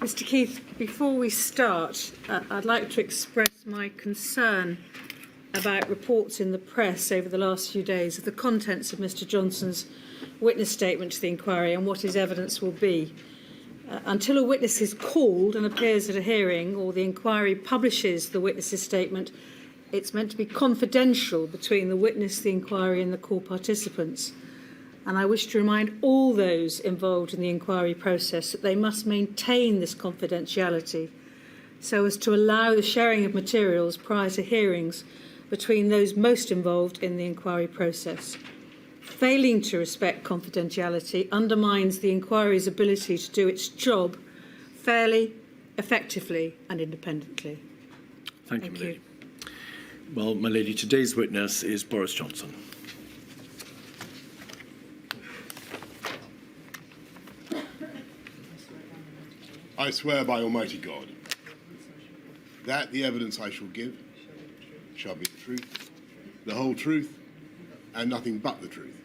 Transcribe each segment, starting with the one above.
Mr. Keith, before we start, I'd like to express my concern about reports in the press over the last few days of the contents of Mr. Johnson's witness statement to the inquiry and what his evidence will be. Until a witness is called and appears at a hearing, or the inquiry publishes the witness's statement, it's meant to be confidential between the witness, the inquiry and the call participants. And I wish to remind all those involved in the inquiry process that they must maintain this confidentiality so as to allow the sharing of materials prior to hearings between those most involved in the inquiry process. Failing to respect confidentiality undermines the inquiry's ability to do its job fairly, effectively and independently. Thank you, my lady. Well, my lady, today's witness is Boris Johnson. I swear by Almighty God that the evidence I shall give shall be the truth, the whole truth, and nothing but the truth.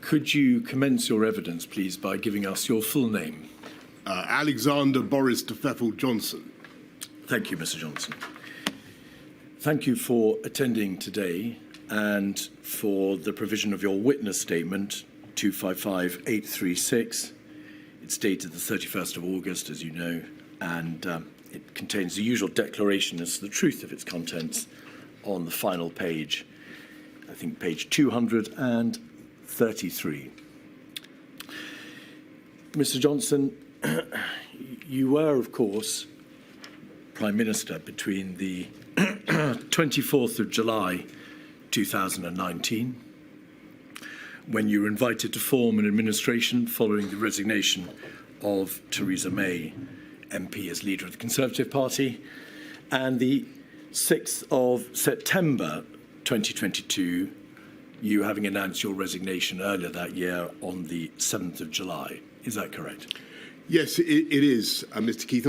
Could you commence your evidence, please, by giving us your full name? Alexander Boris Johnson. Thank you, Mr. Johnson. Thank you for attending today and for the provision of your witness statement, 255836. It's dated the 31st of August, as you know, and it contains the usual declaration as to the truth of its contents on the final page, I think page 233. Mr. Johnson, you were, of course, Prime Minister between the 24th of July 2019, when you were invited to form an administration following the resignation of Theresa May, MP, as leader of the Conservative Party, and the 6th of September 2022, you having announced your resignation earlier that year on the 7th of July. Is that correct? Yes, it is, Mr. Keith.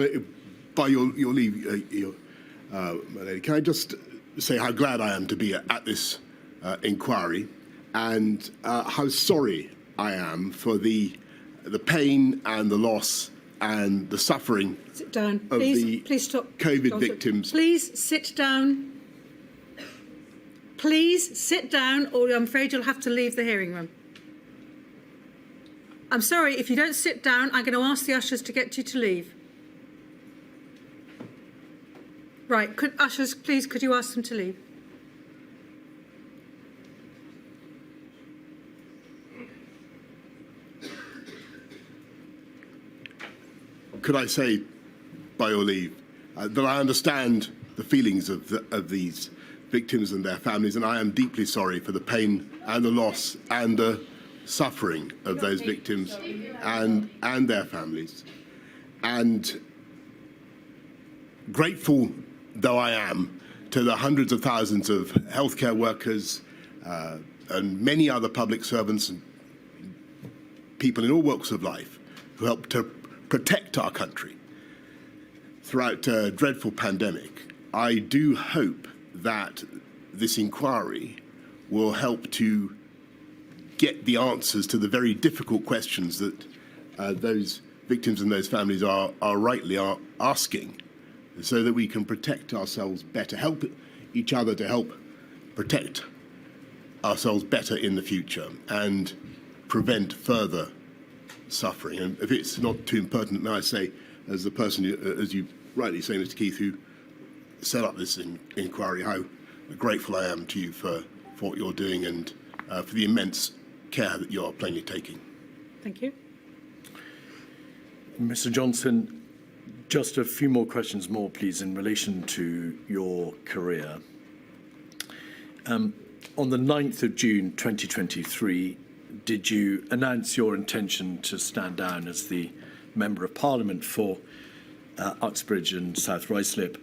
By your leave, my lady, can I just say how glad I am to be at this inquiry, and how sorry I am for the pain and the loss and the suffering sit down. Of please stop. COVID Johnson. victims. Please sit down. Please sit down, or I'm afraid you'll have to leave the hearing room. I'm sorry, if you don't sit down, I'm going to ask the ushers to get you to leave. Right, ushers, please, could you ask them to leave? Could I say, by your leave, that I understand the feelings of these victims and their families, and I am deeply sorry for the pain and the loss and the suffering of those victims and their families. And grateful though I am to the hundreds of thousands of healthcare workers and many other public servants and people in all walks of life who helped to protect our country throughout a dreadful pandemic, I do hope that this inquiry will help to get the answers to the very difficult questions that those victims and those families are rightly asking, so that we can protect ourselves better, help each other to help protect ourselves better in the future and prevent further suffering. And if it's not too impertinent, may I say, as the person, as you rightly say, Mr. Keith, who set up this inquiry, how grateful I am to you for what you're doing and for the immense care that you're plainly taking. Thank you. Mr. Johnson, just a few more questions please, in relation to your career. On the 9th of June 2023, did you announce your intention to stand down as the Member of Parliament for Uxbridge and South Ruislip?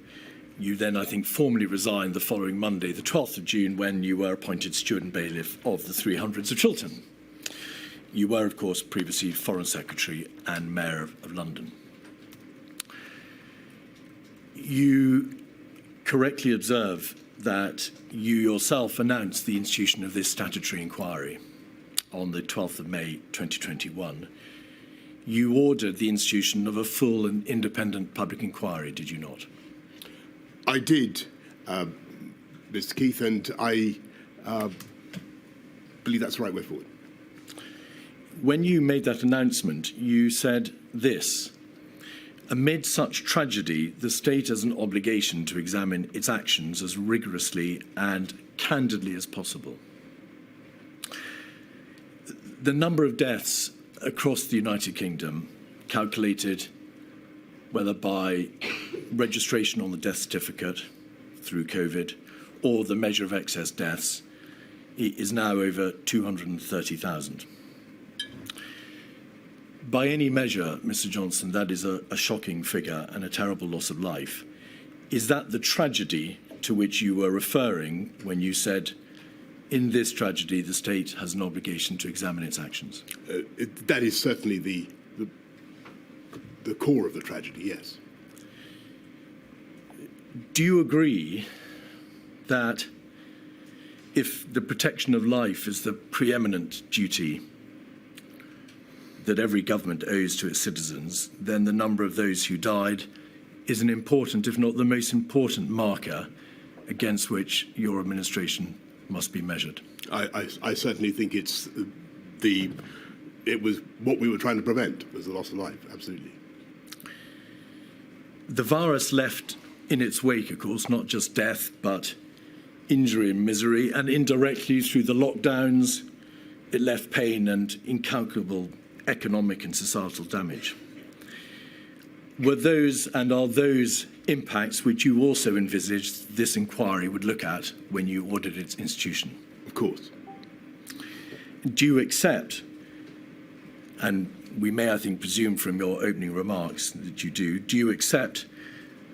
You then, I think, formally resigned the following Monday, the 12th of June, when you were appointed Steward and Bailiff of the 300s of Chiltern. You were, of course, previously Foreign Secretary and Mayor of London. You correctly observe that you yourself announced the institution of this statutory inquiry on the 12th of May 2021, you ordered the institution of a full and independent public inquiry, did you not? I did, Mr. Keith, and I believe that's the right way forward. When you made that announcement, you said this: amid such tragedy, the state has an obligation to examine its actions as rigorously and candidly as possible. The number of deaths across the United Kingdom, calculated whether by registration on the death certificate through COVID or the measure of excess deaths, is now over 230,000. By any measure, Mr. Johnson, that is a shocking figure and a terrible loss of life. Is that the tragedy to which you were referring when you said, in this tragedy, the state has an obligation to examine its actions? That is certainly the core of the tragedy, yes. Do you agree that if the protection of life is the preeminent duty that every government owes to its citizens, then the number of those who died is an important, if not the most important, marker against which your administration must be measured? I certainly think it was what we were trying to prevent, was the loss of life, absolutely. The virus left in its wake, of course, not just death, but injury and misery, and indirectly through the lockdowns, it left pain and incalculable economic and societal damage. Were those and are those impacts which you also envisaged this inquiry would look at when you ordered its institution? Of course. Do you accept, and we may, I think, presume from your opening remarks that you do you accept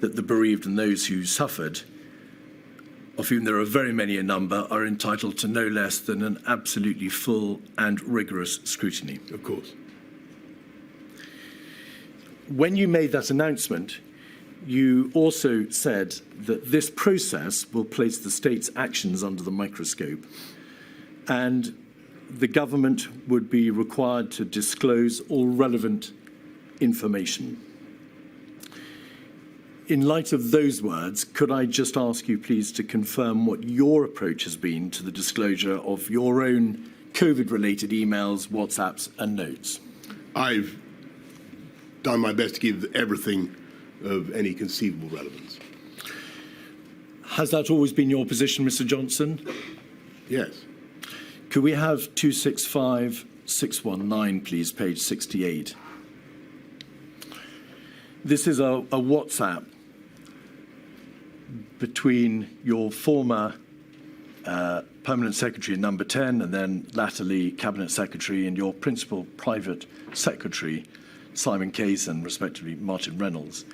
that the bereaved and those who suffered, of whom there are very many a number, are entitled to no less than an absolutely full and rigorous scrutiny? Of course. When you made that announcement, you also said that this process will place the state's actions under the microscope, and the government would be required to disclose all relevant information. In light of those words, could I just ask you, please, to confirm what your approach has been to the disclosure of your own COVID-related emails, WhatsApps and notes? I've done my best to give everything of any conceivable relevance. Has that always been your position, Mr. Johnson? Yes. Could we have 265619, please, page 68? This is a WhatsApp between your former Permanent Secretary Number 10 and then latterly Cabinet Secretary and your principal private secretary, Simon Case, and respectively Martin Reynolds.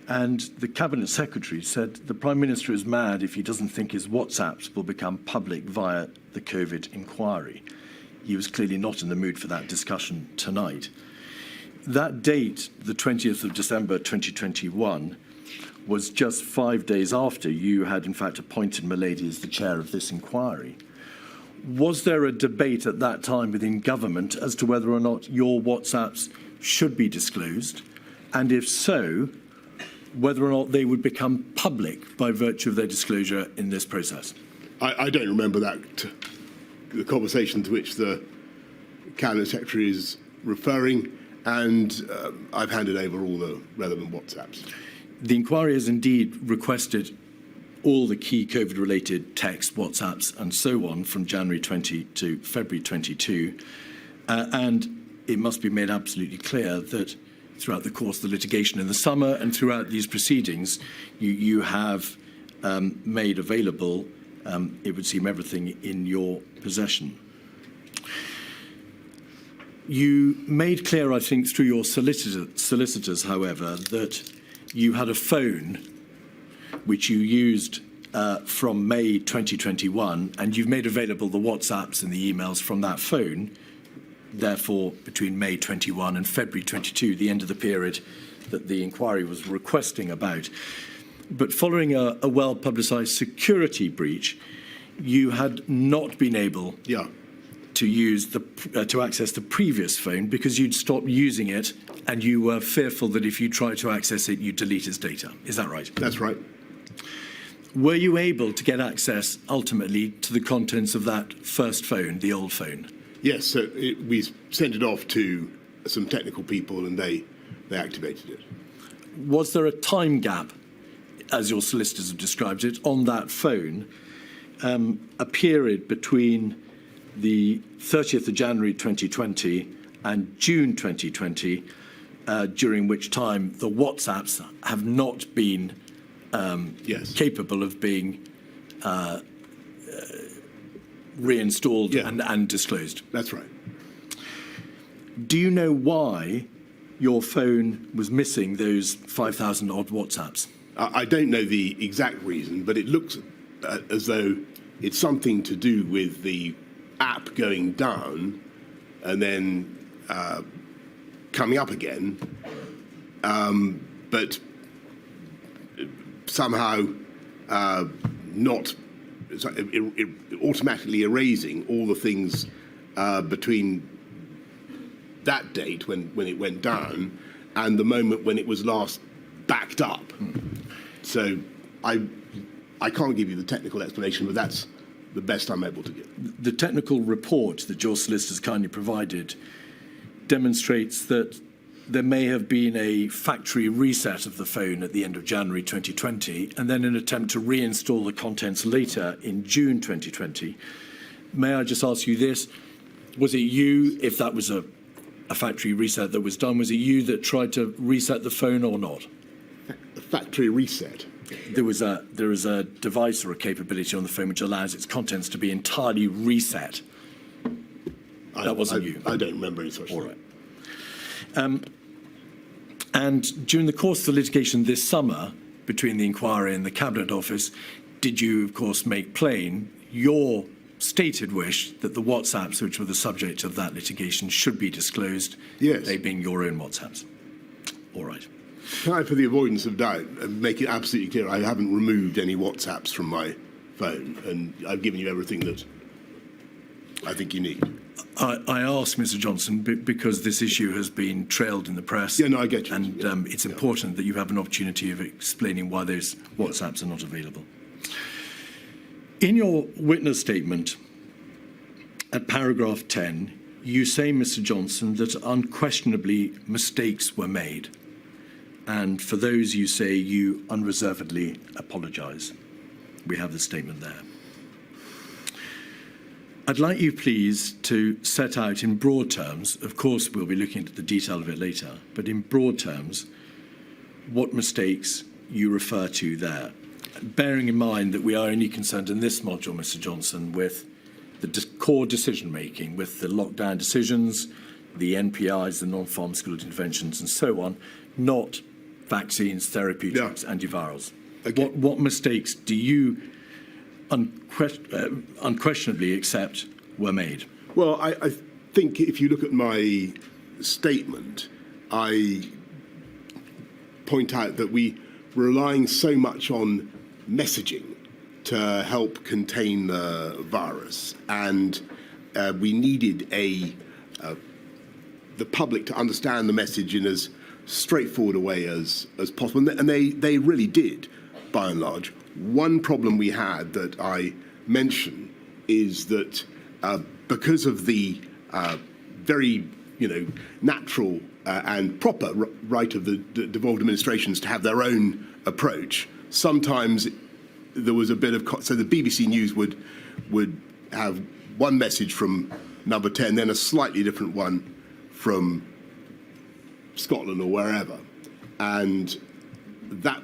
And the Cabinet Secretary said the Prime Minister is mad if he doesn't think his WhatsApps will become public via the COVID inquiry. He was clearly not in the mood for that discussion tonight. That date, the 20th of December 2021, was just 5 days after you had in fact appointed Milady as the chair of this inquiry. Was there a debate at that time within government as to whether or not your WhatsApps should be disclosed? And if so, whether or not they would become public by virtue of their disclosure in this process? I don't remember that, the conversation to which the Cabinet Secretary is referring, and I've handed over all the relevant WhatsApps. The inquiry has indeed requested all the key COVID-related texts, WhatsApps and so on from January 20 to February 22, and it must be made absolutely clear that throughout the course of the litigation in the summer and throughout these proceedings, you have made available, it would seem, everything in your possession. You made clear, I think, through your solicitors, however, that you had a phone which you used from May 2021, and you've made available the WhatsApps and the emails from that phone, therefore, between May 21 and February 22, the end of the period that the inquiry was requesting about. But following a well-publicised security breach, you had not been able to use to access the previous phone because you'd stopped using it and you were fearful that if you tried to access it, you'd delete its data. Is that right? That's right. Were you able to get access ultimately to the contents of that first phone, the old phone? Yes, so we sent it off to some technical people and they activated it. Was there a time gap, as your solicitors have described it, on that phone, a period between the 30th of January 2020 and June 2020, during which time the WhatsApps have not been Yes. capable of being reinstalled and disclosed? That's right. Do you know why your phone was missing those 5,000 odd WhatsApps? I don't know the exact reason, but it looks as though it's something to do with the app going down and then coming up again, but somehow not automatically erasing all the things between that date when it went down and the moment when it was last backed up. So I can't give you the technical explanation, but that's the best I'm able to give. The technical report that your solicitors kindly provided demonstrates that there may have been a factory reset of the phone at the end of January 2020 and then an attempt to reinstall the contents later in June 2020. May I just ask you this? Was it you, if that was a factory reset that was done, was it you that tried to reset the phone or not? A factory reset? There is a device or a capability on the phone which allows its contents to be entirely reset. That wasn't you. I don't remember any such thing. All right. And during the course of the litigation this summer, between the inquiry and the Cabinet Office, did you, of course, make plain your stated wish that the WhatsApps which were the subject of that litigation should be disclosed, Yes. they being your own WhatsApps? All right. Can I, for the avoidance of doubt, make it absolutely clear I haven't removed any WhatsApps from my phone, and I've given you everything that I think you need. I asked Mr. Johnson because this issue has been trailed in the press. Yeah, no, I get you. And it's important that you have an opportunity of explaining why those WhatsApps are not available. In your witness statement, at paragraph 10, you say, Mr. Johnson, that unquestionably mistakes were made. And for those, you say you unreservedly apologise. We have the statement there. I'd like you, please, to set out in broad terms, of course we'll be looking at the detail of it later, but in broad terms, what mistakes you refer to there. Bearing in mind that we are only concerned in this module, Mr. Johnson, with the core decision-making, with the lockdown decisions, the NPIs, the non-pharmaceutical interventions and so on, not vaccines, therapeutics, antivirals. Okay. What mistakes do you unquestionably accept were made? Well, I think if you look at my statement, I point out that we were relying so much on messaging to help contain the virus, and we needed the public to understand the message in as straightforward a way as possible, and they really did, by and large. One problem we had that I mention is that because of the very natural and proper right of the devolved administrations to have their own approach, sometimes there was a bit of so the BBC News would have one message from number 10, then a slightly different one from Scotland or wherever, and that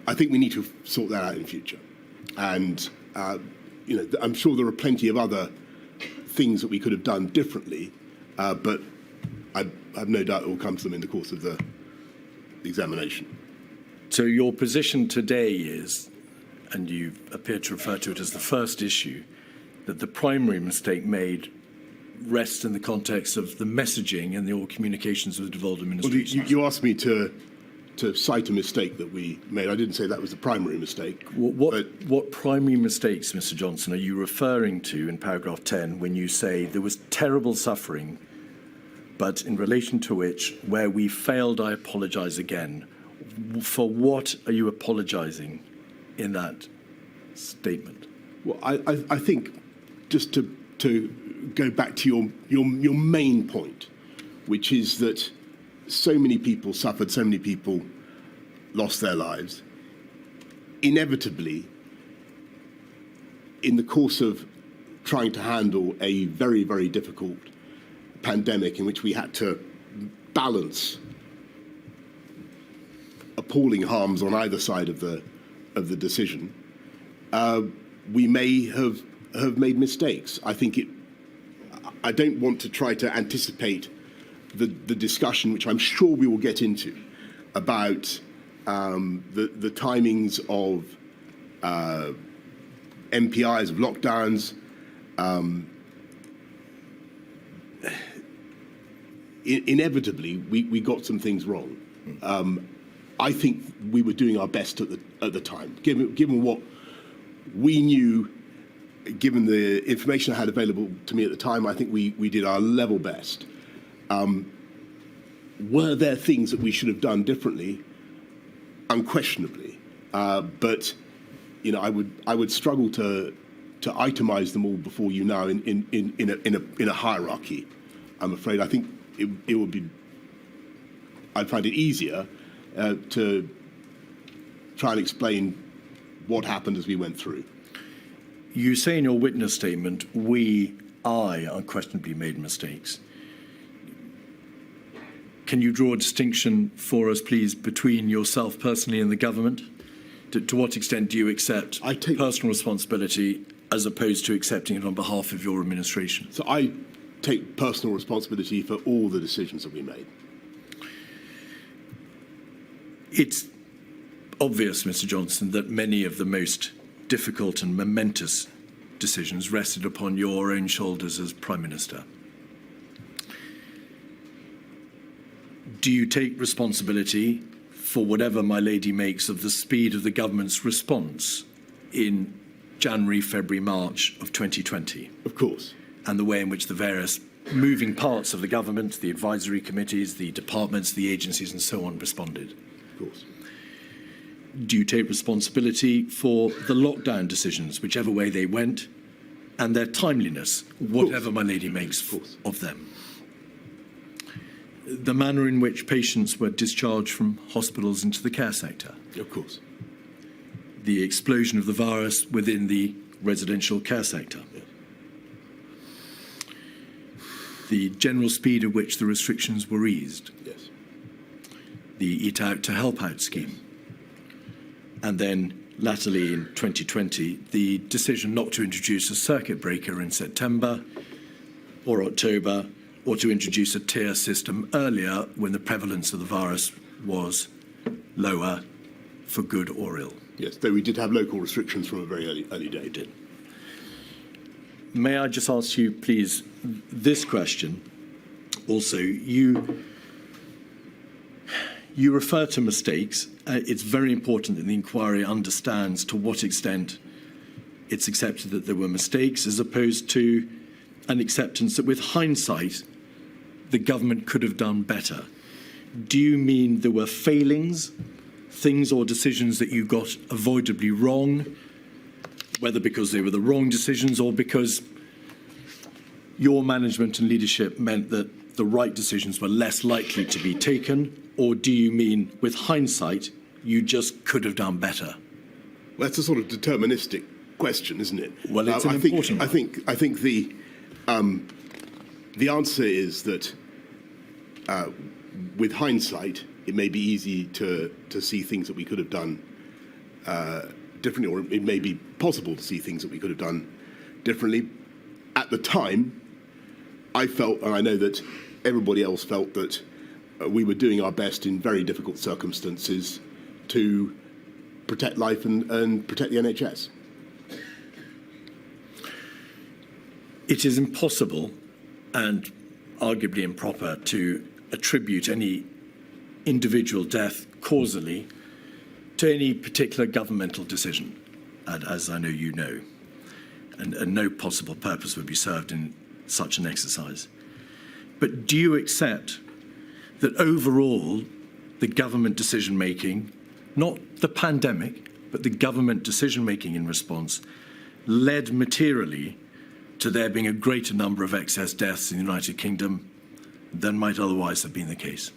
I think we need to sort that out in future. And I'm sure there are plenty of other things that we could have done differently, but I have no doubt it will come to them in the course of the examination. So your position today is, and you appear to refer to it as the first issue, that the primary mistake made rests in the context of the messaging and the all communications with the devolved administration. Well, you asked me to cite a mistake that we made. I didn't say that was the primary mistake. What primary mistakes, Mr. Johnson, are you referring to in paragraph 10 when you say there was terrible suffering, but in relation to which, where we failed, I apologise again? For what are you apologising in that statement? Well, I think just to go back to your main point, which is that so many people suffered, so many people lost their lives. Inevitably, in the course of trying to handle a very, very difficult pandemic in which we had to balance appalling harms on either side of the decision, we may have made mistakes. I don't want to try to anticipate the discussion, which I'm sure we will get into, about the timings of MPIs, of lockdowns. Inevitably, we got some things wrong. I think we were doing our best at the time, given what we knew, given the information I had available to me at the time. I think we did our level best. Were there things that we should have done differently? Unquestionably, but I would struggle to itemize them all before you now in a hierarchy. I'm afraid. I think it would be. I'd find it easier to try and explain what happened as we went through. You say in your witness statement, I unquestionably made mistakes. Can you draw a distinction for us, please, between yourself personally and the government? To what extent do you accept personal responsibility as opposed to accepting it on behalf of your administration? So I take personal responsibility for all the decisions that we made. It's obvious, Mr. Johnson, that many of the most difficult and momentous decisions rested upon your own shoulders as Prime Minister. Do you take responsibility for whatever my lady makes of the speed of the government's response in January, February, March of 2020? Of course. And the way in which the various moving parts of the government, the advisory committees, the departments, the agencies and so on responded? Of course. Do you take responsibility for the lockdown decisions, whichever way they went, and their timeliness, whatever my lady makes of them? The manner in which patients were discharged from hospitals into the care sector? Of course. The explosion of the virus within the residential care sector? Yes. The general speed at which the restrictions were eased? Yes. The Eat Out to Help Out scheme? And then, latterly in 2020, the decision not to introduce a circuit breaker in September or October, or to introduce a tier system earlier when the prevalence of the virus was lower, for good or ill. Yes, though we did have local restrictions from a very early day. Did. May I just ask you, please, this question? Also, you refer to mistakes. It's very important that the inquiry understands to what extent it's accepted that there were mistakes, as opposed to an acceptance that with hindsight, the government could have done better. Do you mean there were failings, things or decisions that you got avoidably wrong, whether because they were the wrong decisions or because your management and leadership meant that the right decisions were less likely to be taken? Or do you mean, with hindsight, you just could have done better? Well, that's a sort of deterministic question, isn't it? Well, it's an important one. I think the answer is that with hindsight, it may be easy to see things that we could have done differently, or it may be possible to see things that we could have done differently. At the time, I felt, and I know that everybody else felt, that we were doing our best in very difficult circumstances to protect life and protect the NHS. It is impossible and arguably improper to attribute any individual death causally to any particular governmental decision, as I know you know, and no possible purpose would be served in such an exercise. But do you accept that overall the government decision-making, not the pandemic, but the government decision-making in response, led materially to there being a greater number of excess deaths in the United Kingdom than might otherwise have been the case?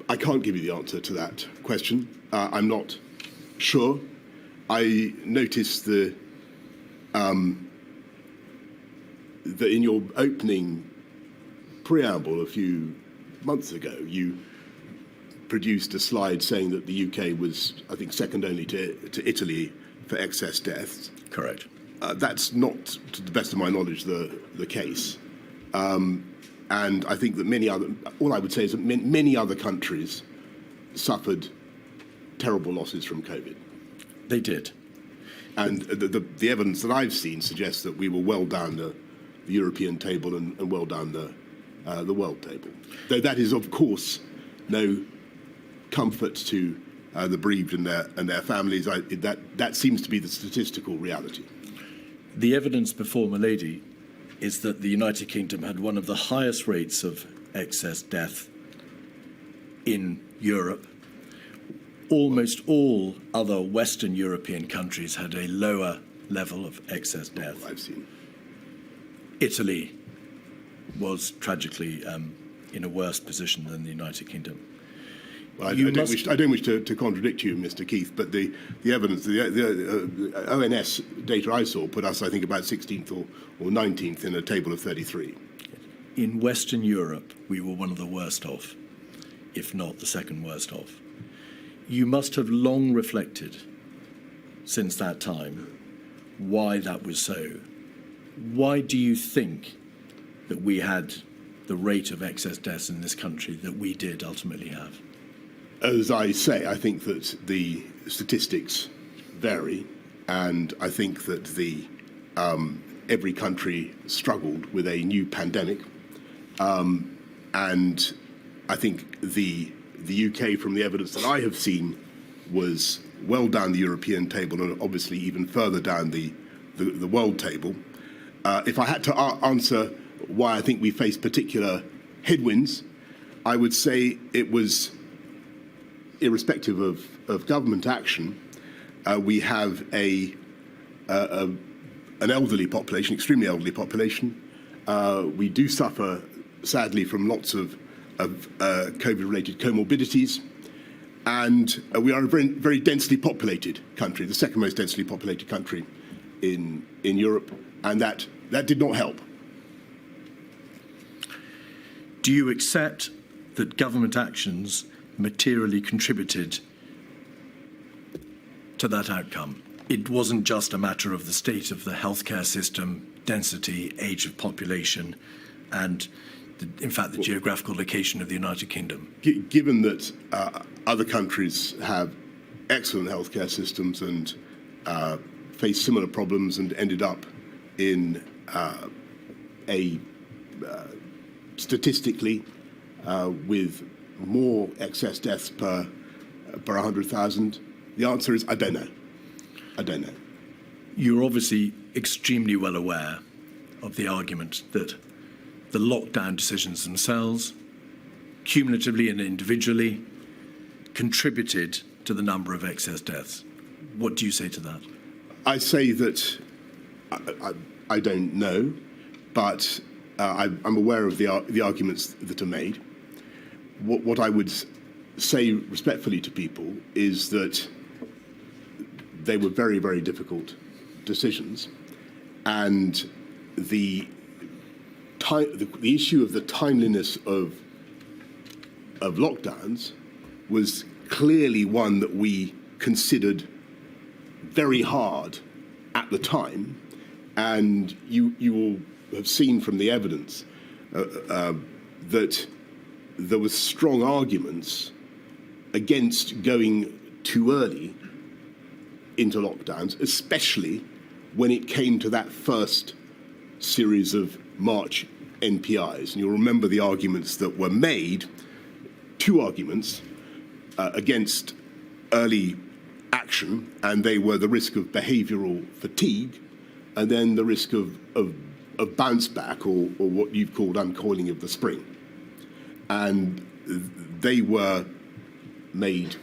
I can't give you the answer to that question. I'm not sure. I noticed that in your opening preamble a few months ago, you produced a slide saying that the UK was, I think, second only to Italy for excess deaths. Correct. That's not, to the best of my knowledge, the case. And I think that all I would say is that many other countries suffered terrible losses from COVID. They did. And the evidence that I've seen suggests that we were well down the European table and well down the world table. Though that is, of course, no comfort to the bereaved and their families. That seems to be the statistical reality. The evidence before Milady is that the United Kingdom had one of the highest rates of excess death in Europe. Almost all other Western European countries had a lower level of excess death. I've seen. Italy was tragically in a worse position than the United Kingdom. Well, I don't wish to contradict you, Mr. Keith, but the evidence, the ONS data I saw put us, I think, about 16th or 19th in a table of 33. In Western Europe, we were one of the worst off, if not the second worst off. You must have long reflected since that time why that was so. Why do you think that we had the rate of excess deaths in this country that we did ultimately have? As I say, I think that the statistics vary, and I think that every country struggled with a new pandemic, and I think the UK, from the evidence that I have seen, was well down the European table and obviously even further down the world table. If I had to answer why I think we faced particular headwinds, I would say it was, irrespective of government action, we have an elderly population, extremely elderly population. We do suffer, sadly, from lots of COVID-related comorbidities, and we are a very, very densely populated country, the second most densely populated country in Europe, and that did not help. Do you accept that government actions materially contributed to that outcome? It wasn't just a matter of the state of the healthcare system, density, age of population, and in fact the geographical location of the United Kingdom. Given that other countries have excellent healthcare systems and face similar problems and ended up in statistically with more excess deaths per 100,000? The answer is I don't know. I don't know. You're obviously extremely well aware of the argument that the lockdown decisions themselves, cumulatively and individually, contributed to the number of excess deaths. What do you say to that? I say that I don't know, but I'm aware of the arguments that are made. What I would say respectfully to people is that they were very, very difficult decisions, and the issue of the timeliness of lockdowns was clearly one that we considered very hard at the time, and you will have seen from the evidence that there were strong arguments against going too early into lockdowns, especially when it came to that first series of March NPIs. And you'll remember the arguments that were made, two arguments. against early action, and they were the risk of behavioural fatigue, and then the risk of bounce back, or what you've called uncoiling of the spring. And they were made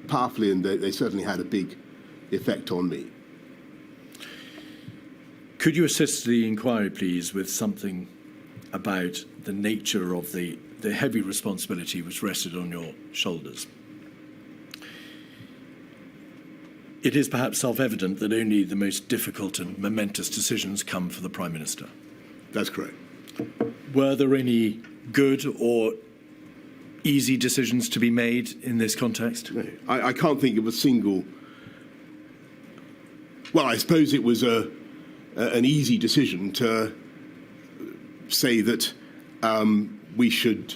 powerfully, and they certainly had a big effect on me. Could you assist the inquiry, please, with something about the nature of the heavy responsibility which rested on your shoulders? It is perhaps self-evident that only the most difficult and momentous decisions come for the Prime Minister. That's correct. Were there any good or easy decisions to be made in this context? No, I can't think of a single. Well, I suppose it was an easy decision to say that we should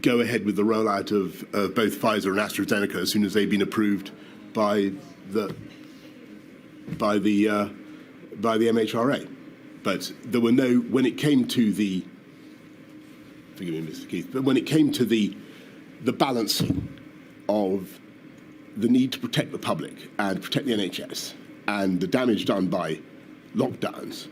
go ahead with the rollout of both Pfizer and AstraZeneca as soon as they've been approved by the MHRA. But there were no, when it came to the, forgive me, Mr. Keith, but when it came to the balancing of the need to protect the public and protect the NHS and the damage done by lockdowns,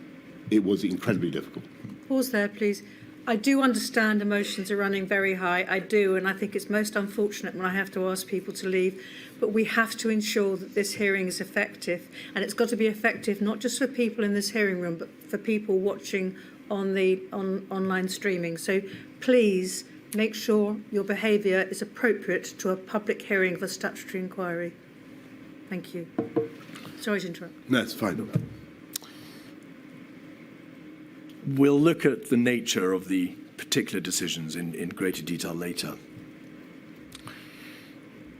it was incredibly difficult. Pause there, please. I do understand emotions are running very high. I do, and I think it's most unfortunate when I have to ask people to leave. But we have to ensure that this hearing is effective, and it's got to be effective not just for people in this hearing room, but for people watching on the online streaming. So please make sure your behaviour is appropriate to a public hearing of a statutory inquiry. Thank you. Sorry to interrupt. No, it's fine. We'll look at the nature of the particular decisions in greater detail later.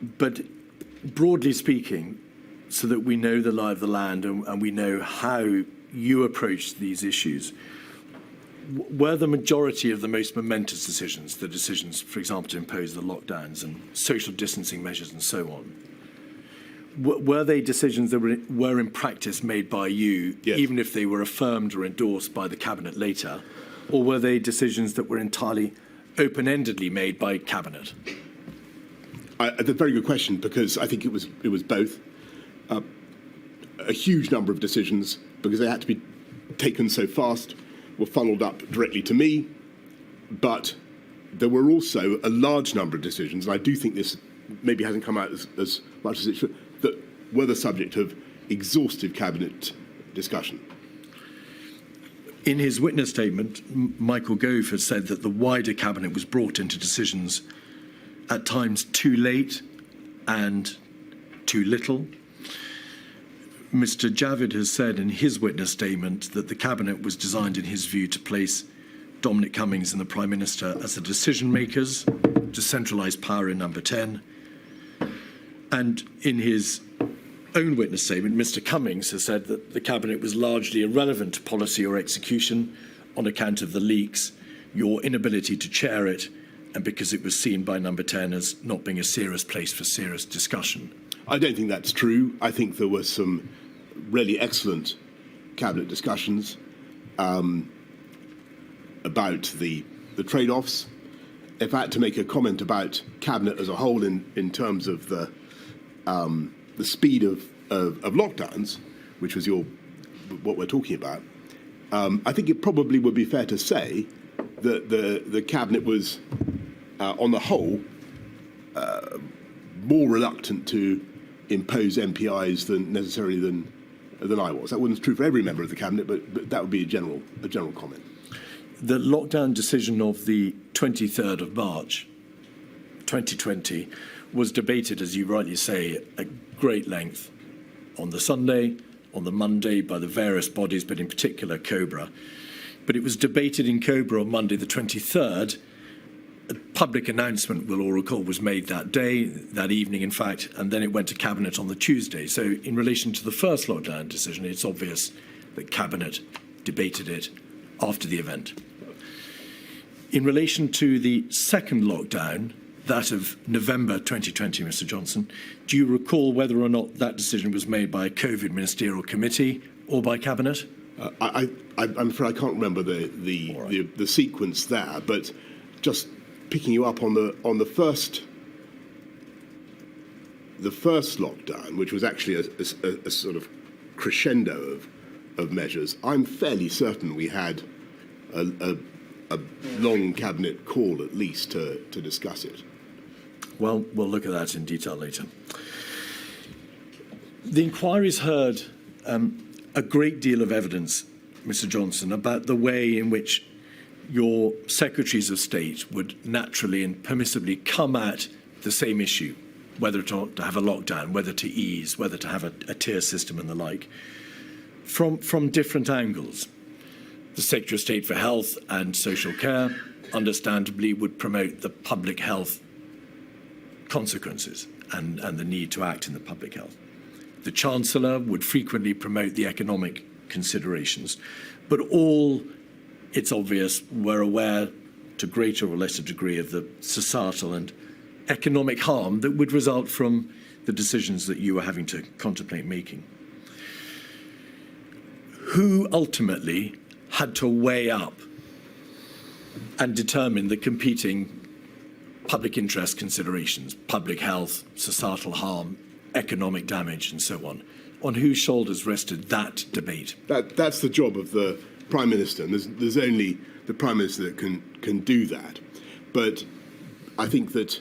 But broadly speaking, so that we know the lie of the land and we know how you approach these issues, were the majority of the most momentous decisions, the decisions, for example, to impose the lockdowns and social distancing measures and so on, were they decisions that were in practice made by you, yes, even if they were affirmed or endorsed by the Cabinet later? Or were they decisions that were entirely open-endedly made by Cabinet? That's a very good question, because I think it was both. A huge number of decisions, because they had to be taken so fast, were funneled up directly to me. But there were also a large number of decisions, and I do think this maybe hasn't come out as much as it should, that were the subject of exhaustive Cabinet discussion. In his witness statement, Michael Gove has said that the wider Cabinet was brought into decisions at times too late and too little. Mr. Javid has said in his witness statement that the Cabinet was designed, in his view, to place Dominic Cummings and the Prime Minister as the decision makers, to centralise power in Number 10. And in his own witness statement, Mr. Cummings has said that the Cabinet was largely irrelevant to policy or execution on account of the leaks, your inability to chair it, and because it was seen by Number 10 as not being a serious place for serious discussion. I don't think that's true. I think there were some really excellent Cabinet discussions about the trade-offs. If I had to make a comment about Cabinet as a whole in terms of the speed of lockdowns, which was what we're talking about, I think it probably would be fair to say that the Cabinet was, on the whole, more reluctant to impose MPIs than I was. That wasn't true for every member of the Cabinet, but that would be a general comment. The lockdown decision of the 23rd of March 2020 was debated, as you rightly say, at great length on the Sunday, on the Monday by the various bodies, but in particular COBRA. But it was debated in COBRA on Monday the 23rd. A public announcement, we'll all recall, was made that day, that evening in fact, and then it went to Cabinet on the Tuesday. So in relation to the first lockdown decision, it's obvious that Cabinet debated it after the event. In relation to the second lockdown, that of November 2020, Mr. Johnson, do you recall whether or not that decision was made by a COVID ministerial committee or by Cabinet? I'm afraid I can't remember the sequence there, but just picking you up on the first the first lockdown, which was actually a sort of crescendo of measures, I'm fairly certain we had a long cabinet call at least to discuss it. Well, we'll look at that in detail later. The inquiry's heard a great deal of evidence, Mr. Johnson, about the way in which your secretaries of state would naturally and permissibly come at the same issue, whether to have a lockdown, whether to ease, whether to have a tier system and the like, from different angles. The Secretary of State for Health and Social Care, understandably, would promote the public health consequences and the need to act in the public health. The Chancellor would frequently promote the economic considerations, but all, it's obvious, were aware to greater or lesser degree of the societal and economic harm that would result from the decisions that you were having to contemplate making. Who ultimately had to weigh up and determine the competing public interest considerations, public health, societal harm, economic damage, and so on? On whose shoulders rested that debate? That's the job of the Prime Minister, and there's only the Prime Minister that can do that. But I think that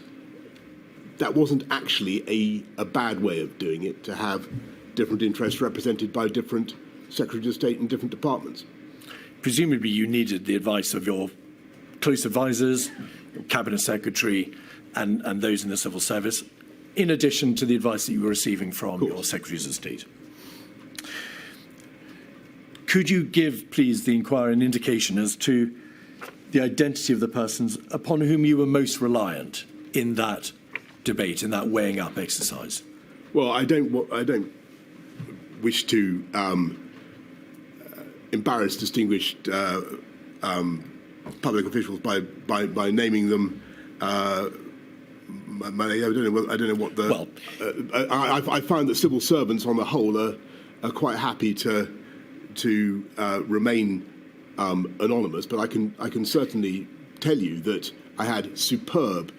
wasn't actually a bad way of doing it, to have different interests represented by different Secretaries of State in different departments. Presumably you needed the advice of your close advisors, your Cabinet Secretary, and those in the civil service, in addition to the advice that you were receiving from your Secretaries of State. Could you give, please, the inquirer an indication as to the identity of the persons upon whom you were most reliant in that debate, in that weighing up exercise? Well, I don't wish to embarrass distinguished public officials by naming them. I don't know what the. Well, I find that civil servants, on the whole, are quite happy to remain anonymous. But I can certainly tell you that I had superb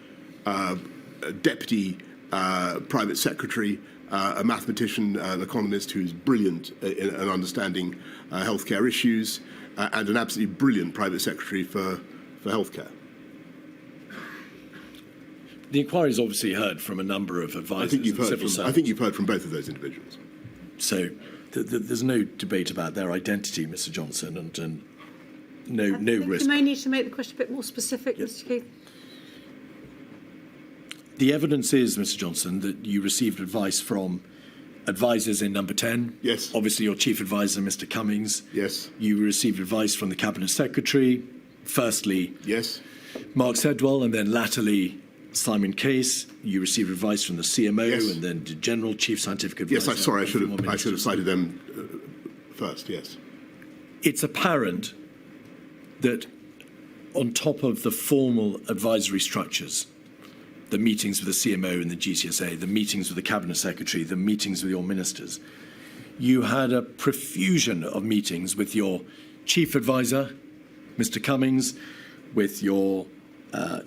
deputy private secretary, a mathematician, an economist who's brilliant in understanding healthcare issues, and an absolutely brilliant private secretary for healthcare. the inquiry's obviously heard from a number of advisors and civil servants. I think you've heard from both of those individuals. So there's no debate about their identity, Mr. Johnson, and no risk. You may need to make the question a bit more specific, Yes. Mr. Keith. The evidence is, Mr. Johnson, that you received advice from advisors in number 10. Yes. Obviously, your chief advisor, Mr. Cummings. Yes. You received advice from the Cabinet Secretary. Firstly, Yes. Mark Sedwell, and then latterly Simon Case. You received advice from the CMO, Yes. and then the General Chief Scientific Advisor. Yes, I'm sorry, I should have Ministers. cited them first, yes. It's apparent that on top of the formal advisory structures, the meetings with the CMO and the GCSA, the meetings with the Cabinet Secretary, the meetings with your ministers, you had a profusion of meetings with your Chief Advisor, Mr. Cummings, with your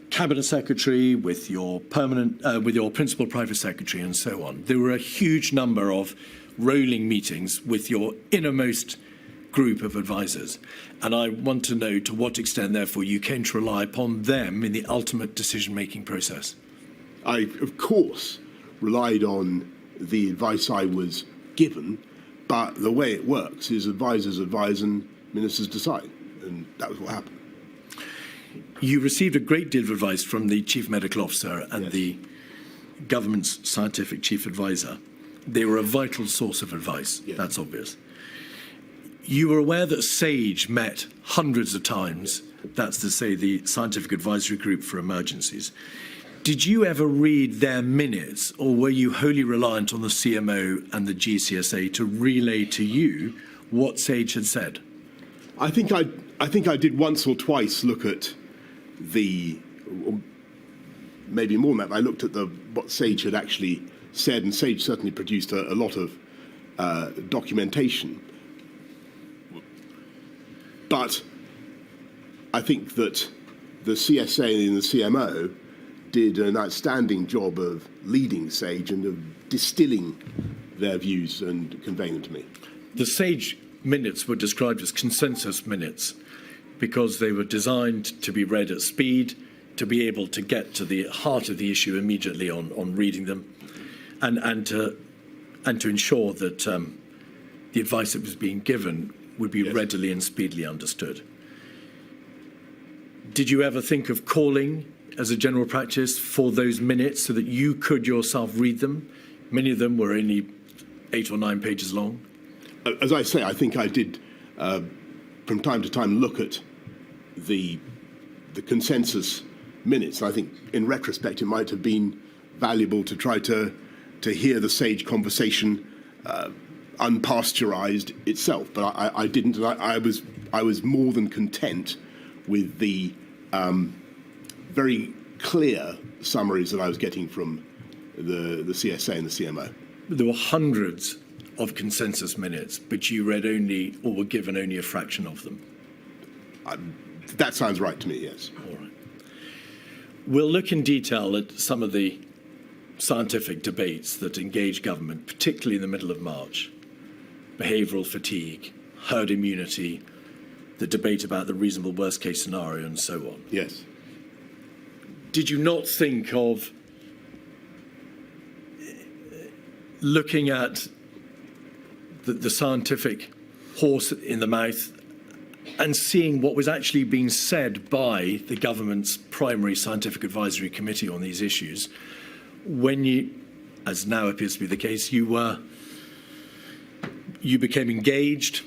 Cabinet Secretary, with your Principal Private Secretary, and so on. There were a huge number of rolling meetings with your innermost group of advisors. And I want to know to what extent, therefore, you came to rely upon them in the ultimate decision-making process. I, of course, relied on the advice I was given, but the way it works is advisors advise and ministers decide, and that was what happened. You received a great deal of advice from the Chief Medical Officer and Yes. the government's scientific chief advisor. They were a vital source of advice, Yes. That's obvious. You were aware that SAGE met hundreds of times, that's to say the Scientific Advisory Group for Emergencies. Did you ever read their minutes, or were you wholly reliant on the CMO and the GCSA to relay to you what SAGE had said? I think I did once or twice look at or maybe more than that. I looked at what SAGE had actually said, and SAGE certainly produced a lot of documentation. But I think that the CSA and the CMO did an outstanding job of leading SAGE and of distilling their views and conveying them to me. The SAGE minutes were described as consensus minutes because they were designed to be read at speed, to be able to get to the heart of the issue immediately on reading them, and to ensure that the advice that was being given would be readily and speedily understood. Did you ever think of calling as a general practice for those minutes so that you could yourself read them? Many of them were only 8 or 9 pages long. As I say, I think I did from time to time look at the consensus minutes. I think in retrospect it might have been valuable to try to hear the SAGE conversation unpasteurized itself, but I didn't, and I was more than content with the very clear summaries that I was getting from the CSA and the CMO. There were hundreds of consensus minutes, but you read only, or were given only a fraction of them. That sounds right to me, yes. All right. We'll look in detail at some of the scientific debates that engage government, particularly in the middle of March. Behavioural fatigue, herd immunity, the debate about the reasonable worst-case scenario, and so on. Yes. Did you not think of looking at the scientific horse in the mouth and seeing what was actually being said by the government's primary scientific advisory committee on these issues when you, as now appears to be the case, you became engaged,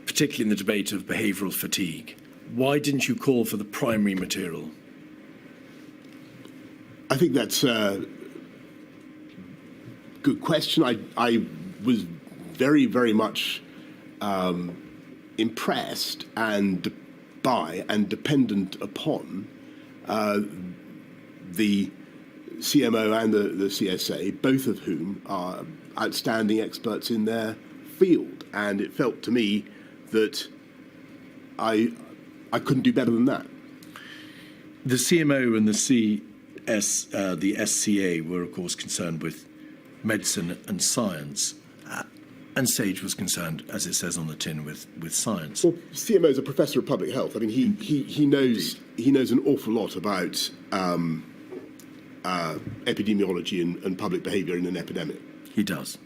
particularly in the debate of behavioural fatigue? Why didn't you call for the primary material? I think that's a good question. I was very, very much impressed by and dependent upon the CMO and the CSA, both of whom are outstanding experts in their field. And it felt to me that I couldn't do better than that. The CMO and the SCA were, of course, concerned with medicine and science, and SAGE was concerned, as it says on the tin, with science. Well, CMO is a professor of public health. I mean, he knows an awful lot about epidemiology and public behaviour in an epidemic. He does.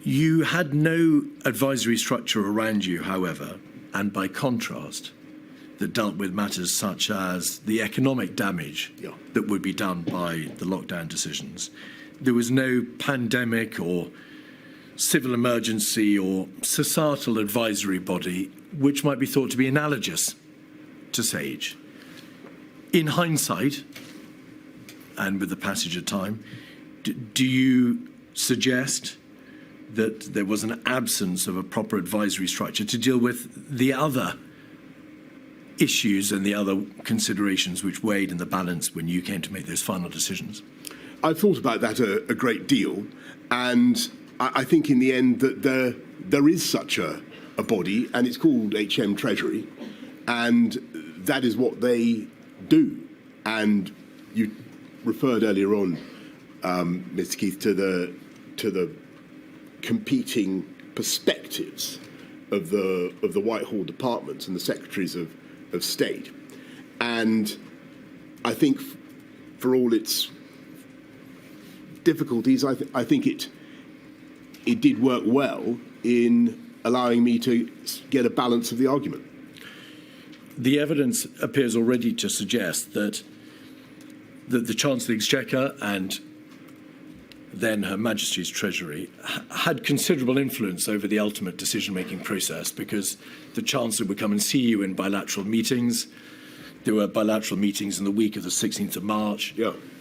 You had no advisory structure around you, however, and by contrast, that dealt with matters such as the economic damage that would be done by the lockdown decisions. There was no pandemic or civil emergency or societal advisory body which might be thought to be analogous to SAGE. In hindsight, and with the passage of time, do you suggest that there was an absence of a proper advisory structure to deal with the other issues and the other considerations which weighed in the balance when you came to make those final decisions? I've thought about that a great deal, and I think in the end that there is such a body, and it's called HM Treasury, and that is what they do. And you referred earlier on, Mr. Keith, to the competing perspectives of the Whitehall departments and the secretaries of state, and I think for all its difficulties, I think it did work well in allowing me to get a balance of the argument. The evidence appears already to suggest that the Chancellor of the Exchequer and then Her Majesty's Treasury had considerable influence over the ultimate decision-making process, because the Chancellor would come and see you in bilateral meetings. There were bilateral meetings in the week of the 16th of March,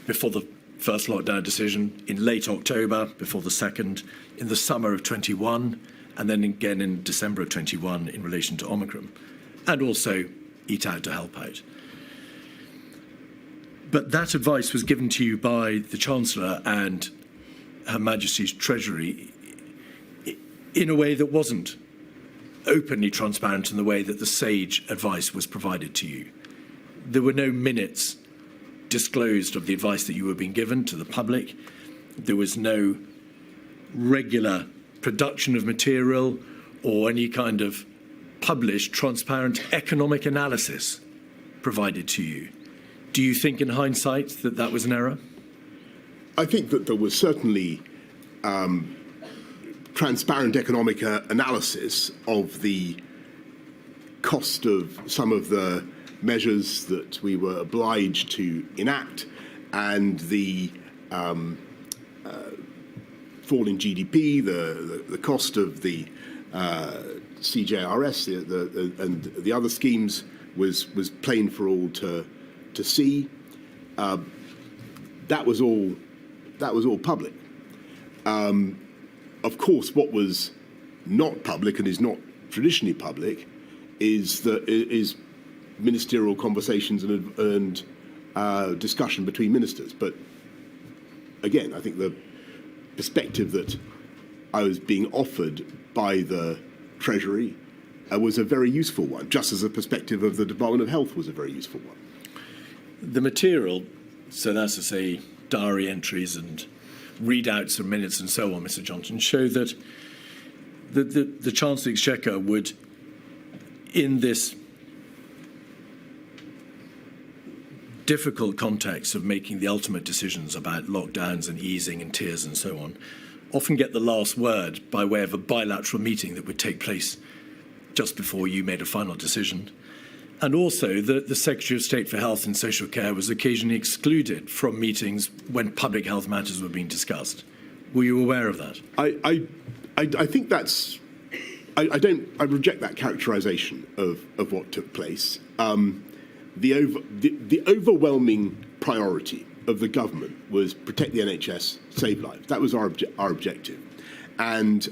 before the first lockdown decision, in late October, before the second, in the summer of 21, and then again in December of 21 in relation to Omicron, and also Eat Out to help out. But that advice was given to you by the Chancellor and Her Majesty's Treasury in a way that wasn't openly transparent in the way that the SAGE advice was provided to you. There were no minutes disclosed of the advice that you were being given to the public. There was no regular production of material or any kind of published, transparent economic analysis provided to you. Do you think in hindsight that that was an error? I think that there was certainly transparent economic analysis of the cost of some of the measures that we were obliged to enact and the fall in GDP, the cost of the CJRS and the other schemes was plain for all to see. That was all public. Of course, what was not public and is not traditionally public is ministerial conversations and discussion between ministers. But again, I think the perspective that I was being offered by the Treasury was a very useful one, just as the perspective of the Department of Health was a very useful one. The material, so that's to say diary entries and readouts of minutes and so on, Mr. Johnson, show that the Chancellor of the Exchequer would, in this difficult context of making the ultimate decisions about lockdowns and easing and tiers and so on, often get the last word by way of a bilateral meeting that would take place just before you made a final decision. And also the Secretary of State for Health and Social Care was occasionally excluded from meetings when public health matters were being discussed. Were you aware of that? I think that's. I reject that characterisation of what took place. The overwhelming priority of the government was protect the NHS, save lives. That was our objective, and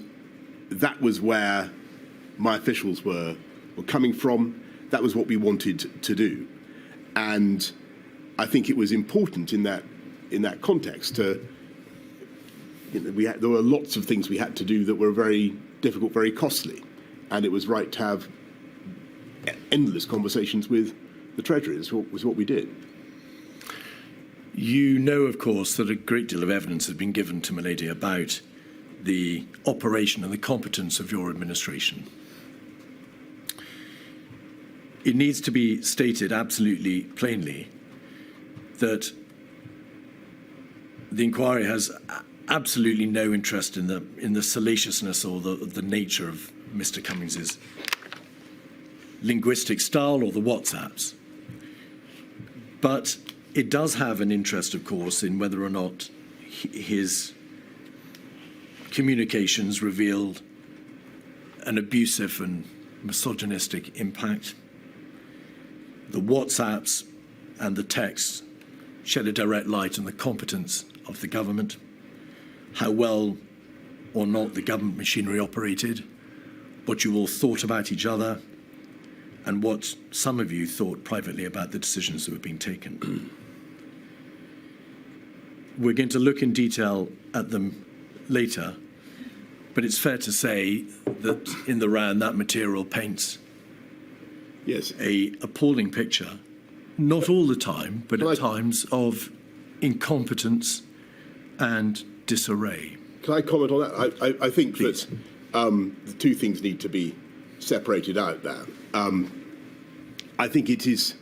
that was where my officials were coming from. That was what we wanted to do, and I think it was important in that context to. There were lots of things we had to do that were very difficult, very costly, and it was right to have endless conversations with the Treasury. Was what we did. You know, of course, that a great deal of evidence has been given to Milady about the operation and the competence of your administration. It needs to be stated absolutely plainly that the inquiry has absolutely no interest in the salaciousness or the nature of Mr. Cummings's linguistic style or the WhatsApps. But it does have an interest, of course, in whether or not his communications revealed an abusive and misogynistic impact. The WhatsApps and the texts shed a direct light on the competence of the government, how well or not the government machinery operated, what you all thought about each other, and what some of you thought privately about the decisions that were being taken. We're going to look in detail at them later, but it's fair to say that in the round that material paints a appalling picture, not all the time, but at times of incompetence and disarray. Can I comment on that? I think Please. that the two things need to be separated out there. I think it is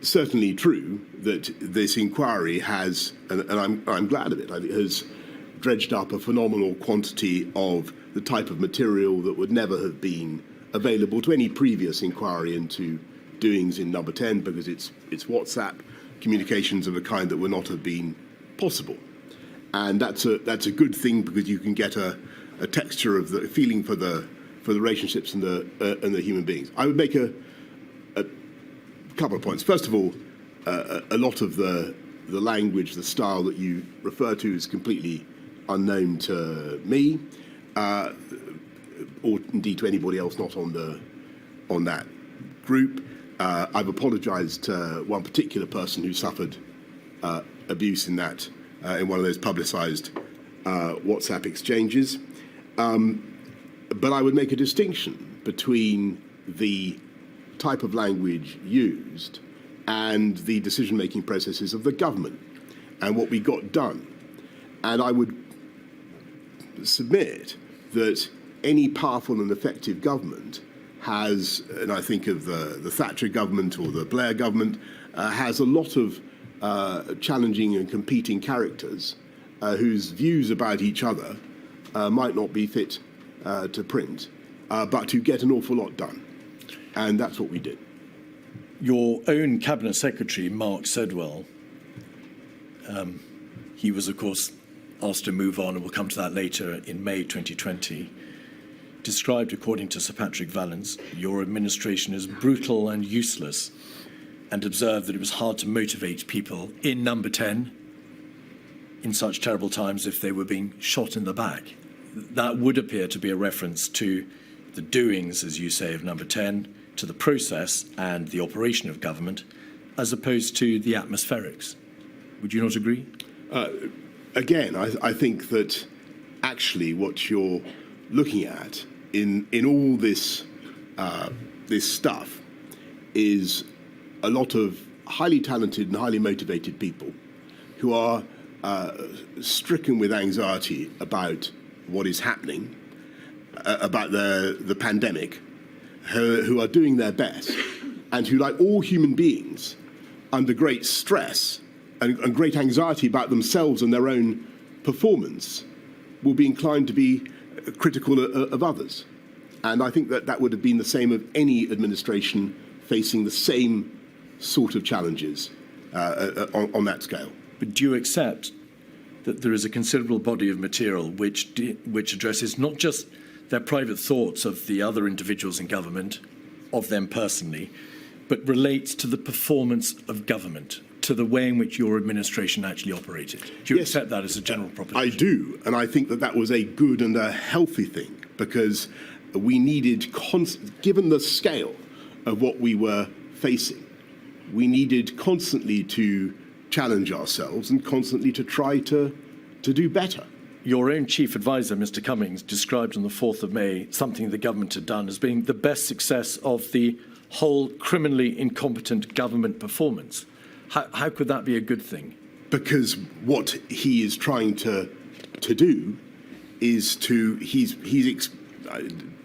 certainly true that this inquiry has, and I'm glad of it, I think has dredged up a phenomenal quantity of the type of material that would never have been available to any previous inquiry into doings in Number 10, because it's WhatsApp communications of a kind that would not have been possible. And that's a good thing, because you can get a texture of the feeling for the relationships and the human beings. I would make a couple of points. First of all, a lot of the language, the style that you refer to is completely unknown to me, or indeed to anybody else not on that group. I've apologised to one particular person who suffered abuse in one of those publicised WhatsApp exchanges. But I would make a distinction between the type of language used and the decision-making processes of the government and what we got done. And I would submit that any powerful and effective government has, and I think of the Thatcher government or the Blair government, has a lot of challenging and competing characters whose views about each other might not be fit to print, but to get an awful lot done. And that's what we did. Your own Cabinet Secretary, Mark Sedwell, he was, of course, asked to move on, and we'll come to that later, in May 2020, described, according to Sir Patrick Vallance, your administration as brutal and useless, and observed that it was hard to motivate people in Number 10 in such terrible times if they were being shot in the back. That would appear to be a reference to the doings, as you say, of Number 10, to the process and the operation of government, as opposed to the atmospherics. Would you not agree? Again, I think that actually what you're looking at in all this this stuff is a lot of highly talented and highly motivated people who are stricken with anxiety about what is happening, about the pandemic, who are doing their best, and who, like all human beings, under great stress and great anxiety about themselves and their own performance, will be inclined to be critical of others. And I think that that would have been the same of any administration facing the same sort of challenges on that scale. But do you accept that there is a considerable body of material which addresses not just their private thoughts of the other individuals in government, of them personally, but relates to the performance of government, to the way in which your administration actually operated? Do you accept that as a general proposition? I do, and I think that that was a good and a healthy thing, because we needed, given the scale of what we were facing, we needed constantly to challenge ourselves and constantly to try to do better. Your own chief advisor, Mr. Cummings, described on the 4th of May something the government had done as being the best success of the whole criminally incompetent government performance. How could that be a good thing? Because what he is trying to do is to, he's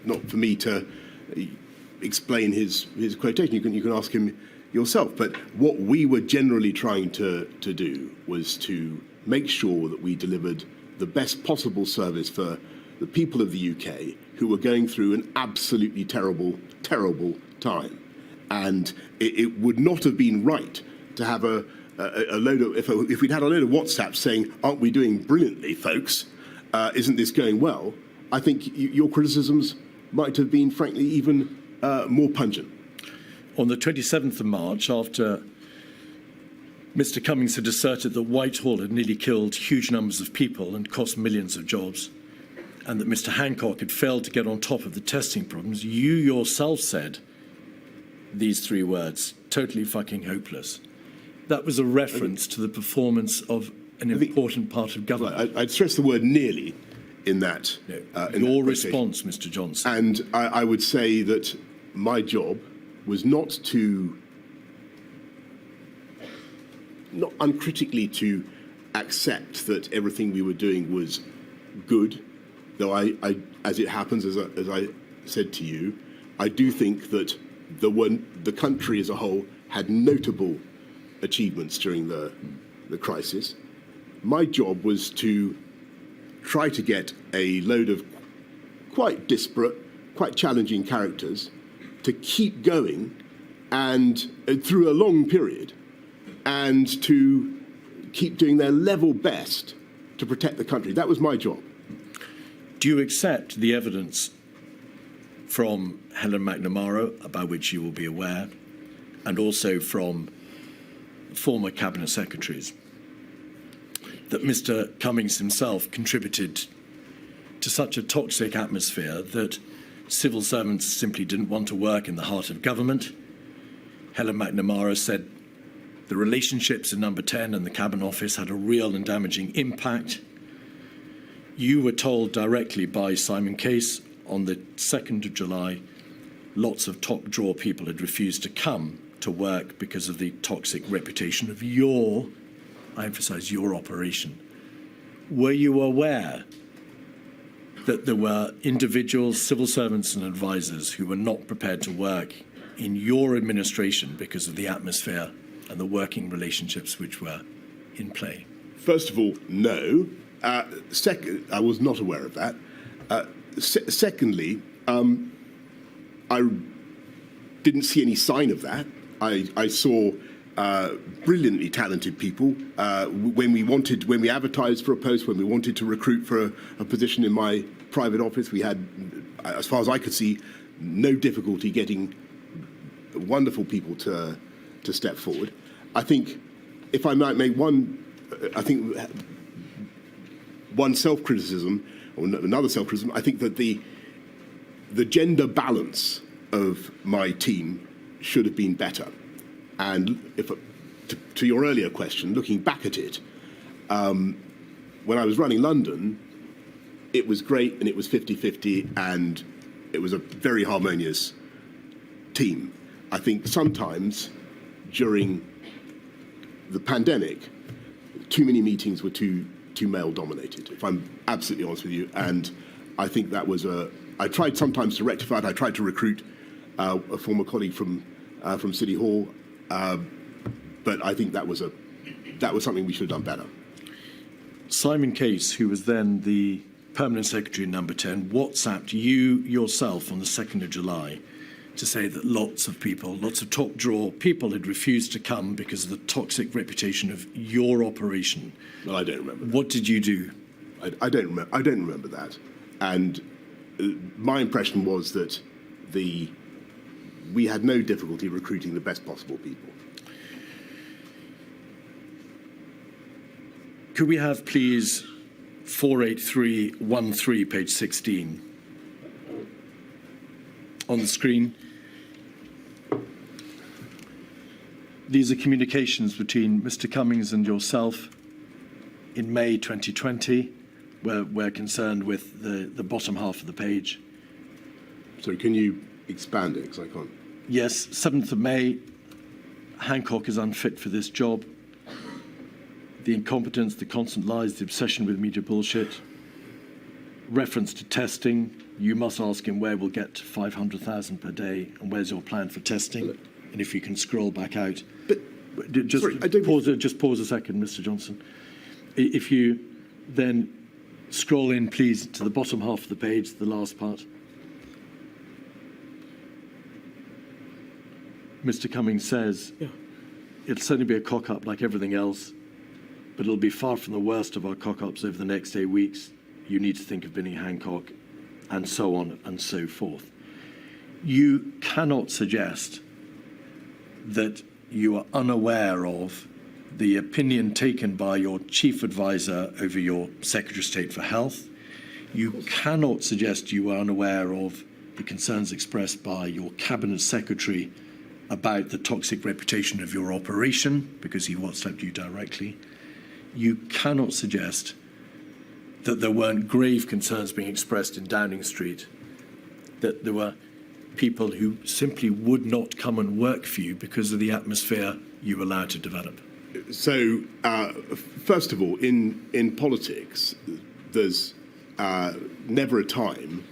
not for me to explain his quotation, you can ask him yourself, but what we were generally trying to do was to make sure that we delivered the best possible service for the people of the UK who were going through an absolutely terrible, terrible time. And it would not have been right to have a load of, if we'd had a load of WhatsApps saying, aren't we doing brilliantly, folks? Isn't this going well? I think your criticisms might have been, frankly, even more pungent. On the 27th of March, after Mr. Cummings had asserted that Whitehall had nearly killed huge numbers of people and cost millions of jobs, and that Mr. Hancock had failed to get on top of the testing problems, you yourself said these 3 words, totally fucking hopeless. That was a reference to the performance of an important part of government. I'd stress the word nearly in that. Your response, Mr. Johnson. And I would say that my job was not uncritically to accept that everything we were doing was good, though I as it happens, as I said to you, I do think that the country as a whole had notable achievements during the crisis. My job was to try to get a load of quite disparate, quite challenging characters to keep going and through a long period, and to keep doing their level best to protect the country. That was my job. Do you accept the evidence from Helen McNamara, about which you will be aware, and also from former cabinet secretaries, that Mr. Cummings himself contributed to such a toxic atmosphere that civil servants simply didn't want to work in the heart of government? Helen McNamara said the relationships in Number 10 and the Cabinet Office had a real and damaging impact. You were told directly by Simon Case on the 2nd of July lots of top drawer people had refused to come to work because of the toxic reputation of your, I emphasize, your operation. Were you aware that there were individuals, civil servants and advisors who were not prepared to work in your administration because of the atmosphere and the working relationships which were in play? First of all, no. Second, I was not aware of that. Secondly, I didn't see any sign of that. I saw brilliantly talented people. When we advertised for a post, when we wanted to recruit for a position in my private office, we had, as far as I could see, no difficulty getting wonderful people to step forward. I think, if I might make one self-criticism, or another self-criticism, I think that the gender balance of my team should have been better. And to your earlier question, looking back at it, when I was running London, it was great and it was 50-50 and it was a very harmonious team. I think sometimes during the pandemic, too many meetings were too male-dominated, if I'm absolutely honest with you. And I think that was I tried sometimes to rectify it. I tried to recruit a former colleague from City Hall, but I think that was something we should have done better. Simon Case, who was then the Permanent Secretary Number 10, WhatsApped you yourself on the 2nd of July to say that lots of people, lots of top drawer people had refused to come because of the toxic reputation of your operation. Well, I don't remember that. What did you do? I don't remember that. And my impression was that we had no difficulty recruiting the best possible people. Could we have, please, 48313, page 16, on the screen? These are communications between Mr. Cummings and yourself in May 2020. We're concerned with the bottom half of the page. So can you expand it, because I can't? Yes, 7th of May, Hancock is unfit for this job. The incompetence, the constant lies, the obsession with media bullshit. Reference to testing. You must ask him where we'll get to 500,000 per day and where's your plan for testing. And if you can scroll back out. But just pause a second, Mr. Johnson. If you then scroll in, please, to the bottom half of the page, the last part. Mr. Cummings says, it'll certainly be a cock-up like everything else, but it'll be far from the worst of our cock-ups over the next 8 weeks. You need to think of Binning Hancock, and so on and so forth. You cannot suggest that you are unaware of the opinion taken by your chief advisor over your Secretary of State for Health. You cannot suggest you are unaware of the concerns expressed by your Cabinet Secretary about the toxic reputation of your operation, because he WhatsApped you directly. You cannot suggest that there weren't grave concerns being expressed in Downing Street, that there were people who simply would not come and work for you because of the atmosphere you allowed to develop. So, first of all, in politics, there's never a time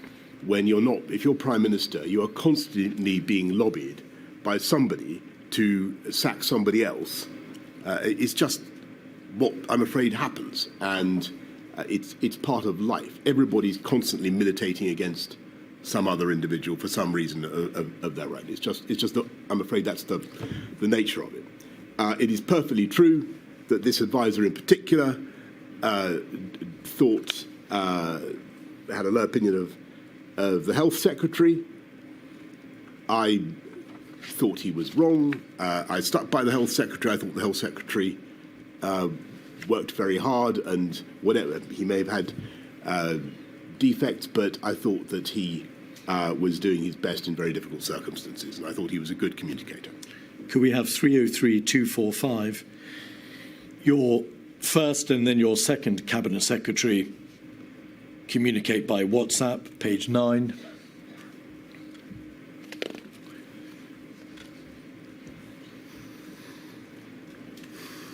when you're not, if you're Prime Minister, you are constantly being lobbied by somebody to sack somebody else. It's just what I'm afraid happens, and it's part of life. Everybody's constantly militating against some other individual for some reason of their right. It's just that I'm afraid that's the nature of it. It is perfectly true that this advisor in particular thought had a low opinion of the health secretary. I thought he was wrong. I stuck by the health secretary. I thought the health secretary worked very hard, and whatever, he may have had defects, but I thought that he was doing his best in very difficult circumstances, and I thought he was a good communicator. Could we have 303-245? Your first and then your second Cabinet Secretary communicate by WhatsApp, page 9.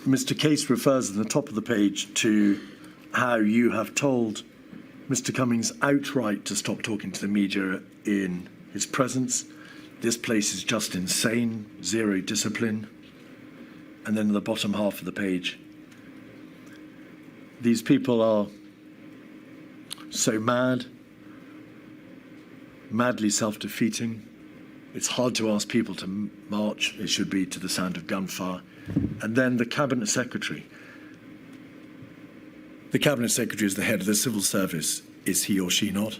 Mr. Case refers at the top of the page to how you have told Mr. Cummings outright to stop talking to the media in his presence. This place is just insane, zero discipline. And then in the bottom half of the page, these people are so mad, madly self-defeating. It's hard to ask people to march. It should be to the sound of gunfire. And then the Cabinet Secretary. The Cabinet Secretary is the head of the civil service. Is he or she not?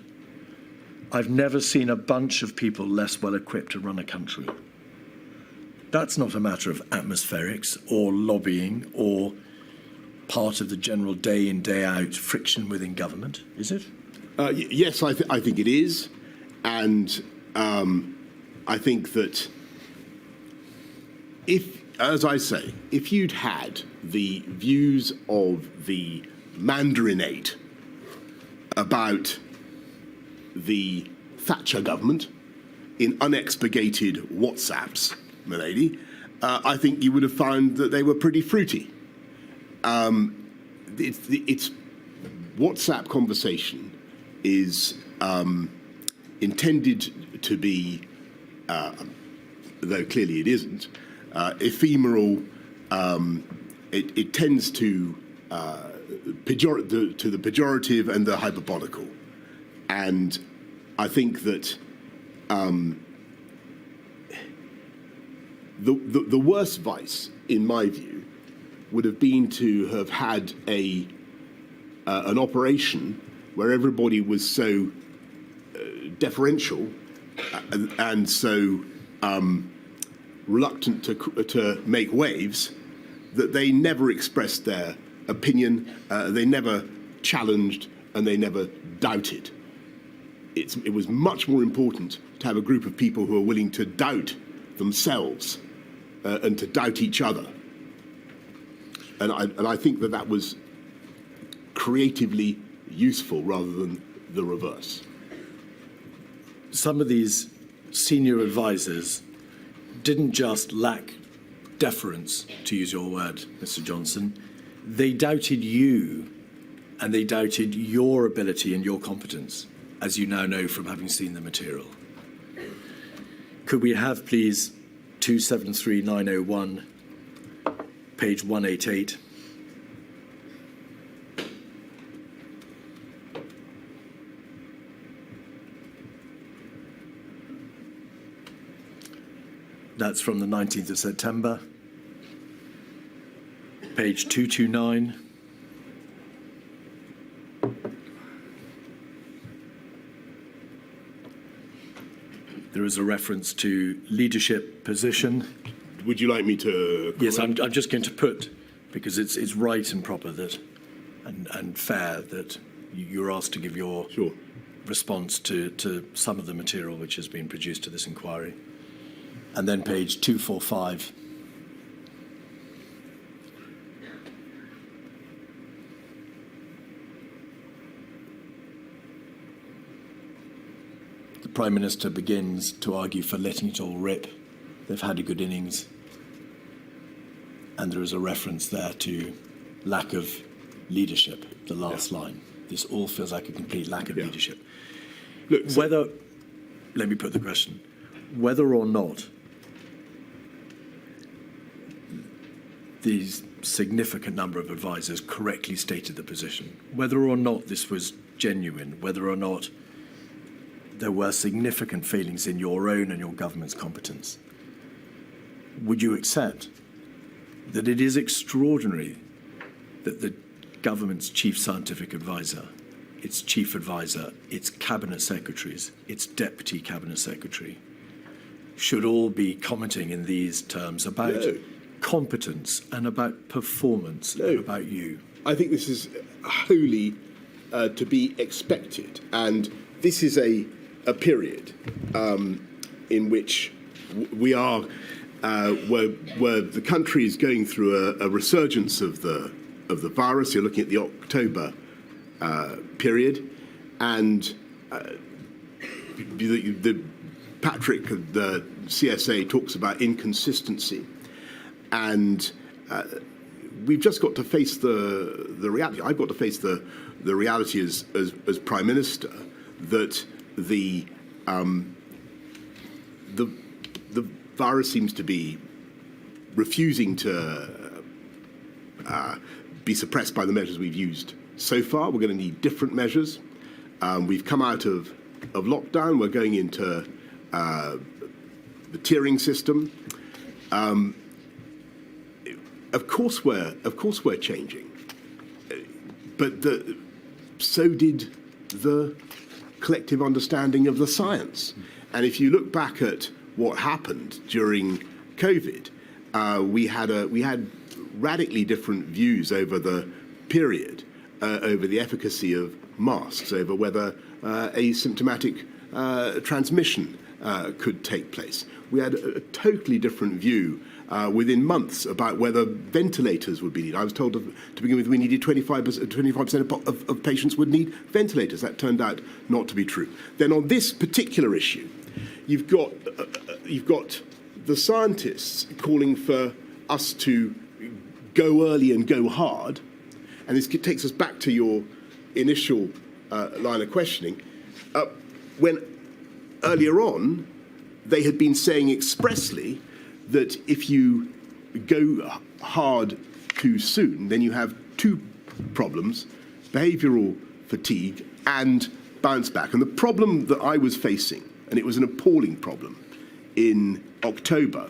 I've never seen a bunch of people less well equipped to run a country. That's not a matter of atmospherics or lobbying or part of the general day in, day out friction within government, is it? Yes, I think it is. And I think that as I say, if you'd had the views of the Mandarinate about the Thatcher government in unexpurgated WhatsApps, milady, I think you would have found that they were pretty fruity. It's WhatsApp conversation is intended to be, though clearly it isn't, ephemeral. It tends to the pejorative and the hyperbolical, and I think that the worst vice, in my view, would have been to have had an operation where everybody was so deferential and so reluctant to make waves that they never expressed their opinion, they never challenged, and they never doubted. It was much more important to have a group of people who are willing to doubt themselves and to doubt each other. And I think that was creatively useful rather than the reverse. Some of these senior advisors didn't just lack deference, to use your word, Mr. Johnson. They doubted you, and they doubted your ability and your competence, as you now know from having seen the material. Could we have, please, 273901, page 188? That's from the 19th of September. Page 229. There is a reference to leadership position. Would you like me to? Yes, I'm just going to put, because it's right and proper that, and fair that you're asked to give your response to some of the material which has been produced to this inquiry. And then page 245. The Prime Minister begins to argue for letting it all rip. They've had a good innings. And there is a reference there to lack of leadership, the last line. This all feels like a complete lack of leadership. Look, let me put the question, whether or not these significant number of advisors correctly stated the position, whether or not this was genuine, whether or not there were significant failings in your own and your government's competence, would you accept that it is extraordinary that the government's chief scientific advisor, its chief advisor, its cabinet secretaries, its deputy cabinet secretary, should all be commenting in these terms about competence and about performance and about you? I think this is wholly to be expected, and this is a period in which we are where the country is going through a resurgence of the virus. You're looking at the October period, and Patrick, the CSA, talks about inconsistency, and we've just got to face the reality. I've got to face the reality as Prime Minister that the virus seems to be refusing to be suppressed by the measures we've used so far. We're going to need different measures. We've come out of lockdown. We're going into the tiering system. Of course we're changing, but so did the collective understanding of the science. And if you look back at what happened during COVID, we had radically different views over the period, over the efficacy of masks, over whether asymptomatic transmission could take place. We had a totally different view within months about whether ventilators would be needed. I was told to begin with we needed 25% of patients would need ventilators. That turned out not to be true. Then on this particular issue, you've got the scientists calling for us to go early and go hard, and this takes us back to your initial line of questioning. When earlier on, they had been saying expressly that if you go hard too soon, then you have two problems: behavioural fatigue and bounce back. And the problem that I was facing, and it was an appalling problem in October,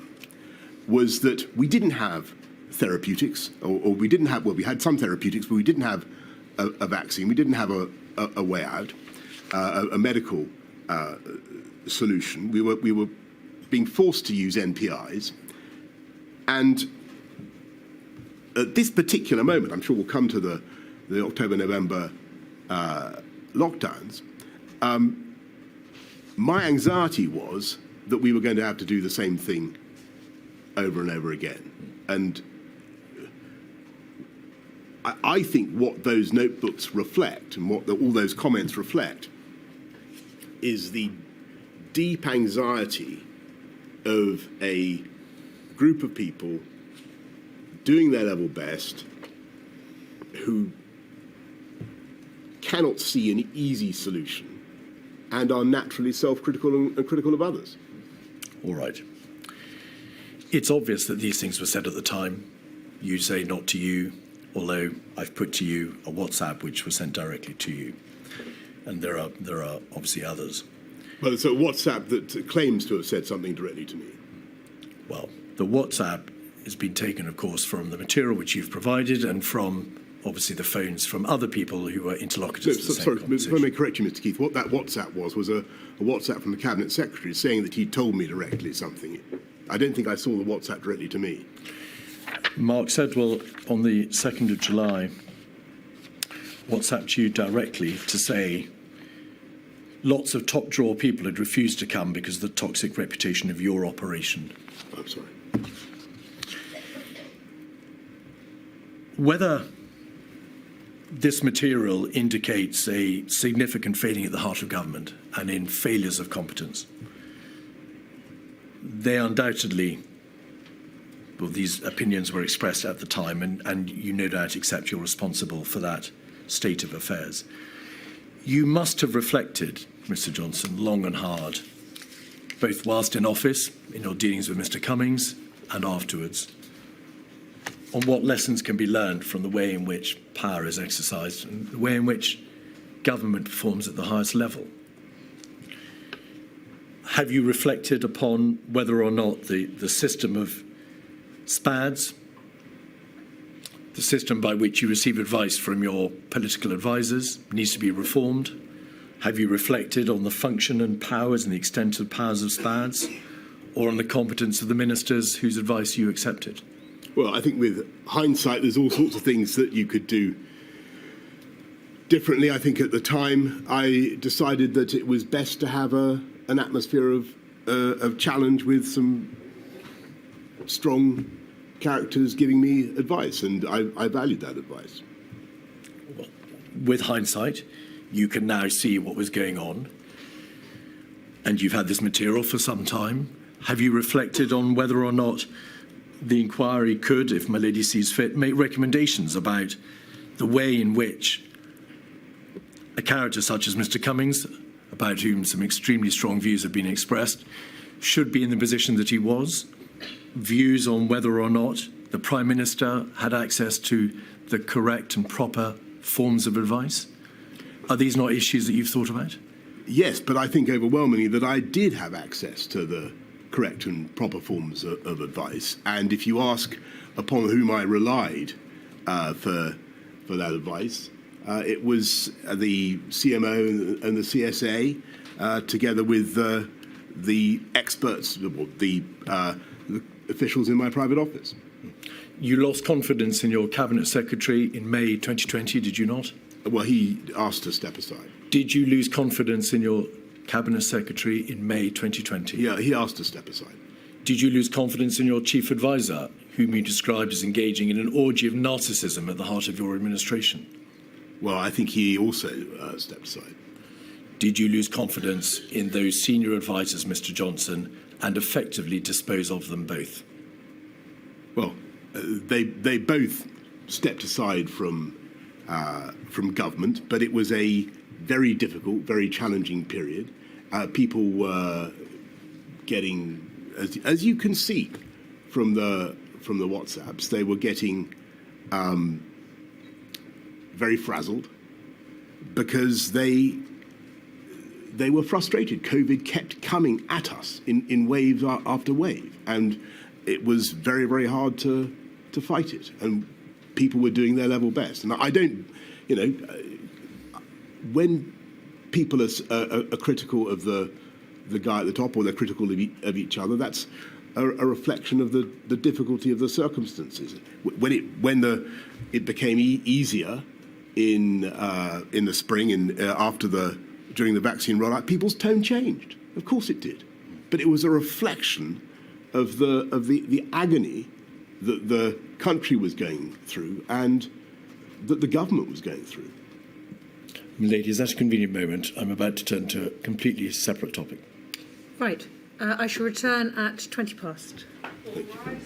was that we didn't have therapeutics, or we didn't have, well, we had some therapeutics, but we didn't have a vaccine, we didn't have a way out, a medical solution. We were being forced to use NPIs. And at this particular moment, I'm sure we'll come to the October-November lockdowns, my anxiety was that we were going to have to do the same thing over and over again. And I think what those notebooks reflect and what all those comments reflect is the deep anxiety of a group of people doing their level best who cannot see an easy solution and are naturally self-critical and critical of others. All right. It's obvious that these things were said at the time. You say not to you, although I've put to you a WhatsApp which was sent directly to you. And there are obviously others. Well, it's a WhatsApp that claims to have said something directly to me. Well, the WhatsApp has been taken, of course, from the material which you've provided and from, obviously, the phones from other people who were interlocutors to the same conversation. If I may correct you, Mr. Keith, what that WhatsApp was a WhatsApp from the Cabinet Secretary saying that he told me directly something. I don't think I saw the WhatsApp directly to me. Mark Sedwell, on the 2nd of July, WhatsApped you directly to say lots of top-drawer people had refused to come because of the toxic reputation of your operation. I'm sorry. Whether this material indicates a significant failing at the heart of government and in failures of competence, they undoubtedly, well, these opinions were expressed at the time, and you no doubt accept you're responsible for that state of affairs. You must have reflected, Mr. Johnson, long and hard, both whilst in office, in your dealings with Mr. Cummings, and afterwards, on what lessons can be learned from the way in which power is exercised and the way in which government performs at the highest level. Have you reflected upon whether or not the system of SPADs, the system by which you receive advice from your political advisors, needs to be reformed? Have you reflected on the function and powers and the extent of powers of SPADs, or on the competence of the ministers whose advice you accepted? Well, I think with hindsight, there's all sorts of things that you could do differently. I think at the time, I decided that it was best to have an atmosphere of challenge with some strong characters giving me advice, and I valued that advice. Well, with hindsight, you can now see what was going on, and you've had this material for some time. Have you reflected on whether or not the inquiry could, if my lady sees fit, make recommendations about the way in which a character such as Mr. Cummings, about whom some extremely strong views have been expressed, should be in the position that he was, views on whether or not the Prime Minister had access to the correct and proper forms of advice? Are these not issues that you've thought about? Yes, but I think overwhelmingly that I did have access to the correct and proper forms of advice. And if you ask upon whom I relied for that advice, it was the CMO and the CSA, together with the experts, the officials in my private office. You lost confidence in your Cabinet Secretary in May 2020, did you not? Well, he asked to step aside. Did you lose confidence in your Cabinet Secretary in May 2020? Yeah, he asked to step aside. Did you lose confidence in your Chief Advisor, whom you described as engaging in an orgy of narcissism at the heart of your administration? Well, I think he also stepped aside. Did you lose confidence in those senior advisers, Mr. Johnson, and effectively dispose of them both? Well, they both stepped aside from government, but it was a very difficult, very challenging period. People were getting, as you can see from the WhatsApps, they were getting very frazzled because they were frustrated. COVID kept coming at us in wave after wave, and it was very, very hard to fight it. And people were doing their level best. And I don't, when people are critical of the guy at the top, or they're critical of each other, that's a reflection of the difficulty of the circumstances. When it became easier in the spring and during the vaccine rollout, people's tone changed. Of course it did, but it was a reflection of the agony that the country was going through and that the government was going through. Ladies, that's a convenient moment. I'm about to turn to a completely separate topic. Right. I shall return at 20 past. Thank you.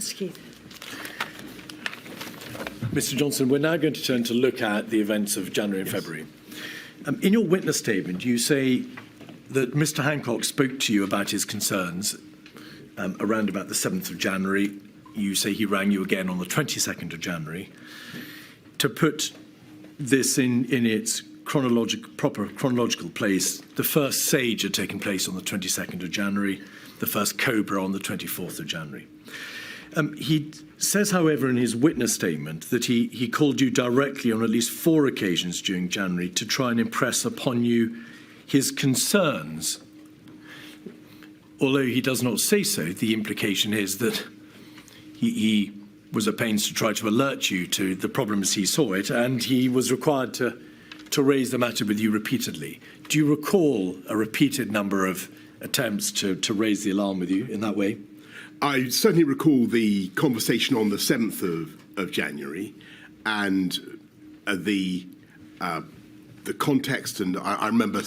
Mr. Keith. Mr. Johnson, we're now going to turn to look at the events of January and February. In your witness statement, you say that Mr. Hancock spoke to you about his concerns around about the 7th of January. You say he rang you again on the 22nd of January. To put this in its proper chronological place, the first SAGE had taken place on the 22nd of January, the first COBRA on the 24th of January. He says, however, in his witness statement that he called you directly on at least 4 occasions during January to try and impress upon you his concerns. Although he does not say so, the implication is that he was at pains to try to alert you to the problem as he saw it, and he was required to raise the matter with you repeatedly. Do you recall a repeated number of attempts to raise the alarm with you in that way? I certainly recall the conversation on the 7th of January and the context, and I remember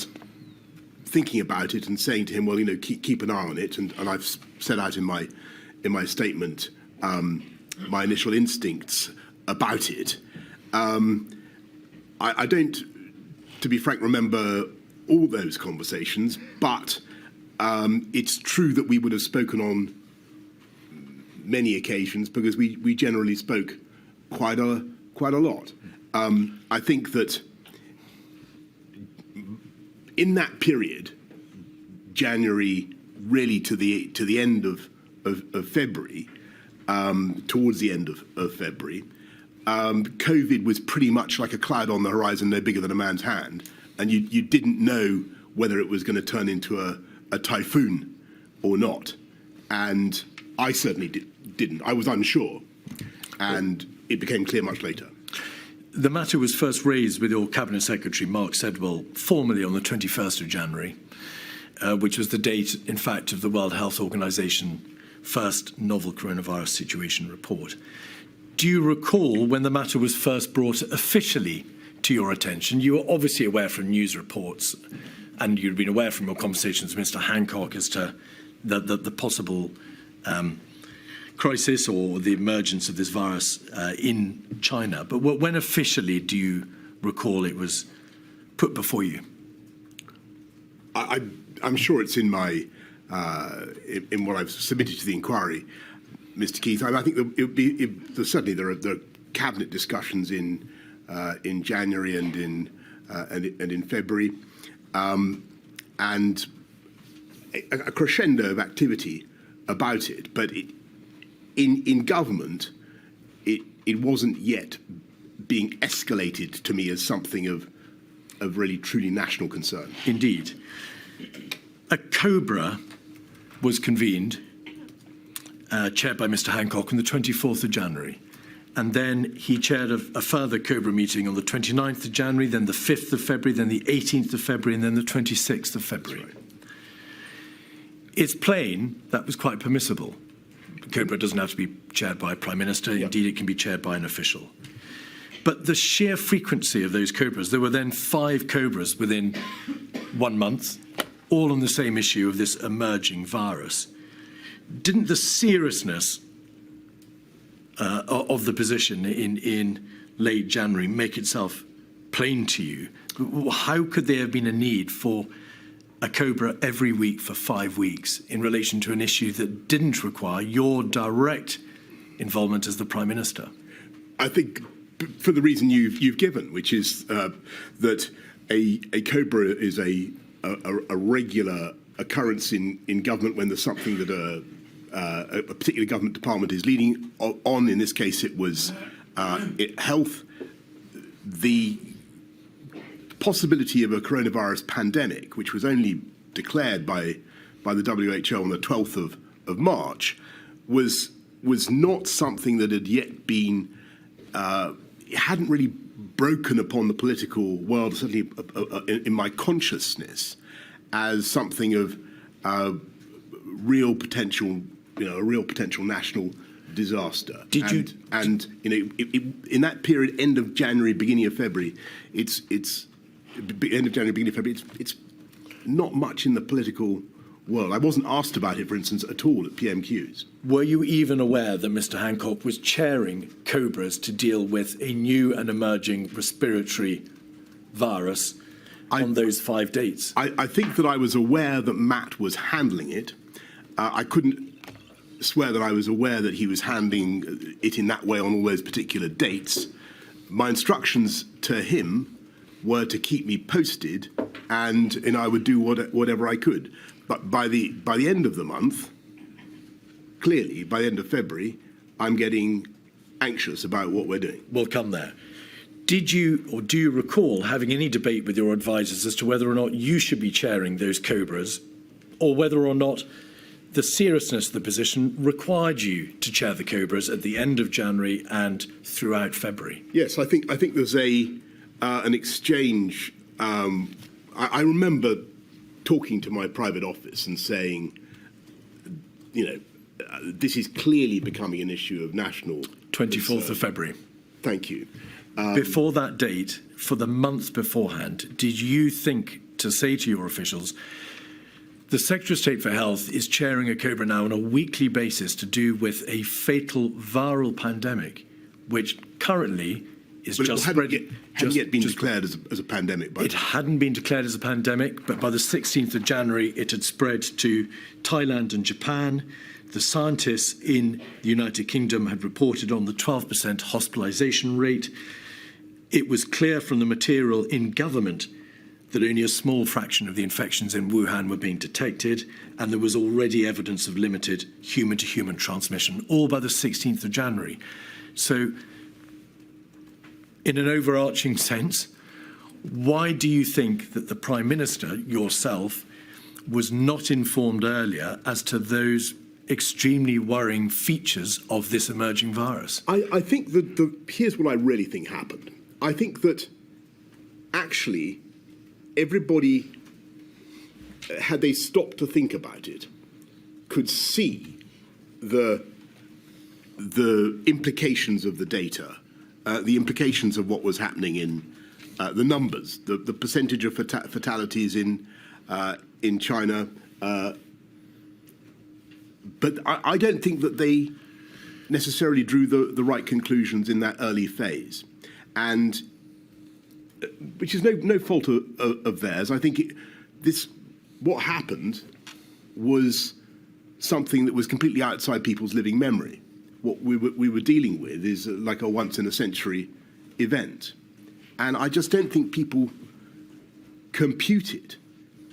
thinking about it and saying to him, well, keep an eye on it, and I've set out in my statement my initial instincts about it. I don't, to be frank, remember all those conversations, but it's true that we would have spoken on many occasions because we generally spoke quite a lot. I think that in that period, January really to the end of February, towards the end of February, COVID was pretty much like a cloud on the horizon, no bigger than a man's hand, and you didn't know whether it was going to turn into a typhoon or not. And I certainly didn't. I was unsure, and it became clear much later. The matter was first raised with your Cabinet Secretary, Mark Sedwill, formally on the 21st of January, which was the date, in fact, of the World Health Organization first novel coronavirus situation report. Do you recall when the matter was first brought officially to your attention? You were obviously aware from news reports, and you'd been aware from your conversations with Mr. Hancock as to the possible crisis or the emergence of this virus in China. But when officially do you recall it was put before you? I'm sure it's in my in what I've submitted to the inquiry, Mr. Keith. I think certainly there are cabinet discussions in January and in February, and a crescendo of activity about it. But in government, it wasn't yet being escalated to me as something of really truly national concern. Indeed. A COBRA was convened, chaired by Mr. Hancock, on the 24th of January. And then he chaired a further COBRA meeting on the 29th of January, then the 5th of February, then the 18th of February, and then the 26th of February. Right. It's plain that was quite permissible. COBRA doesn't have to be chaired by a Prime Minister. Yep. Indeed, it can be chaired by an official. But the sheer frequency of those COBRAs, there were then 5 COBRAs within 1 month, all on the same issue of this emerging virus. Didn't the seriousness of the position in late January make itself plain to you? How could there have been a need for a COBRA every week for 5 weeks in relation to an issue that didn't require your direct involvement as the Prime Minister? I think for the reason you've given, which is that a COBRA is a regular occurrence in government when there's something that a particular government department is leading on. In this case, it was health. The possibility of a coronavirus pandemic, which was only declared by the WHO on the 12th of March, was not something that had yet been hadn't really broken upon the political world, certainly in my consciousness, as something of real potential, a real potential national disaster. And in that period, end of January, beginning of February, it's not much in the political world. I wasn't asked about it, for instance, at all at PMQs. Were you even aware that Mr. Hancock was chairing COBRAs to deal with a new and emerging respiratory virus on those 5 dates? I think that I was aware that Matt was handling it. I couldn't swear that I was aware that he was handling it in that way on all those particular dates. My instructions to him were to keep me posted, and I would do whatever I could. But by the end of the month, clearly, by the end of February, I'm getting anxious about what we're doing. We'll come there. Did you or do you recall having any debate with your advisors as to whether or not you should be chairing those COBRAs, or whether or not the seriousness of the position required you to chair the COBRAs at the end of January and throughout February? Yes, I think there's an exchange. I remember talking to my private office and saying, this is clearly becoming an issue of national 24th of February. Thank you. Before that date, for the month beforehand, did you think to say to your officials, the Secretary of State for Health is chairing a COBRA now on a weekly basis to do with a fatal viral pandemic, which currently is just spreading? Hadn't yet been declared as a pandemic. It hadn't been declared as a pandemic, but by the 16th of January, it had spread to Thailand and Japan. The scientists in the United Kingdom had reported on the 12% hospitalisation rate. It was clear from the material in government that only a small fraction of the infections in Wuhan were being detected, and there was already evidence of limited human-to-human transmission, all by the 16th of January. So, in an overarching sense, why do you think that the Prime Minister, yourself, was not informed earlier as to those extremely worrying features of this emerging virus? I think that here's what I really think happened. I think that actually everybody, had they stopped to think about it, could see the implications of the data, the implications of what was happening in the numbers, the percentage of fatalities in China. But I don't think that they necessarily drew the right conclusions in that early phase, and which is no fault of theirs. I think what happened was something that was completely outside people's living memory. What we were dealing with is like a once-in-a-century event. And I just don't think people computed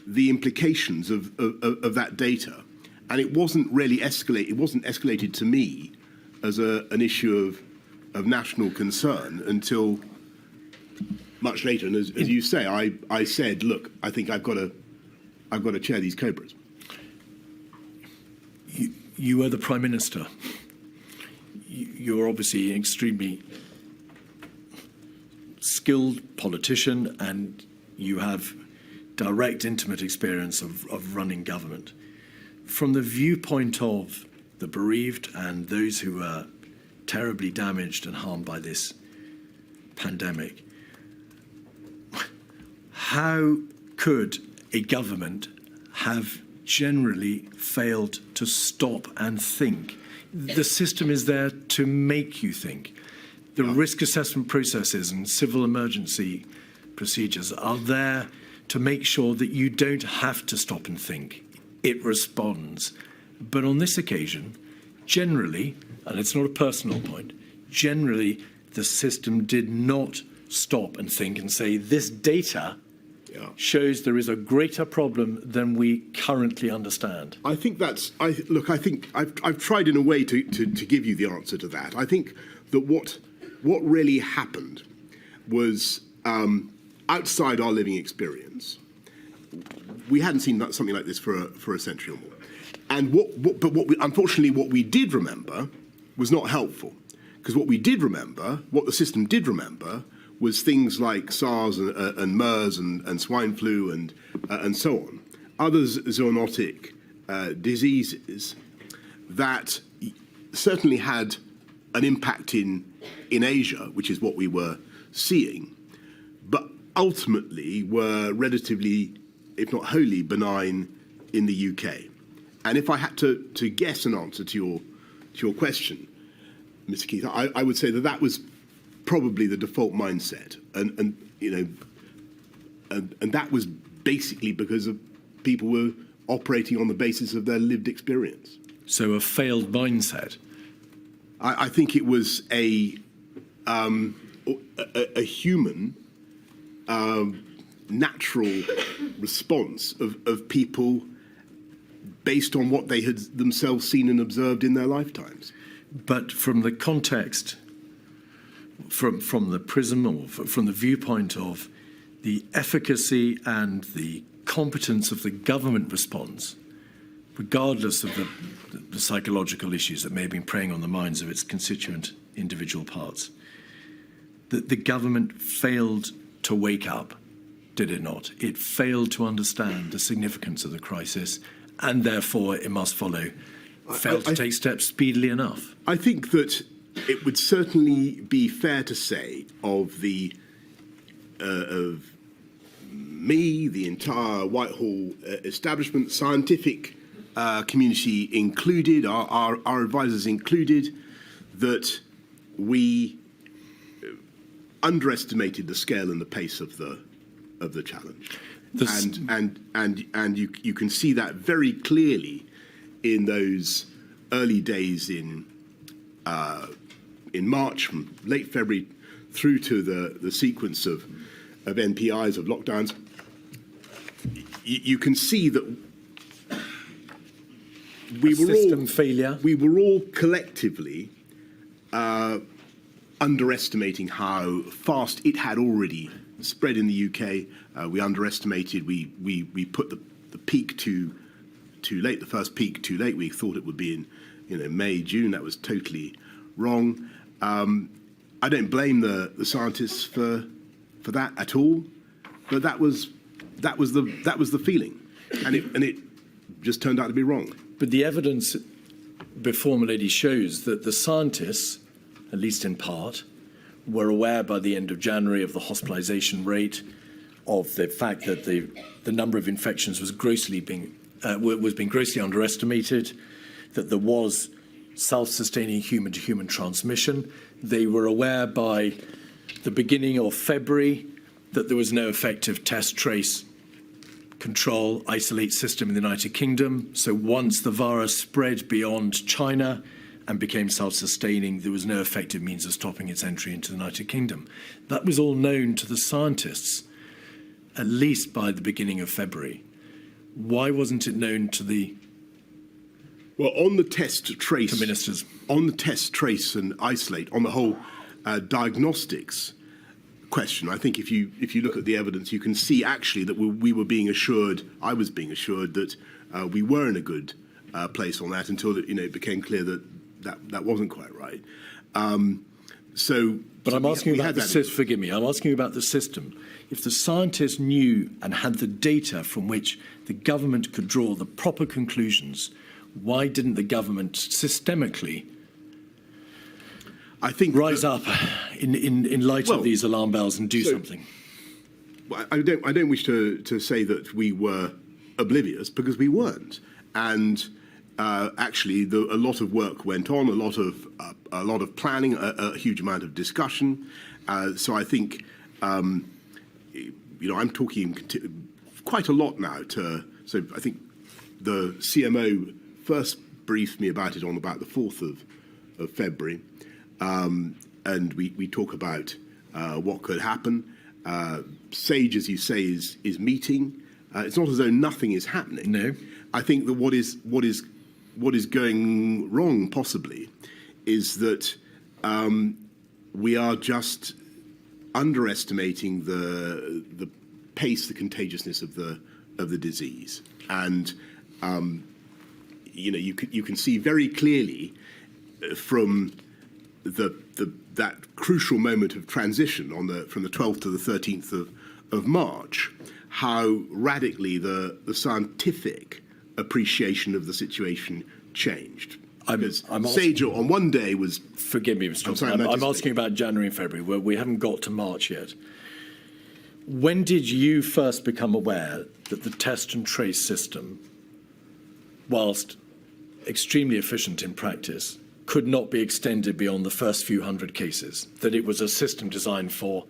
the implications of that data. And it wasn't really escalated to me as an issue of national concern until much later. And as you say, I said, look, I think I've got to chair these COBRAs. You were the Prime Minister. You're obviously an extremely skilled politician, and you have direct, intimate experience of running government. From the viewpoint of the bereaved and those who are terribly damaged and harmed by this pandemic, how could a government have generally failed to stop and think? The system is there to make you think. The risk assessment processes and civil emergency procedures are there to make sure that you don't have to stop and think. It responds. But on this occasion, generally, and it's not a personal point, generally the system did not stop and think and say, this data shows there is a greater problem than we currently understand. I think I think I've tried in a way to give you the answer to that. I think that what really happened was outside our living experience. We hadn't seen something like this for a century or more. And unfortunately, what we did remember was not helpful, because what the system did remember, was things like SARS and MERS and swine flu and so on, other zoonotic diseases that certainly had an impact in Asia, which is what we were seeing, but ultimately were relatively, if not wholly, benign in the UK. And if I had to guess an answer to your question, Mr. Keith, I would say that was probably the default mindset, and that was basically because of people were operating on the basis of their lived experience. So a failed mindset. I think it was a human, natural response of people based on what they had themselves seen and observed in their lifetimes. But from the context, from the prism or from the viewpoint of the efficacy and the competence of the government response, regardless of the psychological issues that may have been preying on the minds of its constituent individual parts, that the government failed to wake up, did it not? It failed to understand the significance of the crisis, and therefore it must follow, failed to take steps speedily enough. I think that it would certainly be fair to say of me, the entire Whitehall establishment, scientific community included, our advisors included, that we underestimated the scale and the pace of the challenge. And you can see that very clearly in those early days in March, from late February through to the sequence of NPIs, of lockdowns. You can see that we were all collectively underestimating how fast it had already spread in the UK. We underestimated. We put the peak too late. The first peak too late. We thought it would be in May, June. That was totally wrong. I don't blame the scientists for that at all. But that was the feeling, and it just turned out to be wrong. But the evidence before Milady shows that the scientists, at least in part, were aware by the end of January of the hospitalisation rate, of the fact that the number of infections was being grossly underestimated, that there was self-sustaining human-to-human transmission. They were aware by the beginning of February that there was no effective test, trace, control, isolate system in the United Kingdom. So once the virus spread beyond China and became self-sustaining, there was no effective means of stopping its entry into the United Kingdom. That was all known to the scientists, at least by the beginning of February. Why wasn't it known to the on the test, trace, ministers? On the test, trace and isolate, on the whole diagnostics question, I think if you look at the evidence, you can see actually that we were being assured, I was being assured that we were in a good place on that until it became clear that wasn't quite right. But I'm asking about the system. Forgive me. I'm asking about the system. If the scientists knew and had the data from which the government could draw the proper conclusions, why didn't the government systemically rise up in light of these alarm bells and do something? I don't wish to say that we were oblivious, because we weren't. And actually, a lot of work went on, a lot of planning, a huge amount of discussion. So I think, I'm talking quite a lot now. So I think the CMO first briefed me about it on about the 4th of February, and we talk about what could happen. SAGE, as you say, is meeting. It's not as though nothing is happening. No, I think that what is going wrong possibly is that we are just underestimating the pace, the contagiousness of the disease, and you can see very clearly from that crucial moment of transition from the 12th to the 13th of March, how radically the scientific appreciation of the situation changed. SAGE on one day was... Forgive me, Mr. Johnson. I'm asking about January and February, where we haven't got to March yet. When did you first become aware that the test and trace system whilst extremely efficient in practice, could not be extended beyond the first few hundred cases, that it was a system designed for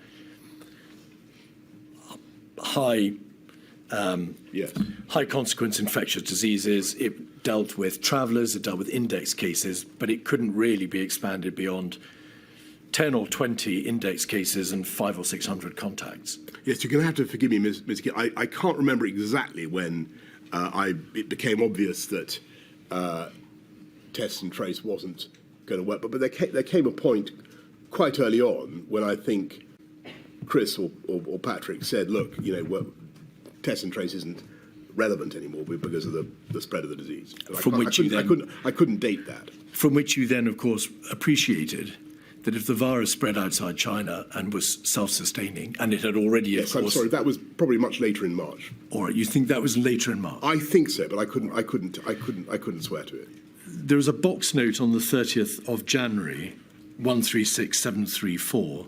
high consequence infectious diseases. It dealt with travellers, it dealt with index cases, but it couldn't really be expanded beyond 10 or 20 index cases and 500 or 600 contacts. Yes, you're going to have to forgive me, Ms. Gill. I can't remember exactly when it became obvious that test and trace wasn't going to work, but there came a point quite early on when I think Chris or Patrick said, look, test and trace isn't relevant anymore because of the spread of the disease. I couldn't date that. From which you then, of course, appreciated that if the virus spread outside China and was self-sustaining, and it had already, yes, I'm sorry, that was probably much later in March. All right, you think that was later in March? I think so, but I couldn't swear to it. There was a box note on the 30th of January, 136734.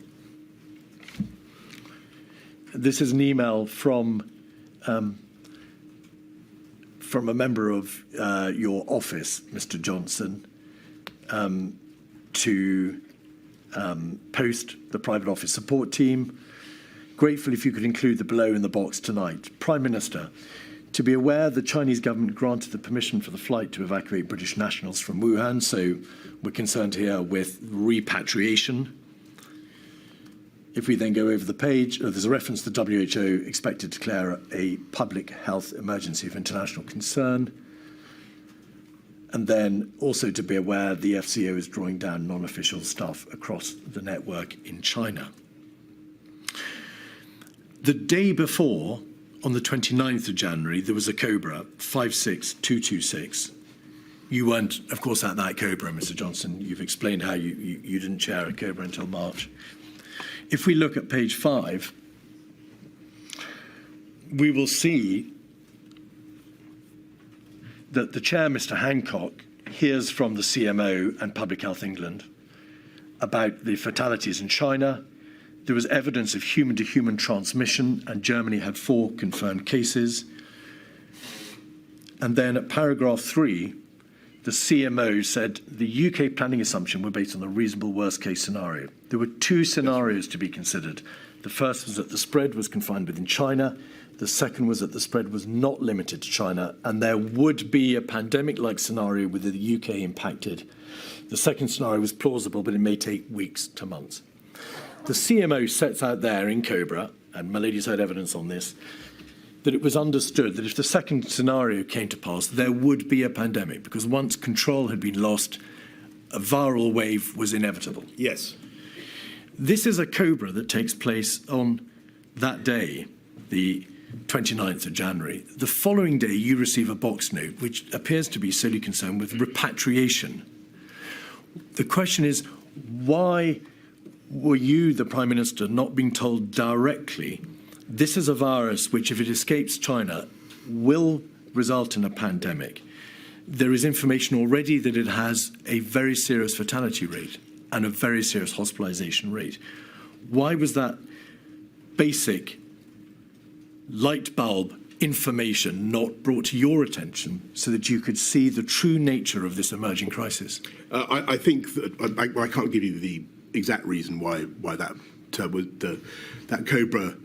This is an email from a member of your office, Mr. Johnson, to post the private office support team. Grateful if you could include the below in the box tonight. Prime Minister, to be aware, the Chinese government granted the permission for the flight to evacuate British nationals from Wuhan, so we're concerned here with repatriation. If we then go over the page, there's a reference to the WHO expected to declare a public health emergency of international concern. And then also to be aware, the FCO is drawing down non-official staff across the network in China. The day before, on the 29th of January, there was a Cobra 56226. You weren't, of course, at that Cobra, Mr. Johnson. You've explained how you didn't chair a Cobra until March. If we look at page 5, we will see that the chair, Mr. Hancock, hears from the CMO and Public Health England about the fatalities in China. There was evidence of human-to-human transmission, and Germany had 4 confirmed cases. And then at paragraph 3, the CMO said the UK planning assumption were based on the reasonable worst-case scenario. There were 2 scenarios to be considered. The first was that the spread was confined within China. The second was that the spread was not limited to China, and there would be a pandemic-like scenario with the UK impacted. The second scenario was plausible, but it may take weeks to months. The CMO sets out there in Cobra, and my lady's heard evidence on this, that it was understood that if the second scenario came to pass, there would be a pandemic, because once control had been lost, a viral wave was inevitable. Yes. This is a Cobra that takes place on that day, the 29th of January. The following day, you receive a box note, which appears to be solely concerned with repatriation. The question is, why were you, the Prime Minister, not being told directly, this is a virus which, if it escapes China, will result in a pandemic? There is information already that it has a very serious fatality rate and a very serious hospitalisation rate. Why was that basic light bulb information not brought to your attention so that you could see the true nature of this emerging crisis? I think that I can't give you the exact reason why that Cobra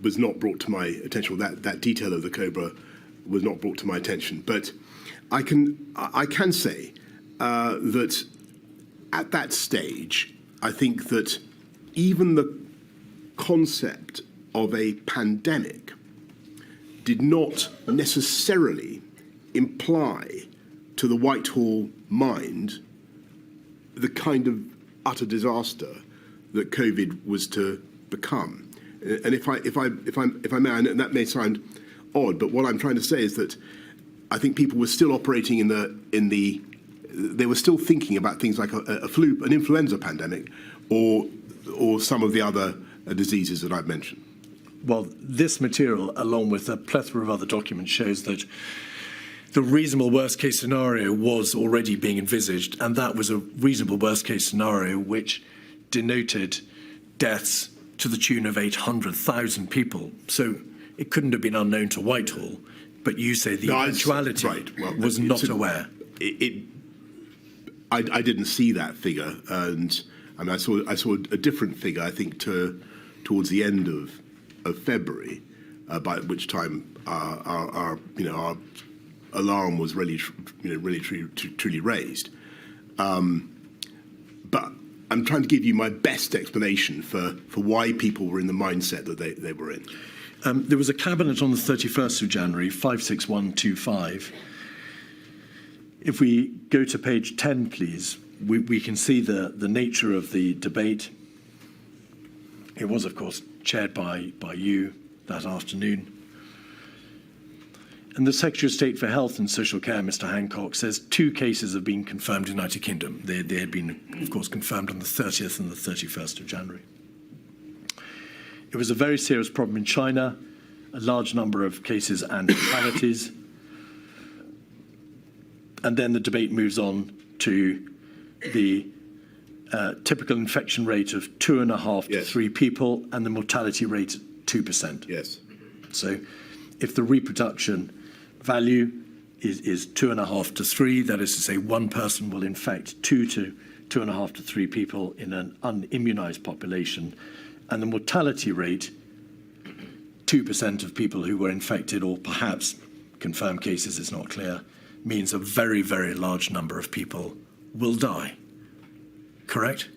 was not brought to my attention. That detail of the Cobra was not brought to my attention. But I can say that at that stage, I think that even the concept of a pandemic did not necessarily imply to the Whitehall mind the kind of utter disaster that COVID was to become. And if I may, and that may sound odd, but what I'm trying to say is that I think people were still operating they were still thinking about things like a flu, an influenza pandemic, or some of the other diseases that I've mentioned. Well, this material, along with a plethora of other documents, shows that the reasonable worst-case scenario was already being envisaged, and that was a reasonable worst-case scenario which denoted deaths to the tune of 800,000 people. So it couldn't have been unknown to Whitehall. But you say the No, eventuality right. Well, was not aware. I didn't see that figure, and I mean, I saw a different figure. I think towards the end of February, by which time our alarm was really truly raised. But I'm trying to give you my best explanation for why people were in the mindset that they were in. There was a cabinet on the 31st of January, 56125. If we go to page 10, please, we can see the nature of the debate. It was, of course, chaired by you that afternoon. And the Secretary of State for Health and Social Care, Mr. Hancock, says 2 cases have been confirmed in the United Kingdom. They had been, of course, confirmed on the 30th and the 31st of January. It was a very serious problem in China, a large number of cases and fatalities. And then the debate moves on to the typical infection rate of 2.5 to 3 people and the mortality rate 2%. Yes. So if the reproduction value is 2.5 to 3, that is to say 1 person will infect 2.5 to 3 people in an unimmunized population, and the mortality rate, 2% of people who were infected, or perhaps confirmed cases, it's not clear, means a very, very large number of people will die. Correct?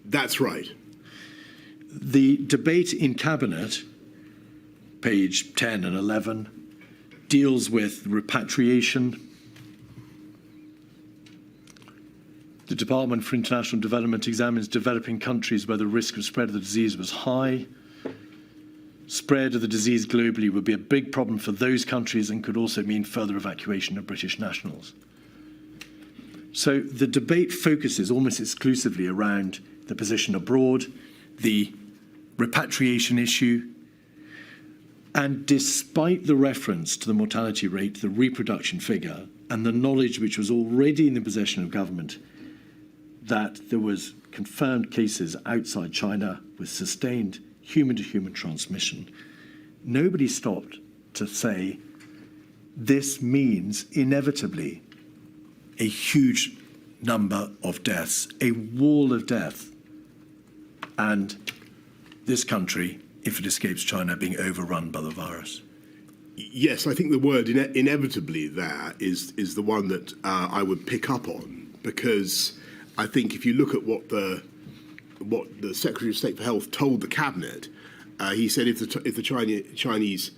That's right. The debate in Cabinet, page 10 and 11, deals with repatriation. The Department for International Development examines developing countries where the risk of spread of the disease was high. Spread of the disease globally would be a big problem for those countries and could also mean further evacuation of British nationals. So the debate focuses almost exclusively around the position abroad, the repatriation issue, and despite the reference to the mortality rate, the reproduction figure, and the knowledge which was already in the possession of government that there was confirmed cases outside China with sustained human-to-human transmission, nobody stopped to say this means inevitably a huge number of deaths, a wall of death, and this country, if it escapes China, being overrun by the virus. Yes, I think the word inevitably there is the one that I would pick up on, because I think if you look at what the Secretary of State for Health told the Cabinet, he said if the Chinese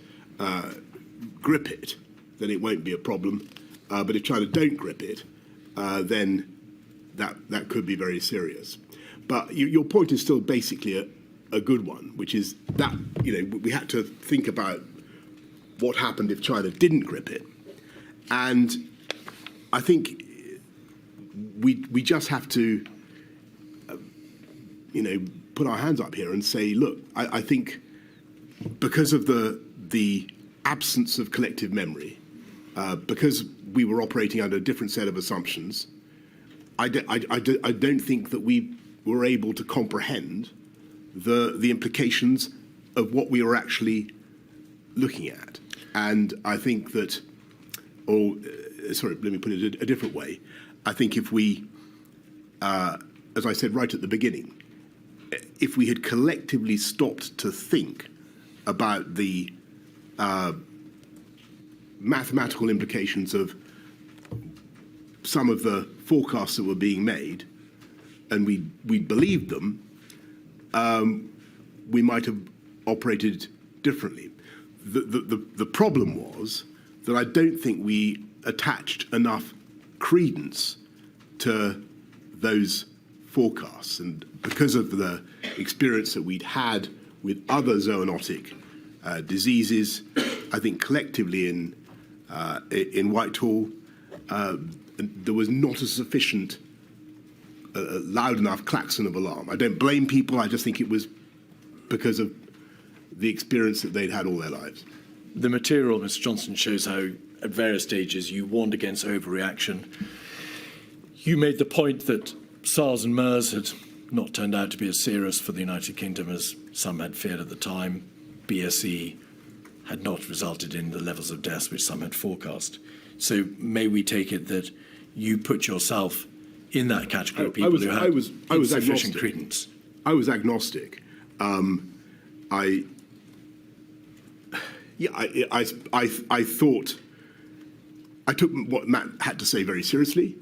grip it, then it won't be a problem. But if China don't grip it, then that could be very serious. But your point is still basically a good one, which is that we had to think about what happened if China didn't grip it, and I think we just have to put our hands up here and say, look, I think because of the absence of collective memory, because we were operating under a different set of assumptions, I don't think that we were able to comprehend the implications of what we were actually looking at. And I think that, let me put it a different way. I think if we, as I said right at the beginning, if we had collectively stopped to think about the mathematical implications of some of the forecasts that were being made, and we believed them, we might have operated differently. The problem was that I don't think we attached enough credence to those forecasts, and because of the experience that we'd had with other zoonotic diseases, I think collectively in Whitehall there was not a sufficient loud enough klaxon of alarm. I don't blame people. I just think it was because of the experience that they'd had all their lives. The material, Mr. Johnson, shows how at various stages you warned against overreaction. You made the point that SARS and MERS had not turned out to be as serious for the United Kingdom as some had feared at the time. BSE had not resulted in the levels of deaths which some had forecast. So may we take it that you put yourself in that category of people who had insufficient credence? I was agnostic. I thought I took what Matt had to say very seriously.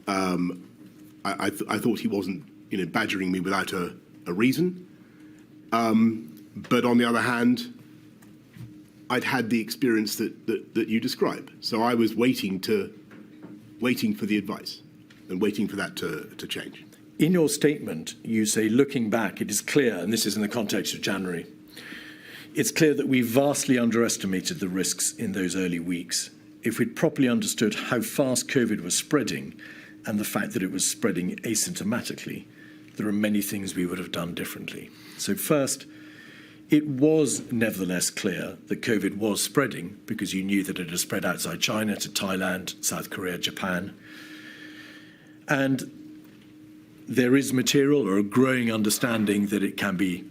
I thought he wasn't, badgering me without a reason. But on the other hand, I'd had the experience that you describe. So I was waiting for the advice and waiting for that to change. In your statement, you say, looking back, it is clear, and this is in the context of January, it's clear that we vastly underestimated the risks in those early weeks. If we'd properly understood how fast COVID was spreading and the fact that it was spreading asymptomatically, there are many things we would have done differently. So first, it was nevertheless clear that COVID was spreading because you knew that it had spread outside China to Thailand, South Korea, Japan. And there is material or a growing understanding that it can be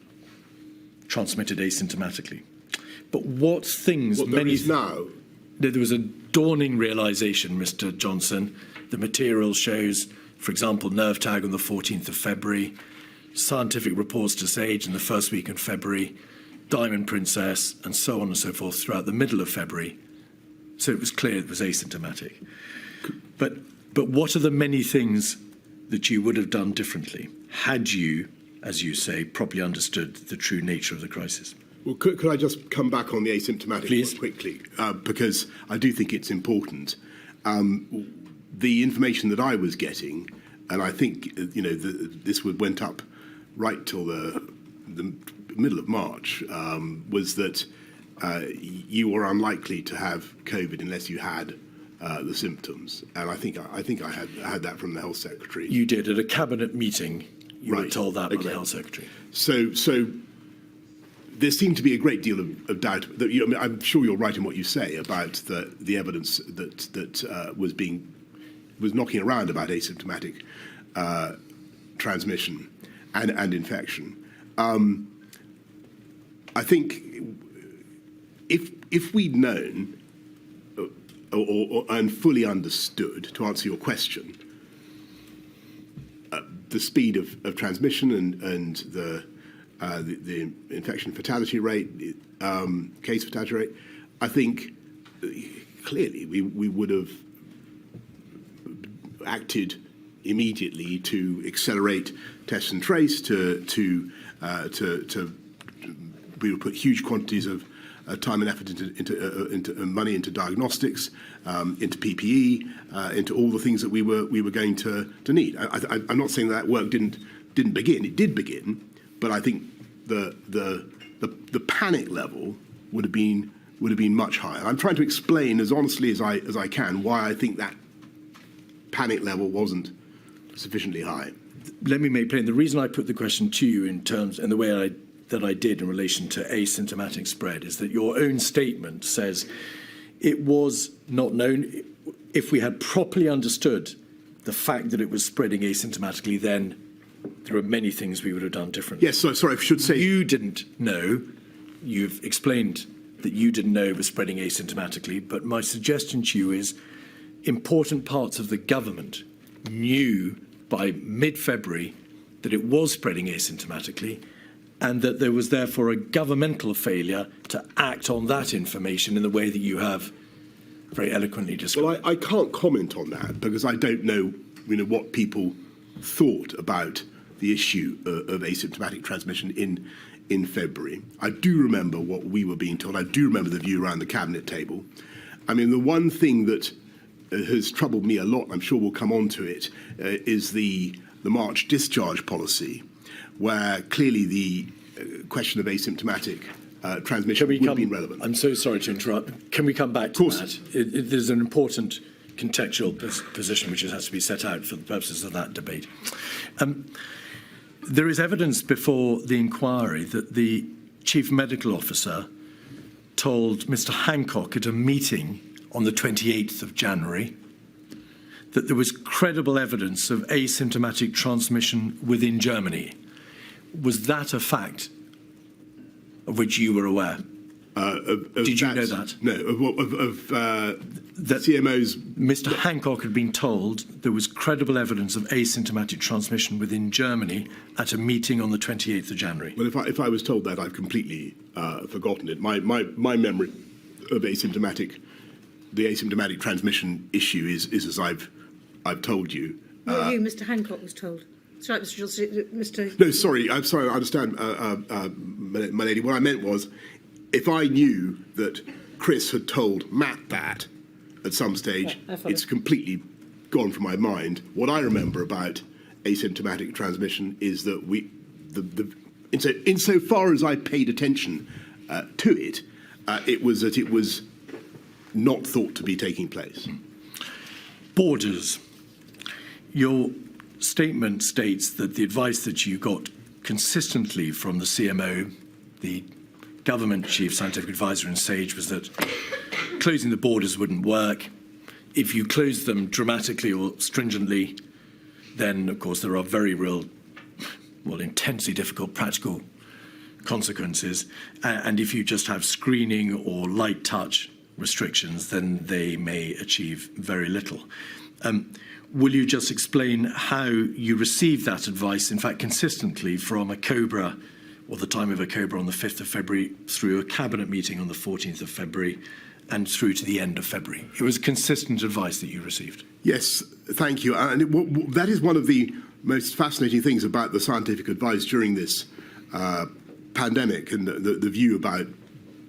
transmitted asymptomatically. But what things... What there is now? There was a dawning realisation, Mr. Johnson. The material shows, for example, nerve tag on the 14th of February, scientific reports to SAGE in the first week in February, Diamond Princess, and so on and so forth throughout the middle of February. So it was clear it was asymptomatic. But what are the many things that you would have done differently had you, as you say, properly understood the true nature of the crisis? Well, could I just come back on the asymptomatic Please. quickly? Because I do think it's important. The information that I was getting, and I think, this went up right till the middle of March, was that you were unlikely to have COVID unless you had the symptoms. And I think I had that from the health secretary. You did at a cabinet meeting. You were Right. told that by Okay. the health secretary. So there seemed to be a great deal of doubt. I'm sure you're right in what you say about the evidence that was knocking around about asymptomatic transmission and infection. I think if we'd known and fully understood, to answer your question, the speed of transmission and the infection fatality rate, case fatality rate, I think clearly we would have acted immediately to accelerate test and trace. We would put huge quantities of time and effort into money into diagnostics, into PPE, into all the things that we were going to need. I'm not saying that work didn't begin. It did begin, but I think the panic level would have been much higher. I'm trying to explain as honestly as I can why I think that panic level wasn't sufficiently high. Let me make plain. The reason I put the question to you in terms and the way that I did in relation to asymptomatic spread is that your own statement says it was not known. If we had properly understood the fact that it was spreading asymptomatically, then there are many things we would have done differently. Yes, sorry, I should say... You didn't know. You've explained that you didn't know it was spreading asymptomatically, but my suggestion to you is important parts of the government knew by mid-February that it was spreading asymptomatically and that there was therefore a governmental failure to act on that information in the way that you have very eloquently described. Well, I can't comment on that because I don't know, what people thought about the issue of asymptomatic transmission in February. I do remember what we were being told. I do remember the view around the cabinet table. I mean, the one thing that has troubled me a lot, I'm sure we'll come on to it, is the March discharge policy, where clearly the question of asymptomatic transmission would have been relevant. I'm so sorry to interrupt. Can we come back to that? There's an important contextual position which has to be set out for the purposes of that debate. There is evidence before the inquiry that the chief medical officer told Mr. Hancock at a meeting on the 28th of January that there was credible evidence of asymptomatic transmission within Germany. Was that a fact of which you were aware? Did you know that? No, That CMO's. Mr. Hancock had been told there was credible evidence of asymptomatic transmission within Germany at a meeting on the 28th of January. Well, if I was told that, I've completely forgotten it. My memory of the asymptomatic transmission issue is as I've told you. What you, Mr. Hancock, was told. Sorry, Mr. Johnson, Mr. No, sorry. I'm sorry. I understand, my lady. What I meant was, if I knew that Chris had told Matt that at some stage, Yeah, I follow. it's completely gone from my mind. What I remember about asymptomatic transmission is that insofar as I paid attention to it, it was not thought to be taking place. Borders. Your statement states that the advice that you got consistently from the CMO, the government chief scientific advisor in SAGE, was that closing the borders wouldn't work. If you close them dramatically or stringently, then, of course, there are very real, intensely difficult practical consequences. And if you just have screening or light touch restrictions, then they may achieve very little. Will you just explain how you received that advice, in fact, consistently from a COBRA, or the time of a COBRA on the 5th of February, through a cabinet meeting on the 14th of February, and through to the end of February? It was consistent advice that you received. Yes, thank you. And that is one of the most fascinating things about the scientific advice during this pandemic and the view about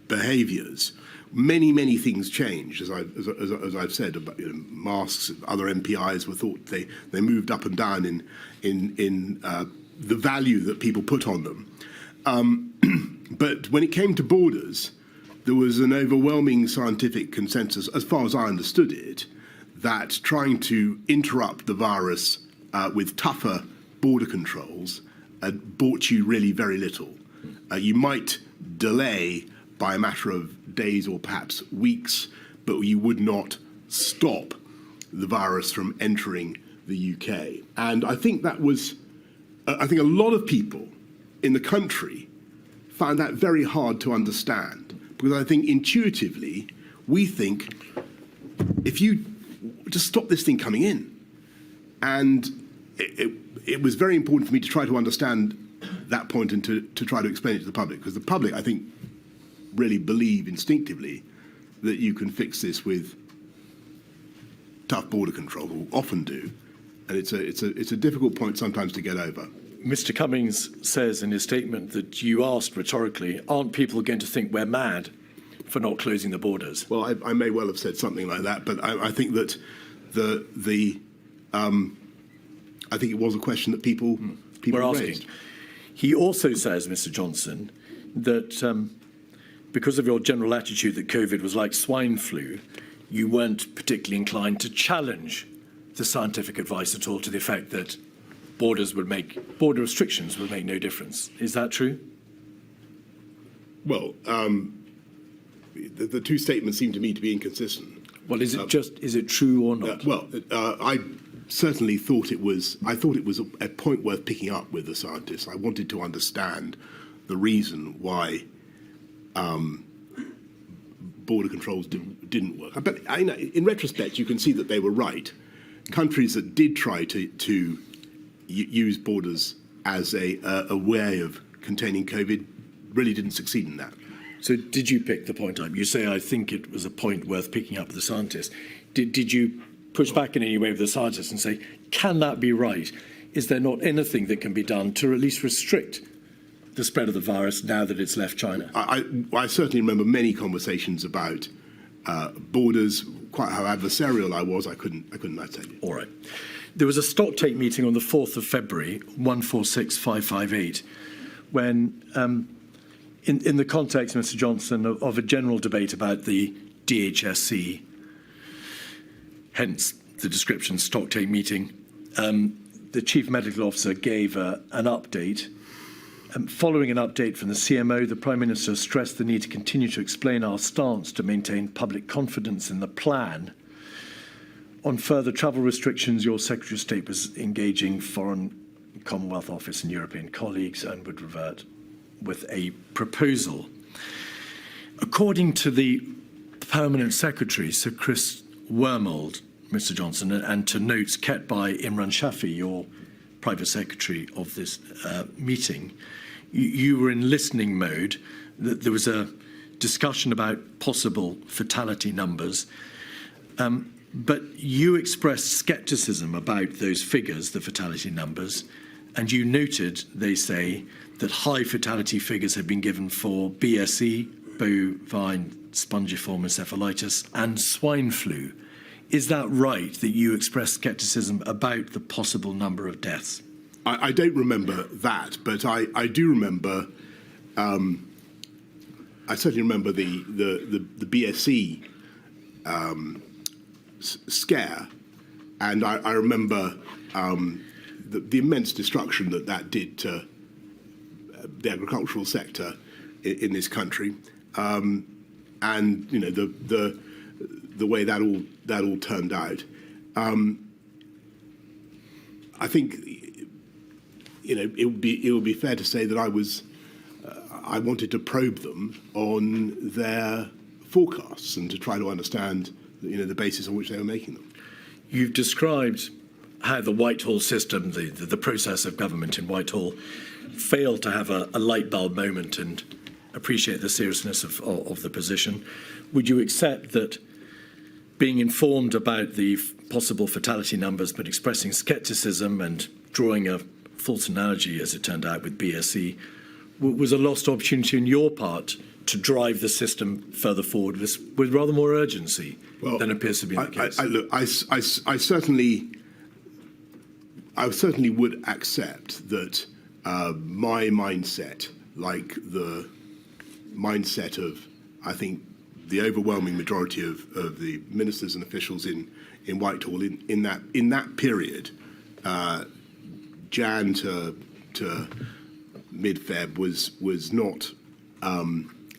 behaviours. Many things changed, as I've said. About, masks, other MPIs were thought they moved up and down in the value that people put on them. But when it came to borders, there was an overwhelming scientific consensus, as far as I understood it, that trying to interrupt the virus with tougher border controls brought you really very little. You might delay by a matter of days or perhaps weeks, but you would not stop the virus from entering the UK. And I think that was, I think a lot of people in the country found that very hard to understand, because I think intuitively we think, if you just stop this thing coming in. And it was very important for me to try to understand that point and to try to explain it to the public, because the public, I think, really believe instinctively that you can fix this with tough border control, or often do, and it's a difficult point sometimes to get over. Mr. Cummings says in his statement that you asked rhetorically, aren't people going to think we're mad for not closing the borders? Well, I may well have said something like that, but I think that I think it was a question that people were asking. raised. He also says, Mr. Johnson, that because of your general attitude that COVID was like swine flu, you weren't particularly inclined to challenge the scientific advice at all, to the effect that border restrictions would make no difference. Is that true? Well, the two statements seem to me to be inconsistent. Well, is it true or not? I certainly thought it was. I thought it was a point worth picking up with the scientists. I wanted to understand the reason why border controls didn't work. But in retrospect, you can see that they were right. Countries that did try to use borders as a way of containing COVID really didn't succeed in that. So did you pick the point up? You say, I think it was a point worth picking up with the scientists. Did you push back in any way with the scientists and say, can that be right? Is there not anything that can be done to at least restrict the spread of the virus now that it's left China? I certainly remember many conversations about borders, quite how adversarial I was. I couldn't tell you. All right. There was a stocktake meeting on the 4th of February, 146558, when, in the context, Mr. Johnson, of a general debate about the DHSC, hence the description stocktake meeting, the Chief Medical Officer gave an update. Following an update from the CMO, the Prime Minister stressed the need to continue to explain our stance to maintain public confidence in the plan. On further travel restrictions, your Secretary of State was engaging Foreign Commonwealth Office and European colleagues and would revert with a proposal. According to the Permanent Secretary, Sir Chris Wormold, Mr. Johnson, and to notes kept by Imran Shafi, your private secretary of this meeting, you were in listening mode. There was a discussion about possible fatality numbers, but you expressed scepticism about those figures, the fatality numbers, and you noted, they say, that high fatality figures have been given for BSE, bovine spongiform encephalitis, and swine flu. Is that right, that you expressed scepticism about the possible number of deaths? I don't remember that, but I do remember. I certainly remember the BSE scare, and I remember the immense destruction that did to the agricultural sector in this country, and you know the way that all turned out. I think it would be fair to say that I wanted to probe them on their forecasts and to try to understand the basis on which they were making them. You've described how the Whitehall system, the process of government in Whitehall, failed to have a light bulb moment and appreciate the seriousness of the position. Would you accept that being informed about the possible fatality numbers but expressing scepticism and drawing a false analogy, as it turned out, with BSE, was a lost opportunity on your part to drive the system further forward with rather more urgency than appears to be the case? I certainly would accept that my mindset, like the mindset of, I think, the overwhelming majority of the ministers and officials in Whitehall in that period, Jan to mid-Feb, was not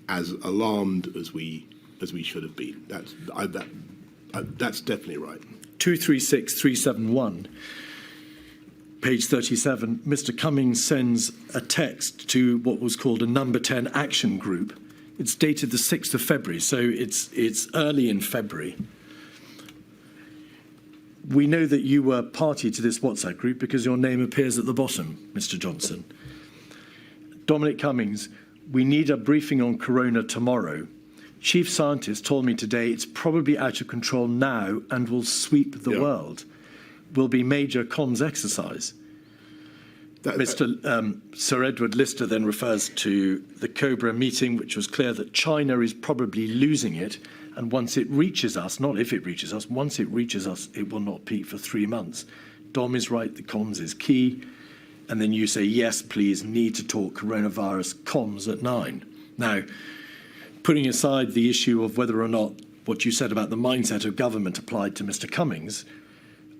as alarmed as we should have been. That's definitely right. 236371, page 37. Mr. Cummings sends a text to what was called a Number 10 Action Group. It's dated the 6th of February, so it's early in February. We know that you were party to this WhatsApp group because your name appears at the bottom, Mr. Johnson. Dominic Cummings, we need a briefing on corona tomorrow. Chief scientist told me today it's probably out of control now and will sweep the world. Will be major comms exercise. Sir Edward Lister then refers to the Cobra meeting, which was clear that China is probably losing it. And once it reaches us, not if it reaches us, once it reaches us, it will not peak for 3 months. Dom is right, the comms is key. And then you say, yes, please, need to talk coronavirus comms at 9. Now, putting aside the issue of whether or not what you said about the mindset of government applied to Mr. Cummings,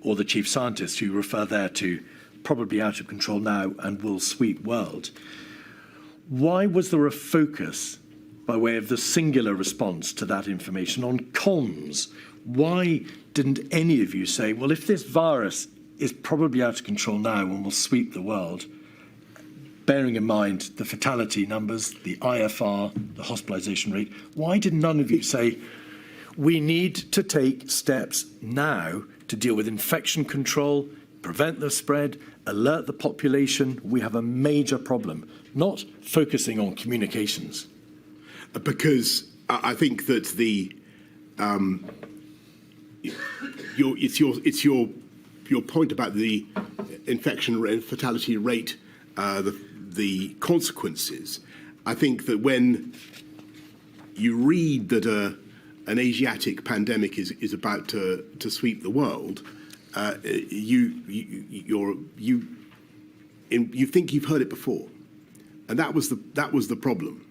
or the chief scientist who refer there to probably out of control now and will sweep world, why was there a focus, by way of the singular response to that information, on comms? Why didn't any of you say, well, if this virus is probably out of control now and will sweep the world, bearing in mind the fatality numbers, the IFR, the hospitalisation rate, why did none of you say, we need to take steps now to deal with infection control, prevent the spread, alert the population, we have a major problem, not focusing on communications? Because I think that it's your point about the infection and fatality rate, the consequences. I think that when you read that an Asiatic pandemic is about to sweep the world, you think you've heard it before, and that was the problem.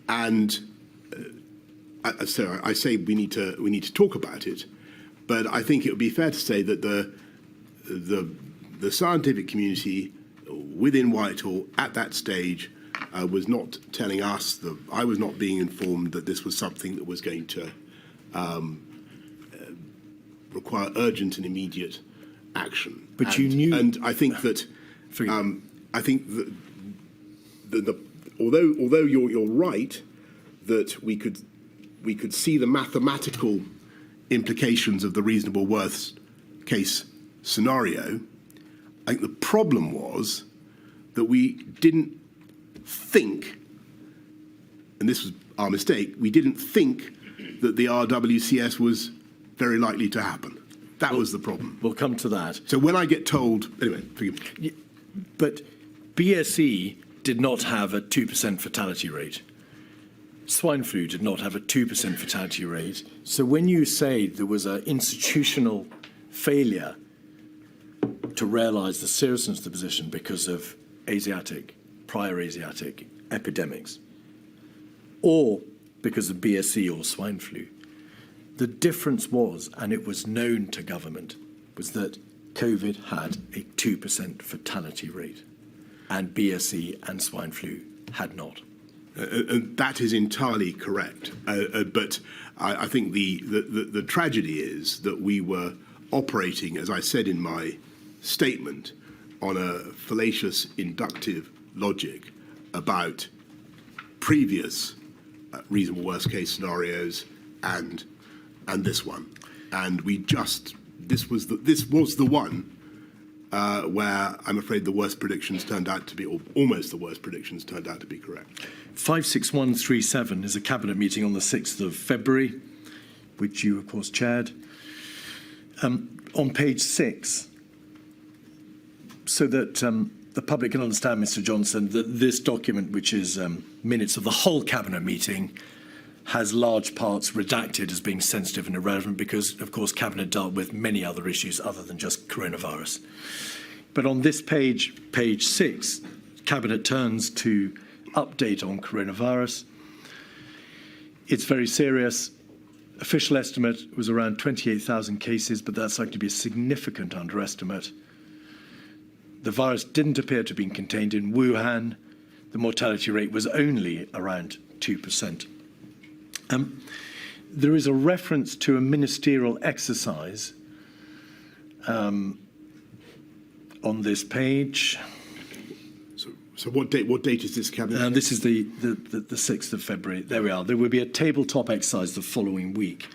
And so I say we need to talk about it, but I think it would be fair to say that the scientific community within Whitehall at that stage was not telling us, that I was not being informed that this was something that was going to require urgent and immediate action. But you knew, and I think that although you're right that we could see the mathematical implications of the reasonable worst case scenario. I think the problem was that we didn't think, and this was our mistake, we didn't think that the RWCS was very likely to happen. That was the problem. We'll come to that. So when I get told, anyway, forgive me. But BSE did not have a 2% fatality rate. Swine flu did not have a 2% fatality rate. So when you say there was an institutional failure to realise the seriousness of the position because of prior Asiatic epidemics, or because of BSE or swine flu, the difference was, and it was known to government, was that COVID had a 2% fatality rate, and BSE and swine flu had not. And that is entirely correct. But I think the tragedy is that we were operating, as I said in my statement, on a fallacious inductive logic about previous reasonable worst case scenarios and this one. And this was the one where I'm afraid the worst predictions turned out to be, or almost the worst predictions turned out to be correct. 56137 is a cabinet meeting on the 6th of February, which you, of course, chaired. On page 6, so that the public can understand, Mr. Johnson, that this document, which is minutes of the whole cabinet meeting, has large parts redacted as being sensitive and irrelevant because, of course, cabinet dealt with many other issues other than just coronavirus. But on this page, page 6, cabinet turns to update on coronavirus. It's very serious. Official estimate was around 28,000 cases, but that's likely to be a significant underestimate. The virus didn't appear to have been contained in Wuhan. The mortality rate was only around 2%. There is a reference to a ministerial exercise on this page. So what date is this cabinet? This is the 6th of February. There we are. There will be a tabletop exercise the following week.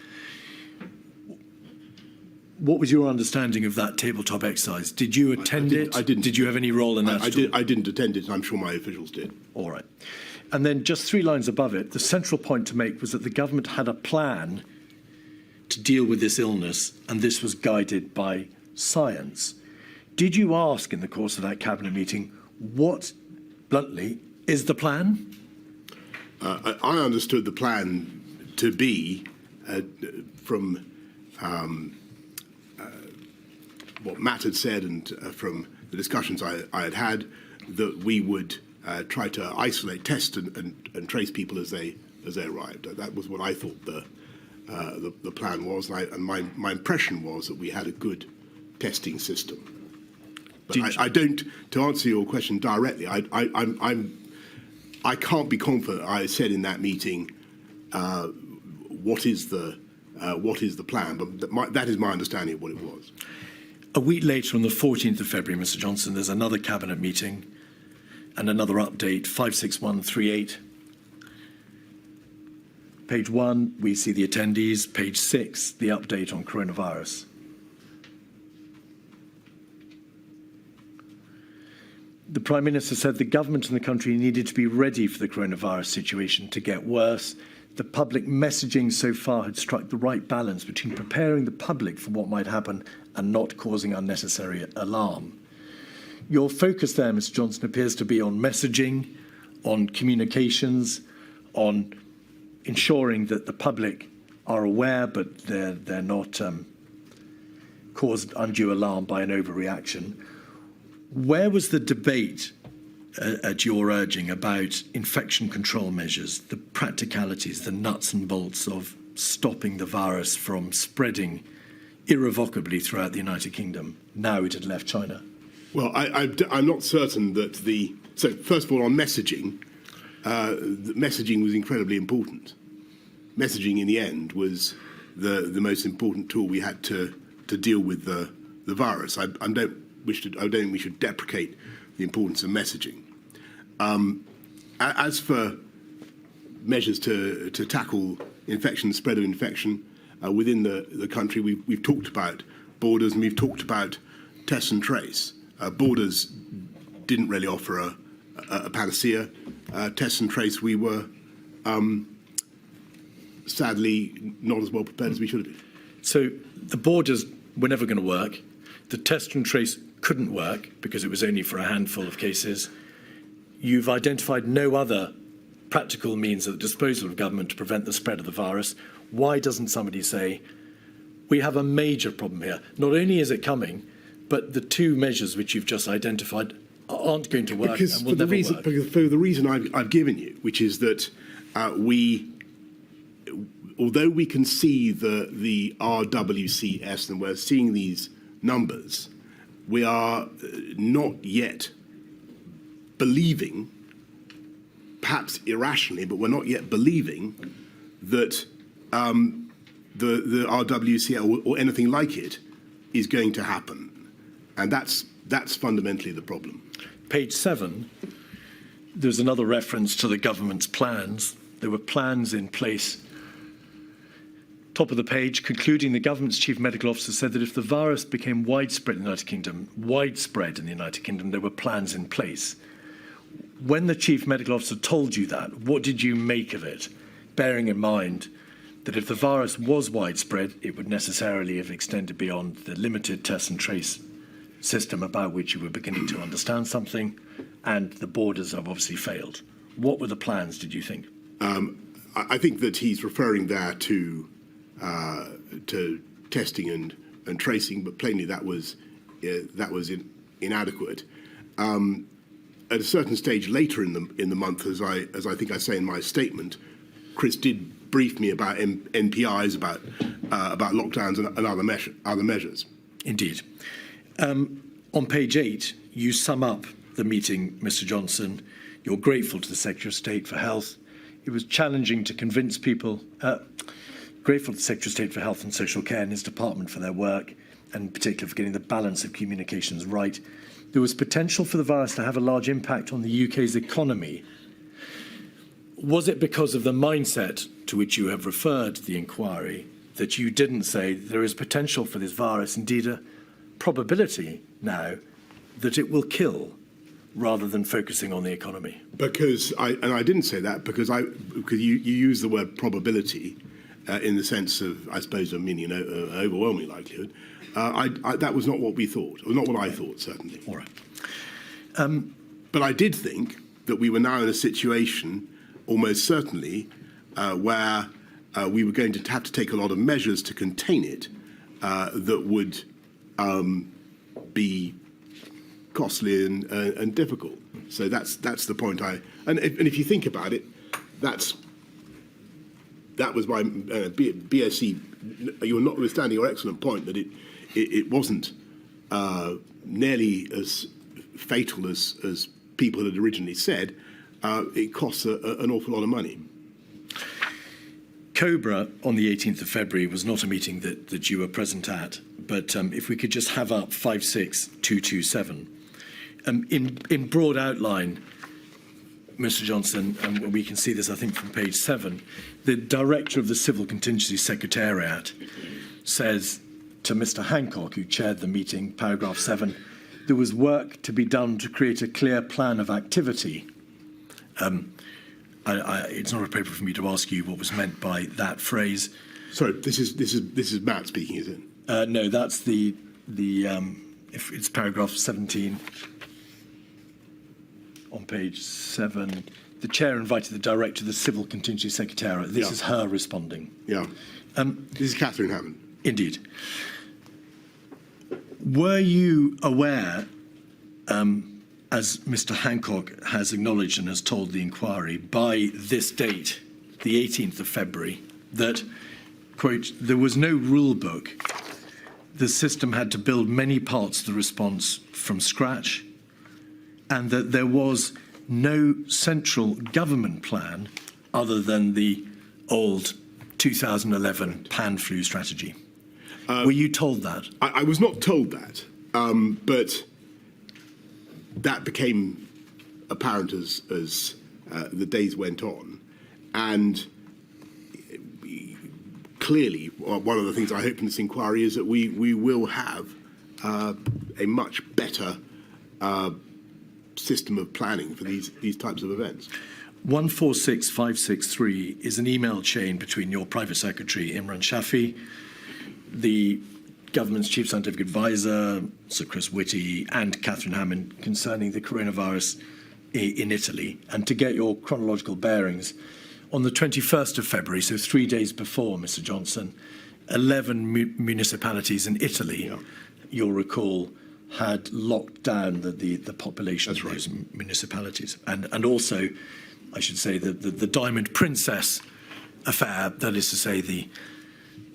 What was your understanding of that tabletop exercise? Did you attend it? I didn't. Did you have any role in that? I didn't attend it, and I'm sure my officials did. All right. And then just 3 lines above it, the central point to make was that the government had a plan to deal with this illness, and this was guided by science. Did you ask in the course of that cabinet meeting, what, bluntly, is the plan? I understood the plan to be, from what Matt had said and from the discussions I had had, that we would try to isolate, test and trace people as they arrived. That was what I thought the plan was, and my impression was that we had a good testing system. But I don't. To answer your question directly, I can't be confident. I said in that meeting, what is the plan? But that is my understanding of what it was. A week later, on the 14th of February, Mr. Johnson, there's another cabinet meeting and another update, 56138. Page 1, we see the attendees. Page 6, the update on coronavirus. The Prime Minister said the government and the country needed to be ready for the coronavirus situation to get worse. The public messaging so far had struck the right balance between preparing the public for what might happen and not causing unnecessary alarm. Your focus there, Mr. Johnson, appears to be on messaging, on communications, on ensuring that the public are aware but they're not caused undue alarm by an overreaction. Where was the debate at your urging about infection control measures, the practicalities, the nuts and bolts of stopping the virus from spreading irrevocably throughout the United Kingdom, now it had left China? Well, I'm not certain that so first of all, on messaging, the messaging was incredibly important. Messaging, in the end, was the most important tool we had to deal with the virus. I don't think we should deprecate the importance of messaging. As for measures to tackle infection, spread of infection within the country. We've talked about borders, and we've talked about test and trace. Borders didn't really offer a panacea. Test and trace, we were sadly not as well prepared as we should have been. So the borders were never going to work. The test and trace couldn't work because it was only for a handful of cases. You've identified no other practical means at the disposal of government to prevent the spread of the virus. Why doesn't somebody say, we have a major problem here? Not only is it coming, but the two measures which you've just identified aren't going to work because and will never work. Because for the reason I've given you, which is that although we can see the RWCS and we're seeing these numbers, we are not yet believing, perhaps irrationally, but we're not yet believing that the RWCS or anything like it is going to happen. And that's fundamentally the problem. Page 7, there's another reference to the government's plans. There were plans in place. Top of the page, concluding, the government's chief medical officer said that if the virus became widespread in the United Kingdom, there were plans in place. When the chief medical officer told you that, what did you make of it, bearing in mind that if the virus was widespread, it would necessarily have extended beyond the limited test and trace system about which you were beginning to understand something, and the borders have obviously failed? What were the plans, did you think? I think that he's referring there to testing and tracing, but plainly that was inadequate. At a certain stage later in the month, as I think I say in my statement, Chris did brief me about NPIs, about lockdowns and other measures. Indeed. On page 8, you sum up the meeting, Mr. Johnson. You're grateful to the Secretary of State for Health. It was challenging to convince people. Grateful to the Secretary of State for Health and Social Care and his department for their work, and in particular for getting the balance of communications right. There was potential for the virus to have a large impact on the UK's economy. Was it because of the mindset to which you have referred the inquiry that you didn't say there is potential for this virus, indeed a probability now that it will kill, rather than focusing on the economy? Because I didn't say that because you use the word probability in the sense of, I suppose, meaning an overwhelming likelihood. That was not what we thought, or not what I thought, certainly. All right. But I did think that we were now in a situation, almost certainly, where we were going to have to take a lot of measures to contain it that would be costly and difficult. So that's the point. And if you think about it, that was my BSc. You're notwithstanding your excellent point that it wasn't nearly as fatal as people had originally said. It costs an awful lot of money. Cobra on the 18th of February was not a meeting that you were present at, but if we could just have up 56227. In broad outline, Mr. Johnson, and we can see this, I think, from page 7, the director of the Civil Contingency Secretariat says to Mr. Hancock, who chaired the meeting, paragraph 7, there was work to be done to create a clear plan of activity. It's not appropriate for me to ask you what was meant by that phrase. Sorry, this is Matt speaking, is it? No, that's the if it's paragraph 17 on page 7. The chair invited the director of the Civil Contingency Secretariat. This is her responding. Yeah. This is Catherine Hammond. Indeed. Were you aware, as Mr. Hancock has acknowledged and has told the inquiry, by this date, the 18th of February, that, quote, there was no rule book. The system had to build many parts of the response from scratch, and that there was no central government plan other than the old 2011 pan-flu strategy. Were you told that? I was not told that, but that became apparent as the days went on. And clearly, one of the things I hope in this inquiry is that we will have a much better system of planning for these types of events. 146563 is an email chain between your private secretary, Imran Shafi, the government's chief scientific advisor, Sir Chris Whitty, and Catherine Hammond concerning the coronavirus in Italy. And to get your chronological bearings, on the 21st of February, so 3 days before Mr. Johnson, 11 municipalities in Italy, you'll recall, had locked down the population of those municipalities. And also, I should say, the Diamond Princess affair, that is to say, the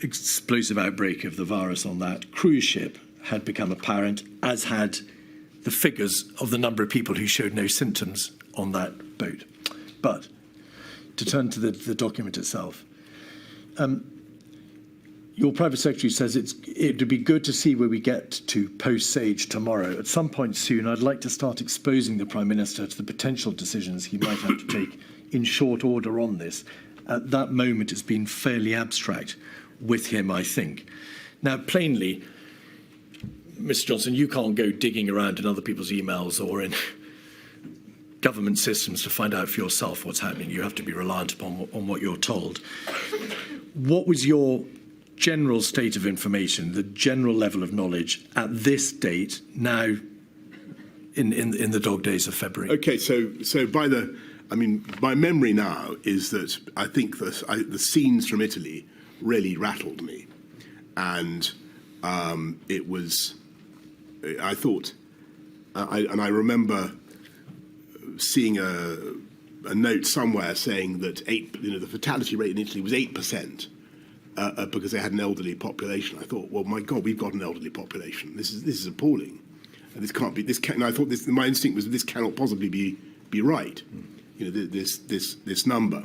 explosive outbreak of the virus on that cruise ship, had become apparent, as had the figures of the number of people who showed no symptoms on that boat. But to turn to the document itself, your private secretary says it would be good to see where we get to post-Sage tomorrow. At some point soon, I'd like to start exposing the Prime Minister to the potential decisions he might have to take in short order on this. At that moment, it's been fairly abstract with him, I think. Now, plainly, Mr. Johnson, you can't go digging around in other people's emails or in government systems to find out for yourself what's happening. You have to be reliant on what you're told. What was your general state of information, the general level of knowledge at this date, now in the dog days of February? Okay, so my memory now is that I think the scenes from Italy really rattled me, and it was, I thought, I remember seeing a note somewhere saying that the fatality rate in Italy was 8%. Because they had an elderly population. I thought, well, my God, we've got an elderly population. This is appalling. And this can't be. And I thought my instinct was this cannot possibly be right. This number.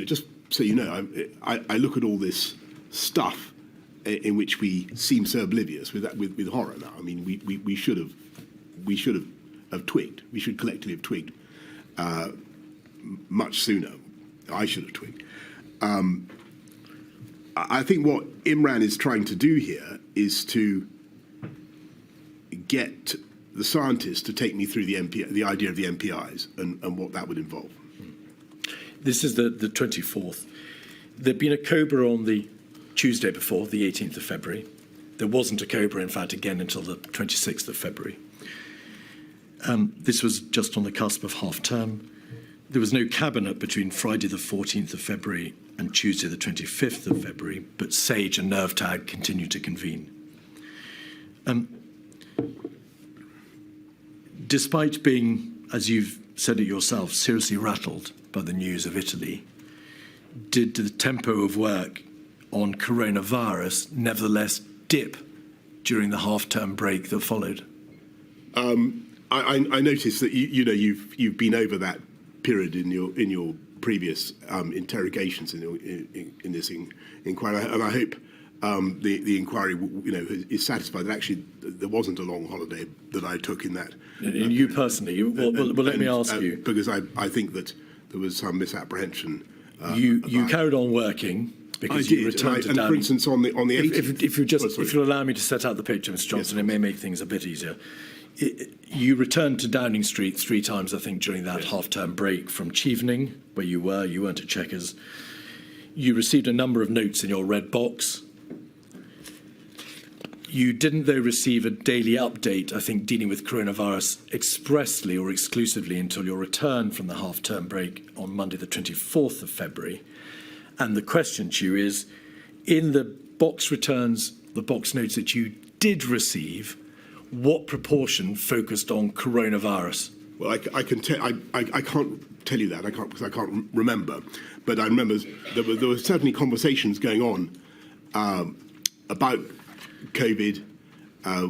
Just so you know, I look at all this stuff in which we seem so oblivious with horror now. I mean, we should have twigged. We should collectively have twigged. Much sooner. I should have twigged. I think what Imran is trying to do here is to get the scientists to take me through the idea of the MPIs and what that would involve. This is the 24th. There'd been a COBRA on the Tuesday before, the 18th of February. There wasn't a COBRA, in fact, again until the 26th of February. This was just on the cusp of half-term. There was no cabinet between Friday the 14th of February and Tuesday the 25th of February, but SAGE and NERVTAG continued to convene. Despite being, as you've said it yourself, seriously rattled by the news of Italy, did the tempo of work on coronavirus nevertheless dip during the half-term break that followed? I noticed that you've been over that period in your previous interrogations in this inquiry, and I hope the inquiry is satisfied that actually there wasn't a long holiday that I took in that. And you personally, well, let me ask you, because I think that there was some misapprehension. You carried on working because you returned to Downing. For instance, on the 18th. If you'll allow me to set out the picture, Mr. Johnson, it may make things a bit easier. You returned to Downing Street 3 times, I think, during that half-term break from Chevening, where you weren't at Chequers. You received a number of notes in your red box. You didn't, though, receive a daily update, I think, dealing with coronavirus expressly or exclusively until your return from the half-term break on Monday, the 24th of February. And the question to you is, in the box returns, the box notes that you did receive, what proportion focused on coronavirus? Well, I can't tell you that. Because I can't remember. But I remember there were certainly conversations going on about COVID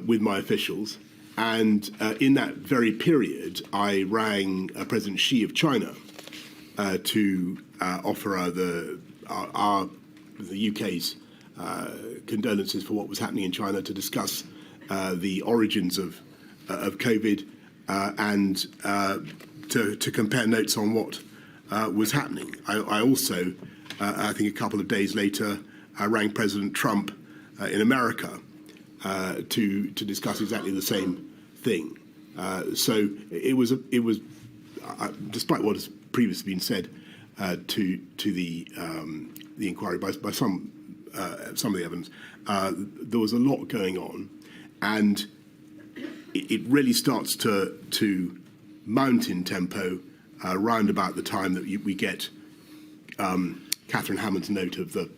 with my officials, and in that very period, I rang President Xi of China to offer the UK's condolences for what was happening in China, to discuss the origins of COVID, and to compare notes on what was happening. I also, I think a couple of days later, rang President Trump in America to discuss exactly the same thing. So it was despite what has previously been said to the inquiry by some of the evidence, there was a lot going on, and it really starts to mount in tempo round about the time that we get Catherine Hammond's note of the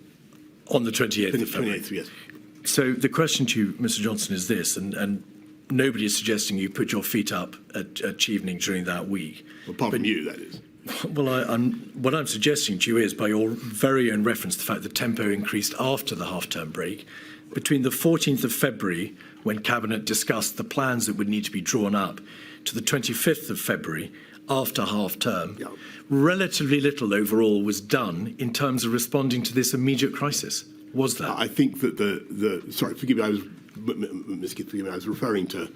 on the 28th of February. 28th, yes. So the question to you, Mr. Johnson, is this, and nobody is suggesting you put your feet up at Chevening during that week. Well, apart from you, that is. Well, what I'm suggesting to you is, by your very own reference to the fact that tempo increased after the half-term break, between the 14th of February, when Cabinet discussed the plans that would need to be drawn up, to the 25th of February, after half-term, relatively little overall was done in terms of responding to this immediate crisis. Was that? I think that sorry, forgive me, Ms. Keith, forgive me, I was referring to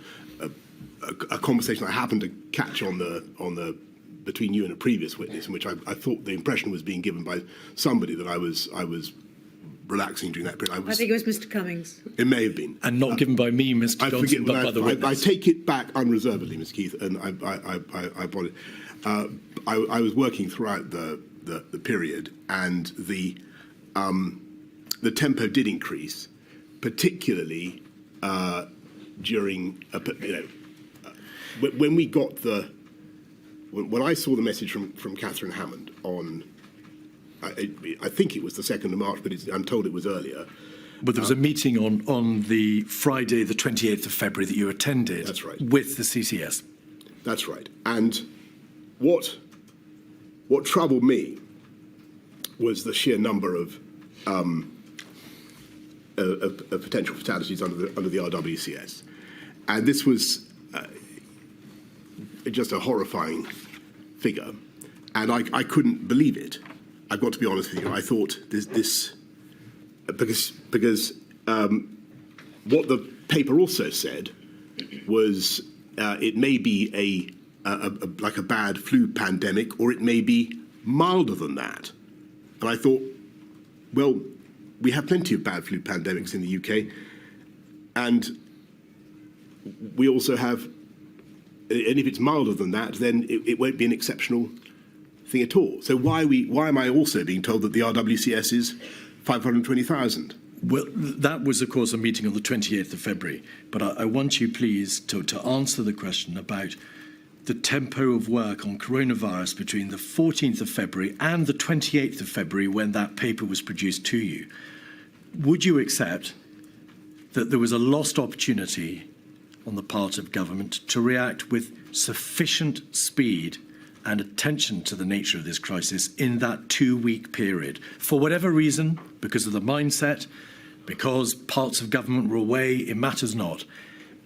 a conversation I happened to catch on the between you and a previous witness, in which I thought the impression was being given by somebody that I was relaxing during that period. I think it was Mr. Cummings. It may have been. And not given by me, Mr. Johnson, but by the witness. I take it back unreservedly, Ms. Keith, and I apologize. I was working throughout the period, and the tempo did increase, particularly during when we got when I saw the message from Catherine Hammond on. I think it was the 2nd of March, but I'm told it was earlier. But there was a meeting on the Friday, the 28th of February, that you attended. That's right. With the CCS. That's right. And what troubled me was the sheer number of potential fatalities under the RWCS, and this was just a horrifying figure, and I couldn't believe it. I've got to be honest with you. I thought this because what the paper also said was it may be like a bad flu pandemic, or it may be milder than that. And I thought, well, we have plenty of bad flu pandemics in the UK, and we also have, and if it's milder than that, then it won't be an exceptional thing at all. So why am I also being told that the RWCS is 520,000? Well, that was, of course, a meeting on the 28th of February. But I want you, please, to answer the question about the tempo of work on coronavirus between the 14th of February and the 28th of February, when that paper was produced to you. Would you accept that there was a lost opportunity on the part of government to react with sufficient speed and attention to the nature of this crisis in that 2-week period? For whatever reason, because of the mindset, because parts of government were away, it matters not.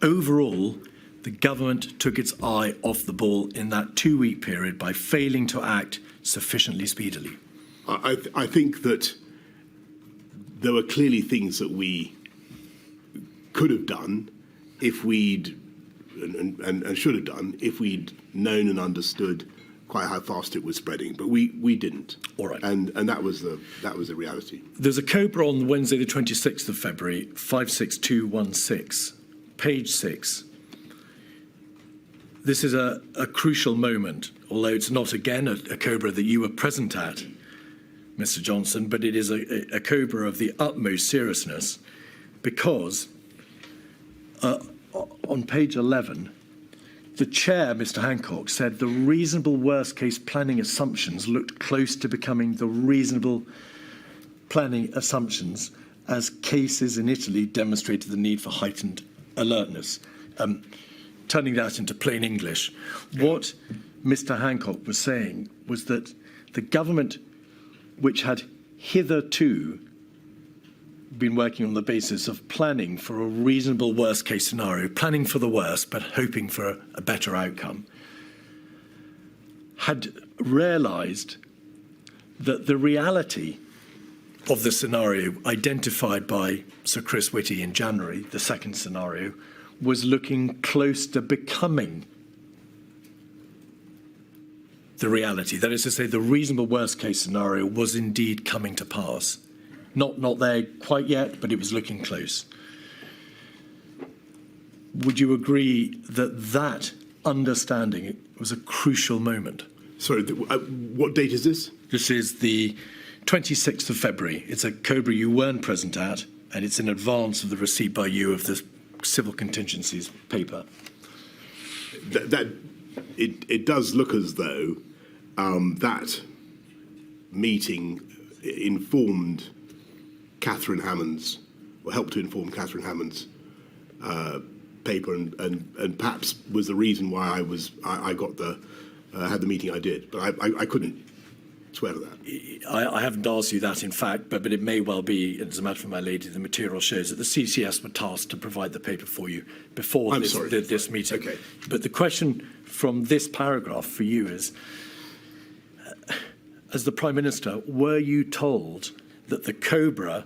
Overall, the government took its eye off the ball in that 2-week period by failing to act sufficiently speedily. I think that there were clearly things that we could have done if we'd, and should have done, if we'd known and understood quite how fast it was spreading, but we didn't. All right. And that was the reality. There's a COBRA on Wednesday, the 26th of February, 56216, page 6. This is a crucial moment, although it's not, again, a COBRA that you were present at, Mr. Johnson, but it is a COBRA of the utmost seriousness, because on page 11, the chair, Mr. Hancock, said the reasonable worst-case planning assumptions looked close to becoming the reasonable planning assumptions as cases in Italy demonstrated the need for heightened alertness. Turning that into plain English, what Mr. Hancock was saying was that the government, which had hitherto been working on the basis of planning for a reasonable worst-case scenario, planning for the worst but hoping for a better outcome, had realised that the reality of the scenario identified by Sir Chris Whitty in January, the second scenario, was looking close to becoming the reality. That is to say, the reasonable worst-case scenario was indeed coming to pass. Not there quite yet, but it was looking close. Would you agree that that understanding was a crucial moment? Sorry, what date is this? This is the 26th of February. It's a COBRA you weren't present at, and it's in advance of the receipt by you of the civil contingencies paper. It does look as though that meeting informed Catherine Hammond's, or helped to inform Catherine Hammond's paper, and perhaps was the reason why I got had the meeting I did. But I couldn't swear to that. I haven't asked you that, in fact, but it may well be, as a matter for my lady, the material shows that the CCS were tasked to provide the paper for you before this meeting. Okay. But the question from this paragraph for you is, as the Prime Minister, were you told that the COBRA,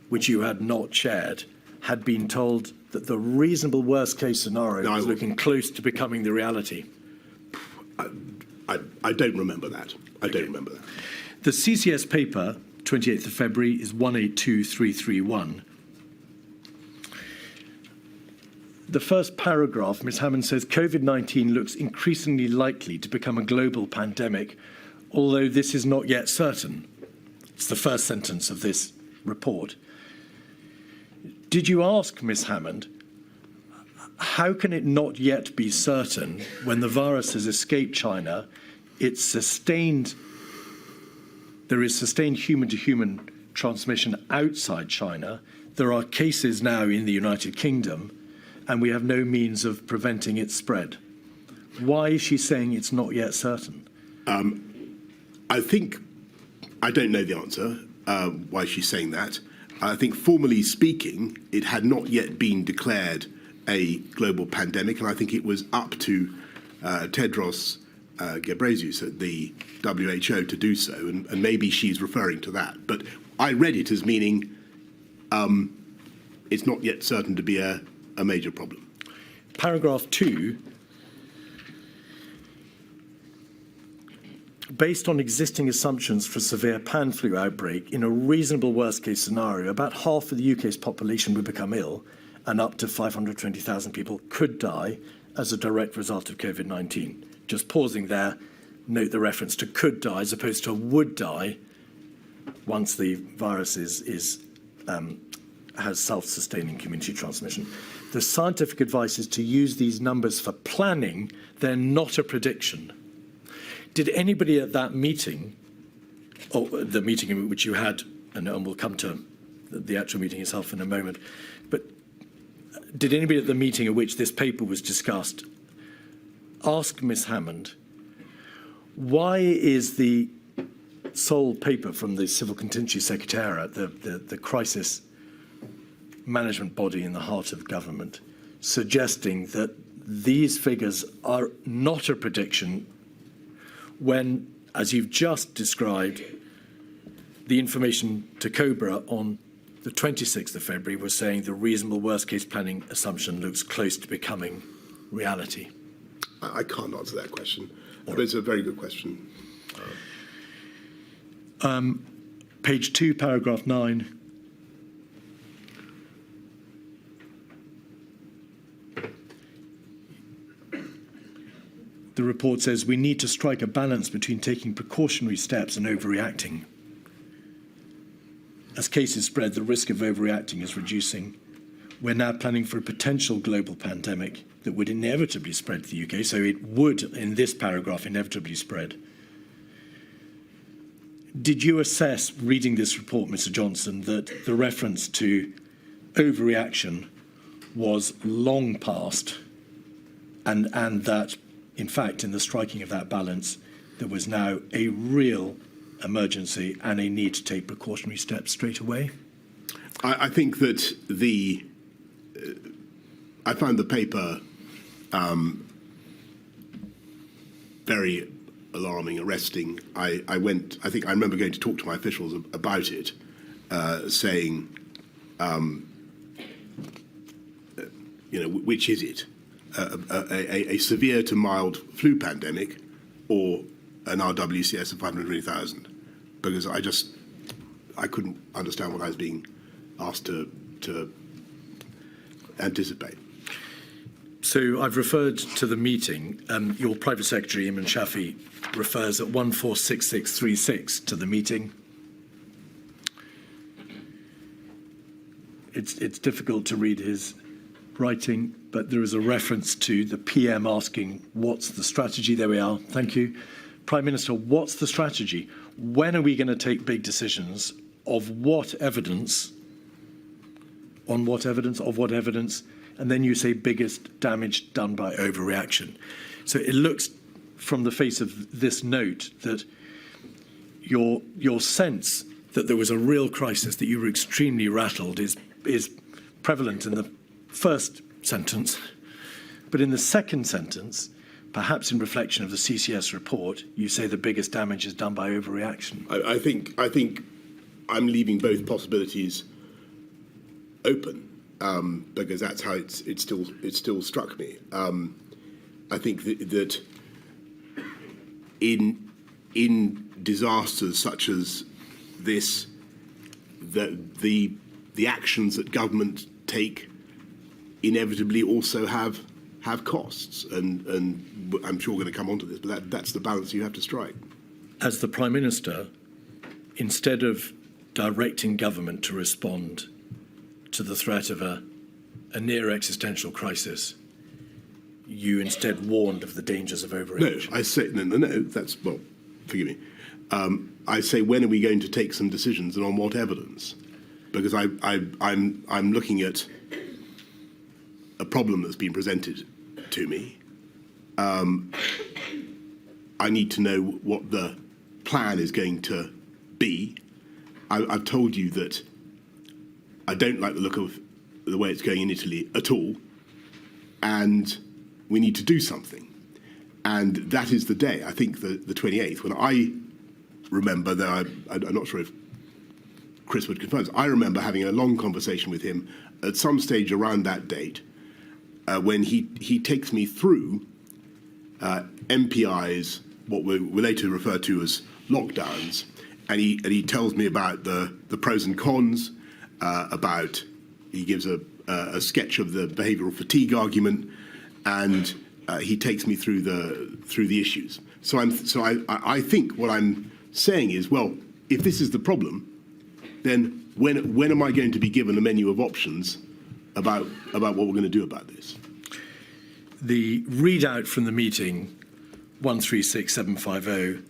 which you had not shared, had been told that the reasonable worst-case scenario was looking close to becoming the reality? I don't remember that. I don't remember that. The CCS paper, 28th of February, is 182331. The first paragraph, Ms. Hammond says, COVID-19 looks increasingly likely to become a global pandemic, although this is not yet certain. It's the first sentence of this report. Did you ask Ms. Hammond, how can it not yet be certain when the virus has escaped China, there is sustained human-to-human transmission outside China, there are cases now in the United Kingdom, and we have no means of preventing its spread? Why is she saying it's not yet certain? I think, I don't know the answer why she's saying that. I think, formally speaking, it had not yet been declared a global pandemic, and I think it was up to Tedros Ghebreyesus at the WHO to do so, and maybe she's referring to that. But I read it as meaning it's not yet certain to be a major problem. Paragraph 2, based on existing assumptions for severe pan flu outbreak, in a reasonable worst-case scenario, about half of the UK's population would become ill, and up to 520,000 people could die as a direct result of COVID-19. Just pausing there, note the reference to could die as opposed to would die once the virus has self-sustaining community transmission. The scientific advice is to use these numbers for planning. They're not a prediction. Did anybody at that meeting, or the meeting in which you had, and we'll come to the actual meeting itself in a moment, but did anybody at the meeting at which this paper was discussed ask Ms. Hammond, why is the sole paper from the Civil Contingency Secretariat, the crisis management body in the heart of government, suggesting that these figures are not a prediction when, as you've just described, the information to COBRA on the 26th of February was saying the reasonable worst-case planning assumption looks close to becoming reality? I can't answer that question, but it's a very good question. Page 2, paragraph 9. The report says we need to strike a balance between taking precautionary steps and overreacting. As cases spread, the risk of overreacting is reducing. We're now planning for a potential global pandemic that would inevitably spread to the UK, so it would, in this paragraph, inevitably spread. Did you assess, reading this report, Mr. Johnson, that the reference to overreaction was long past, and that, in fact, in the striking of that balance, there was now a real emergency and a need to take precautionary steps straight away? I think that I found the paper very alarming, arresting. I think I remember going to talk to my officials about it, saying, which is it? A severe to mild flu pandemic or an RWCS of 520,000, because I couldn't understand what I was being asked to anticipate. So I've referred to the meeting. Your private secretary, Imran Shafi, refers at 146636 to the meeting. It's difficult to read his writing, but there is a reference to the PM asking, what's the strategy? There we are. Thank you. Prime Minister, what's the strategy? When are we going to take big decisions? Of what evidence? On what evidence? Of what evidence? And then you say biggest damage done by overreaction. So it looks from the face of this note that your sense that there was a real crisis, that you were extremely rattled, is prevalent in the first sentence. But in the second sentence, perhaps in reflection of the CCS report, you say the biggest damage is done by overreaction. I think I'm leaving both possibilities open, because that's how it still struck me. I think that in disasters such as this, the actions that government take inevitably also have costs, and I'm sure we're going to come on to this, but that's the balance you have to strike. As the Prime Minister, instead of directing government to respond to the threat of a near existential crisis, you instead warned of the dangers of overreaction. No, I say no. That's, well, forgive me. I say, when are we going to take some decisions, and on what evidence? Because I'm looking at a problem that's been presented to me. I need to know what the plan is going to be. I've told you that I don't like the look of the way it's going in Italy at all, and we need to do something. And that is the day, I think, the 28th, when I remember, though I'm not sure if Chris would confirm this, I remember having a long conversation with him at some stage around that date, when he takes me through MPI's, what we later refer to as lockdowns, and he tells me about the pros and cons, he gives a sketch of the behavioural fatigue argument, and he takes me through the issues. So I think what I'm saying is, well, if this is the problem, then when am I going to be given a menu of options about what we're going to do about this? The readout from the meeting, 136750,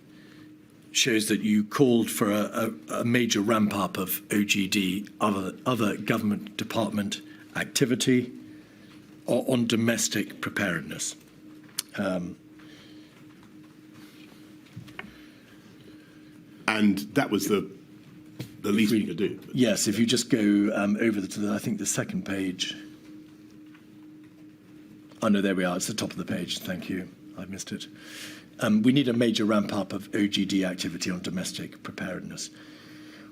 shows that you called for a major ramp up of OGD, other government department activity on domestic preparedness. And that was the least we could do. Yes, if you just go over to I think the second page. Oh no, there we are. It's the top of the page. Thank you. I missed it. We need a major ramp up of OGD activity on domestic preparedness.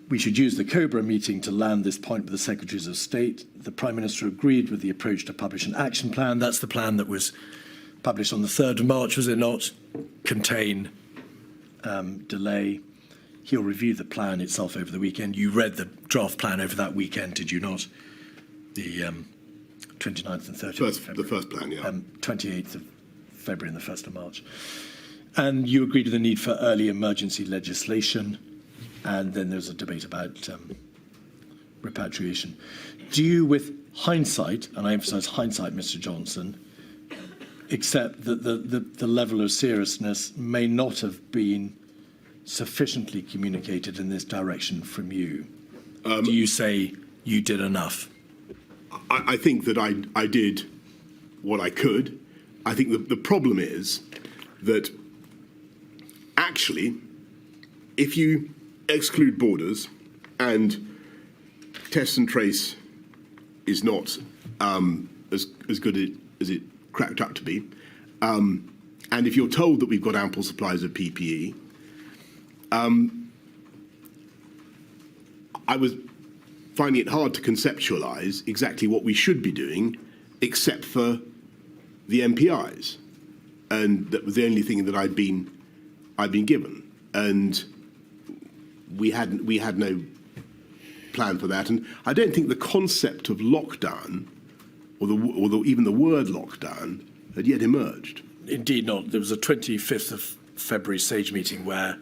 We should use the COBRA meeting to land this point with the Secretaries of State. The Prime Minister agreed with the approach to publish an action plan. That's the plan that was published on the 3rd of March, was it not? Contain delay. He'll review the plan itself over the weekend. You read the draft plan over that weekend, did you not? The 29th and 30th of February. The first plan, yeah. 28th of February and the 1st of March. And you agreed to the need for early emergency legislation, and then there's a debate about repatriation. Do you, with hindsight, and I emphasise hindsight, Mr. Johnson, accept that the level of seriousness may not have been sufficiently communicated in this direction from you? Do you say you did enough? I think that I did what I could. I think that the problem is that actually, if you exclude borders and test and trace is not as good as it cracked up to be, and if you're told that we've got ample supplies of PPE, I was finding it hard to conceptualise exactly what we should be doing, except for the MPIs. And that was the only thing that I'd been I'd been given, and we had no plan for that. And I don't think the concept of lockdown, or even the word lockdown, had yet emerged. Indeed not. There was a 25th of February SAGE meeting where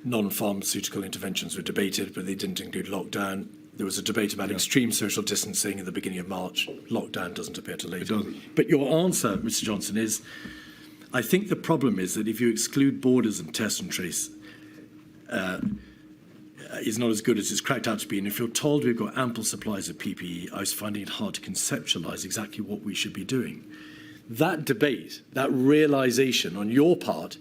non-pharmaceutical interventions were debated, but they didn't include lockdown. There was a debate about extreme social distancing in the beginning of March. Lockdown doesn't appear till later. It doesn't. But your answer, Mr. Johnson, is I think the problem is that if you exclude borders and test and trace, is not as good as it's cracked out to be. And if you're told we've got ample supplies of PPE, I was finding it hard to conceptualise exactly what we should be doing. That debate, that realisation on your part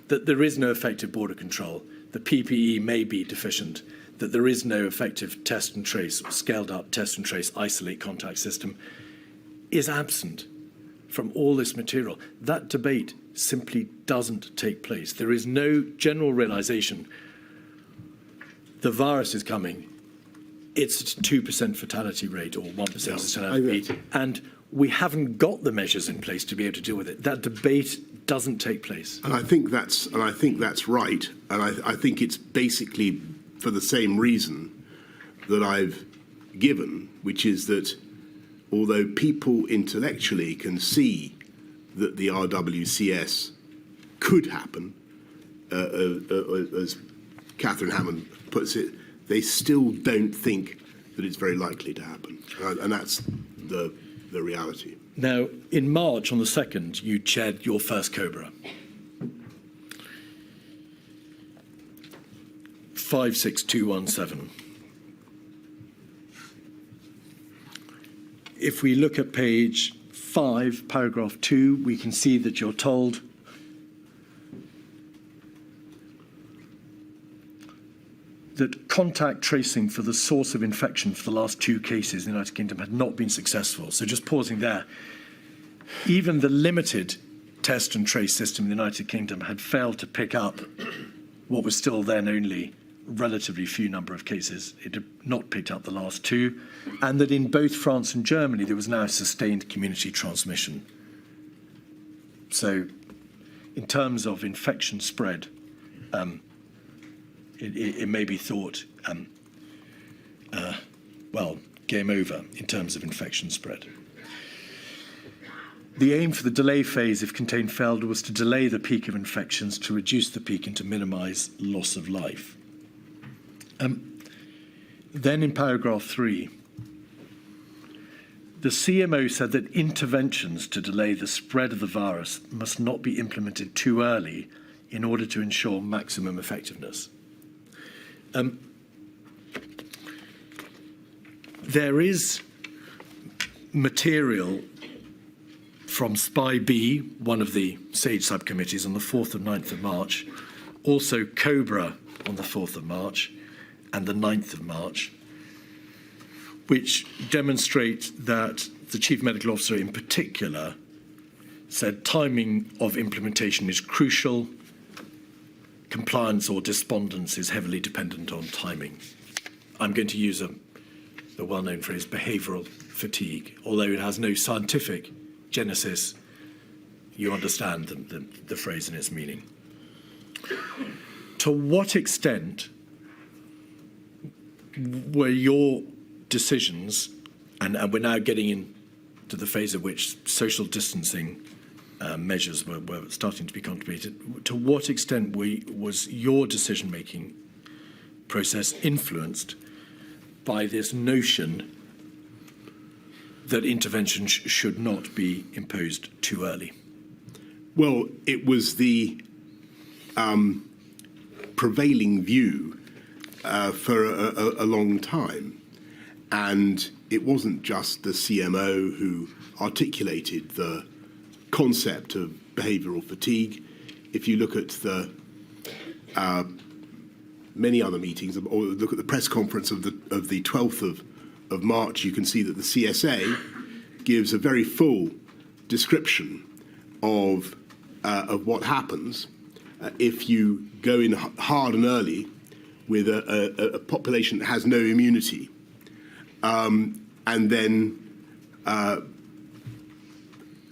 that there is no effective border control, the PPE may be deficient, that there is no effective test and trace, scaled up test and trace, isolate contact system, is absent from all this material. That debate simply doesn't take place. There is no general realisation the virus is coming. It's a 2% fatality rate or 1% fatality rate, and we haven't got the measures in place to be able to deal with it. That debate doesn't take place. And I think that's right. And I think it's basically for the same reason that I've given, which is that although people intellectually can see that the RWCS could happen, as Catherine Hammond puts it, they still don't think that it's very likely to happen. And that's the reality. Now, in March, on the 2nd, you chaired your first COBRA. 56217. If we look at page 5, paragraph 2, we can see that you're told that contact tracing for the source of infection for the last 2 cases in the United Kingdom had not been successful. So just pausing there, even the limited test and trace system in the United Kingdom had failed to pick up what was still then only relatively few number of cases. It had not picked up the last 2, and that in both France and Germany there was now sustained community transmission. So in terms of infection spread, it may be thought, well, game over in terms of infection spread. The aim for the delay phase, if contained failed, was to delay the peak of infections, to reduce the peak and to minimise loss of life. Then in paragraph 3, the CMO said that interventions to delay the spread of the virus must not be implemented too early in order to ensure maximum effectiveness. There is material from SPY-B, one of the SAGE subcommittees, on the 4th and 9th of March, also COBRA on the 4th of March and the 9th of March, which demonstrate that the Chief Medical Officer in particular said timing of implementation is crucial. Compliance or despondence is heavily dependent on timing. I'm going to use the well-known phrase behavioural fatigue. Although it has no scientific genesis, you understand the phrase and its meaning. To what extent were your decisions, and we're now getting into the phase of which social distancing measures were starting to be contemplated, to what extent was your decision-making process influenced by this notion that intervention should not be imposed too early? Well, it was the prevailing view for a long time. And it wasn't just the CMO who articulated the concept of behavioural fatigue. If you look at the many other meetings, or look at the press conference of the 12th of March, you can see that the CSA gives a very full description of what happens if you go in hard and early with a population that has no immunity, and then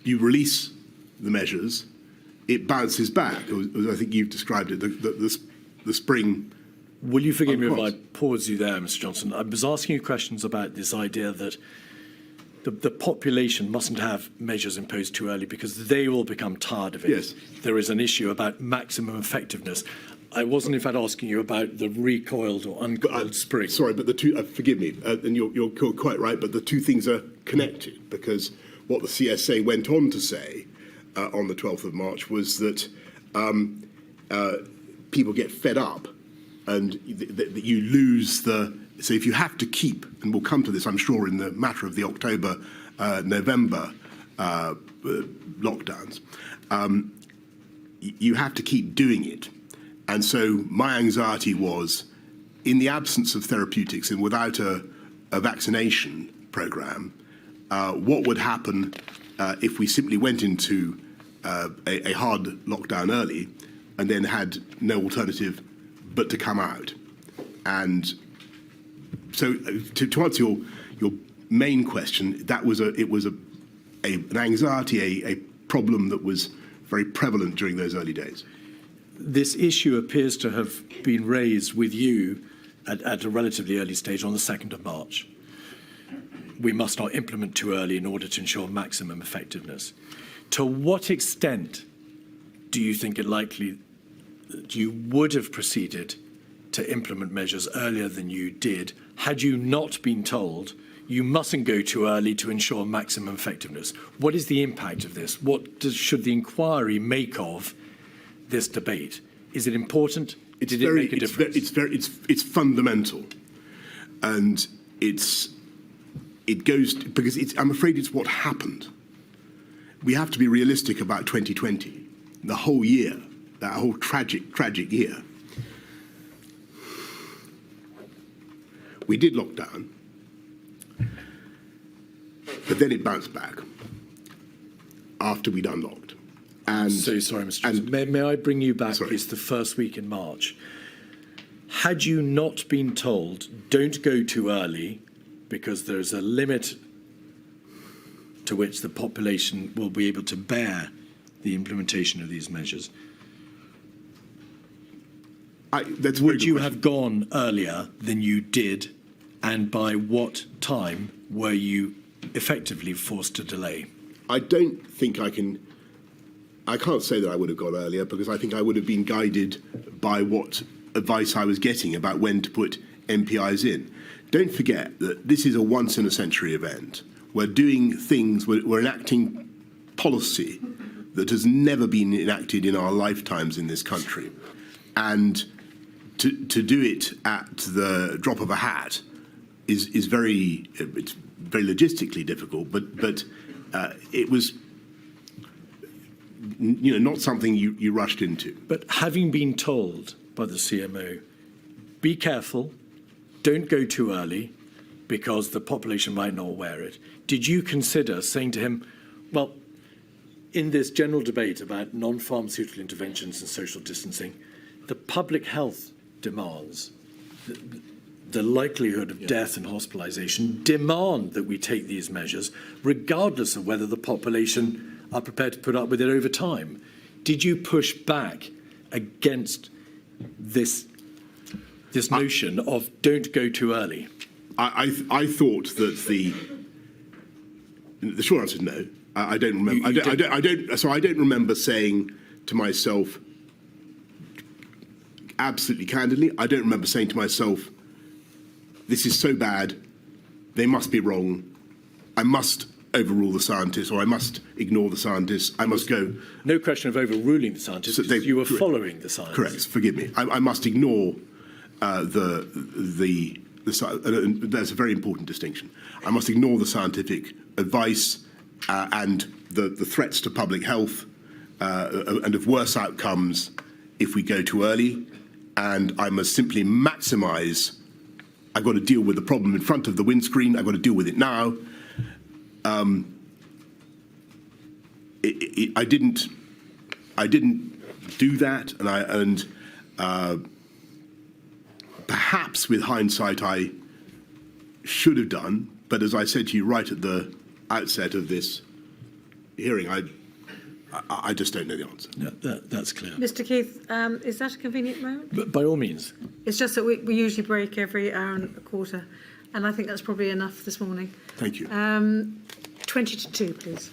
you release the measures it bounces back, as I think you've described it, the spring. Will you forgive me if I pause you there, Mr. Johnson? I was asking you questions about this idea that the population mustn't have measures imposed too early because they will become tired of it. Yes. There is an issue about maximum effectiveness. I wasn't, in fact, asking you about the recoiled or uncoiled spring. Sorry, but the two, forgive me, and you're quite right, but the two things are connected, because what the CSA went on to say on the 12th of March was that people get fed up and that you lose the... So if you have to keep, and we'll come to this, I'm sure, in the matter of the October, November lockdowns, you have to keep doing it. And so my anxiety was, in the absence of therapeutics and without a vaccination programme, what would happen if we simply went into a hard lockdown early and then had no alternative but to come out? And so to answer your main question, it was an anxiety, a problem that was very prevalent during those early days. This issue appears to have been raised with you at a relatively early stage on the 2nd of March. We must not implement too early in order to ensure maximum effectiveness. To what extent do you think it likely that you would have proceeded to implement measures earlier than you did had you not been told you mustn't go too early to ensure maximum effectiveness? What is the impact of this? What should the inquiry make of this debate? Is it important? Did it make a difference? It's fundamental, and it goes because I'm afraid it's what happened. We have to be realistic about 2020, the whole year, that whole tragic year. We did lock down, but then it bounced back after we'd unlocked. And so sorry, Mr. Johnson. May I bring you back? Sorry. It's the first week in March. Had you not been told, don't go too early, because there's a limit to which the population will be able to bear the implementation of these measures, would you have gone earlier than you did, and by what time were you effectively forced to delay? I don't think I can't say that I would have gone earlier, because I think I would have been guided by what advice I was getting about when to put MPIs in. Don't forget that this is a once-in-a-century event. We're doing things, we're enacting policy that has never been enacted in our lifetimes in this country. And to do it at the drop of a hat is very logistically difficult, but it was not something you rushed into. But having been told by the CMO, be careful, don't go too early, because the population might not wear it, did you consider saying to him, well, in this general debate about non-pharmaceutical interventions and social distancing, the public health demands, the likelihood of death and hospitalisation demand that we take these measures, regardless of whether the population are prepared to put up with it over time? Did you push back against this notion of don't go too early? I thought that the short answer is no. I don't remember. I don't remember saying to myself, absolutely candidly, I don't remember saying to myself, this is so bad, they must be wrong, I must overrule the scientists, or I must ignore the scientists, I must go... No question of overruling the scientists, so you were following the science. Correct, forgive me. I must ignore the that's a very important distinction. I must ignore the scientific advice and the threats to public health and of worse outcomes if we go too early, and I must simply maximise. I've got to deal with the problem in front of the windscreen. I've got to deal with it now. I didn't do that, and perhaps with hindsight I should have done. But as I said to you right at the outset of this hearing, I just don't know the answer. No, that's clear. Mr. Keith, is that a convenient moment? But by all means. It's just that we usually break every hour and a quarter, and I think that's probably enough this morning. Thank you. 20 to 2, please.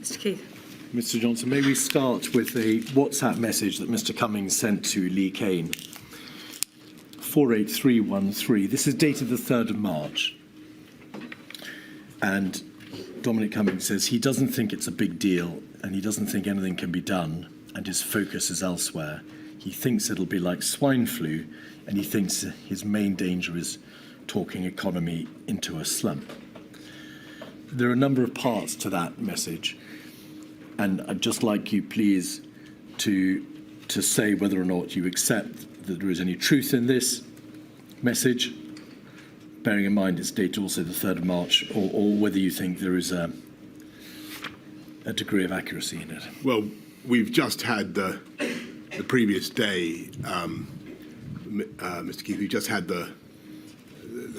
Mr. Keith. Mr. Johnson, may we start with a WhatsApp message that Mr. Cummings sent to Lee Kane? 48313. This is dated the 3rd of March. And Dominic Cummings says he doesn't think it's a big deal and he doesn't think anything can be done and his focus is elsewhere. He thinks it'll be like swine flu and he thinks his main danger is talking economy into a slump. There are a number of parts to that message, and I'd just like you, please, to say whether or not you accept that there is any truth in this message, bearing in mind it's dated also the 3rd of March, or whether you think there is a degree of accuracy in it. Well, we've just had the previous day, Mr. Keith, we just had the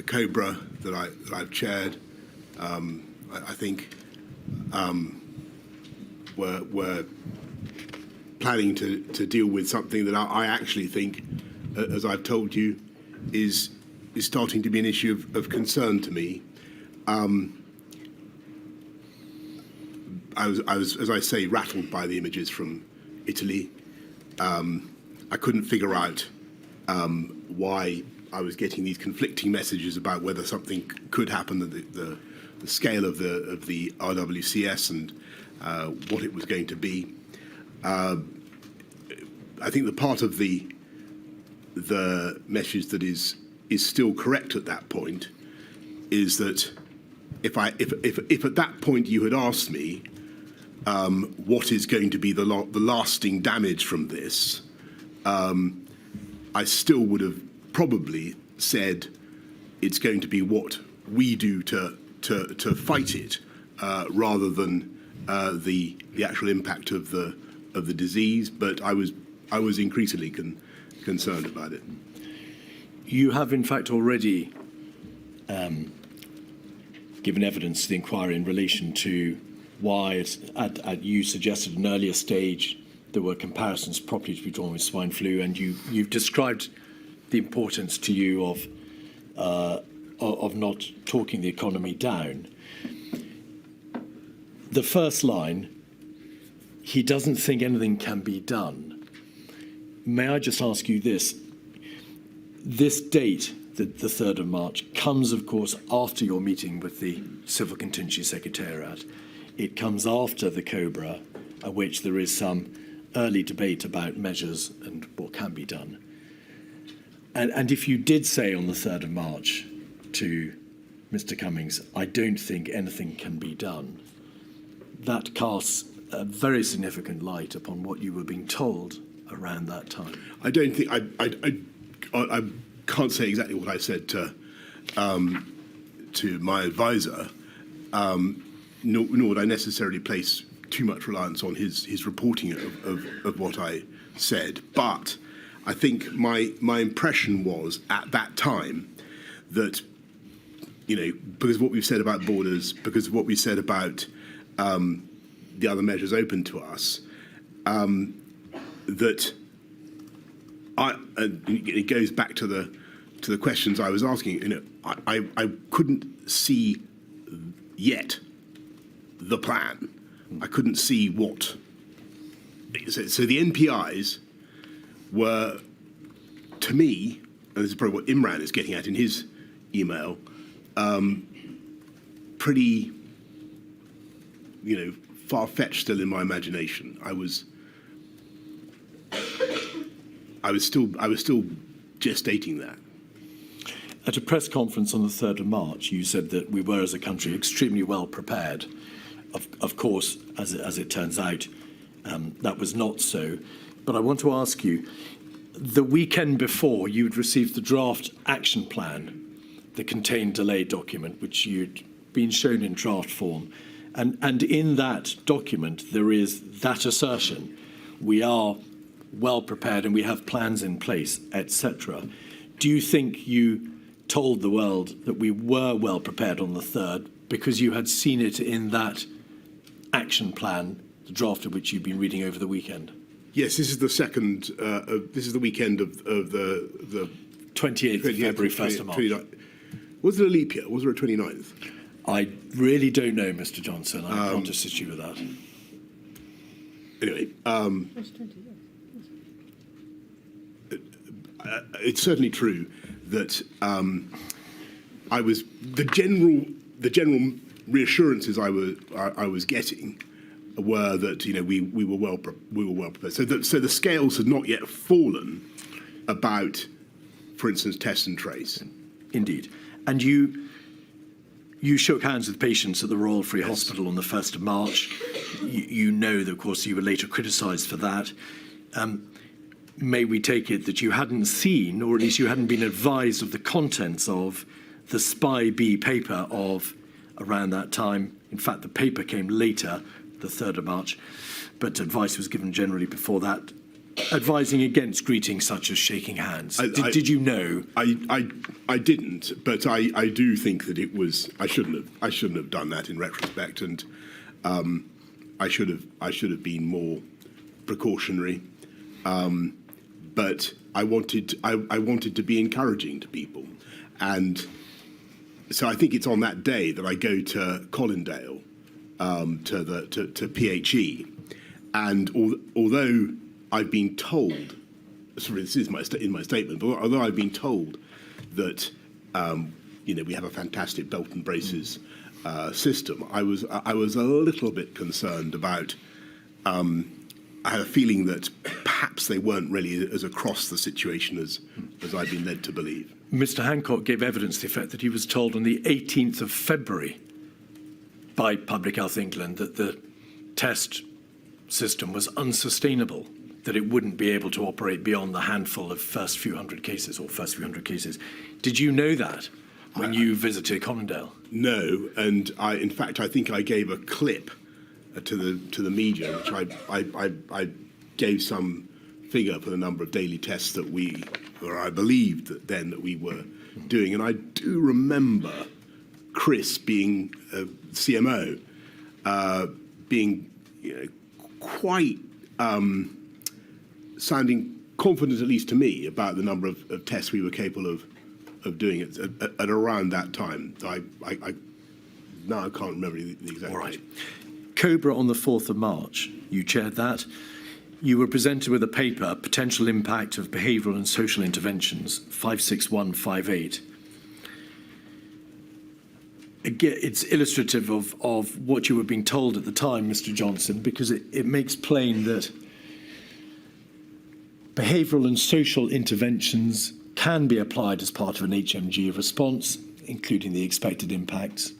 COBRA that I've chaired. I think we're planning to deal with something that I actually think, as I've told you, is starting to be an issue of concern to me. I was, as I say, rattled by the images from Italy. I couldn't figure out why I was getting these conflicting messages about whether something could happen, the scale of the RWCS and what it was going to be. I think the part of the message that is still correct at that point is that if at that point you had asked me what is going to be the lasting damage from this, I still would have probably said it's going to be what we do to fight it, rather than the actual impact of the disease. But I was increasingly concerned about it. You have, in fact, already given evidence to the inquiry in relation to why, you suggested at an earlier stage, there were comparisons properly to be drawn with swine flu, and you've described the importance to you of not talking the economy down. The first line, he doesn't think anything can be done. May I just ask you this? This date, the 3rd of March, comes, of course, after your meeting with the Civil Contingency Secretariat. It comes after the COBRA, at which there is some early debate about measures and what can be done. And if you did say on the 3rd of March to Mr. Cummings, I don't think anything can be done, that casts a very significant light upon what you were being told around that time. I don't think I can't say exactly what I said to my advisor, nor would I necessarily place too much reliance on his reporting of what I said. But I think my impression was at that time that, because of what we've said about borders, because of what we said about the other measures open to us, that it goes back to the questions I was asking. I couldn't see yet the plan. I couldn't see what. So the NPIs were, to me, and this is probably what Imran is getting at in his email, pretty, far-fetched still in my imagination. I was still gestating that. At a press conference on the 3rd of March, you said that we were, as a country, extremely well prepared. Of course, as it turns out, that was not so. But I want to ask you, the weekend before, you'd received the draft action plan, the contained delay document, which you'd been shown in draft form. And in that document, there is that assertion. We are well prepared and we have plans in place, etc. Do you think you told the world that we were well prepared on the 3rd because you had seen it in that action plan, the draft of which you've been reading over the weekend? Yes, this is the second. This is the weekend of the 28th of February, 1st of March. 29th. Was it a leap year? Was there a 29th? I really don't know, Mr. Johnson. I can't assist you with that. anyway, it's certainly true that I was the general reassurances I was getting were that we were well prepared. So the scales had not yet fallen about, for instance, test and trace. Indeed. And you shook hands with patients at the Royal Free Hospital on the 1st of March. You know that, of course, you were later criticised for that. May we take it that you hadn't seen, or at least you hadn't been advised of the contents of the Spy B paper of around that time? In fact, the paper came later, the 3rd of March, but advice was given generally before that, advising against greetings such as shaking hands. Did you know? I didn't, but I do think that it was. I shouldn't have done that in retrospect, and I should have been more precautionary. But I wanted to be encouraging to people, and so I think it's on that day that I go to Colindale, to PHE, and although I've been told, sorry, this is in my statement, but although I've been told that we have a fantastic belt and braces system, I was a little bit concerned about. I had a feeling that perhaps they weren't really as across the situation as I've been led to believe. Mr. Hancock gave evidence to the effect that he was told on the 18th of February by Public Health England that the test system was unsustainable, that it wouldn't be able to operate beyond the handful of first few hundred cases. Did you know that when you visited Colindale? No, and in fact, I think I gave a clip to the media, which I gave some figure for the number of daily tests that I believed that we were doing, and I do remember Chris being CMO, being quite sounding confident, at least to me, about the number of tests we were capable of doing at around that time. Now I can't remember the exact. All right. Cobra on the 4th of March, you chaired that. You were presented with a paper, Potential Impact of Behavioural and Social Interventions, 56158. Again, it's illustrative of what you were being told at the time, Mr. Johnson, because it makes plain that behavioural and social interventions can be applied as part of an HMG response, including the expected impacts.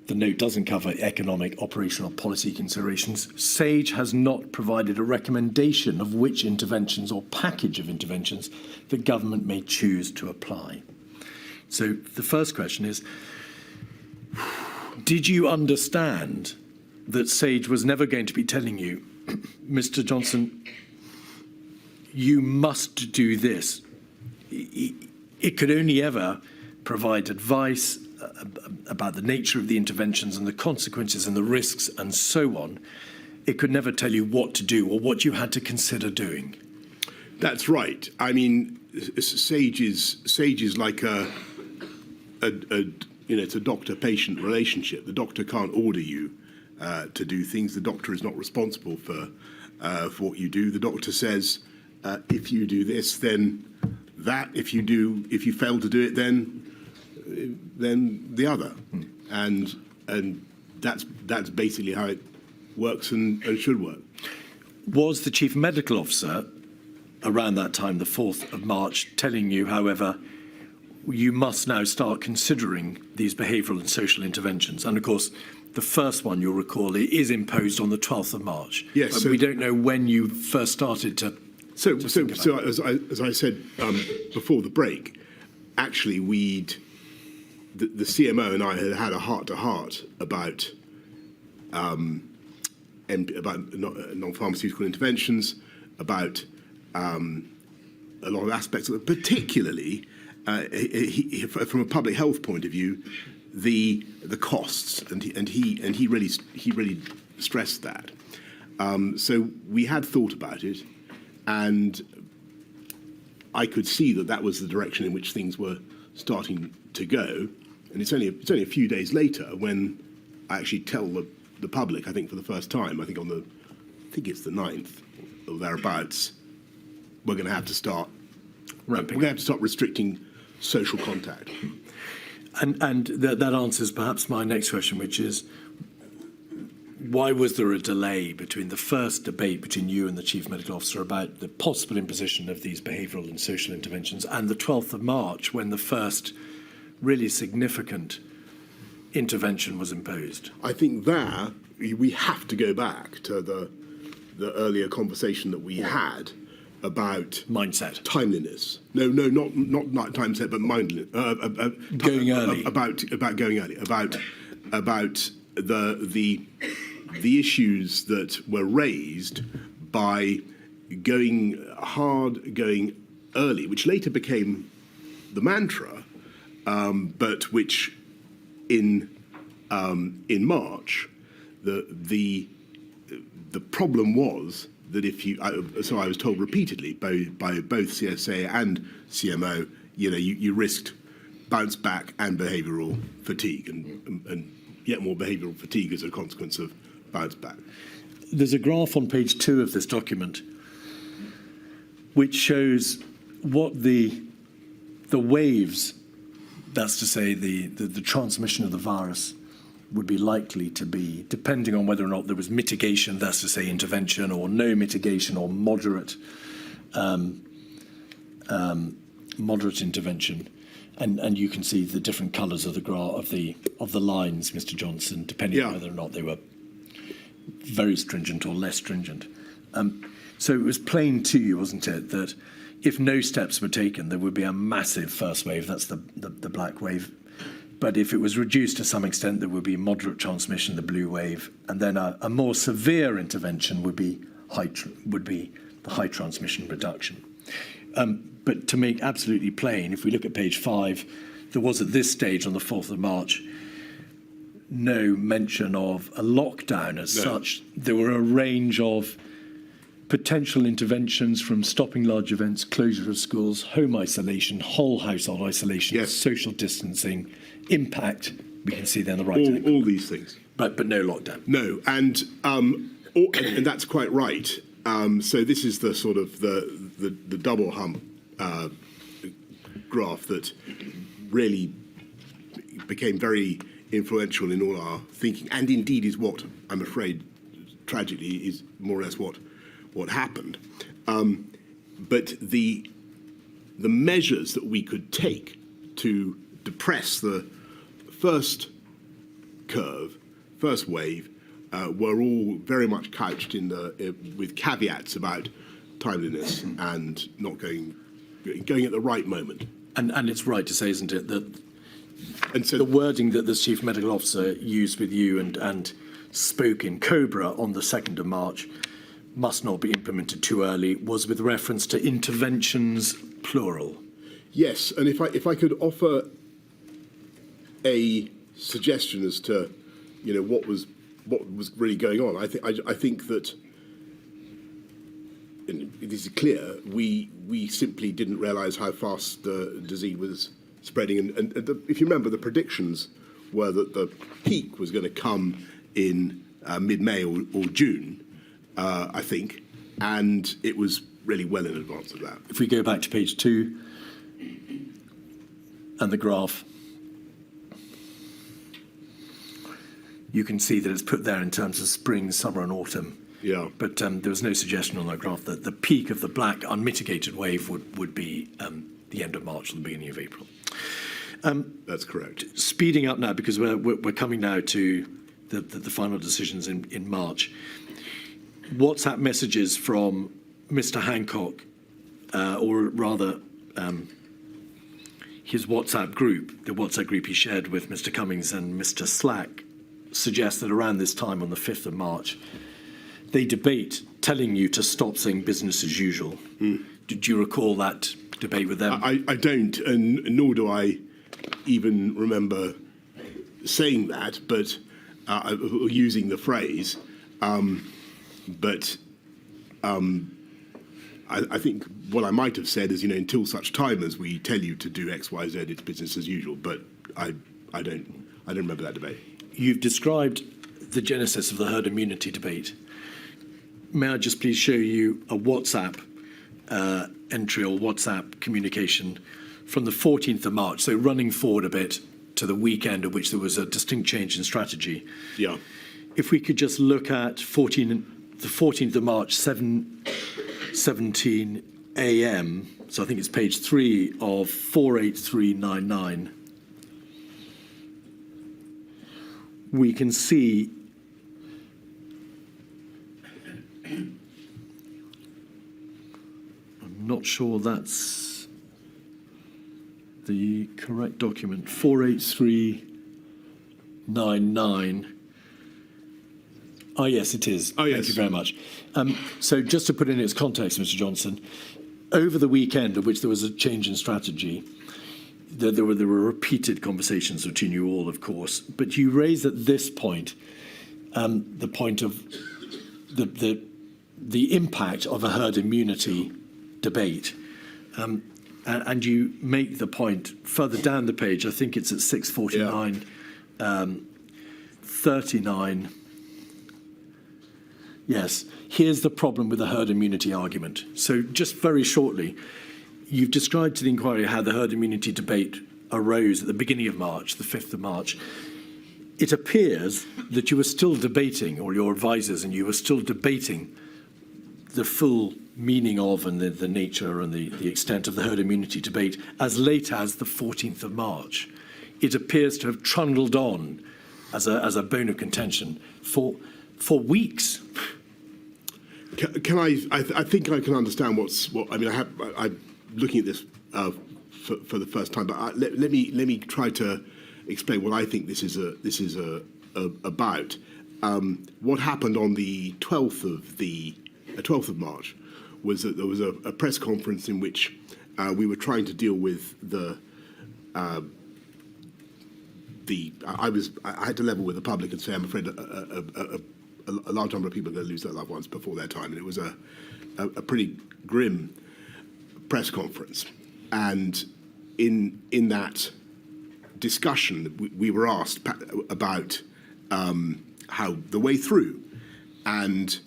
The note doesn't cover economic, operational, policy considerations. SAGE has not provided a recommendation of which interventions or package of interventions the government may choose to apply. So the first question is, did you understand that SAGE was never going to be telling you, Mr. Johnson, you must do this? It could only ever provide advice about the nature of the interventions and the consequences and the risks and so on. It could never tell you what to do or what you had to consider doing. That's right. I mean, SAGE is like it's a doctor-patient relationship. The doctor can't order you to do things. The doctor is not responsible for what you do. The doctor says, if you do this, then that. If you fail to do it, then the other, and that's basically how it works and should work. Was the Chief Medical Officer around that time, the 4th of March, telling you, however, you must now start considering these behavioural and social interventions? And of course, the first one, you'll recall, is imposed on the 12th of March. Yes. But we don't know when you first started to. So as I said before the break, actually the CMO and I had a heart-to-heart about non-pharmaceutical interventions, about a lot of aspects of it, particularly from a public health point of view, the costs, and he really stressed that. So we had thought about it, and I could see that was the direction in which things were starting to go. And it's only a few days later when I actually tell the public, I think for the first time, I think on the think it's the 9th or thereabouts, we're going to have to start Ramping. We're going to have to start restricting social contact. And that answers perhaps my next question, which is, why was there a delay between the first debate between you and the Chief Medical Officer about the possible imposition of these behavioural and social interventions and the 12th of March, when the first really significant intervention was imposed? I think there we have to go back to the earlier conversation that we had about Mindset. timeliness. No, not mindset, but mindset. Going early. About going early. About the issues that were raised by going hard, going early, which later became the mantra, but which in March the problem was that if you, so I was told repeatedly by both CSA and CMO, you risked bounce back and behavioural fatigue, and yet more behavioural fatigue as a consequence of bounce back. There's a graph on page 2 of this document which shows what the waves, that's to say the transmission of the virus, would be likely to be, depending on whether or not there was mitigation, that's to say intervention, or no mitigation, or moderate intervention. And you can see the different colours of the graph of the lines, Mr. Johnson, depending on whether or not they were very stringent or less stringent. So it was plain to you, wasn't it, that if no steps were taken, there would be a massive first wave. That's the black wave. But if it was reduced to some extent, there would be moderate transmission, the blue wave, and then a more severe intervention would be the high transmission reduction. But to make absolutely plain, if we look at page 5, there was at this stage on the 4th of March no mention of a lockdown as such. There were a range of potential interventions, from stopping large events, closure of schools, home isolation, whole household isolation, social distancing, impact. We can see there on the right. All these things. But no lockdown. No, and that's quite right. So this is the sort of the double hump graph that really became very influential in all our thinking, and indeed is what, I'm afraid, tragically, is more or less what happened. But the measures that we could take to depress the first curve, first wave, were all very much couched with caveats about timeliness and not going at the right moment. And it's right to say, isn't it, that and so the wording that the Chief Medical Officer used with you and spoke in Cobra on the 2nd of March must not be implemented too early was with reference to interventions, plural. Yes, and if I could offer a suggestion as to what was really going on, I think that, and it is clear, we simply didn't realise how fast the disease was spreading, and if you remember, the predictions were that the peak was going to come in mid-May or June, I think, and it was really well in advance of that. If we go back to page 2 and the graph, you can see that it's put there in terms of spring, summer and autumn. Yeah. But there was no suggestion on that graph that the peak of the black unmitigated wave would be the end of March or the beginning of April. That's correct. Speeding up now, because we're coming now to the final decisions in March. WhatsApp messages from Mr. Hancock, or rather his WhatsApp group, the WhatsApp group he shared with Mr. Cummings and Mr. Slack, suggests that around this time on the 5th of March, they debate telling you to stop saying business as usual. Did you recall that debate with them? I don't, and nor do I even remember saying that, but using the phrase. But I think what I might have said is, until such time as we tell you to do X, Y, Z, it's business as usual. But I don't remember that debate. You've described the genesis of the herd immunity debate. may I just please show you a WhatsApp entry or WhatsApp communication from the 14th of March, so running forward a bit to the weekend at which there was a distinct change in strategy. Yeah. If we could just look at the 14th of March, 7:17 a.m., so I think it's page 3 of 48399, we can see I'm not sure that's the correct document. 48399. Oh, yes, it is. Oh, yes. Thank you very much. So just to put in its context, Mr. Johnson, over the weekend at which there was a change in strategy, there were repeated conversations between you all, of course, but you raised at this point the point of the impact of a herd immunity debate. And you make the point further down the page, I think it's at 649, 39. Yes, here's the problem with the herd immunity argument. So just very shortly, you've described to the inquiry how the herd immunity debate arose at the beginning of March, the 5th of March. It appears that you were still debating, or your advisors and you were still debating the full meaning of and the nature and the extent of the herd immunity debate as late as the 14th of March. It appears to have trundled on as a bone of contention for weeks. Can I think I can understand I'm looking at this for the first time, but let me try to explain what I think this is about. What happened on the 12th of March was that there was a press conference in which we were trying to deal with I had to level with the public and say, I'm afraid a large number of people are going to lose their loved ones before their time, and it was a pretty grim press conference. And in that discussion, we were asked about how the way through, and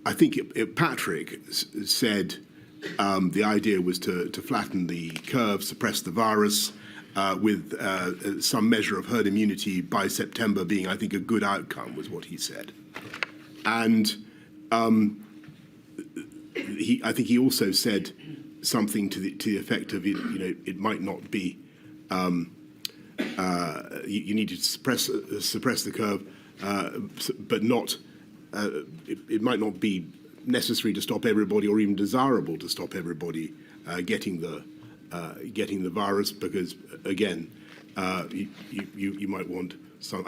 I think Patrick said the idea was to flatten the curve, suppress the virus, with some measure of herd immunity by September being, I think, a good outcome, was what he said. And I think he also said something to the effect of, it might not be, you need to suppress the curve, but not. It might not be necessary to stop everybody, or even desirable to stop everybody getting the virus, because again, you might want some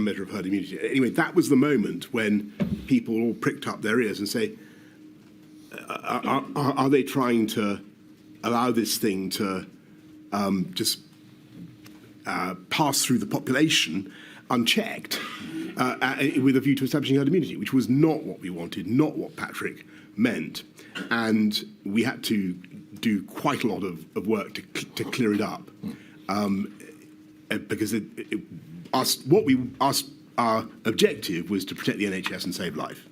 measure of herd immunity. Anyway, that was the moment when people all pricked up their ears and say, are they trying to allow this thing to just pass through the population unchecked, with a view to establishing herd immunity, which was not what we wanted, not what Patrick meant. And we had to do quite a lot of work to clear it up, because our objective was to protect the NHS and save life,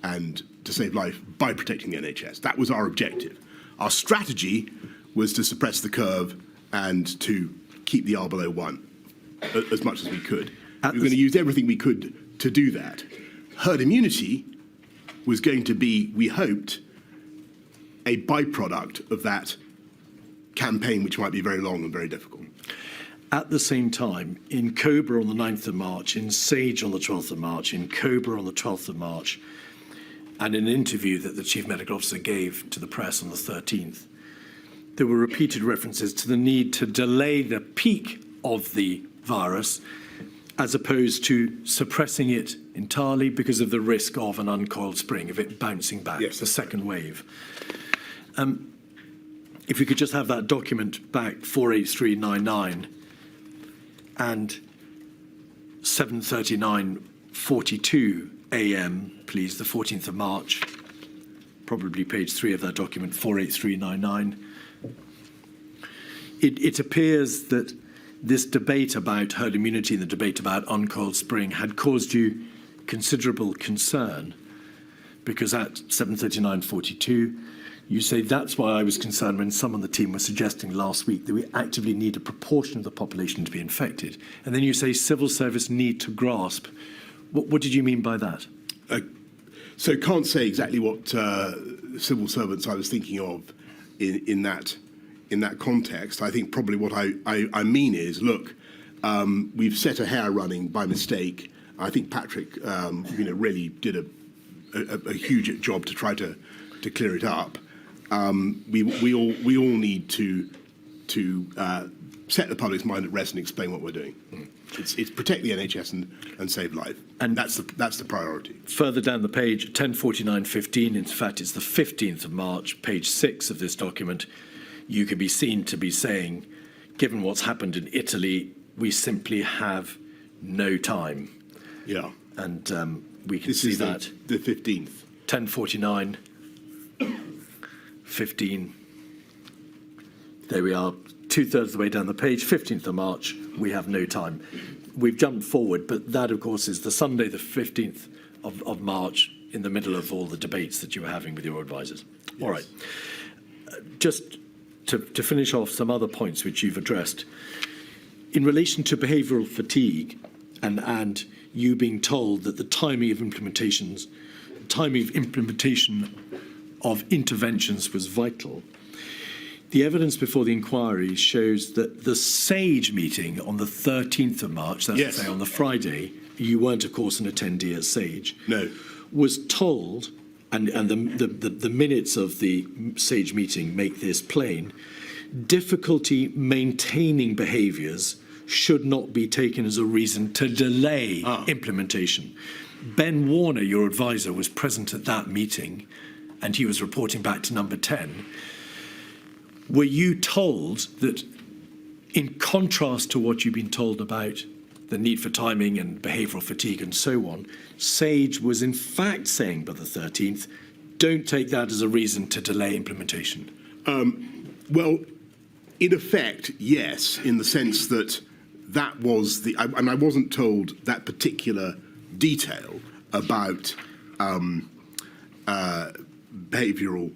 and to save life by protecting the NHS. That was our objective. Our strategy was to suppress the curve and to keep the R below 1 as much as we could. We were going to use everything we could to do that. Herd immunity was going to be, we hoped, a byproduct of that campaign, which might be very long and very difficult. At the same time, in Cobra on the 9th of March, in Sage on the 12th of March, in Cobra on the 12th of March, and in an interview that the Chief Medical Officer gave to the press on the 13th, there were repeated references to the need to delay the peak of the virus as opposed to suppressing it entirely because of the risk of an uncoiled spring, of it bouncing back, yes, the second wave. If we could just have that document back, 48399, and 7:39:42 a.m., please, the 14th of March, probably page 3 of that document, 48399. It appears that this debate about herd immunity and the debate about uncoiled spring had caused you considerable concern, because at 7:39:42, you say that's why I was concerned when some on the team were suggesting last week that we actively need a proportion of the population to be infected. And then you say civil service need to grasp. What did you mean by that? So can't say exactly what civil servants I was thinking of in that context. I think probably what I mean is, look, we've set a hare running by mistake. I think Patrick, really did a huge job to try to clear it up. We all need to set the public's mind at rest and explain what we're doing. It's protect the NHS and save life, and that's the priority. Further down the page, 10:49:15. In fact, it's the 15th of March, page 6 of this document. You could be seen to be saying, given what's happened in Italy, we simply have no time. Yeah, and we can this see is that the 15th. 10:49:15. There we are. 2/3 of the way down the page, 15th of March, we have no time. We've jumped forward, but that, of course, is the Sunday, the 15th of March, in the middle of all the debates that you were having with your advisors. Yes. All right. Just to finish off some other points which you've addressed, in relation to behavioural fatigue and you being told that the timing of implementation of interventions was vital, the evidence before the inquiry shows that the SAGE meeting on the 13th of March, that's yes. to say on the Friday, you weren't, of course, an attendee at SAGE, no, was told, and the minutes of the SAGE meeting make this plain, difficulty maintaining behaviours should not be taken as a reason to delay implementation. Ben Warner, your advisor, was present at that meeting, and he was reporting back to number 10. Were you told that, in contrast to what you've been told about the need for timing and behavioural fatigue and so on, SAGE was in fact saying by the 13th, don't take that as a reason to delay implementation? Well, in effect, yes, in the sense that that was and I wasn't told that particular detail about behavioural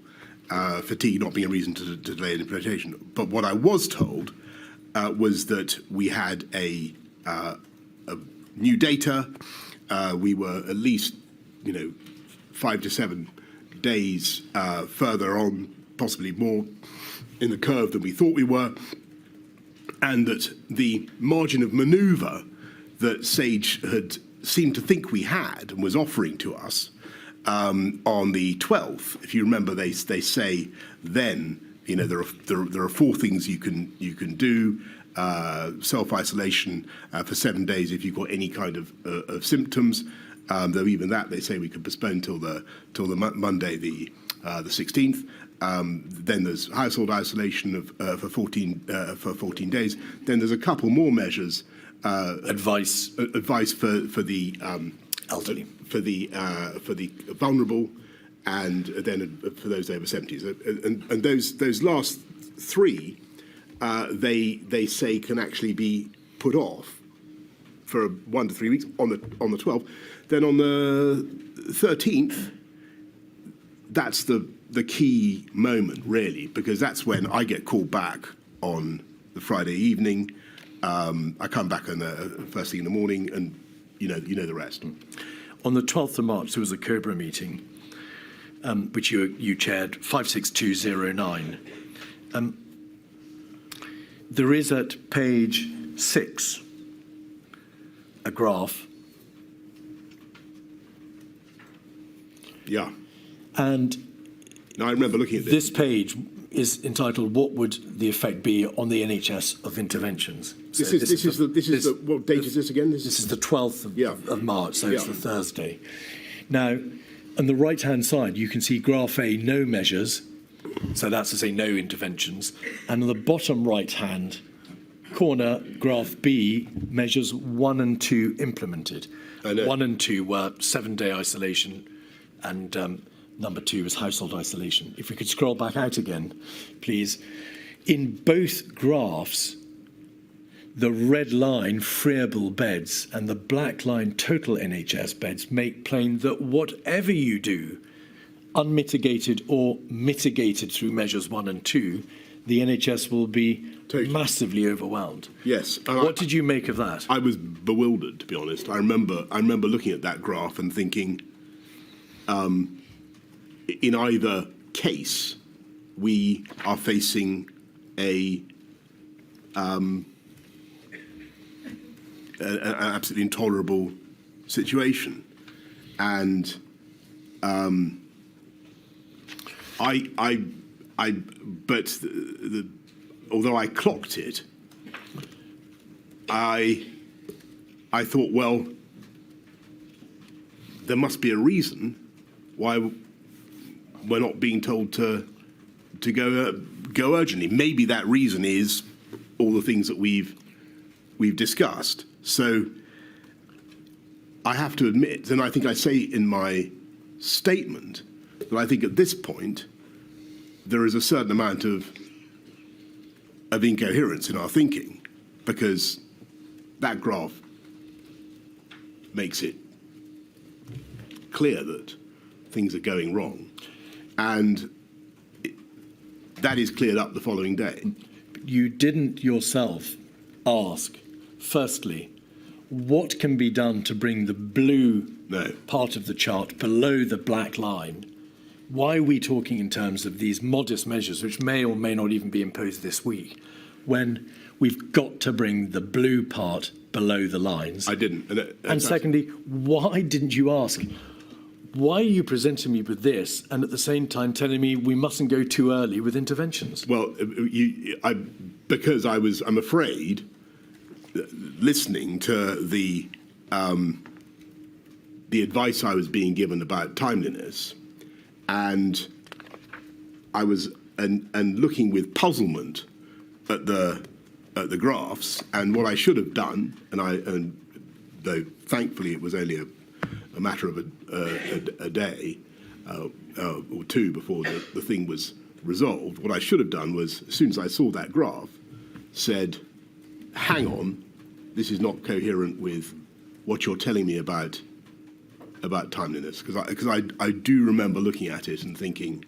fatigue not being a reason to delay implementation. But what I was told was that we had a new data. We were at least, 5 to 7 days further on, possibly more, in the curve than we thought we were, and that the margin of manoeuvre that SAGE had seemed to think we had and was offering to us on the 12th, if you remember, they say then, there are 4 things you can do: self-isolation for 7 days if you've got any kind of symptoms. Though even that they say we could postpone till the Monday, the 16th. Then there's household isolation for 14 days. Then there's a couple more measures. Advice for the elderly, for the vulnerable, and then for those over 70s. And those last 3, they say can actually be put off for 1 to 3 weeks on the 12th. Then on the 13th, that's the key moment, really, because that's when I get called back on the Friday evening. I come back on the first thing in the morning, and you know the rest. On the 12th of March, there was a COBRA meeting, which you chaired, 56209. There is at page 6 a graph. Yeah. And now I remember looking at this. This page is entitled "What would the effect be on the NHS of interventions?" So this is the what date is this again? This is the 12th of March, so it's the Thursday. Now, on the right-hand side, you can see graph A, no measures, so that's to say no interventions, and on the bottom right-hand corner, graph B, measures 1 and 2 implemented. 1 and 2 were 7-day isolation, and number 2 was household isolation. If we could scroll back out again, please. In both graphs, the red line freeable beds and the black line total NHS beds make plain that whatever you do, unmitigated or mitigated through measures 1 and 2, the NHS will be massively overwhelmed. Yes. What did you make of that? I was bewildered, to be honest. I remember looking at that graph and thinking, in either case, we are facing an absolutely intolerable situation, and although I clocked it, I thought, well, there must be a reason why we're not being told to go urgently. Maybe that reason is all the things that we've discussed. So I have to admit, and I think I say in my statement, that I think at this point there is a certain amount of incoherence in our thinking, because that graph makes it clear that things are going wrong, and that is cleared up the following day. You didn't yourself ask, firstly, what can be done to bring the blue part of the chart below the black line? Why are we talking in terms of these modest measures, which may or may not even be imposed this week, when we've got to bring the blue part below the lines? I didn't. And secondly, why didn't you ask? Why are you presenting me with this and at the same time telling me we mustn't go too early with interventions? Well, because I'm afraid, listening to the advice I was being given about timeliness, and I was and looking with puzzlement at the graphs, and what I should have done, and though thankfully it was only a matter of a day or two before the thing was resolved, what I should have done was, as soon as I saw that graph, said, hang on, this is not coherent with what you're telling me about timeliness, because I do remember looking at it and thinking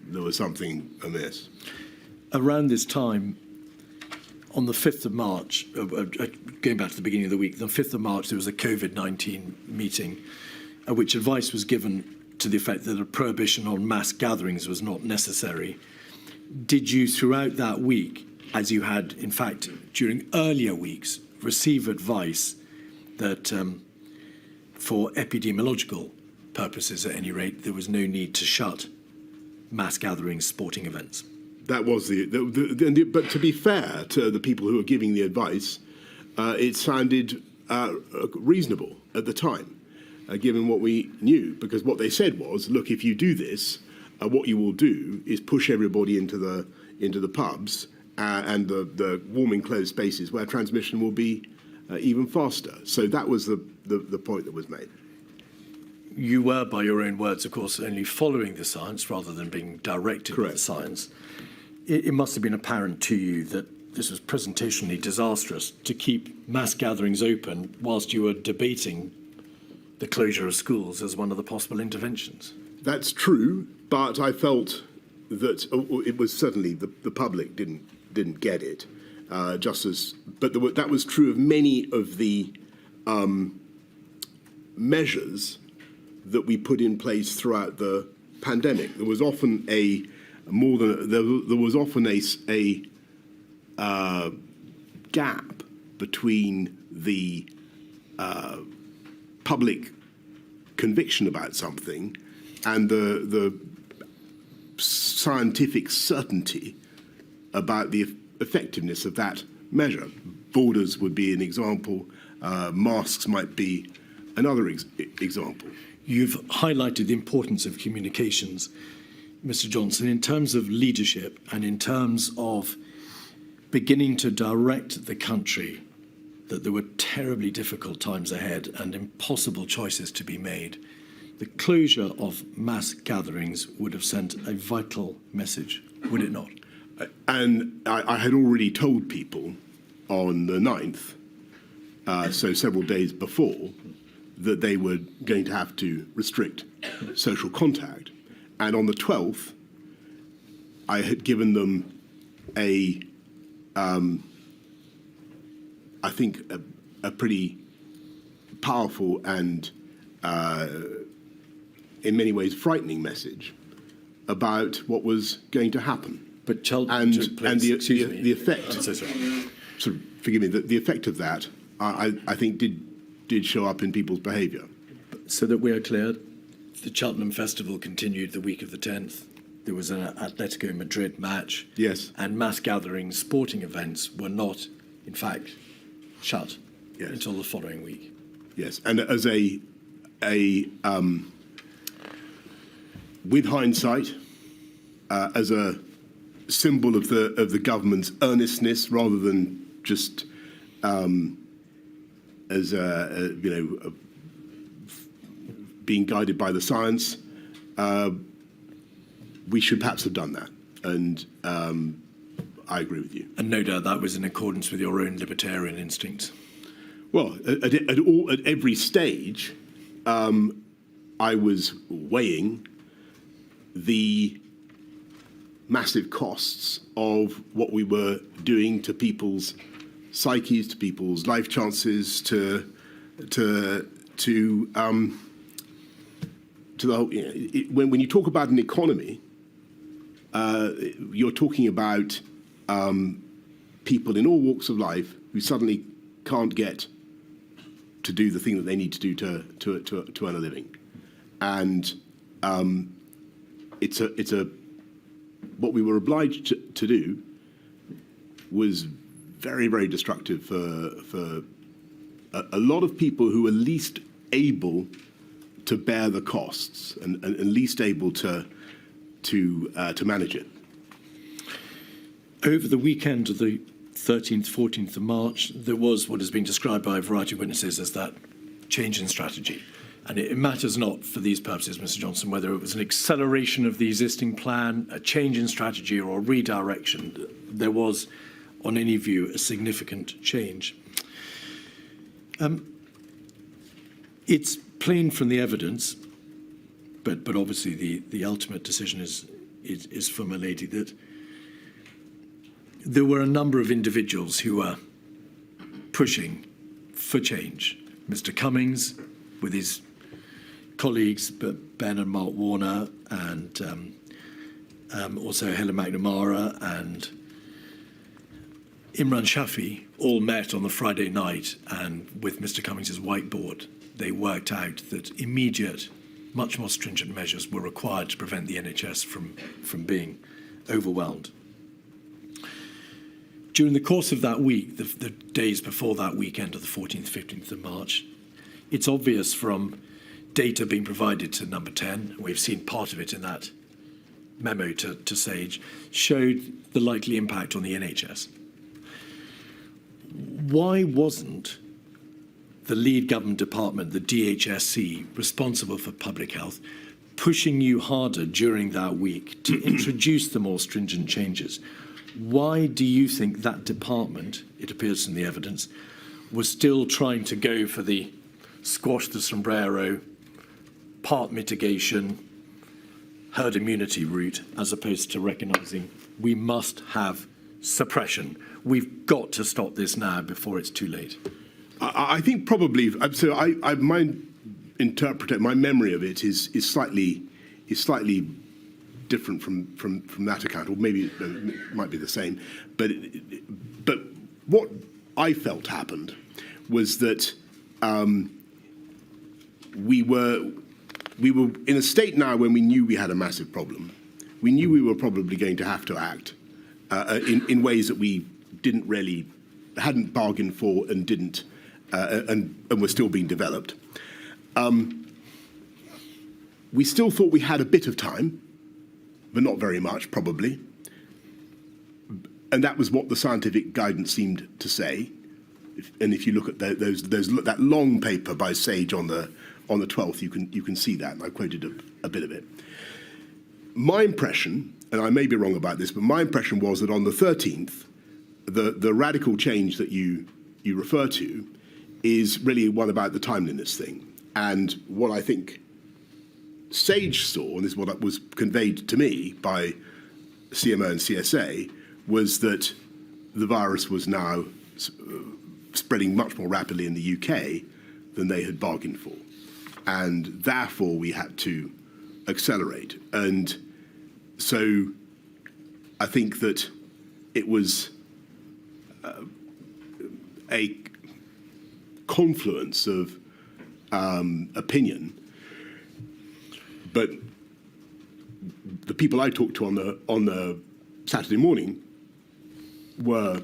there was something amiss. Around this time, on the 5th of March, going back to the beginning of the week, the 5th of March, there was a COVID-19 meeting at which advice was given to the effect that a prohibition on mass gatherings was not necessary. Did you, throughout that week, as you had, in fact, during earlier weeks, receive advice that for epidemiological purposes, at any rate, there was no need to shut mass gatherings, sporting events? That was but to be fair to the people who were giving the advice, it sounded reasonable at the time, given what we knew, because what they said was, look, if you do this, what you will do is push everybody into the pubs and the warm enclosed spaces where transmission will be even faster. So that was the point that was made. You were, by your own words, of course, only following the science rather than being directed by the science. It must have been apparent to you that this was presentationally disastrous to keep mass gatherings open whilst you were debating the closure of schools as one of the possible interventions. That's true, but I felt that it was certainly the public didn't get it. That was true of many of the measures that we put in place throughout the pandemic. There was often a gap between the public conviction about something and the scientific certainty about the effectiveness of that measure. Borders would be an example. Masks might be another example. You've highlighted the importance of communications, Mr. Johnson, in terms of leadership and in terms of beginning to direct the country that there were terribly difficult times ahead and impossible choices to be made. The closure of mass gatherings would have sent a vital message, would it not? And I had already told people on the 9th, so several days before, that they were going to have to restrict social contact. And on the 12th, I had given them I think, a pretty powerful and, in many ways, frightening message about what was going to happen. But Cheltenham And took place, the effect, I'm so sorry. sort of, forgive me, the effect of that, I think, did show up in people's behaviour. So that we are clear, the Cheltenham Festival continued the week of the 10th. There was an Atletico Madrid match. Yes. And mass gatherings, sporting events were not, in fact, shut Yes. until the following week. Yes, and as with hindsight, as a symbol of the government's earnestness, rather than just as being guided by the science, we should perhaps have done that. And I agree with you. And no doubt that was in accordance with your own libertarian instincts. Well, at every stage, I was weighing the massive costs of what we were doing to people's psyches, to people's life chances, to the whole. When you talk about an economy, you're talking about people in all walks of life who suddenly can't get to do the thing that they need to do to earn a living, and it's what we were obliged to do was very, very destructive for a lot of people who are least able to bear the costs and least able to manage it. Over the weekend of the 13th, 14th of March, there was what has been described by a variety of witnesses as that change in strategy. And it matters not for these purposes, Mr. Johnson, whether it was an acceleration of the existing plan, a change in strategy, or a redirection. There was, on any view, a significant change. It's plain from the evidence, but obviously the ultimate decision is for my lady, that there were a number of individuals who were pushing for change. Mr. Cummings, with his colleagues, Ben and Mark Warner, and also Helen McNamara and Imran Shafi, all met on the Friday night, and with Mr. Cummings' whiteboard, they worked out that immediate, much more stringent measures were required to prevent the NHS from being overwhelmed. During the course of that week, the days before that weekend of the 14th, 15th of March, it's obvious from data being provided to Number 10, we've seen part of it in that memo to Sage, showed the likely impact on the NHS. Why wasn't the lead government department, the DHSC, responsible for public health, pushing you harder during that week to introduce the more stringent changes? Why do you think that department, it appears from the evidence, was still trying to go for the squash the sombrero, part mitigation, herd immunity route, as opposed to recognising we must have suppression? We've got to stop this now before it's too late. I think probably. So my memory of it is slightly different from that account, or maybe it might be the same. But what I felt happened was that we were in a state now when we knew we had a massive problem. We knew we were probably going to have to act in ways that we hadn't bargained for and didn't. And were still being developed. We still thought we had a bit of time, but not very much, probably. And that was what the scientific guidance seemed to say. And if you look at that long paper by Sage on the 12th, you can see that. And I quoted a bit of it. My impression, and I may be wrong about this, but my impression was that on the 13th, the radical change that you refer to is really one about the timeliness thing. And what I think Sage saw, and this is what was conveyed to me by CMO and CSA, was that the virus was now spreading much more rapidly in the UK than they had bargained for. And therefore, we had to accelerate. And so I think that it was a confluence of opinion, but the people I talked to on the Saturday morning were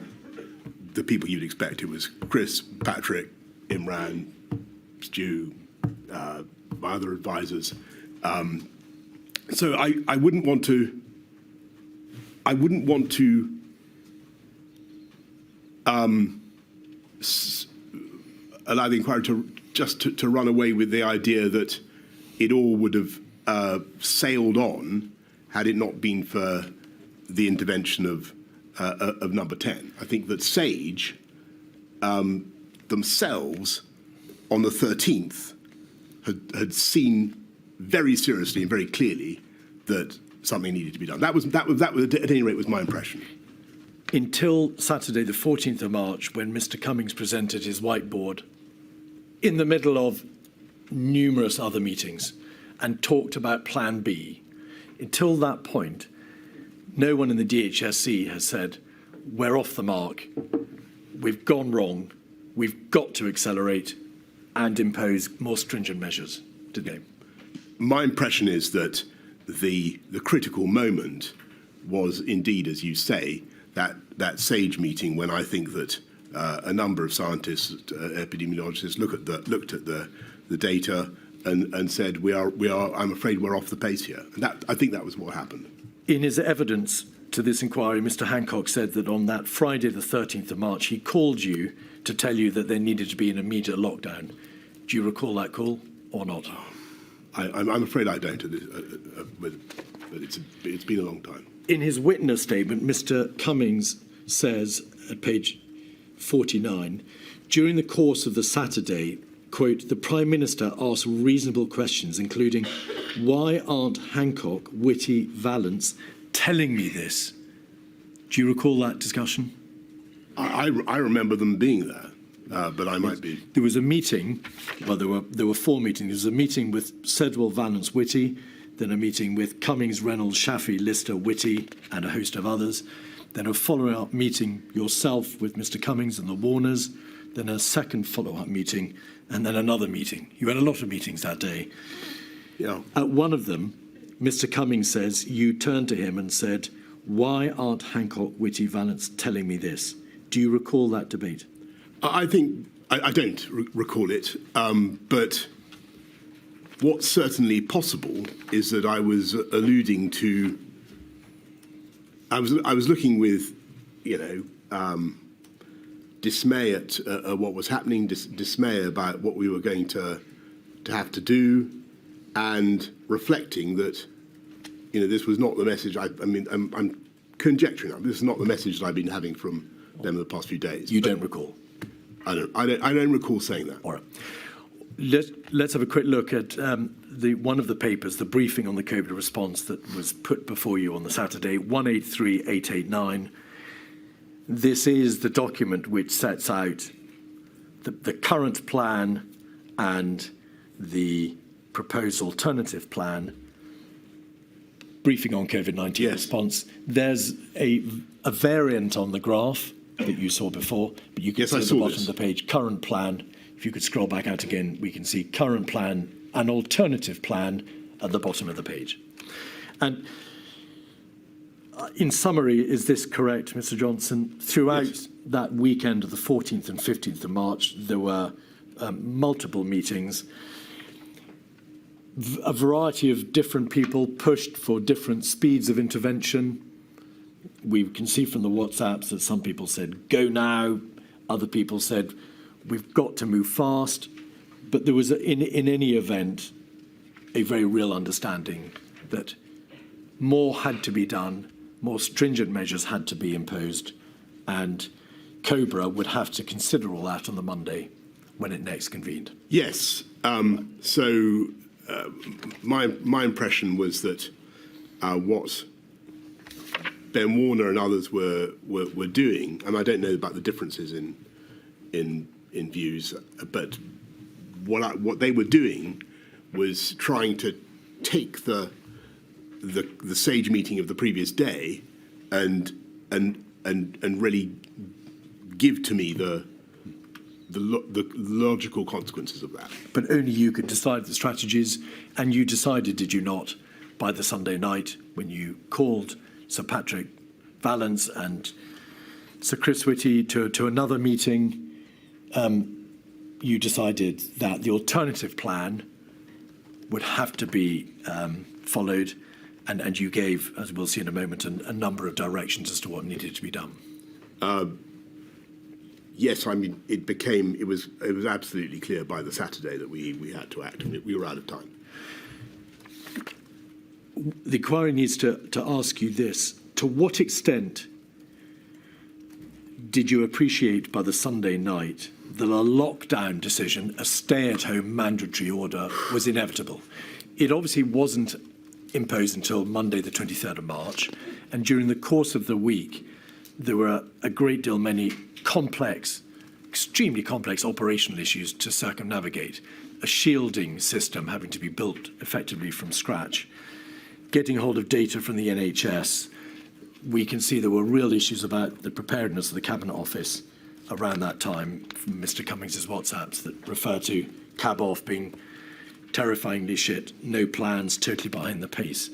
the people you'd expect. It was Chris, Patrick, Imran, Stu, my other advisors. So I wouldn't want to. I wouldn't want to allow the inquiry to run away with the idea that it all would have sailed on had it not been for the intervention of Number 10. I think that Sage themselves on the 13th had seen very seriously and very clearly that something needed to be done. That was at any rate was my impression. Until Saturday, the 14th of March, when Mr. Cummings presented his whiteboard in the middle of numerous other meetings and talked about Plan B. Until that point, no one in the DHSC has said, we're off the mark, we've gone wrong, we've got to accelerate and impose more stringent measures, did they? My impression is that the critical moment was indeed, as you say, that SAGE meeting when I think that a number of scientists, epidemiologists, looked at the data and said, we are. I'm afraid we're off the pace here. And I think that was what happened. In his evidence to this inquiry, Mr. Hancock said that on that Friday, the 13th of March, he called you to tell you that there needed to be an immediate lockdown. Do you recall that call or not? I'm afraid I don't, but it's been a long time. In his witness statement, Mr. Cummings says at page 49, during the course of the Saturday, quote, the Prime Minister asked reasonable questions, including, why aren't Hancock, Whitty, Vallance telling me this? Do you recall that discussion? I remember them being there, but I might be. There was a meeting, well, there were four meetings. There was a meeting with Sedwell, Vallance, Whitty, then a meeting with Cummings, Reynolds, Shafi, Lister, Whitty, and a host of others. Then a follow-up meeting yourself with Mr. Cummings and the Warners. Then a second follow-up meeting, and then another meeting. You had a lot of meetings that day. Yeah. At one of them, Mr. Cummings says you turned to him and said, why aren't Hancock, Whitty, Vallance telling me this? Do you recall that debate? I think I don't recall it, but what's certainly possible is that I was alluding to. I was looking with, dismay at what was happening, dismay about what we were going to have to do, and reflecting that, this was not the message. I'm conjecturing. This is not the message that I've been having from them in the past few days. You don't recall? I don't recall saying that. All right. Let's have a quick look at one of the papers, the briefing on the COVID response that was put before you on the Saturday, 183889. This is the document which sets out the current plan and the proposed alternative plan. Briefing on COVID-19 response. There's a variant on the graph that you saw before, but you can see at the bottom of the page, current plan. If you could scroll back out again, we can see current plan and alternative plan at the bottom of the page. And in summary, is this correct, Mr. Johnson? Throughout that weekend of the 14th and 15th of March, there were multiple meetings. A variety of different people pushed for different speeds of intervention. We can see from the WhatsApps that some people said, go now. Other people said, we've got to move fast. But there was, in any event, a very real understanding that more had to be done, more stringent measures had to be imposed, and Cobra would have to consider all that on the Monday when it next convened. Yes. My impression was that what Ben Warner and others were doing, and I don't know about the differences in views, but what they were doing was trying to take the SAGE meeting of the previous day and really give to me the logical consequences of that. But only you could decide the strategies, and you decided, did you not, by the Sunday night when you called Sir Patrick Vallance and Sir Chris Whitty to another meeting, you decided that the alternative plan would have to be followed, and you gave, as we'll see in a moment, a number of directions as to what needed to be done. Yes, I mean, it was absolutely clear by the Saturday that we had to act, and we were out of time. The inquiry needs to ask you this: to what extent did you appreciate by the Sunday night that a lockdown decision, a stay-at-home mandatory order, was inevitable? It obviously wasn't imposed until Monday, the 23rd of March, and during the course of the week, there were a great deal many complex, extremely complex operational issues to circumnavigate, a shielding system having to be built effectively from scratch, getting hold of data from the NHS. We can see there were real issues about the preparedness of the Cabinet Office around that time, from Mr. Cummings's WhatsApps that refer to cab off being terrifyingly shit, no plans, totally behind the pace.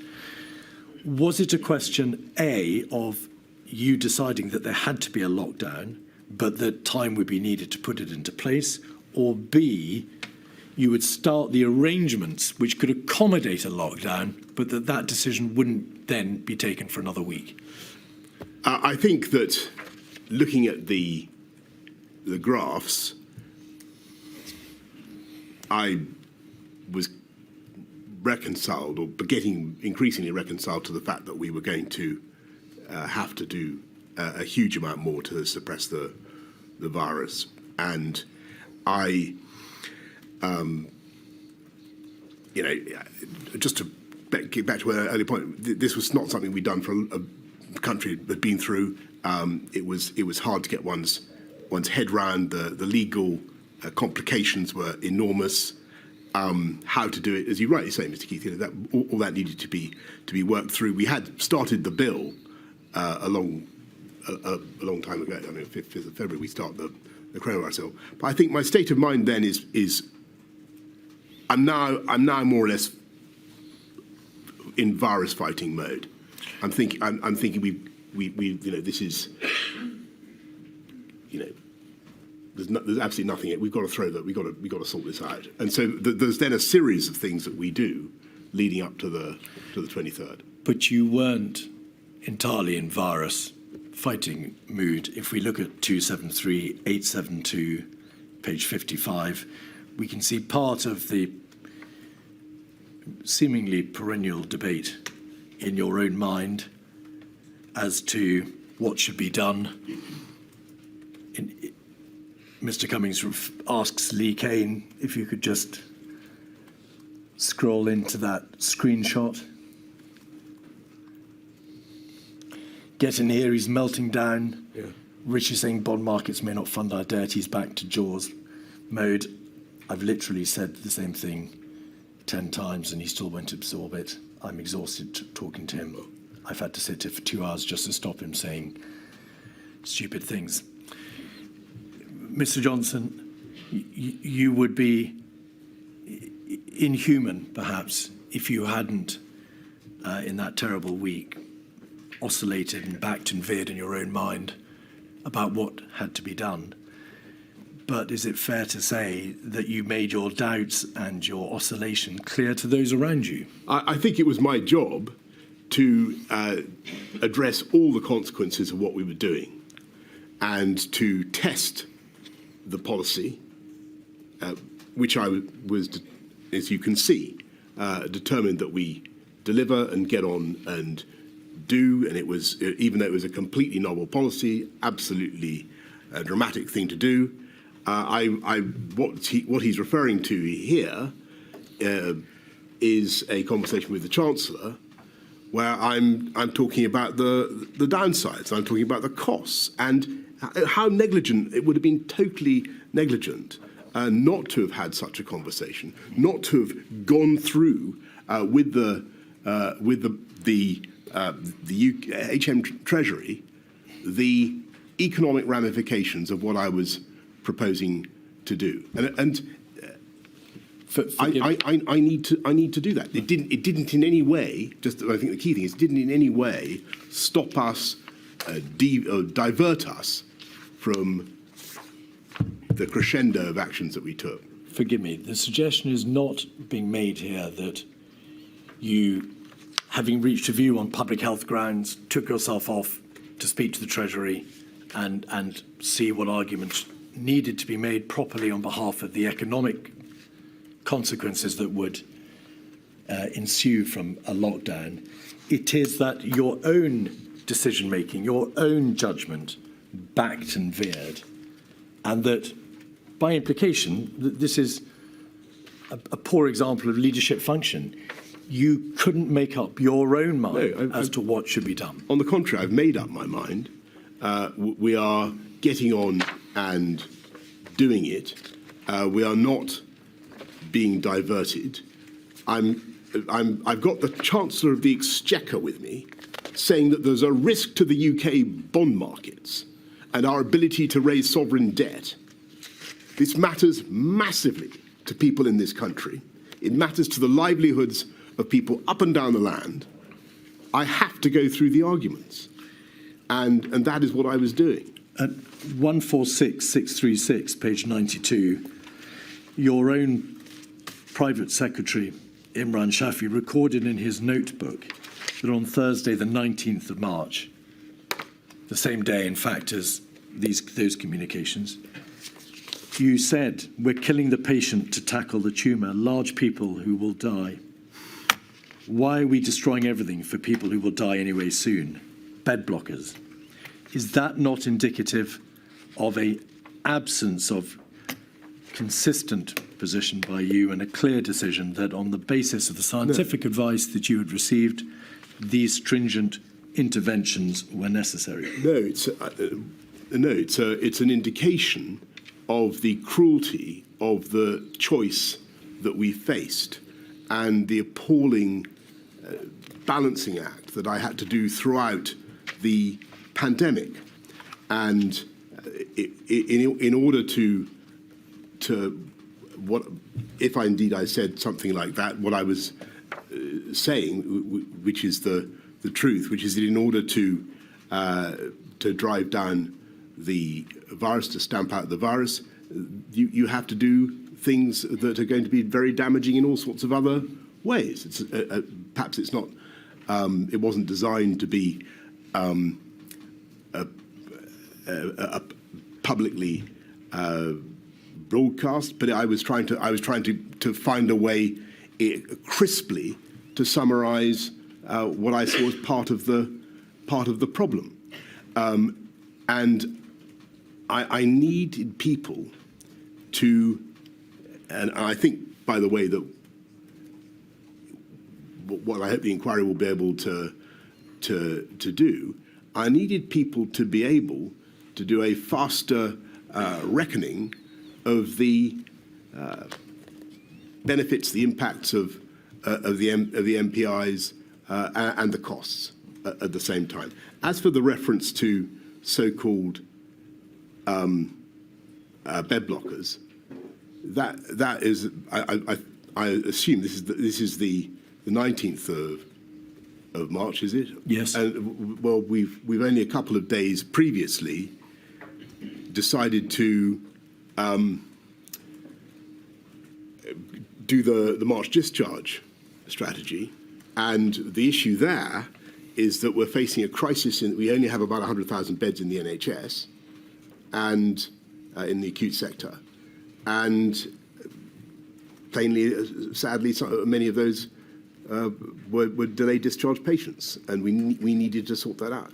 Was it a question, A, of you deciding that there had to be a lockdown, but that time would be needed to put it into place, or B, you would start the arrangements which could accommodate a lockdown, but that decision wouldn't then be taken for another week? I think that looking at the graphs, I was reconciled, or getting increasingly reconciled, to the fact that we were going to have to do a huge amount more to suppress the virus. And I, just to get back to an earlier point, this was not something we'd done for a country that had been through. It was hard to get one's head round. The legal complications were enormous. How to do it, as you rightly say, Mr. Keith, that all that needed to be worked through. We had started the bill a long time ago. I mean, 5th of February we start the coronavirus bill. But I think my state of mind then is I'm now more or less in virus fighting mode. I'm thinking we this is there's absolutely nothing. We've got to throw that. We've got to sort this out. And so there's then a series of things that we do leading up to the 23rd. But you weren't entirely in virus fighting mood. If we look at 273, 872, page 55, we can see part of the seemingly perennial debate in your own mind as to what should be done. Mr. Cummings asks Lee Kane if you could just scroll into that screenshot. Get in here, he's melting down. Yeah. Richie saying bond markets may not fund our debt. He's back to Jaws mode. I've literally said the same thing 10 times and he still won't absorb it. I'm exhausted talking to him. I've had to sit here for 2 hours just to stop him saying stupid things. Mr. Johnson, you would be inhuman, perhaps, if you hadn't, in that terrible week, oscillated and backed and veered in your own mind about what had to be done. But is it fair to say that you made your doubts and your oscillation clear to those around you? I think it was my job to address all the consequences of what we were doing and to test the policy, which I was, as you can see, determined that we deliver and get on and do, and it was, even though it was a completely novel policy, absolutely a dramatic thing to do. What he's referring to here is a conversation with the Chancellor, where I'm talking about the downsides, I'm talking about the costs, and how negligent it would have been, totally negligent, not to have had such a conversation, not to have gone through with the HM Treasury the economic ramifications of what I was proposing to do, I need to do that. It didn't in any way. Just I think the key thing is, it didn't in any way stop us, divert us from the crescendo of actions that we took. Forgive me. The suggestion is not being made here that you, having reached a view on public health grounds, took yourself off to speak to the Treasury and see what arguments needed to be made properly on behalf of the economic consequences that would ensue from a lockdown. It is that your own decision-making, your own judgment backed and veered, and that by implication, this is a poor example of leadership function. You couldn't make up your own mind as to what should be done. On the contrary, I've made up my mind. We are getting on and doing it. We are not being diverted. I've got the Chancellor of the Exchequer with me, saying that there's a risk to the UK bond markets and our ability to raise sovereign debt. This matters massively to people in this country. It matters to the livelihoods of people up and down the land. I have to go through the arguments. And that is what I was doing. At 146636, page 92, your own private secretary, Imran Shafi, recorded in his notebook that on Thursday, the 19th of March, the same day, in fact, as those communications, you said, "We're killing the patient to tackle the tumour, large people who will die. Why are we destroying everything for people who will die anyway soon? Bed blockers." Is that not indicative of an absence of consistent position by you and a clear decision that on the basis of the scientific advice that you had received, these stringent interventions were necessary? No, it's an indication of the cruelty of the choice that we faced and the appalling balancing act that I had to do throughout the pandemic. And in order to what, if I said something like that, what I was saying, which is the truth, which is that in order to drive down the virus, to stamp out the virus, you have to do things that are going to be very damaging in all sorts of other ways. It's, perhaps it's not, it wasn't designed to be publicly broadcast, but I was trying to find a way crisply to summarise what I saw as part of the problem, and I needed people to, and I think, by the way, that what I hope the inquiry will be able to do, I needed people to be able to do a faster reckoning of the benefits, the impacts of the MPIs and the costs at the same time. As for the reference to so-called bed blockers, that is, I assume this is the 19th of March, is it? Yes. And well, we've only a couple of days previously decided to do the March discharge strategy, and the issue there is that we're facing a crisis in that we only have about 100,000 beds in the NHS and in the acute sector, and plainly, sadly, many of those were delayed discharge patients, and we needed to sort that out.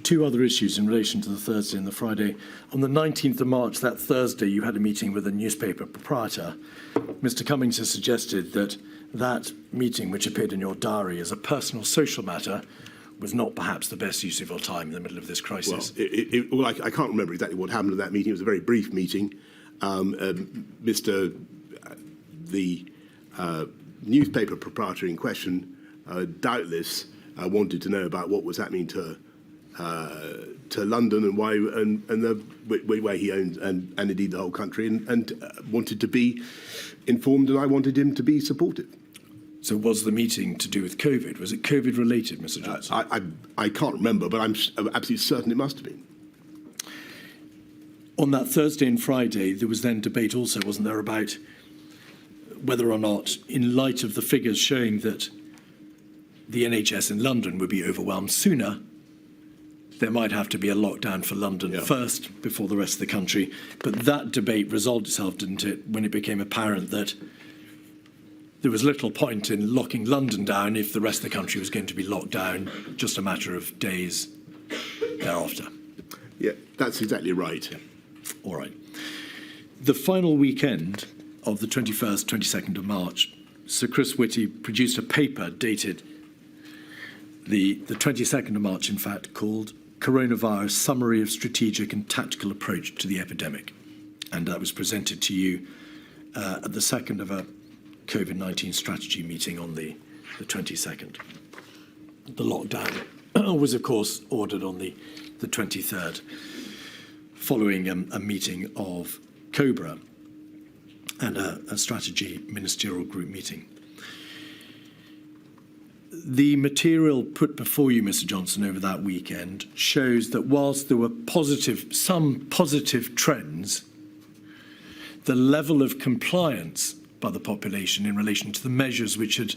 Two other issues in relation to the Thursday and the Friday. On the 19th of March, that Thursday, you had a meeting with a newspaper proprietor. Mr. Cummings has suggested that that meeting, which appeared in your diary as a personal social matter, was not perhaps the best use of your time in the middle of this crisis. Well, I can't remember exactly what happened at that meeting. It was a very brief meeting. The newspaper proprietor in question doubtless wanted to know about what was happening to London and why, and the way he owns and indeed the whole country, and wanted to be informed, and I wanted him to be supportive. So was the meeting to do with COVID? Was it COVID related, Mr. Johnson? I can't remember, but I'm absolutely certain it must have been. On that Thursday and Friday, there was then debate also, wasn't there, about whether or not, in light of the figures showing that the NHS in London would be overwhelmed sooner, there might have to be a lockdown for London first before the rest of the country. But that debate resolved itself, didn't it, when it became apparent that there was little point in locking London down if the rest of the country was going to be locked down, just a matter of days thereafter. Yeah, that's exactly right. Yeah. All right. The final weekend of the 21st, 22nd of March, Sir Chris Whitty produced a paper dated the 22nd of March, in fact, called Coronavirus Summary of Strategic and Tactical Approach to the Epidemic. And that was presented to you at the second of a COVID-19 strategy meeting on the 22nd. The lockdown was, of course, ordered on the 23rd, following a meeting of COBRA and a strategy ministerial group meeting. The material put before you, Mr. Johnson, over that weekend shows that whilst there were some positive trends, the level of compliance by the population in relation to the measures which had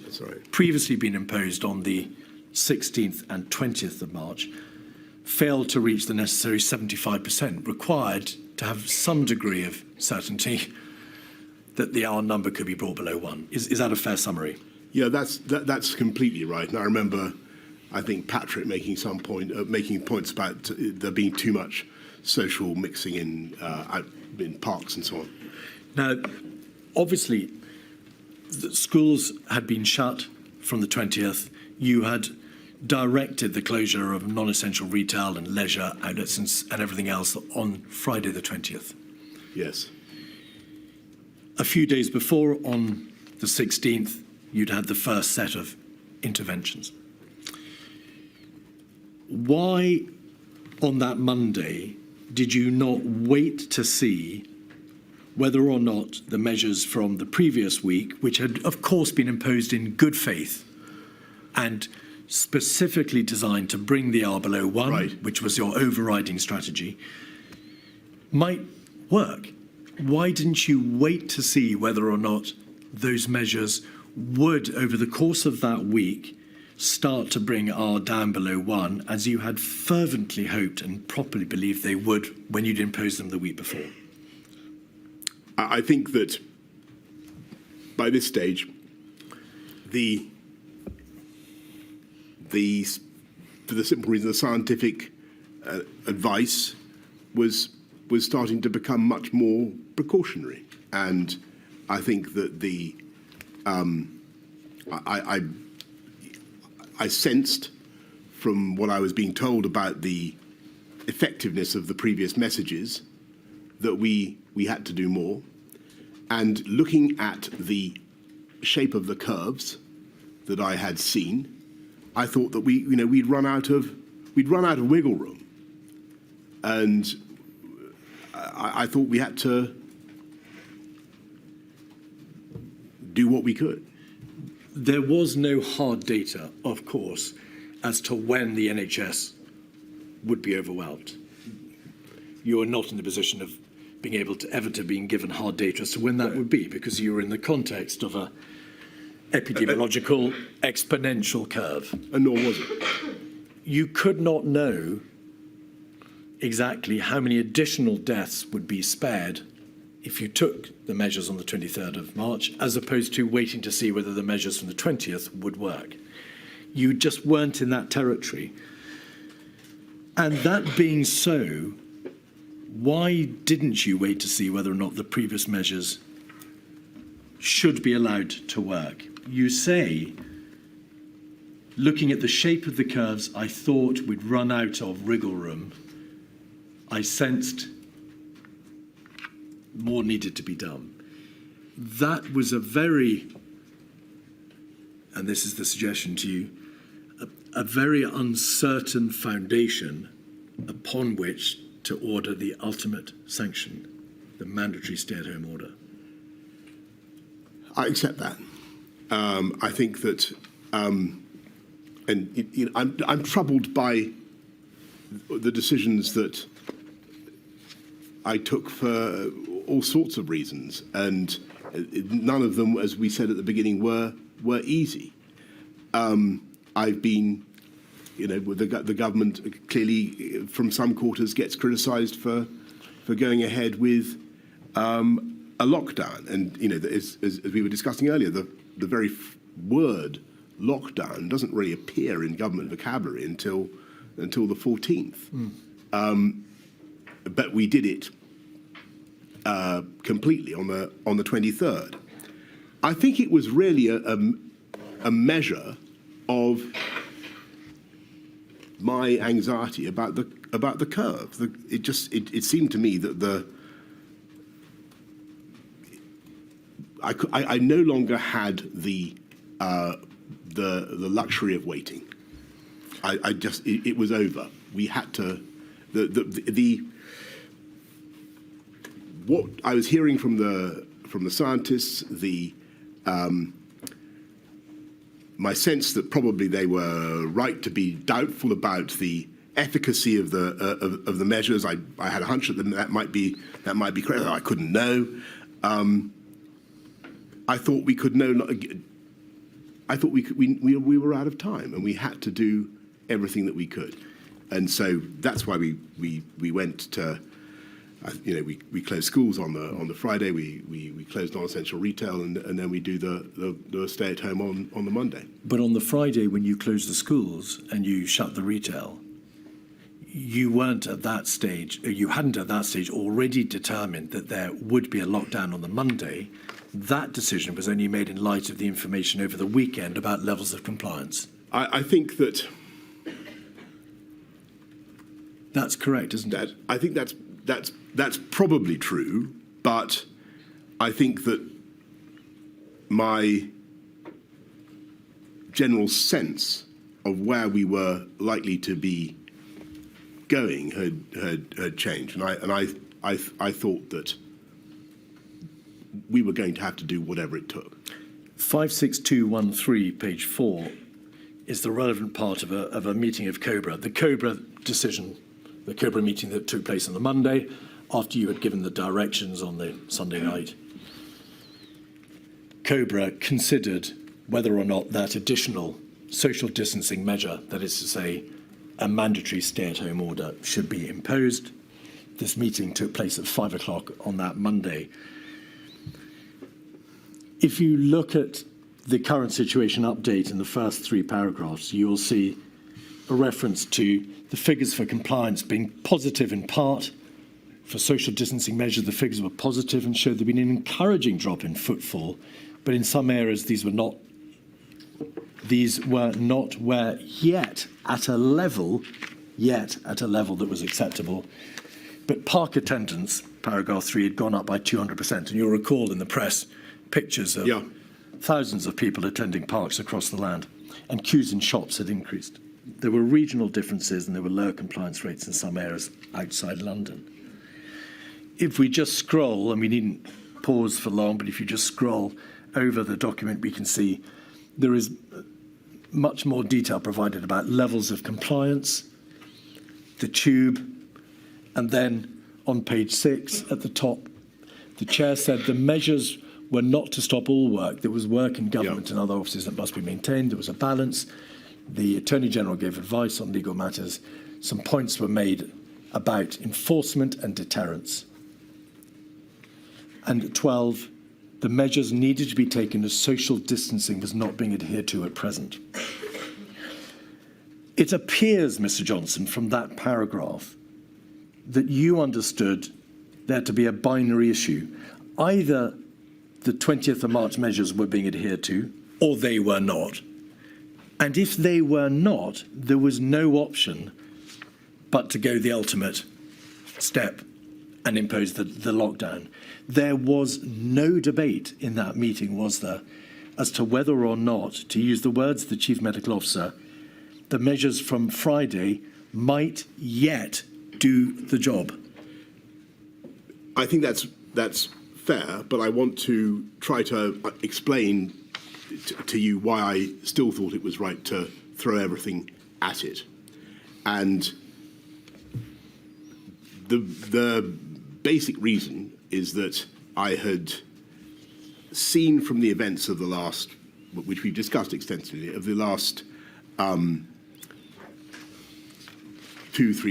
previously been imposed on the 16th and 20th of March failed to reach the necessary 75% required to have some degree of certainty that the R number could be brought below 1. Is that a fair summary? Yeah, that's completely right. And I remember, I think, Patrick making points about there being too much social mixing in parks and so on. Now, obviously, the schools had been shut from the 20th. You had directed the closure of non-essential retail and leisure outlets and everything else on Friday the 20th. Yes. A few days before, on the 16th, you'd had the first set of interventions. Why, on that Monday, did you not wait to see whether or not the measures from the previous week, which had, of course, been imposed in good faith and specifically designed to bring the R below 1, which was your overriding strategy, might work? Why didn't you wait to see whether or not those measures would, over the course of that week, start to bring R down below 1, as you had fervently hoped and properly believed they would when you'd imposed them the week before? I think that by this stage, for the simple reason, the scientific advice was starting to become much more precautionary, and I think that I sensed from what I was being told about the effectiveness of the previous messages that we had to do more. And looking at the shape of the curves that I had seen, I thought that we'd run out of wiggle room, and I thought we had to do what we could. There was no hard data, of course, as to when the NHS would be overwhelmed. You are not in the position of being able to ever to being given hard data as to when that would be, because you were in the context of a epidemiological exponential curve. And nor was it. You could not know exactly how many additional deaths would be spared if you took the measures on the 23rd of March, as opposed to waiting to see whether the measures from the 20th would work. You just weren't in that territory. And that being so, why didn't you wait to see whether or not the previous measures should be allowed to work? You say, looking at the shape of the curves, I thought we'd run out of wriggle room. I sensed more needed to be done. That was a very, and this is the suggestion to you, a very uncertain foundation upon which to order the ultimate sanction, the mandatory stay-at-home order. I accept that. I think that, I'm troubled by the decisions that I took for all sorts of reasons, and none of them, as we said at the beginning, were easy. I've been, the government clearly, from some quarters, gets criticised for going ahead with a lockdown, and as we were discussing earlier, the very word lockdown doesn't really appear in government vocabulary until the 14th. But we did it completely on the 23rd. I think it was really a measure of my anxiety about the curve. It seemed to me that I no longer had the luxury of waiting. It was over. We had to what I was hearing from the scientists, my sense that probably they were right to be doubtful about the efficacy of the measures. I had a hunch that might be correct. I couldn't know. I thought we could know. I thought we were out of time, and we had to do everything that we could, and so that's why we went to. We closed schools on the Friday. We closed non-essential retail, and then we do the stay at home on the Monday. But on the Friday, when you closed the schools and you shut the retail, you weren't at that stage. You hadn't at that stage already determined that there would be a lockdown on the Monday. That decision was only made in light of the information over the weekend about levels of compliance. I think that that's correct, isn't it? I think that's probably true, but I think that my general sense of where we were likely to be going had changed, and I thought that we were going to have to do whatever it took. 56213, page 4, is the relevant part of a meeting of COBRA. The COBRA decision, the COBRA meeting that took place on the Monday, after you had given the directions on the Sunday night. COBRA considered whether or not that additional social distancing measure, that is to say, a mandatory stay-at-home order, should be imposed. This meeting took place at 5 o'clock on that Monday. If you look at the current situation update in the first 3 paragraphs, you will see a reference to the figures for compliance being positive in part. For social distancing measures, the figures were positive and showed there'd been an encouraging drop in footfall, but in some areas these were not where yet at a level that was acceptable. But park attendance, paragraph 3, had gone up by 200%, and you'll recall in the press pictures of thousands of people attending parks across the land, and queues in shops had increased. There were regional differences, and there were lower compliance rates in some areas outside London. If we just scroll, and we needn't pause for long, but if you just scroll over the document, we can see there is much more detail provided about levels of compliance, the tube, and then on page 6 at the top, the chair said the measures were not to stop all work. There was work in government and other offices that must be maintained. There was a balance. The Attorney General gave advice on legal matters. Some points were made about enforcement and deterrence. And at 12, the measures needed to be taken as social distancing was not being adhered to at present. It appears, Mr. Johnson, from that paragraph, that you understood there to be a binary issue. Either the 20th of March measures were being adhered to, or they were not. And if they were not, there was no option but to go the ultimate step and impose the lockdown. There was no debate in that meeting, was there, as to whether or not, to use the words of the Chief Medical Officer, the measures from Friday might yet do the job. I think that's fair, but I want to try to explain to you why I still thought it was right to throw everything at it. And the basic reason is that I had seen from the events of the last, which we've discussed extensively, of the last 2-3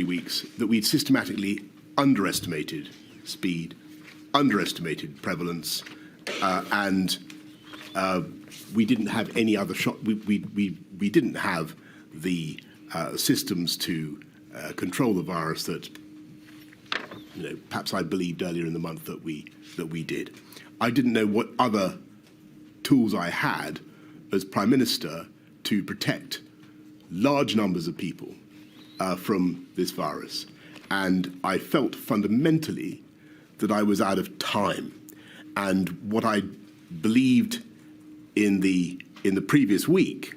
weeks, that we'd systematically underestimated speed, underestimated prevalence, and we didn't have any other shot. We didn't have the systems to control the virus that, you know, perhaps I believed earlier in the month that we did. I didn't know what other tools I had as Prime Minister to protect large numbers of people from this virus. And I felt fundamentally that I was out of time. And what I believed in the previous week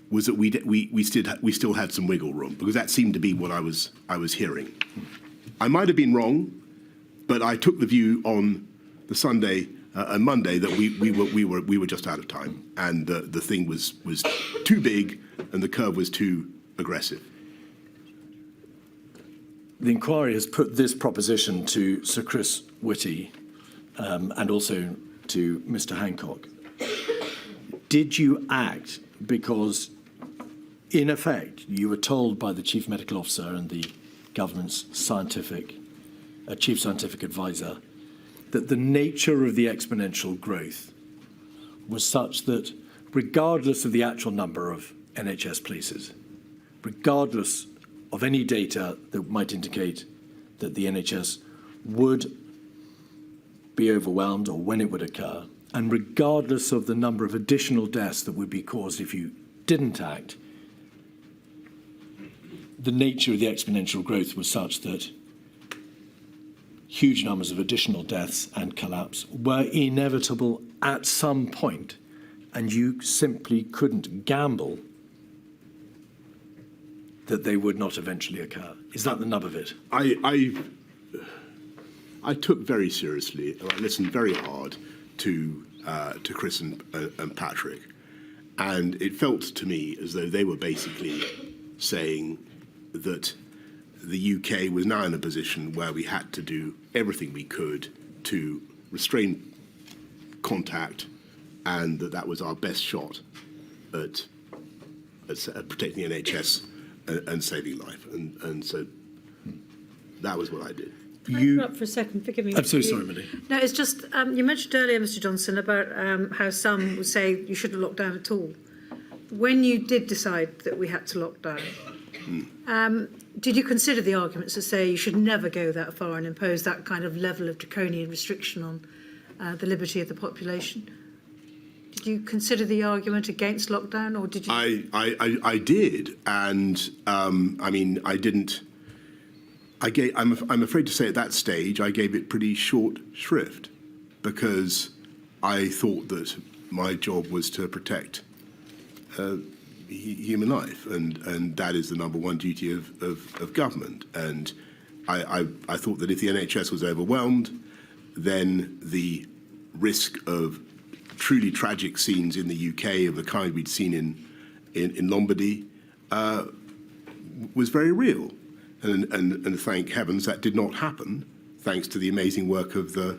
was that we still had some wiggle room, because that seemed to be what I was hearing. I might have been wrong, but I took the view on the Sunday and Monday that we were just out of time, and the thing was too big and the curve was too aggressive. The inquiry has put this proposition to Sir Chris Whitty and also to Mr. Hancock. Did you act because, in effect, you were told by the Chief Medical Officer and the government's Chief Scientific Advisor that the nature of the exponential growth was such that, regardless of the actual number of NHS places, regardless of any data that might indicate that the NHS would be overwhelmed or when it would occur, and regardless of the number of additional deaths that would be caused if you didn't act, the nature of the exponential growth was such that huge numbers of additional deaths and collapse were inevitable at some point, and you simply couldn't gamble that they would not eventually occur. Is that the nub of it? I took very seriously, and I listened very hard to Chris and Patrick, and it felt to me as though they were basically saying that the UK was now in a position where we had to do everything we could to restrain contact, and that was our best shot at protecting the NHS and saving life. And so that was what I did. Can I interrupt for a second? Forgive me. I'm so sorry, Millie. No, it's just, you mentioned earlier, Mr. Johnson, about how some would say you shouldn't lock down at all. When you did decide that we had to lock down, did you consider the arguments that say you should never go that far and impose that kind of level of draconian restriction on the liberty of the population? Did you consider the argument against lockdown, or did you? I did, and I mean, I didn't. I'm afraid to say at that stage I gave it pretty short shrift, because I thought that my job was to protect human life, and that is the number one duty of government. And I thought that if the NHS was overwhelmed, then the risk of truly tragic scenes in the UK of the kind we'd seen in Lombardy was very real. And thank heavens that did not happen, thanks to the amazing work of the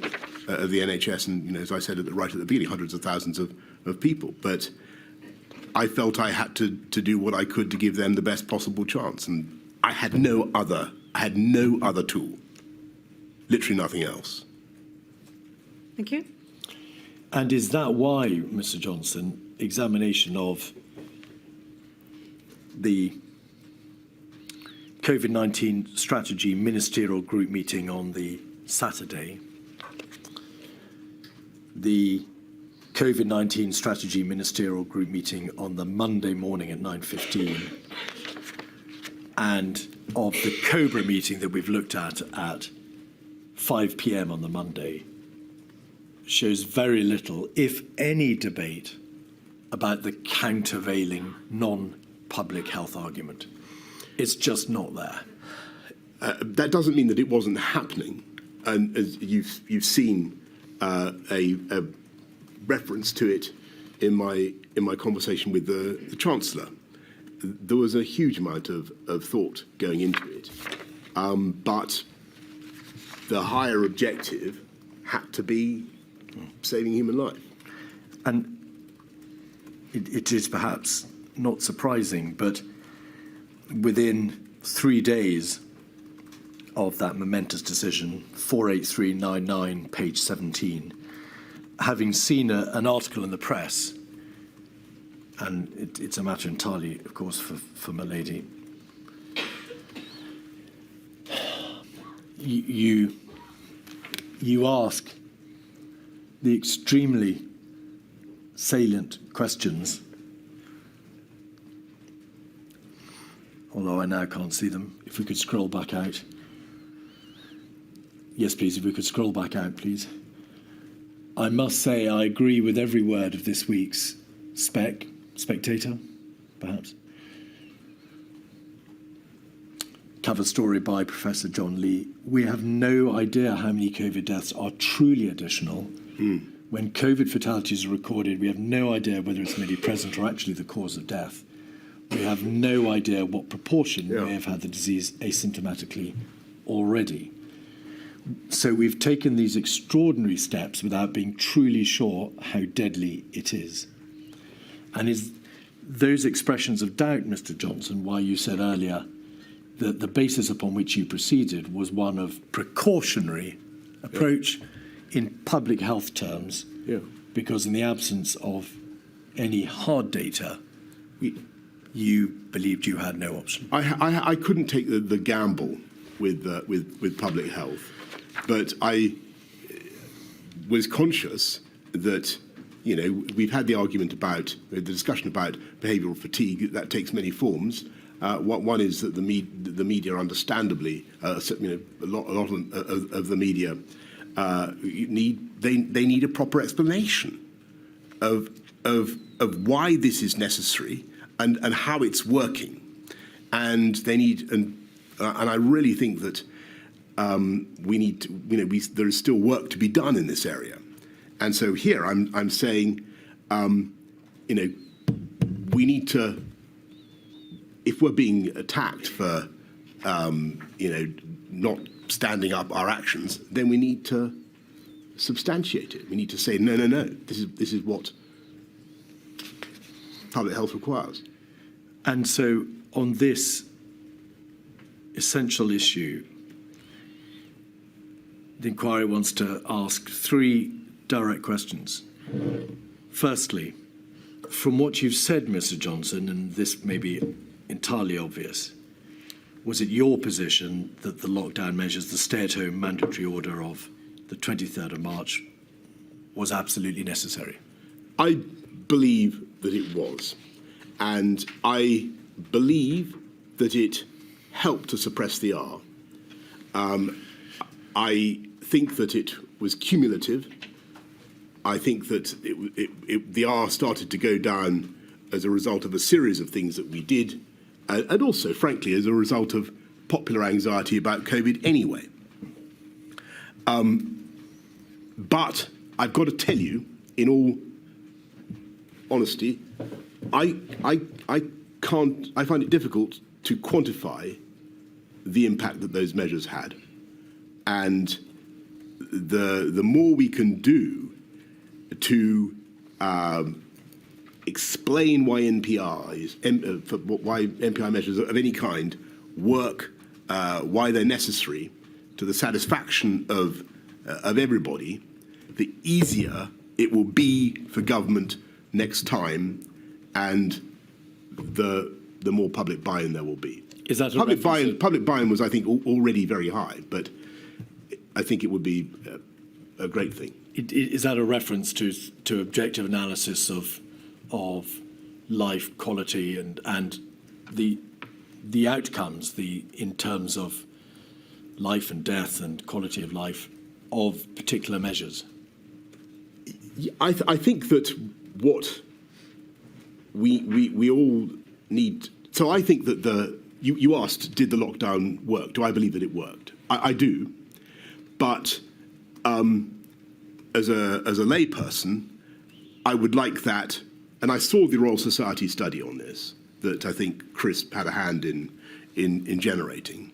NHS and, you know, as I said right at the beginning, hundreds of thousands of people. But I felt I had to do what I could to give them the best possible chance, and I had no other tool, literally nothing else. Thank you. And is that why, Mr. Johnson, examination of the COVID-19 strategy ministerial group meeting on the Saturday, the COVID-19 strategy ministerial group meeting on the Monday morning at 9:15, and of the COBRA meeting that we've looked at 5 p.m. on the Monday, shows very little, if any, debate about the countervailing non-public health argument. It's just not there. That doesn't mean that it wasn't happening, and as you've seen a reference to it in my conversation with the Chancellor. There was a huge amount of thought going into it, but the higher objective had to be saving human life. And it is perhaps not surprising, but within 3 days of that momentous decision, 48399, page 17, having seen an article in the press, and it's a matter entirely, of course, for my lady, you ask the extremely salient questions, although I now can't see them. If we could scroll back out. Yes, please, if we could scroll back out, please. I must say I agree with every word of this week's Spectator, perhaps. Cover story by Professor John Lee. We have no idea how many COVID deaths are truly additional. When COVID fatalities are recorded, we have no idea whether it's merely present or actually the cause of death. We have no idea what proportion may have had the disease asymptomatically already. So we've taken these extraordinary steps without being truly sure how deadly it is. And is those expressions of doubt, Mr. Johnson, why you said earlier that the basis upon which you proceeded was one of precautionary approach in public health terms, because in the absence of any hard data, you believed you had no option? I couldn't take the gamble with public health, but I was conscious that, you know, we've had the argument about, the discussion about behavioural fatigue. That takes many forms. One is that the media, understandably, a lot of the media need a proper explanation of why this is necessary and how it's working, and they need and I really think that we need to, there is still work to be done in this area. And so here I'm saying, we need to, if we're being attacked for, not standing up our actions, then we need to substantiate it. We need to say, no, this is what public health requires. And so on this essential issue, the inquiry wants to ask 3 direct questions. Firstly, from what you've said, Mr. Johnson, and this may be entirely obvious, was it your position that the lockdown measures, the stay-at-home mandatory order of the 23rd of March, was absolutely necessary? I believe that it was. And I believe that it helped to suppress the R. I think that it was cumulative. I think that the R started to go down as a result of a series of things that we did, and also, frankly, as a result of popular anxiety about COVID anyway. But I've got to tell you, in all honesty, I find it difficult to quantify the impact that those measures had. And the more we can do to explain why why NPI measures of any kind work, why they're necessary to the satisfaction of everybody, the easier it will be for government next time, and the more public buy-in there will be. Is that a public reference? public buy-in was, I think, already very high, but I think it would be a great thing. Is that a reference to objective analysis of life quality and the outcomes in terms of life and death and quality of life of particular measures? I think that what we all need. So I think that you asked, did the lockdown work? Do I believe that it worked? I do, but as a layperson, I would like that. And I saw the Royal Society study on this that I think Chris had a hand in generating.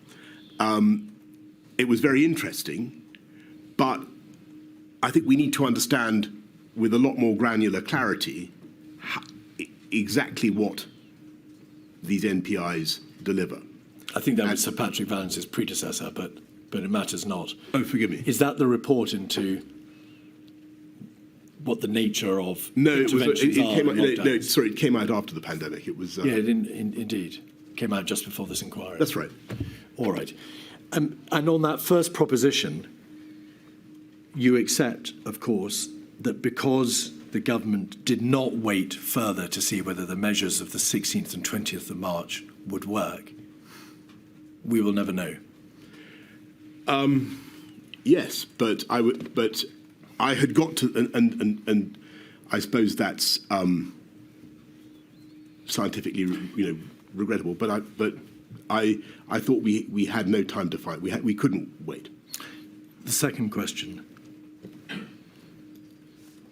It was very interesting, but I think we need to understand with a lot more granular clarity exactly what these NPIs deliver. I think that was Sir Patrick Vallance's predecessor, but it matters not. Oh, forgive me. Is that the report into what the nature of No, interventions are? It came out after the pandemic. It was. Yeah, indeed. Came out just before this inquiry. That's right. All right. And on that first proposition, you accept, of course, that because the government did not wait further to see whether the measures of the 16th and 20th of March would work, we will never know. Yes, but I had got to, and I suppose that's scientifically, regrettable. But I thought we had no time to fight. We couldn't wait. The second question: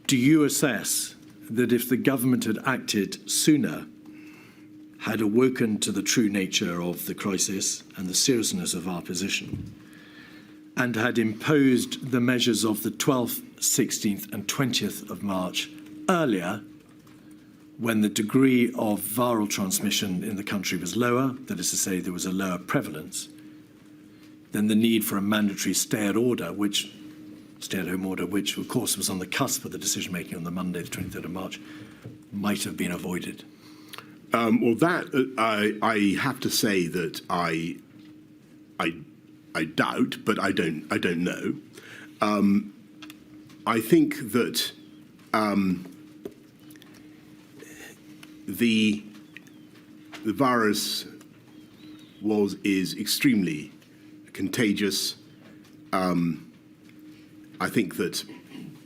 do you assess that if the government had acted sooner, had awoken to the true nature of the crisis and the seriousness of our position, and had imposed the measures of the 12th, 16th and 20th of March earlier, when the degree of viral transmission in the country was lower, that is to say there was a lower prevalence, then the need for a mandatory stay-at-home order, which of course was on the cusp of the decision-making on the Monday, the 23rd of March, might have been avoided? Well, that I have to say that I doubt, but I don't know. I think that the virus is extremely contagious. I think that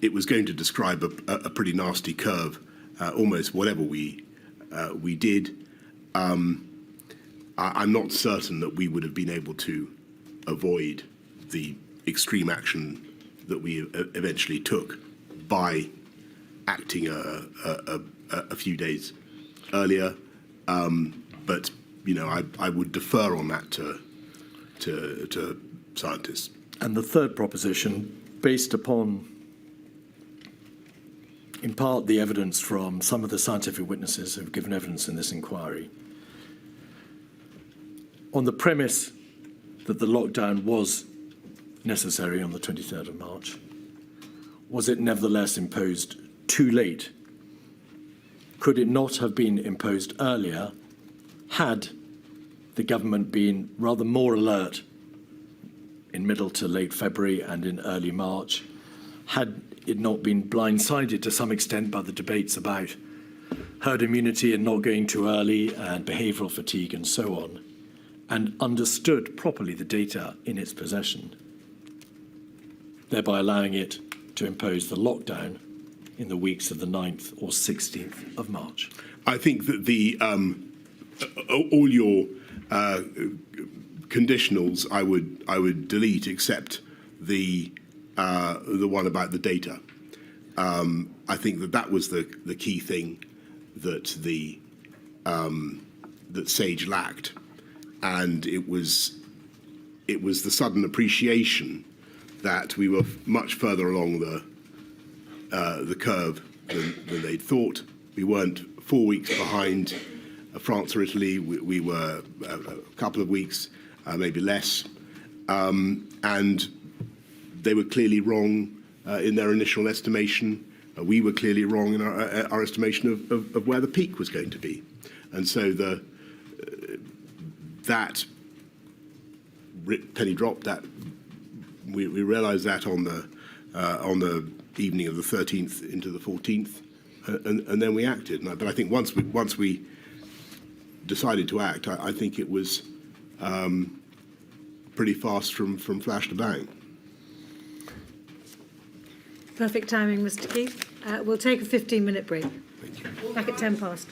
it was going to describe a pretty nasty curve, almost whatever we did. I'm not certain that we would have been able to avoid the extreme action that we eventually took by acting a few days earlier. But I would defer on that to scientists. And the third proposition, based upon, in part, the evidence from some of the scientific witnesses who have given evidence in this inquiry, on the premise that the lockdown was necessary on the 23rd of March, was it nevertheless imposed too late? Could it not have been imposed earlier had the government been rather more alert in middle to late February and in early March, had it not been blindsided to some extent by the debates about herd immunity and not going too early and behavioural fatigue and so on, and understood properly the data in its possession, thereby allowing it to impose the lockdown in the weeks of the 9th or 16th of March? I think that all your conditionals I would delete, except the one about the data. I think that was the key thing that that SAGE lacked, and it was the sudden appreciation that we were much further along the curve than they'd thought. We weren't 4 weeks behind France or Italy. We were a couple of weeks, maybe less, and they were clearly wrong in their initial estimation. We were clearly wrong in our estimation of where the peak was going to be, and so that penny dropped. That we realised that on the evening of the 13th into the 14th, and then we acted. But I think once we decided to act, I think it was pretty fast from flash to bang. Perfect timing, Mr. Keith. We'll take a 15-minute break. Thank you. Back at 10 past.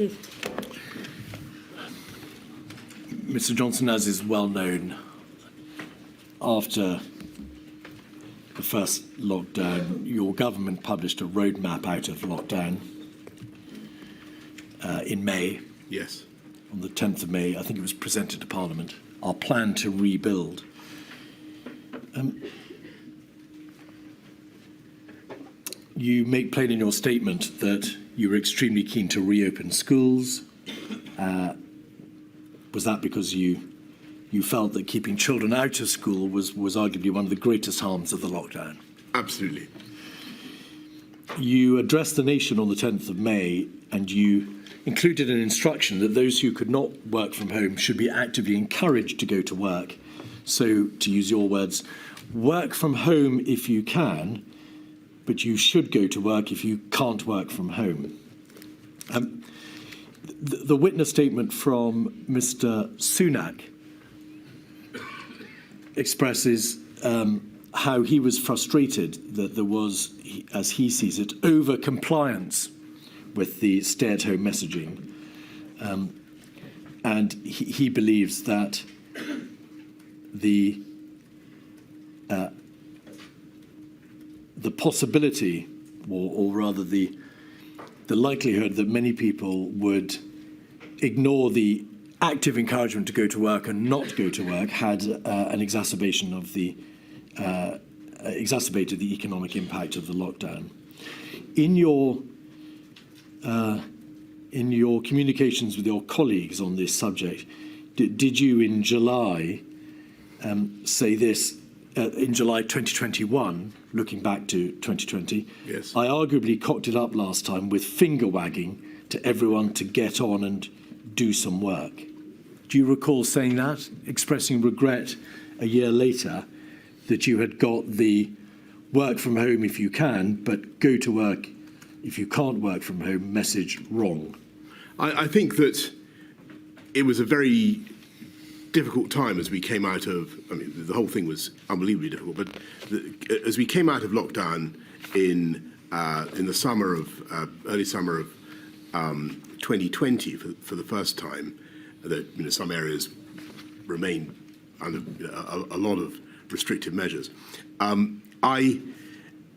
Keith. Mr. Johnson, as is well known, after the first lockdown, your government published a roadmap out of lockdown in May. Yes. On the 10th of May, I think it was presented to Parliament, our plan to rebuild. You make plain in your statement that you were extremely keen to reopen schools. Was that because you felt that keeping children out of school was arguably one of the greatest harms of the lockdown? Absolutely. You addressed the nation on the 10th of May and you included an instruction that those who could not work from home should be actively encouraged to go to work. So, to use your words, work from home if you can, but you should go to work if you can't work from home. The witness statement from Mr. Sunak expresses how he was frustrated that there was, as he sees it, over-compliance with the stay-at-home messaging. And he believes that the possibility, or rather the likelihood that many people would ignore the active encouragement to go to work and not go to work had an exacerbation of the exacerbated the economic impact of the lockdown. In your communications with your colleagues on this subject, did you in July say this? In July 2021, looking back to 2020, yes. I arguably cocked it up last time with finger wagging to everyone to get on and do some work. Do you recall saying that, expressing regret a year later that you had got the work from home if you can, but go to work if you can't work from home message wrong? I think that it was a very difficult time as we came out of, I mean, the whole thing was unbelievably difficult, but as we came out of lockdown in the summer of, early summer of 2020 for the first time, that some areas remain under a lot of restrictive measures. I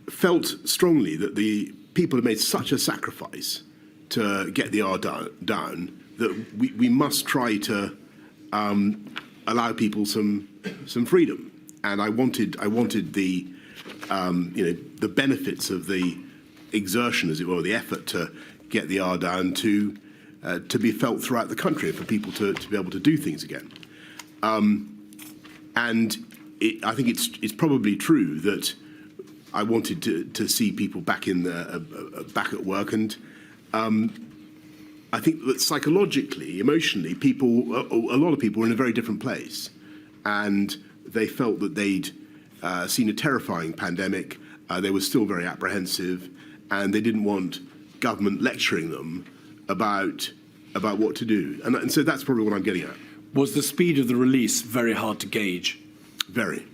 felt strongly that the people had made such a sacrifice to get the R down that we must try to allow people some freedom, and I wanted the the benefits of the exertion, as it were, the effort to get the R down to be felt throughout the country, for people to be able to do things again. And I think it's probably true that I wanted to see people back back at work, and I think that psychologically, emotionally, a lot of people were in a very different place, and they felt that they'd seen a terrifying pandemic. They were still very apprehensive, and they didn't want government lecturing them about what to do. And so that's probably what I'm getting at. Was the speed of the release very hard to gauge? Very.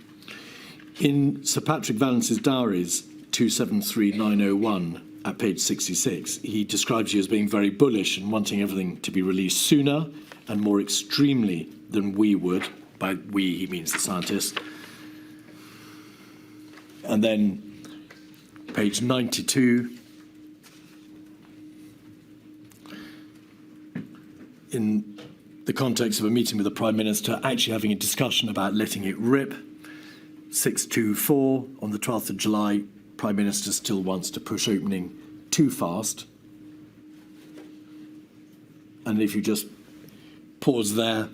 In Sir Patrick Vallance's diaries, 273901, at page 66, he describes you as being very bullish and wanting everything to be released sooner and more extremely than we would. By we, he means the scientists. And then page 92, in the context of a meeting with the Prime Minister, actually having a discussion about letting it rip. 624, on the 12th of July, Prime Minister still wants to push opening too fast. And if you just pause there,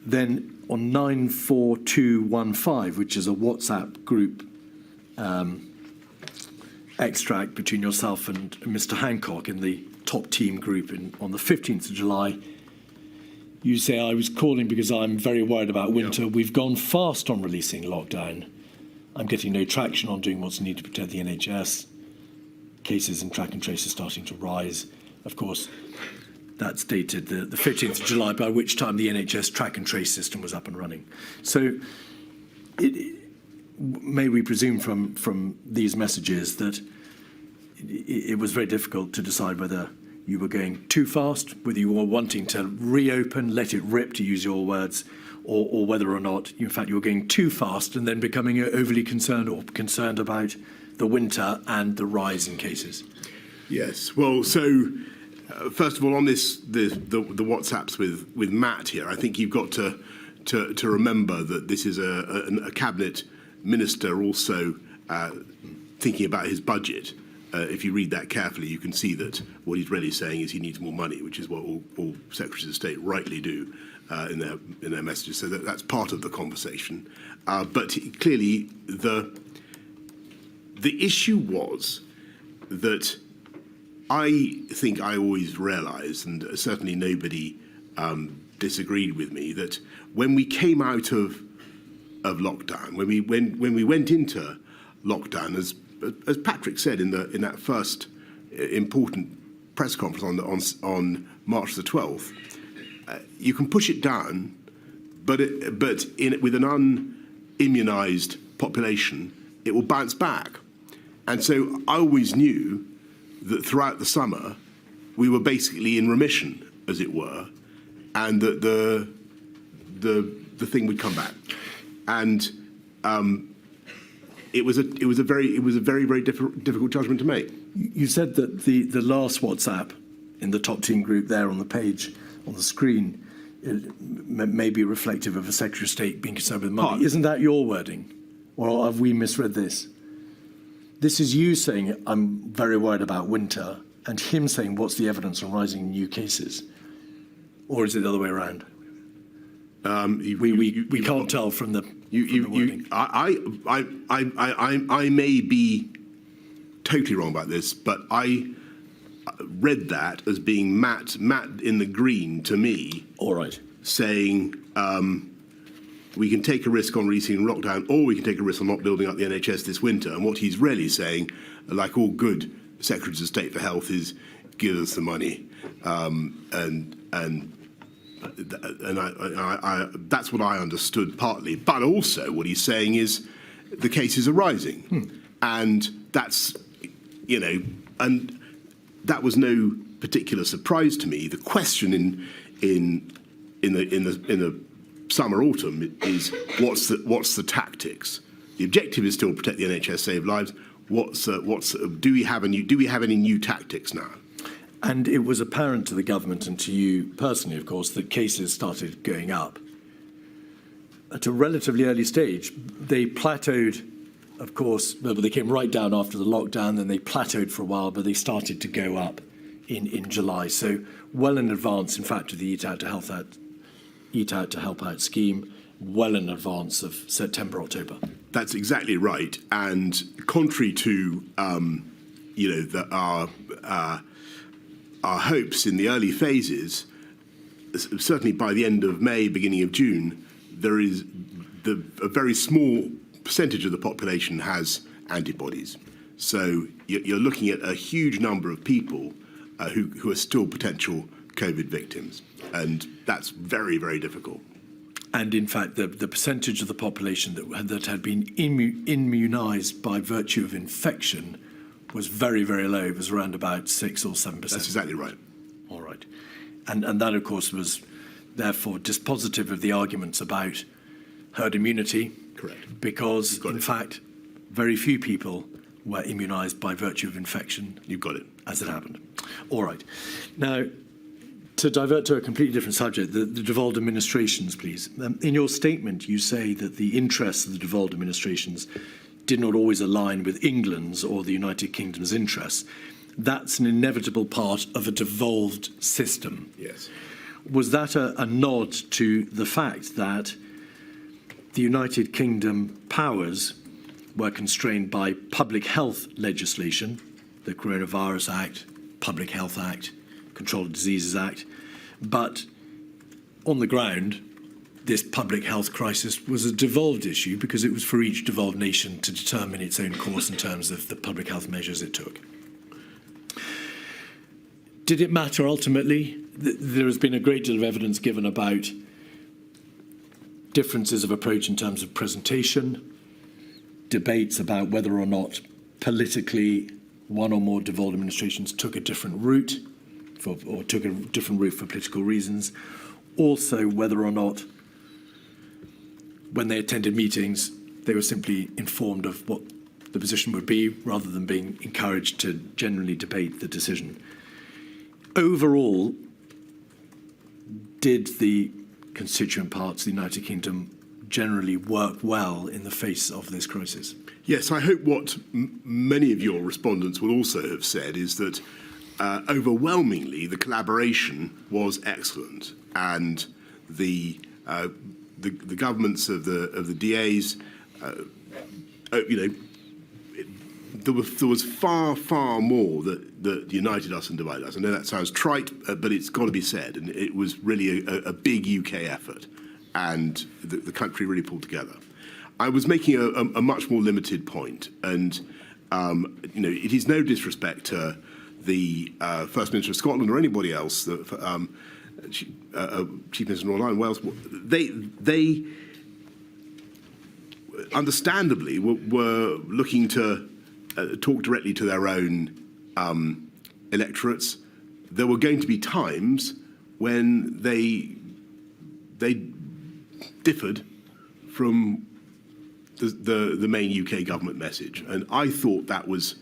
then on 94215, which is a WhatsApp group extract between yourself and Mr. Hancock in the top team group on the 15th of July, you say, I was calling because I'm very worried about winter. Yeah. We've gone fast on releasing lockdown. I'm getting no traction on doing what's needed to protect the NHS. Cases in track and trace are starting to rise. Of course, that's dated the 15th of July, by which time the NHS track and trace system was up and running. So may we presume from these messages that it was very difficult to decide whether you were going too fast, whether you were wanting to reopen, let it rip, to use your words, or whether or not, in fact, you were going too fast and then becoming overly concerned or concerned about the winter and the rise in cases. Yes. Well, so first of all, on this, the WhatsApps with Matt here, I think you've got to remember that this is a cabinet minister also thinking about his budget. If you read that carefully, you can see that what he's really saying is he needs more money, which is what all secretaries of state rightly do in their messages. So that's part of the conversation. But clearly, the issue was that I think I always realised, and certainly nobody disagreed with me, that when we came out of lockdown, when we went into lockdown, as Patrick said in that first important press conference on March the 12th, you can push it down, but with an unimmunised population, it will bounce back. And so I always knew that throughout the summer we were basically in remission, as it were, and that the thing would come back. And it was a very difficult judgment to make. You said that the last WhatsApp in the top team group there on the page on the screen may be reflective of a Secretary of State being concerned with money. Isn't that your wording, or have we misread this? This is you saying I'm very worried about winter, and him saying what's the evidence on rising new cases, or is it the other way around? We can't tell from the wording. I may be totally wrong about this, but I read that as being Matt in the green to me. All right. Saying we can take a risk on releasing lockdown, or we can take a risk on not building up the NHS this winter. And what he's really saying, like all good secretaries of state for health, is give us the money, and that's what I understood partly. But also what he's saying is the cases are rising, and that's, and that was no particular surprise to me. The question in the summer autumn is what's the tactics? The objective is still protect the NHS, save lives. Do we have any new tactics now? And it was apparent to the government and to you personally, of course, that cases started going up. At a relatively early stage, they plateaued, of course, well, they came right down after the lockdown, then they plateaued for a while, but they started to go up in July. So well in advance, in fact, of the Eat Out to Help Out scheme, well in advance of September, October. That's exactly right. And contrary to, our hopes in the early phases, certainly by the end of May, beginning of June, there is a very small percentage of the population has antibodies. So you're looking at a huge number of people who are still potential COVID victims, and that's very, very difficult. And in fact, the percentage of the population that had been immunised by virtue of infection was very, very low. It was around about 6 or 7%. That's exactly right. All right. And that, of course, was therefore dispositive of the arguments about herd immunity. Correct. Because, in fact, very few people were immunised by virtue of infection. You've got it. As it happened. All right. Now, to divert to a completely different subject, the devolved administrations, please. In your statement, you say that the interests of the devolved administrations did not always align with England's or the United Kingdom's interests. That's an inevitable part of a devolved system. Yes. Was that a nod to the fact that the United Kingdom powers were constrained by public health legislation, the Coronavirus Act, Public Health Act, Control of Diseases Act, but on the ground, this public health crisis was a devolved issue because it was for each devolved nation to determine its own course in terms of the public health measures it took. Did it matter ultimately? There has been a great deal of evidence given about differences of approach in terms of presentation, debates about whether or not politically one or more devolved administrations took a different route. or took a different route for political reasons. Also, whether or not, when they attended meetings, they were simply informed of what the position would be, rather than being encouraged to generally debate the decision. Overall, did the constituent parts of the United Kingdom generally work well in the face of this crisis? Yes, I hope what many of your respondents will also have said is that overwhelmingly the collaboration was excellent, and the governments of the DAs, there was far more that united us and divided us. I know that sounds trite, but it's got to be said, and it was really a big UK effort, and the country really pulled together. I was making a much more limited point, and it is no disrespect to the First Minister of Scotland or anybody else, Chief Minister of Northern Ireland, Wales. They understandably were looking to talk directly to their own electorates. There were going to be times when they differed from the main UK government message, and I thought that was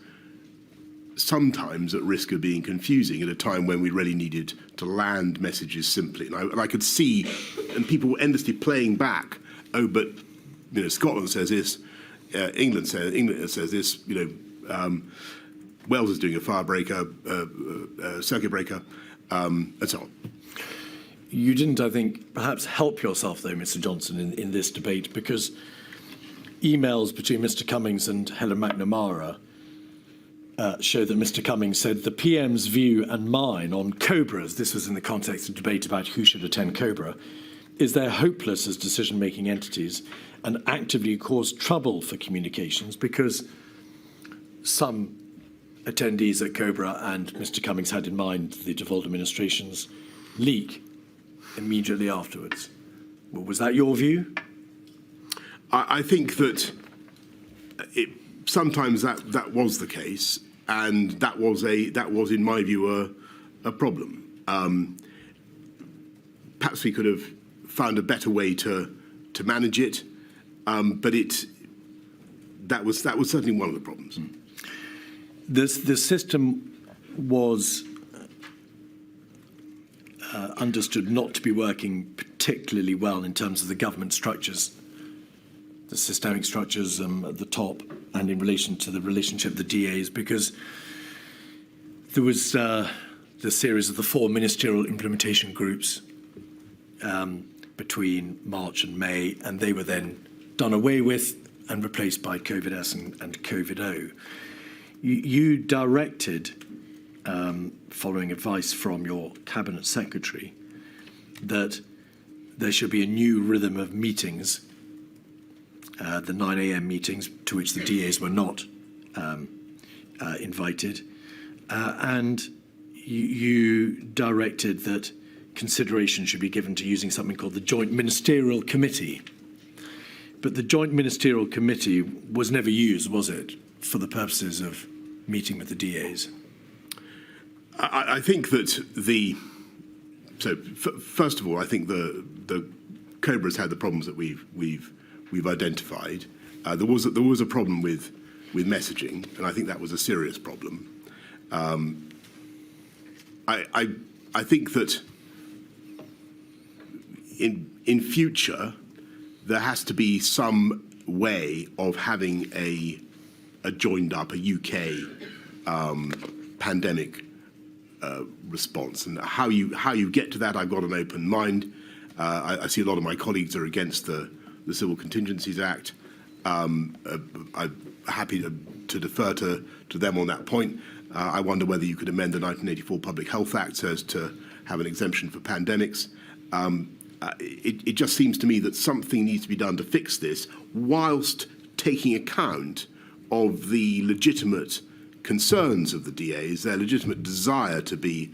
sometimes at risk of being confusing at a time when we really needed to land messages simply. And I could see, and people were endlessly playing back, oh, but Scotland says this, England says this, Wales is doing a firebreaker, circuit breaker, and so on. You didn't, I think, perhaps help yourself, though, Mr. Johnson, in this debate, because emails between Mr. Cummings and Helen McNamara show that Mr. Cummings said the PM's view and mine on Cobras, this was in the context of debate about who should attend Cobra, is they're hopeless as decision-making entities and actively cause trouble for communications, because some attendees at Cobra, and Mr. Cummings had in mind the devolved administration's leak immediately afterwards. Well, was that your view? I think that sometimes that was the case, and that was in my view a problem. Perhaps we could have found a better way to manage it, but that was certainly one of the problems. The system was understood not to be working particularly well in terms of the government structures, the systemic structures at the top, and in relation to the relationship of the DAs, because there was the series of the 4 ministerial implementation groups between March and May, and they were then done away with and replaced by COVID-S and COVID-O. You directed, following advice from your cabinet secretary, that there should be a new rhythm of meetings, the 9 a.m. meetings, to which the DAs were not invited, and you directed that consideration should be given to using something called the Joint Ministerial Committee. But the Joint Ministerial Committee was never used, was it, for the purposes of meeting with the DAs? I think that first of all, I think the Cobra's had the problems that we've identified. There was a problem with messaging, and I think that was a serious problem. I think that in future there has to be some way of having a joined up, a UK pandemic response, and how you get to that, I've got an open mind. I see a lot of my colleagues are against the Civil Contingencies Act. I'm happy to defer to them on that point. I wonder whether you could amend the 1984 Public Health Act so as to have an exemption for pandemics. It just seems to me that something needs to be done to fix this, whilst taking account of the legitimate concerns of the DAs, their legitimate desire to be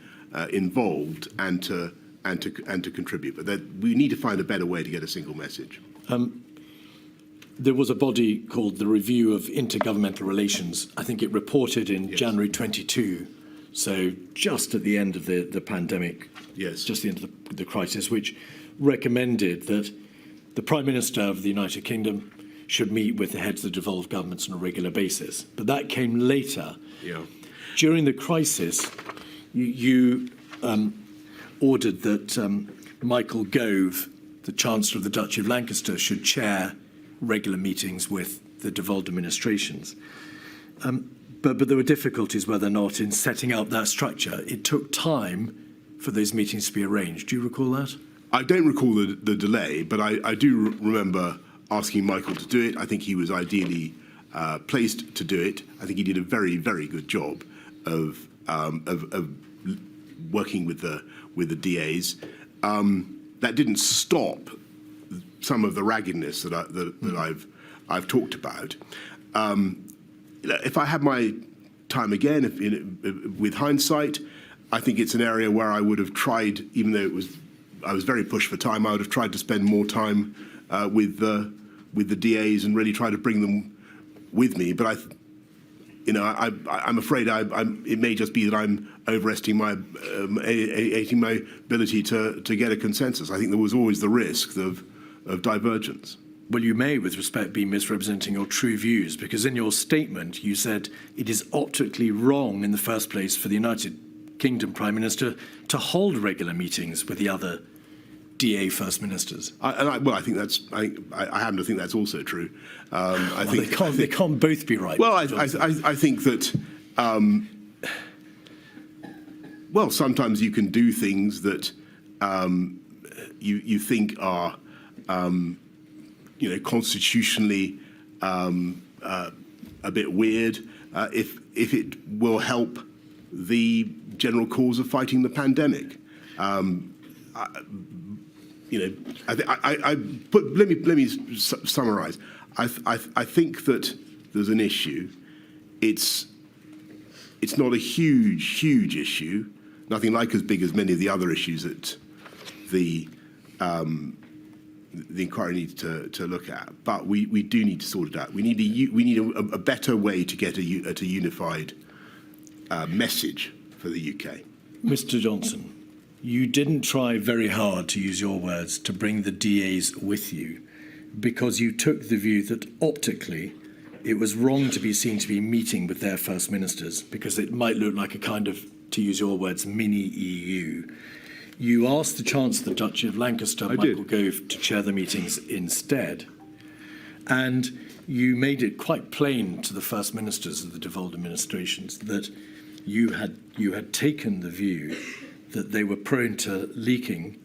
involved and to contribute. But we need to find a better way to get a single message. There was a body called the Review of Intergovernmental Relations. I think it reported in January 22 so just at the end of the pandemic, Yes. just the end of the crisis, which recommended that the Prime Minister of the United Kingdom should meet with the heads of the devolved governments on a regular basis. But that came later. Yeah. During the crisis, you ordered that Michael Gove, the Chancellor of the Duchy of Lancaster, should chair regular meetings with the devolved administrations. But there were difficulties, whether or not, in setting up that structure. It took time for those meetings to be arranged. Do you recall that? I don't recall the delay, but I do remember asking Michael to do it. I think he was ideally placed to do it. I think he did a very, very good job of working with the DAs. That didn't stop some of the raggedness that I've talked about. If I had my time again, with hindsight, I think it's an area where I would have tried, even though I was very pushed for time, I would have tried to spend more time with the DAs and really try to bring them with me. But I'm afraid it may just be that I'm overestimating my ability to get a consensus. I think there was always the risk of divergence. Well, you may, with respect, be misrepresenting your true views, because in your statement you said it is optically wrong in the first place for the United Kingdom Prime Minister to hold regular meetings with the other DA First Ministers. I think that's. I happen to think that's also true. They can't both be right. Well, I think that. Well, sometimes you can do things that you think are, constitutionally a bit weird. If it will help the general cause of fighting the pandemic. Let me summarise. I think that there's an issue. It's not a huge issue. Nothing like as big as many of the other issues that the inquiry needs to look at. But we do need to sort it out. We need a better way to get at a unified message for the UK. Mr. Johnson, you didn't try very hard, to use your words, to bring the DAs with you, because you took the view that optically it was wrong to be seen to be meeting with their First Ministers, because it might look like a kind of, to use your words, mini EU. You asked the Chancellor of the Duchy of Lancaster, Michael Gove, to chair the meetings instead. And you made it quite plain to the First Ministers of the devolved administrations that you had taken the view that they were prone to leaking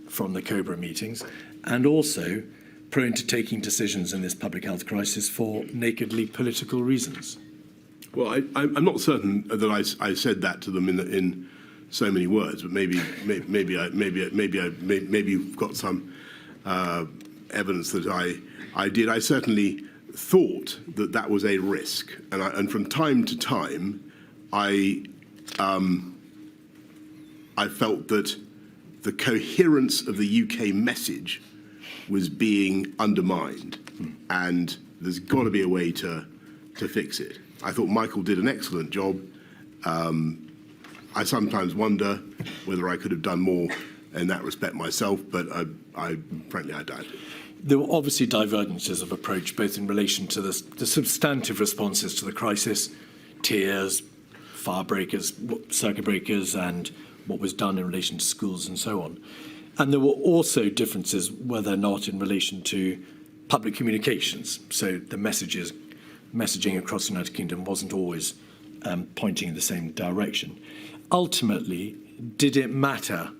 from the COBRA meetings, and also prone to taking decisions in this public health crisis for nakedly political reasons. Well, I'm not certain that I said that to them in so many words, but maybe you've got some evidence that I did. I certainly thought that was a risk, and from time to time, I felt that the coherence of the UK message was being undermined, and there's got to be a way to fix it. I thought Michael did an excellent job. I sometimes wonder whether I could have done more in that respect myself, but frankly, I doubt it. There were obviously divergences of approach, both in relation to the substantive responses to the crisis, tiers, fire breakers, circuit breakers, and what was done in relation to schools and so on. And there were also differences, whether or not in relation to public communications. So the messaging across the United Kingdom wasn't always pointing in the same direction. Ultimately, did it matter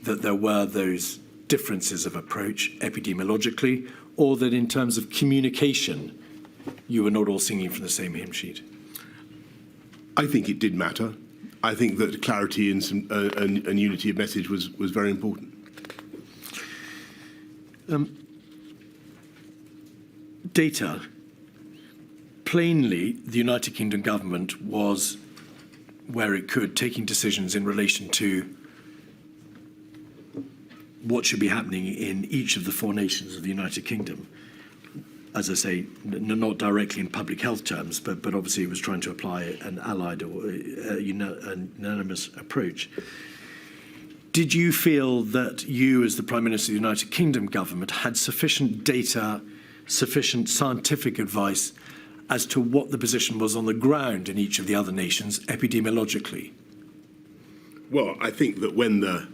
that there were those differences of approach epidemiologically, or that in terms of communication, you were not all singing from the same hymn sheet? I think it did matter. I think that clarity and unity of message was very important. Data. Plainly, the United Kingdom government was, where it could, taking decisions in relation to what should be happening in each of the four nations of the United Kingdom. as I say, not directly in public health terms, but obviously it was trying to apply an allied or a unanimous approach. Did you feel that you, as the Prime Minister of the United Kingdom government, had sufficient data, sufficient scientific advice as to what the position was on the ground in each of the other nations epidemiologically? Well, I think that when the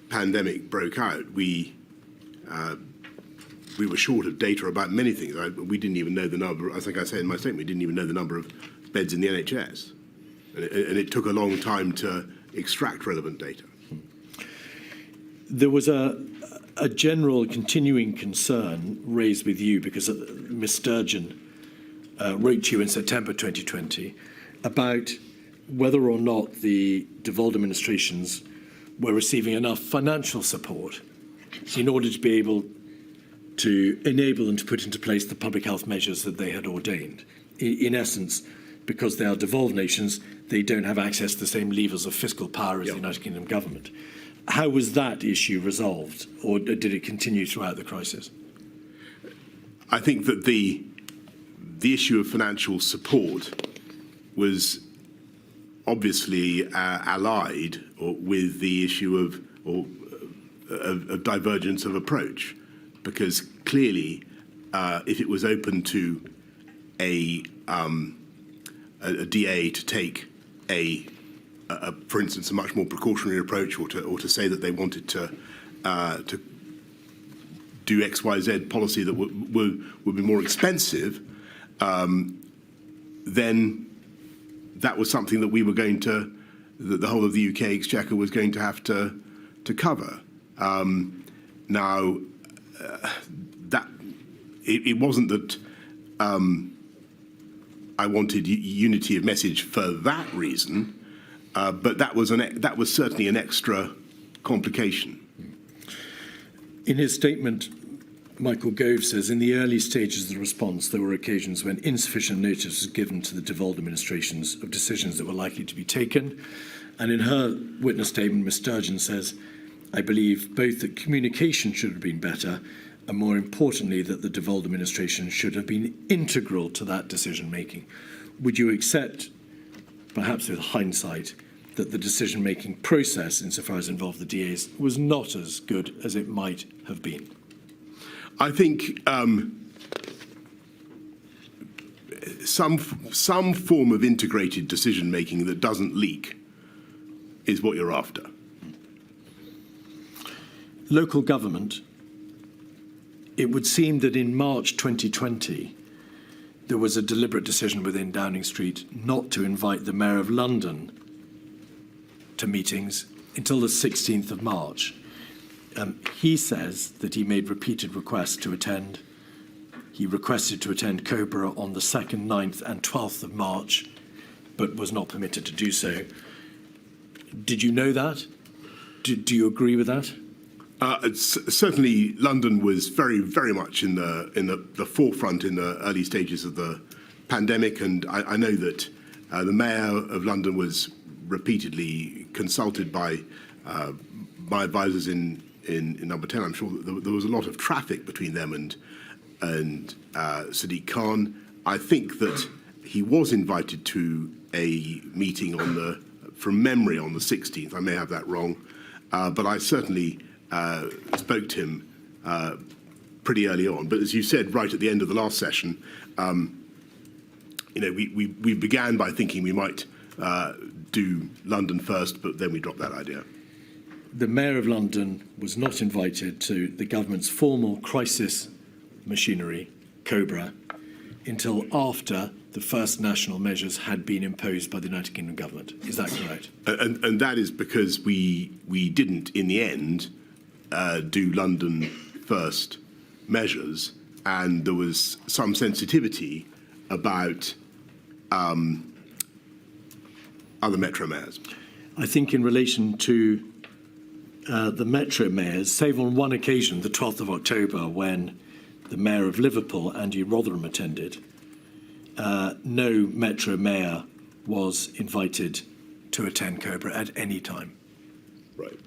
pandemic broke out, we were short of data about many things. We didn't even know the number. I think I said in my statement, we didn't even know the number of beds in the NHS, and it took a long time to extract relevant data. There was a general continuing concern raised with you because Ms Sturgeon wrote to you in September 2020 about whether or not the devolved administrations were receiving enough financial support in order to be able to enable them to put into place the public health measures that they had ordained. In essence, because they are devolved nations, they don't have access to the same levers of fiscal power as the United Kingdom government. How was that issue resolved, or did it continue throughout the crisis? I think that the issue of financial support was obviously allied with the issue of divergence of approach, because clearly, if it was open to a DA to take for instance, a much more precautionary approach, or to say that they wanted to do X, Y, Z policy that would be more expensive, then that was something that we were going to, that the whole of the UK Exchequer was going to have to cover. Now, that it wasn't that I wanted unity of message for that reason, but that was certainly an extra complication. In his statement, Michael Gove says, in the early stages of the response, there were occasions when insufficient notice was given to the devolved administrations of decisions that were likely to be taken. And in her witness statement, Ms Sturgeon says, I believe both that communication should have been better and, more importantly, that the devolved administration should have been integral to that decision-making. Would you accept, perhaps with hindsight, that the decision-making process, insofar as it involved the DAs, was not as good as it might have been? I think some form of integrated decision-making that doesn't leak is what you're after. Local government, it would seem that in March 2020, there was a deliberate decision within Downing Street not to invite the Mayor of London to meetings until the 16th of March. He says that he made repeated requests to attend. He requested to attend Cobra on the 2nd, 9th and 12th of March, but was not permitted to do so. Did you know that? Do you agree with that? Certainly, London was very, very much in the forefront in the early stages of the pandemic, and I know that the Mayor of London was repeatedly consulted by my advisors in Number 10. I'm sure that there was a lot of traffic between them and Sadiq Khan. I think that he was invited to a meeting from memory, on the 16th. I may have that wrong, but I certainly spoke to him pretty early on. But as you said, right at the end of the last session, we began by thinking we might do London first, but then we dropped that idea. The Mayor of London was not invited to the government's formal crisis machinery, Cobra, until after the first national measures had been imposed by the United Kingdom government. Is that correct? And that is because we didn't, in the end, do London first measures, and there was some sensitivity about other metro mayors. I think in relation to the metro mayors, save on one occasion, the 12th of October, when the Mayor of Liverpool, Andy Rotherham, attended, no metro mayor was invited to attend Cobra at any time. Right.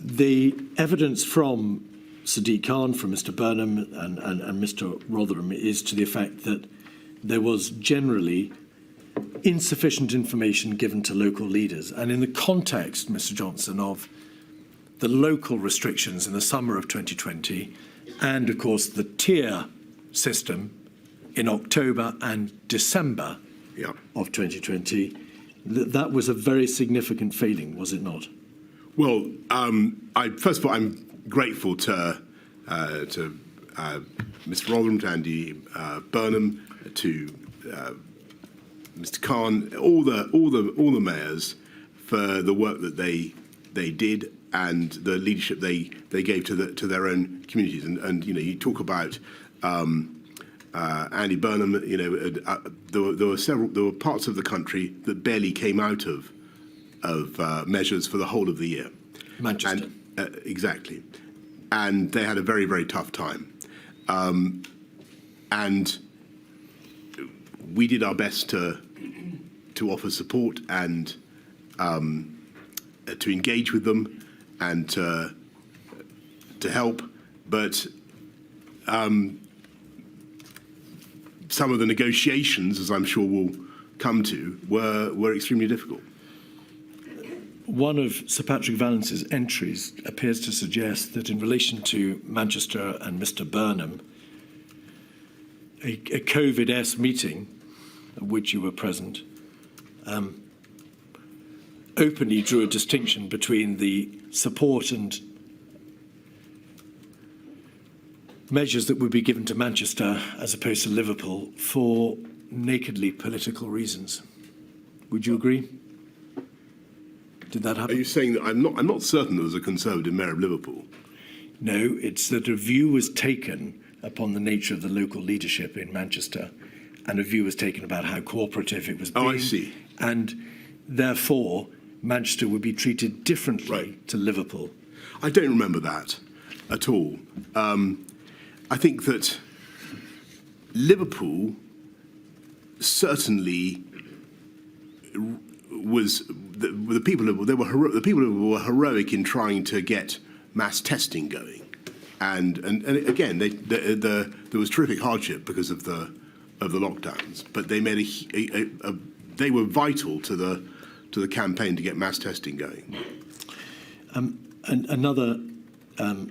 The evidence from Sadiq Khan, from Mr. Burnham and Mr. Rotherham is to the effect that there was generally insufficient information given to local leaders. And in the context, Mr. Johnson, of the local restrictions in the summer of 2020 and, of course, the tier system in October and December of 2020, that was a very significant failing, was it not? Well, first of all, I'm grateful to Mr. Rotherham, to Andy Burnham, to Mr. Khan, all the mayors for the work that they did and the leadership they gave to their own communities. And you talk about Andy Burnham. There were parts of the country that barely came out of measures for the whole of the year. Manchester. Exactly. And they had a very, very tough time. And we did our best to offer support and to engage with them and to help. But some of the negotiations, as I'm sure we'll come to, were extremely difficult. One of Sir Patrick Vallance's entries appears to suggest that in relation to Manchester and Mr. Burnham, a COVID-esque meeting at which you were present openly drew a distinction between the support and measures that would be given to Manchester as opposed to Liverpool for nakedly political reasons. Would you agree? Did that happen? Are you saying that I'm not certain there was a Conservative mayor of Liverpool? No, it's that a view was taken upon the nature of the local leadership in Manchester, and a view was taken about how cooperative it was being. Oh, I see. And therefore, Manchester would be treated differently to Liverpool. I don't remember that at all. I think that Liverpool certainly was the people who were heroic in trying to get mass testing going, and again there was terrific hardship because of the lockdowns, but they made they were vital to the campaign to get mass testing going. And another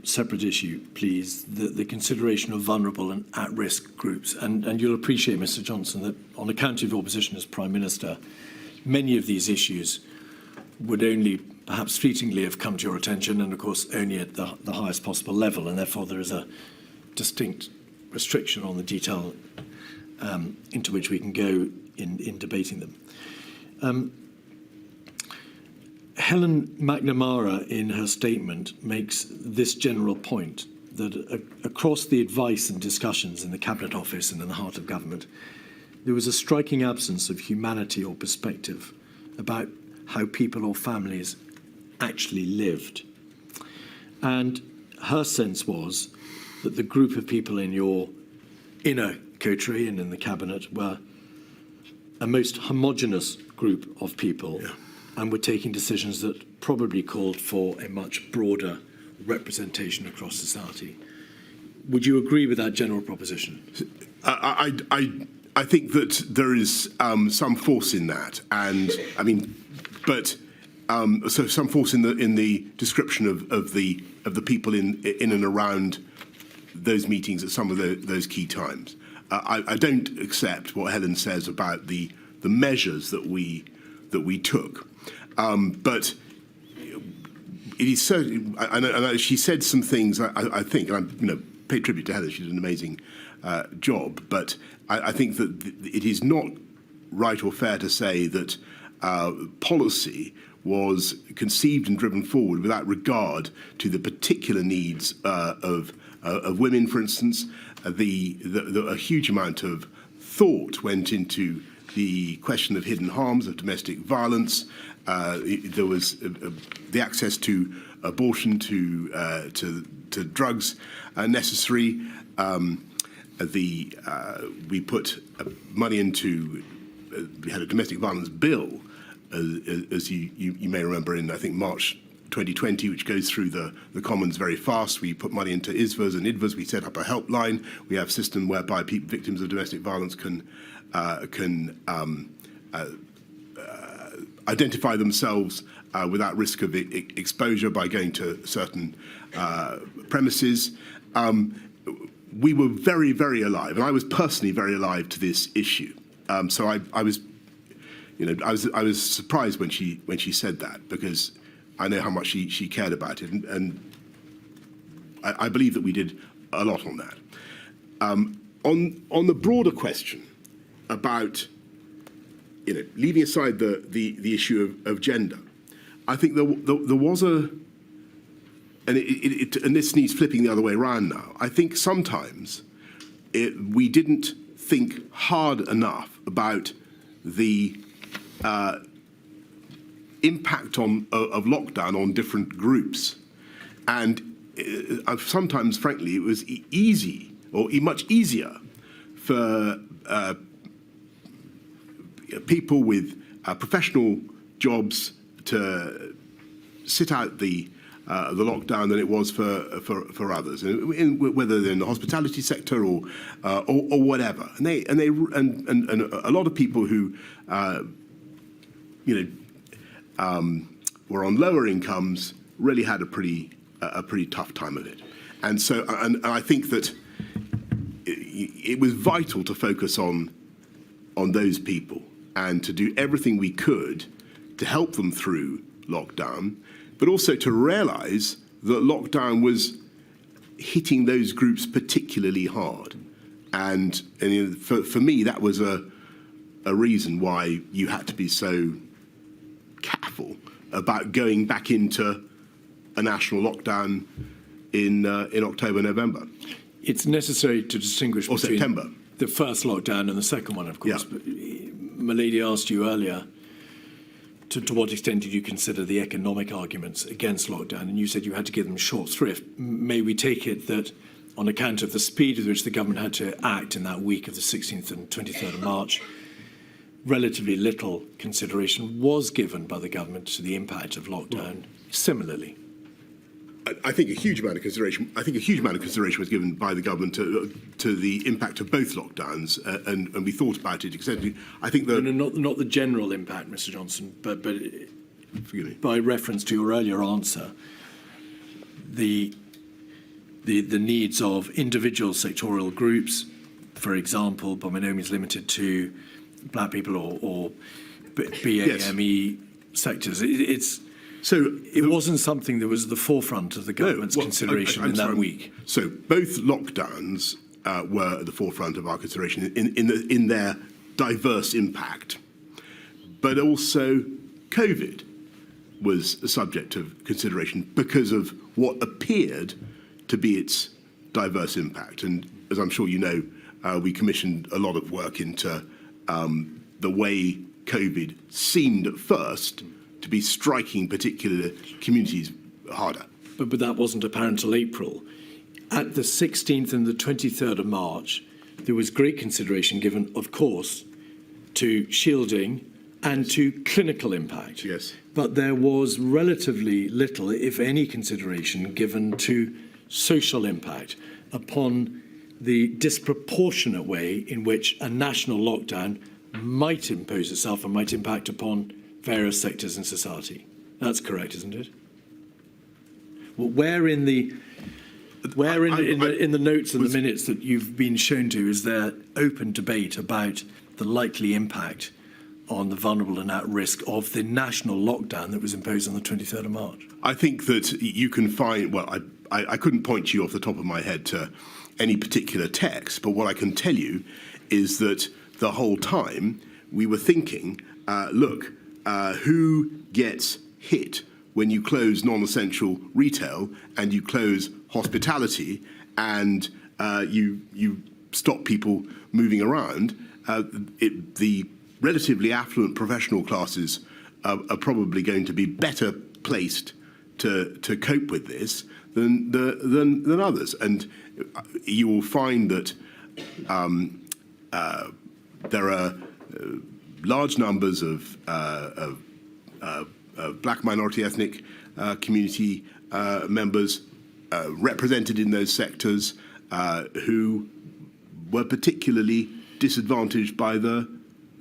separate issue, please, the consideration of vulnerable and at-risk groups. And you'll appreciate, Mr. Johnson, that on account of your position as Prime Minister, many of these issues would only perhaps fleetingly have come to your attention, and of course only at the highest possible level, and therefore there is a distinct restriction on the detail into which we can go in debating them. Helen McNamara, in her statement, makes this general point, that across the advice and discussions in the Cabinet Office and in the heart of government, there was a striking absence of humanity or perspective about how people or families actually lived. And her sense was that the group of people in your inner coterie and in the Cabinet were a most homogenous group of people, and were taking decisions that probably called for a much broader representation across society. Would you agree with that general proposition? I think that there is some force in that, and I mean, but so some force in the description of the people in and around those meetings at some of those key times. I don't accept what Helen says about the measures that we took, but it is certainly. I know she said some things. I think, and I pay tribute to Helen. She did an amazing job, but I think that it is not right or fair to say that policy was conceived and driven forward without regard to the particular needs of women, for instance. A huge amount of thought went into the question of hidden harms, of domestic violence. There was the access to abortion, to drugs necessary. We put money into. We had a domestic violence bill, as you may remember, in I think March 2020, which goes through the Commons very fast. We put money into ISVAs and IDVAs. We set up a helpline. We have a system whereby victims of domestic violence can identify themselves without risk of exposure by going to certain premises. We were very, very alive, and I was personally very alive to this issue. So I was surprised when she said that, because I know how much she cared about it, and I believe that we did a lot on that. On the broader question about leaving aside the issue of gender, I think there was and this needs flipping the other way around now. I think sometimes we didn't think hard enough about the impact of lockdown on different groups. And sometimes, frankly, it was easy, or much easier, for people with professional jobs to sit out the lockdown than it was for others, whether they're in the hospitality sector or whatever. And a lot of people who were on lower incomes really had a pretty tough time of it. And so, and I think that it was vital to focus on those people and to do everything we could to help them through lockdown, but also to realise that lockdown was hitting those groups particularly hard. And for me, that was a reason why you had to be so careful about going back into a national lockdown in October, November. It's necessary to distinguish or between September. The first lockdown and the second one, of course. Yeah. But Milady asked you earlier, to what extent did you consider the economic arguments against lockdown? And you said you had to give them short shrift. May we take it that on account of the speed with which the government had to act in that week of the 16th and 23rd of March, relatively little consideration was given by the government to the impact of lockdown similarly? I think a huge amount of consideration. I think a huge amount of consideration was given by the government to the impact of both lockdowns, and we thought about it extensively. I think not the general impact, Mr. Johnson, but forgive me. By reference to your earlier answer, the needs of individual sectoral groups, for example, but by no means limited to black people or BAME sectors. It wasn't something that was at the forefront of the government's consideration in that week. So both lockdowns were at the forefront of our consideration in their diverse impact, but also COVID was a subject of consideration because of what appeared to be its diverse impact. And as I'm sure you know, we commissioned a lot of work into the way COVID seemed at first to be striking particular communities harder. But that wasn't apparent till April. At the 16th and the 23rd of March, there was great consideration given, of course, to shielding and to clinical impact. Yes. But there was relatively little, if any, consideration given to social impact upon the disproportionate way in which a national lockdown might impose itself and might impact upon various sectors in society. That's correct, isn't it? Well, where in the notes and the minutes that you've been shown to is there open debate about the likely impact on the vulnerable and at risk of the national lockdown that was imposed on the 23rd of March? I think that you can find, well, I couldn't point you off the top of my head to any particular text, but what I can tell you is that the whole time we were thinking, look, who gets hit when you close non-essential retail and you close hospitality and you stop people moving around? The relatively affluent professional classes are probably going to be better placed to cope with this than others, and you will find that there are large numbers of black minority ethnic community members represented in those sectors who were particularly disadvantaged by the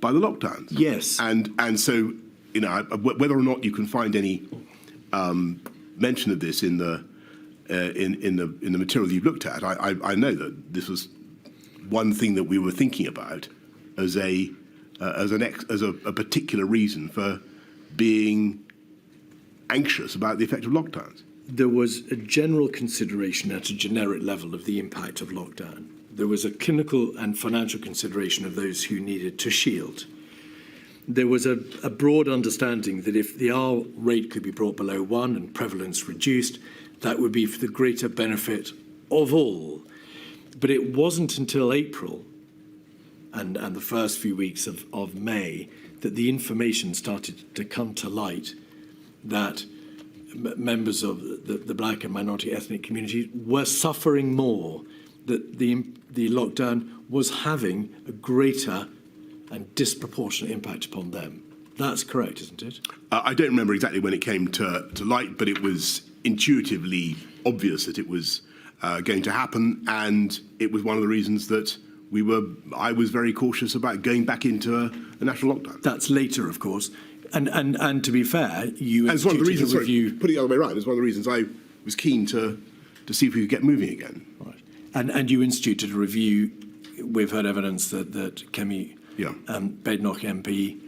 lockdowns. Yes. And so, you know, whether or not you can find any mention of this in the material you've looked at, I know that this was one thing that we were thinking about as a particular reason for being anxious about the effect of lockdowns. There was a general consideration at a generic level of the impact of lockdown. There was a clinical and financial consideration of those who needed to shield. There was a broad understanding that if the R rate could be brought below 1 and prevalence reduced, that would be for the greater benefit of all. But it wasn't until April and the first few weeks of May that the information started to come to light that members of the black and minority ethnic communities were suffering more, that the lockdown was having a greater and disproportionate impact upon them. That's correct, isn't it? I don't remember exactly when it came to light, but it was intuitively obvious that it was going to happen, and it was one of the reasons that I was very cautious about going back into a national lockdown. That's later, of course. And to be fair, you as one of the reasons, a review. Put it the other way around, it's one of the reasons I was keen to see if we could get moving again. Right. And you instituted a review. We've heard evidence that Kemi Badenoch MP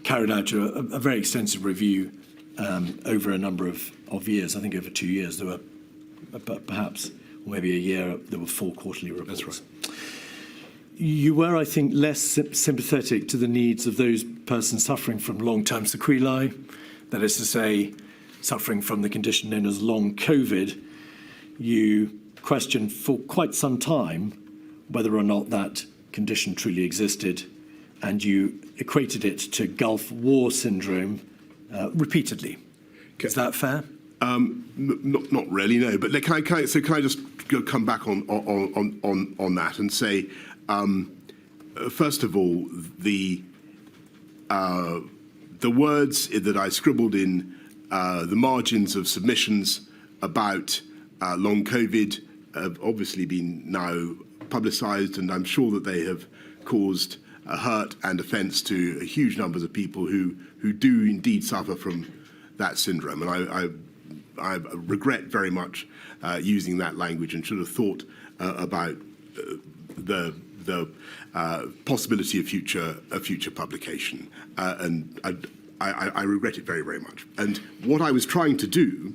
carried out a very extensive review over a number of years. I think over 2 years. There were perhaps, or maybe a year, there were 4 quarterly reports. That's right. You were, I think, less sympathetic to the needs of those persons suffering from long-term sequelae, that is to say, suffering from the condition known as long COVID. You questioned for quite some time whether or not that condition truly existed, and you equated it to Gulf War syndrome repeatedly. Okay. Is that fair? Not really, no. But can I just come back on that and say, first of all, the words that I scribbled in the margins of submissions about long COVID have obviously been now publicised, and I'm sure that they have caused hurt and offence to huge numbers of people who do indeed suffer from that syndrome. And I regret very much using that language, and should have thought about the possibility of future publication, and I regret it very, very much. And what I was trying to do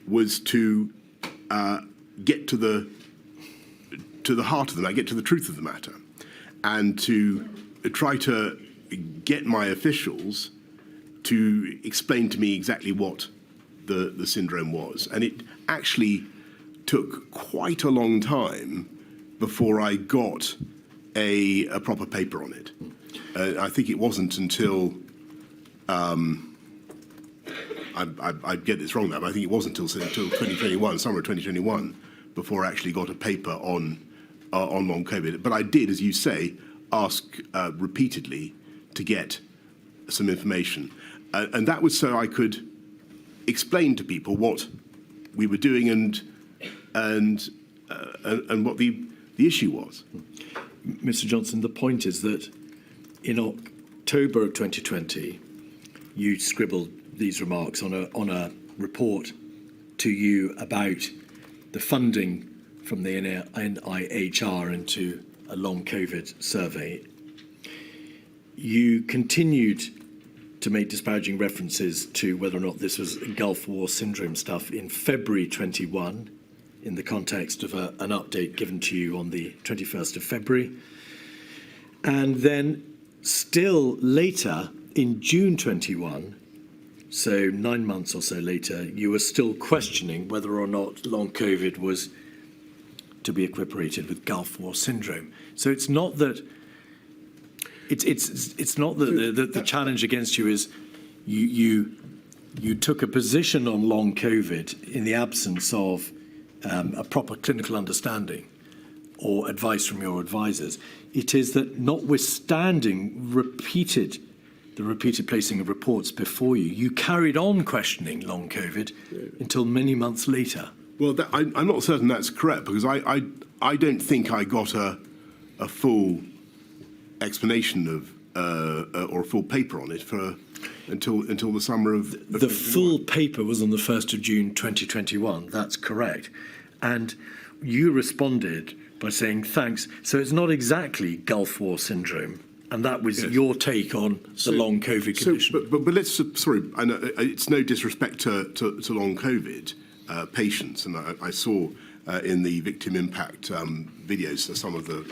was to get to the heart of the matter, get to the truth of the matter, and to try to get my officials to explain to me exactly what the syndrome was. And it actually took quite a long time before I got a proper paper on it. I think it wasn't until I get this wrong now, but I think it wasn't until 2021, summer of 2021, before I actually got a paper on long COVID. But I did, as you say, ask repeatedly to get some information, and that was so I could explain to people what we were doing and what the issue was. Mr. Johnson, the point is that in October of 2020, you scribbled these remarks on a report to you about the funding from the NIHR into a long COVID survey. You continued to make disparaging references to whether or not this was Gulf War syndrome stuff in February 21, in the context of an update given to you on the 21st of February. And then still later, in June 21, so 9 months or so later, you were still questioning whether or not long COVID was to be equiparated with Gulf War syndrome. So it's not that it's not that the challenge against you is you took a position on long COVID in the absence of a proper clinical understanding or advice from your advisors. It is that notwithstanding repeated the repeated placing of reports before you, you carried on questioning long COVID until many months later. Well, I'm not certain that's correct, because I don't think I got a full explanation of or a full paper on it until the summer of the full paper was on the 1st of June 2021. That's correct, and you responded by saying thanks. So it's not exactly Gulf War syndrome, and that was your take on the long COVID condition. But let's I know it's no disrespect to long COVID patients, and I saw in the victim impact videos some of the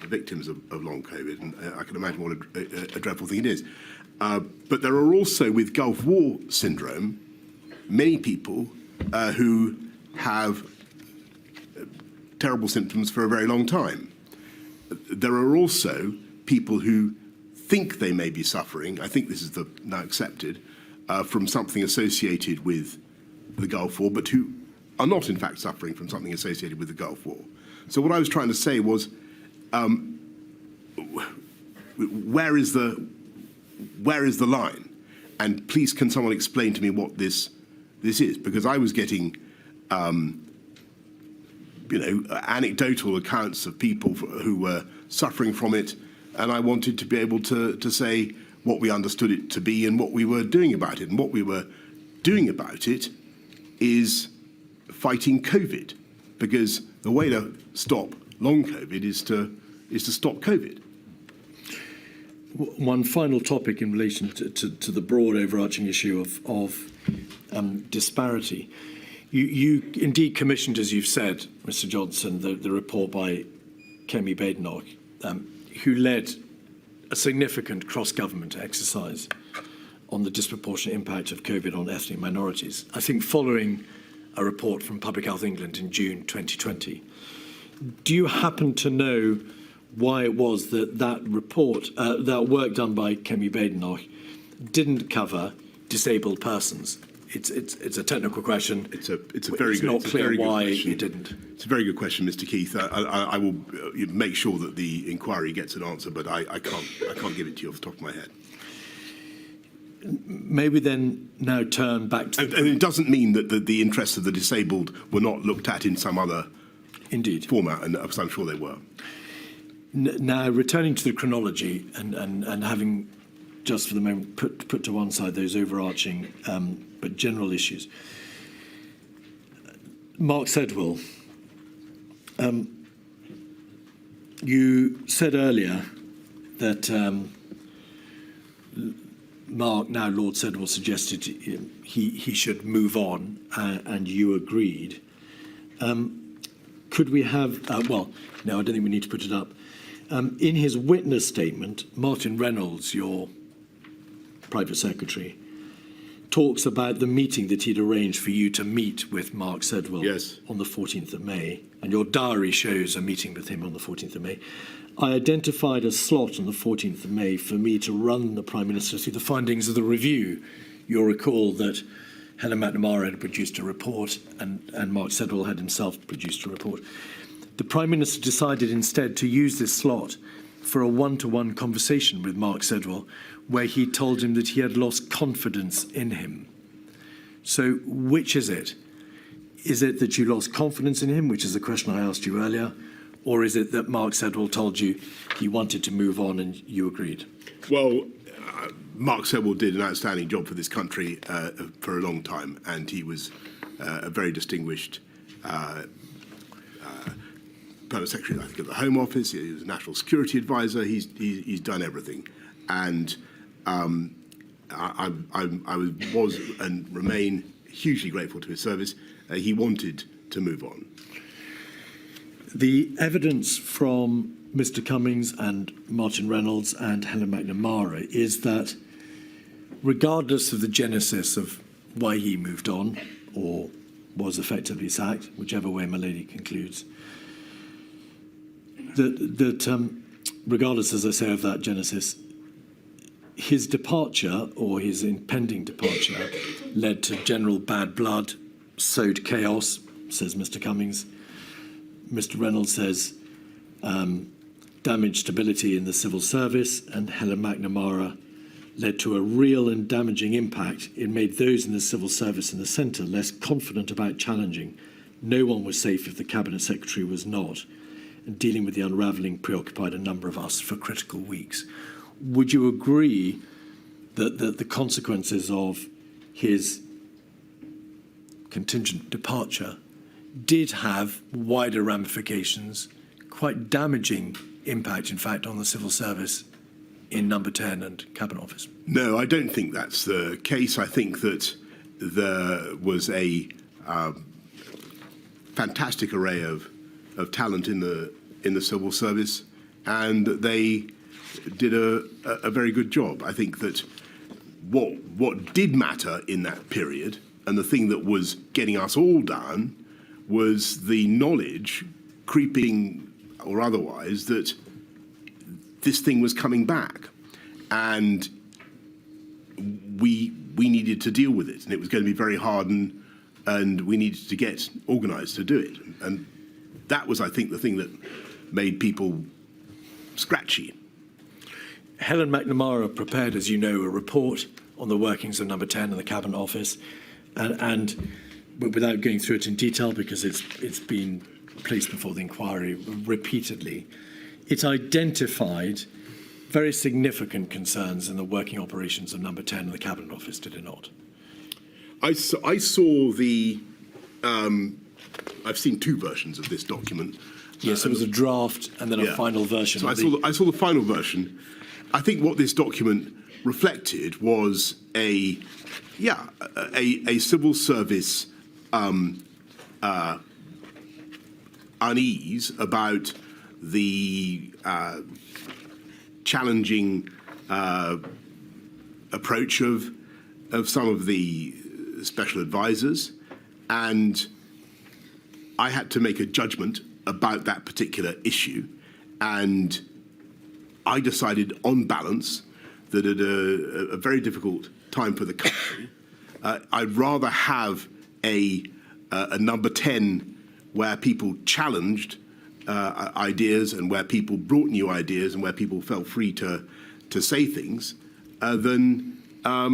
victims of long COVID, and I can imagine what a dreadful thing it is. But there are also, with Gulf War syndrome, many people who have terrible symptoms for a very long time. There are also people who think they may be suffering, I think this is now accepted, from something associated with the Gulf War, but who are not in fact suffering from something associated with the Gulf War. So what I was trying to say was, where is the line? And please, can someone explain to me what this is? Because I was getting anecdotal accounts of people who were suffering from it, and I wanted to be able to say what we understood it to be and what we were doing about it. And what we were doing about it is fighting COVID, because the way to stop long COVID is to stop COVID. One final topic in relation to the broad overarching issue of disparity. You indeed commissioned, as you've said, Mr. Johnson, the report by Kemi Badenoch, who led a significant cross-government exercise on the disproportionate impact of COVID on ethnic minorities, I think following a report from Public Health England in June 2020. Do you happen to know why it was that report, that work done by Kemi Badenoch, didn't cover disabled persons? It's a technical question. It's not clear why it didn't. It's a very good question, Mr. Keith. I will make sure that the inquiry gets an answer, but I can't give it to you off the top of my head. May we then now turn back to... And it doesn't mean that the interests of the disabled were not looked at in some other format, and I'm sure they were. Now, returning to the chronology and having, just for the moment, put to one side those overarching but general issues. Mark Sedwill, you said earlier that Mark, now Lord Sedwill, suggested he should move on, and you agreed. Could we have, no, I don't think we need to put it up. In his witness statement, Martin Reynolds, your private secretary, talks about the meeting that he'd arranged for you to meet with Mark Sedwill on the 14th of May, and your diary shows a meeting with him on the 14th of May. I identified a slot on the 14th of May for me to run the Prime Minister through the findings of the review. You'll recall that Helen McNamara had produced a report and Mark Sedwill had himself produced a report. The Prime Minister decided instead to use this slot for a one-to-one conversation with Mark Sedwill, where he told him that he had lost confidence in him. So which is it? Is it that you lost confidence in him, which is the question I asked you earlier, or is it that Mark Sedwill told you he wanted to move on and you agreed? Well, Mark Sedwill did an outstanding job for this country for a long time, and he was a very distinguished permanent secretary, I think, of the Home Office. He was a national security advisor. He's done everything, and I was and remain hugely grateful to his service. He wanted to move on. The evidence from Mr. Cummings and Martin Reynolds and Helen McNamara is that, regardless of the genesis of why he moved on or was effectively sacked, whichever way my lady concludes, that regardless, as I say, of that genesis, his departure or his impending departure led to general bad blood, sowed chaos, says Mr. Cummings. Mr. Reynolds says damaged stability in the civil service, and Helen McNamara led to a real and damaging impact. It made those in the civil service and the centre less confident about challenging. No one was safe if the Cabinet Secretary was not. And dealing with the unravelling preoccupied a number of us for critical weeks. Would you agree that the consequences of his contingent departure did have wider ramifications, quite damaging impact, in fact, on the civil service in Number 10 and Cabinet Office? No, I don't think that's the case. I think that there was a fantastic array of talent in the civil service, and they did a very good job. I think that what did matter in that period, and the thing that was getting us all down, was the knowledge, creeping or otherwise, that this thing was coming back, and we needed to deal with it, and it was going to be very hard, and we needed to get organised to do it, and that was, I think, the thing that made people scratchy. Helen McNamara prepared, as you know, a report on the workings of Number 10 and the Cabinet Office, and without going through it in detail, because it's been placed before the inquiry repeatedly, it identified very significant concerns in the working operations of Number 10 and the Cabinet Office, did it not? I saw the. I've seen two versions of this document. Yes, there was a draft and then a final version. So I saw the final version. I think what this document reflected was a civil service unease about the challenging approach of some of the special advisors, and I had to make a judgment about that particular issue, and I decided on balance that at a very difficult time for the country, I'd rather have a Number 10 where people challenged ideas and where people brought new ideas and where people felt free to say things than a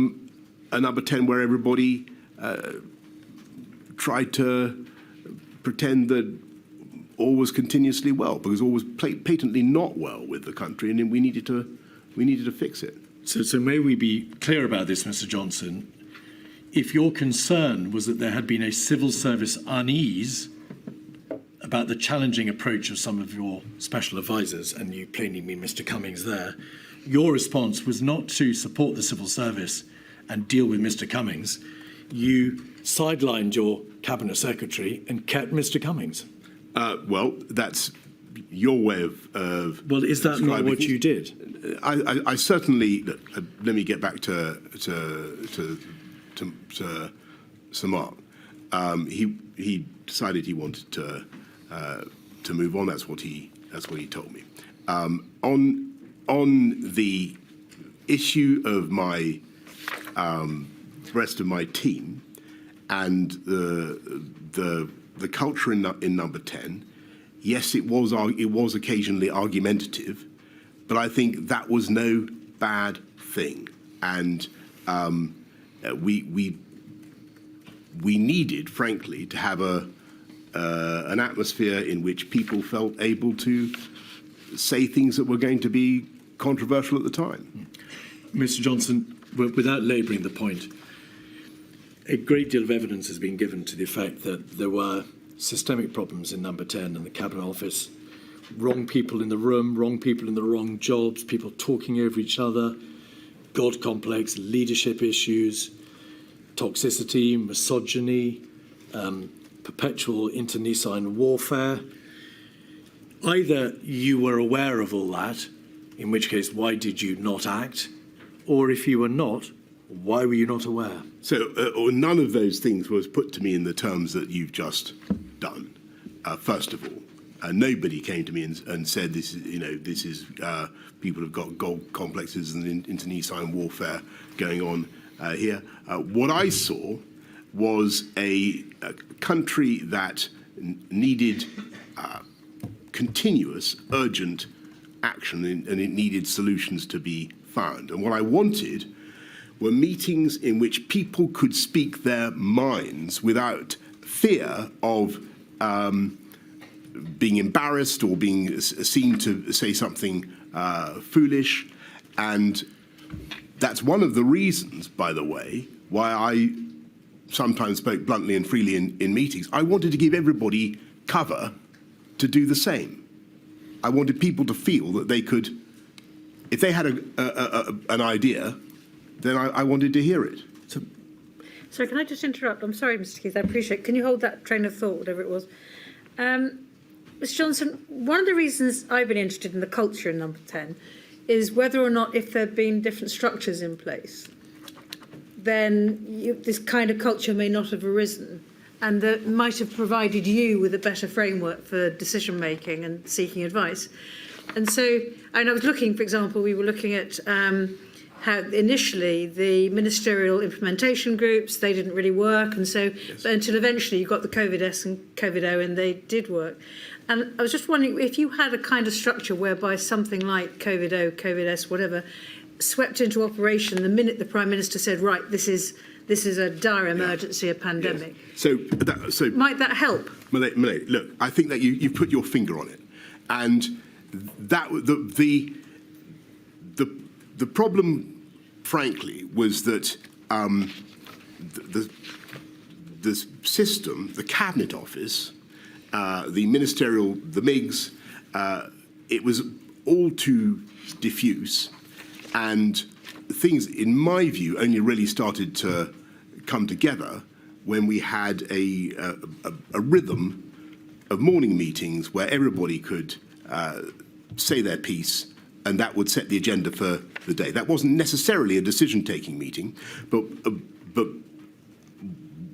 Number 10 where everybody tried to pretend that all was continuously well, because all was patently not well with the country, and we needed to fix it. So may we be clear about this, Mr. Johnson? If your concern was that there had been a civil service unease about the challenging approach of some of your special advisors, and you plainly mean Mr. Cummings there, your response was not to support the civil service and deal with Mr. Cummings. You sidelined your Cabinet Secretary and kept Mr. Cummings. Well, that's your way of well, is that not what you did? I certainly. Let me get back to Sir Mark. He decided he wanted to move on. That's what he told me. On the issue of my rest of my team and the culture in Number 10, yes, it was occasionally argumentative, but I think that was no bad thing, and we needed, frankly, to have an atmosphere in which people felt able to say things that were going to be controversial at the time. Mr. Johnson, without labouring the point, a great deal of evidence has been given to the effect that there were systemic problems in Number 10 and the Cabinet Office. Wrong people in the room, wrong people in the wrong jobs, people talking over each other, God complex, leadership issues, toxicity, misogyny, perpetual internecine warfare. Either you were aware of all that, in which case, why did you not act? Or if you were not, why were you not aware? So none of those things was put to me in the terms that you've just done. First of all, nobody came to me and said this is people have got gold complexes and internecine warfare going on here. What I saw was a country that needed continuous, urgent action, and it needed solutions to be found. And what I wanted were meetings in which people could speak their minds without fear of being embarrassed or being seen to say something foolish. And that's one of the reasons, by the way, why I sometimes spoke bluntly and freely in meetings. I wanted to give everybody cover to do the same. I wanted people to feel that they could, if they had an idea, then I wanted to hear it. So can I just interrupt? I'm sorry, Mr. Keith, I appreciate it. Can you hold that train of thought, whatever it was? Mr. Johnson, one of the reasons I've been interested in the culture in number 10 is whether or not, if there have been different structures in place, then this kind of culture may not have arisen, and that might have provided you with a better framework for decision making and seeking advice. And so, and I was looking, for example, we were looking at how initially the ministerial implementation groups, they didn't really work, and so until eventually you got the COVID-S and COVID-O, and they did work. And I was just wondering if you had a kind of structure whereby something like COVID-O, COVID-S, whatever, swept into operation the minute the Prime Minister said, right, this is a dire emergency, a pandemic. Yes. So might that help? Malay, look, I think that you've put your finger on it, and that the problem, frankly, was that the system, the Cabinet Office, the ministerial, the MIGs, it was all too diffuse, and things, in my view, only really started to come together when we had a rhythm of morning meetings where everybody could say their piece, and that would set the agenda for the day. That wasn't necessarily a decision-taking meeting, but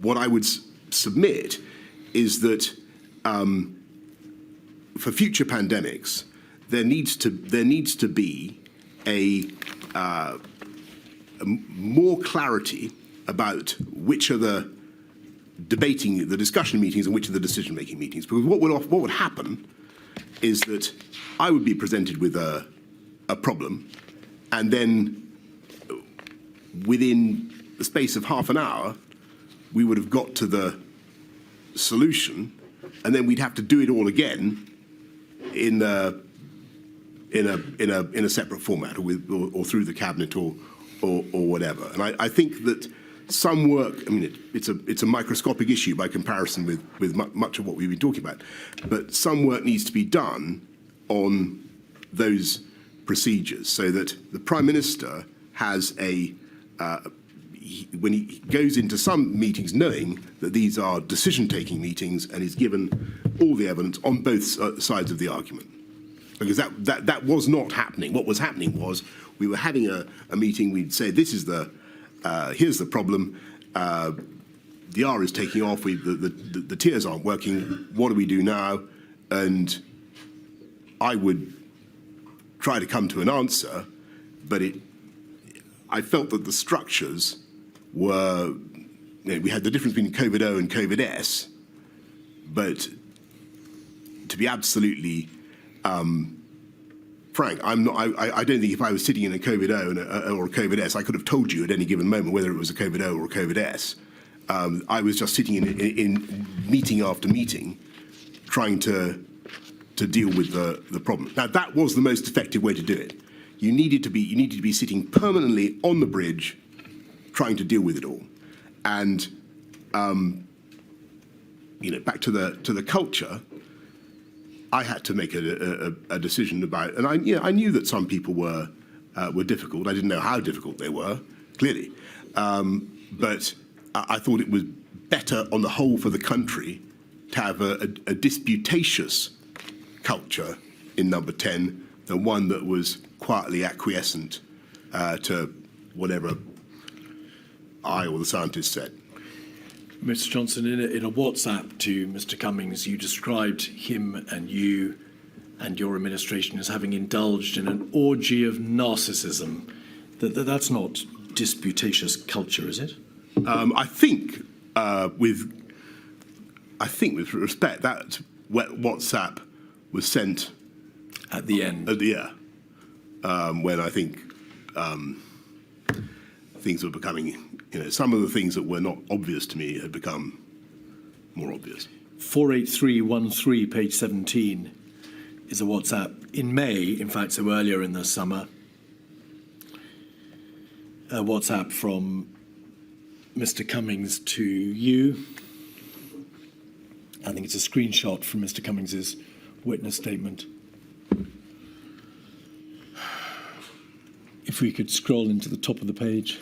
what I would submit is that for future pandemics, there needs to be a more clarity about which are the discussion meetings and which are the decision-making meetings. Because what would happen is that I would be presented with a problem, and then within the space of half an hour, we would have got to the solution, and then we'd have to do it all again in a separate format, or through the cabinet, or whatever. And I think that some work, I mean, it's a microscopic issue by comparison with much of what we've been talking about, but some work needs to be done on those procedures so that the Prime Minister has when he goes into some meetings knowing that these are decision-taking meetings, and is given all the evidence on both sides of the argument. Because that was not happening. What was happening was we were having a meeting, we'd say, this is here's the problem, the R is taking off, the tiers aren't working, what do we do now? And I would try to come to an answer, but I felt that the structures were, we had the difference between COVID-O and COVID-S, but to be absolutely frank, I don't think if I was sitting in a COVID-O or a COVID-S, I could have told you at any given moment whether it was a COVID-O or a COVID-S. I was just sitting in meeting after meeting, trying to deal with the problem. Now, that was the most effective way to do it. You needed to be sitting permanently on the bridge, trying to deal with it all. And back to the culture, I had to make a decision about, and I knew that some people were difficult. I didn't know how difficult they were, clearly, but I thought it was better on the whole for the country to have a disputatious culture in number 10 than one that was quietly acquiescent to whatever I or the scientists said. Mr. Johnson, in a WhatsApp to Mr. Cummings, you described him and you and your administration as having indulged in an orgy of narcissism. That's not disputatious culture, is it? I think with respect, that WhatsApp was sent at the end. Yeah. when I think things were becoming, some of the things that were not obvious to me had become more obvious. 48313, page 17, is a WhatsApp in May, in fact, so earlier in the summer. A WhatsApp from Mr. Cummings to you. I think it's a screenshot from Mr. Cummings's witness statement. If we could scroll into the top of the page.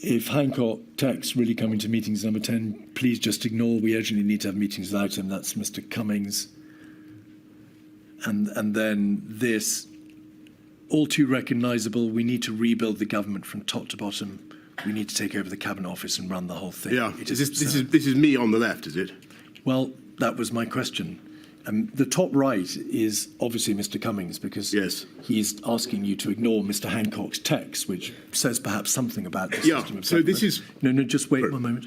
If Hancock texts really coming to meetings number 10, please just ignore. We urgently need to have meetings without him. That's Mr. Cummings. And then this, all too recognisable, we need to rebuild the government from top to bottom. We need to take over the Cabinet Office and run the whole thing. Yeah, this is me on the left, is it? Well, that was my question. The top right is obviously Mr. Cummings, because yes, he's asking you to ignore Mr. Hancock's text, which says perhaps something about the system of so government. this is... No, just wait one moment.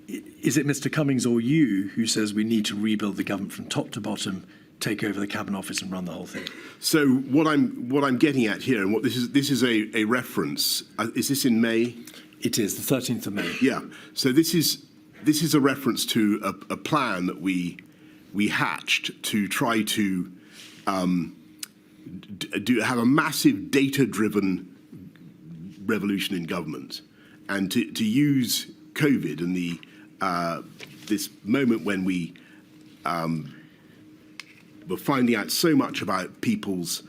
Is it Mr. Cummings or you who says we need to rebuild the government from top to bottom, take over the Cabinet Office and run the whole thing? So what I'm getting at here, and what this is a reference. Is this in May? It is the 13th of May. Yeah. So this is a reference to a plan that we hatched to try to have a massive data-driven revolution in government, and to use COVID and this moment when we were finding out so much about people's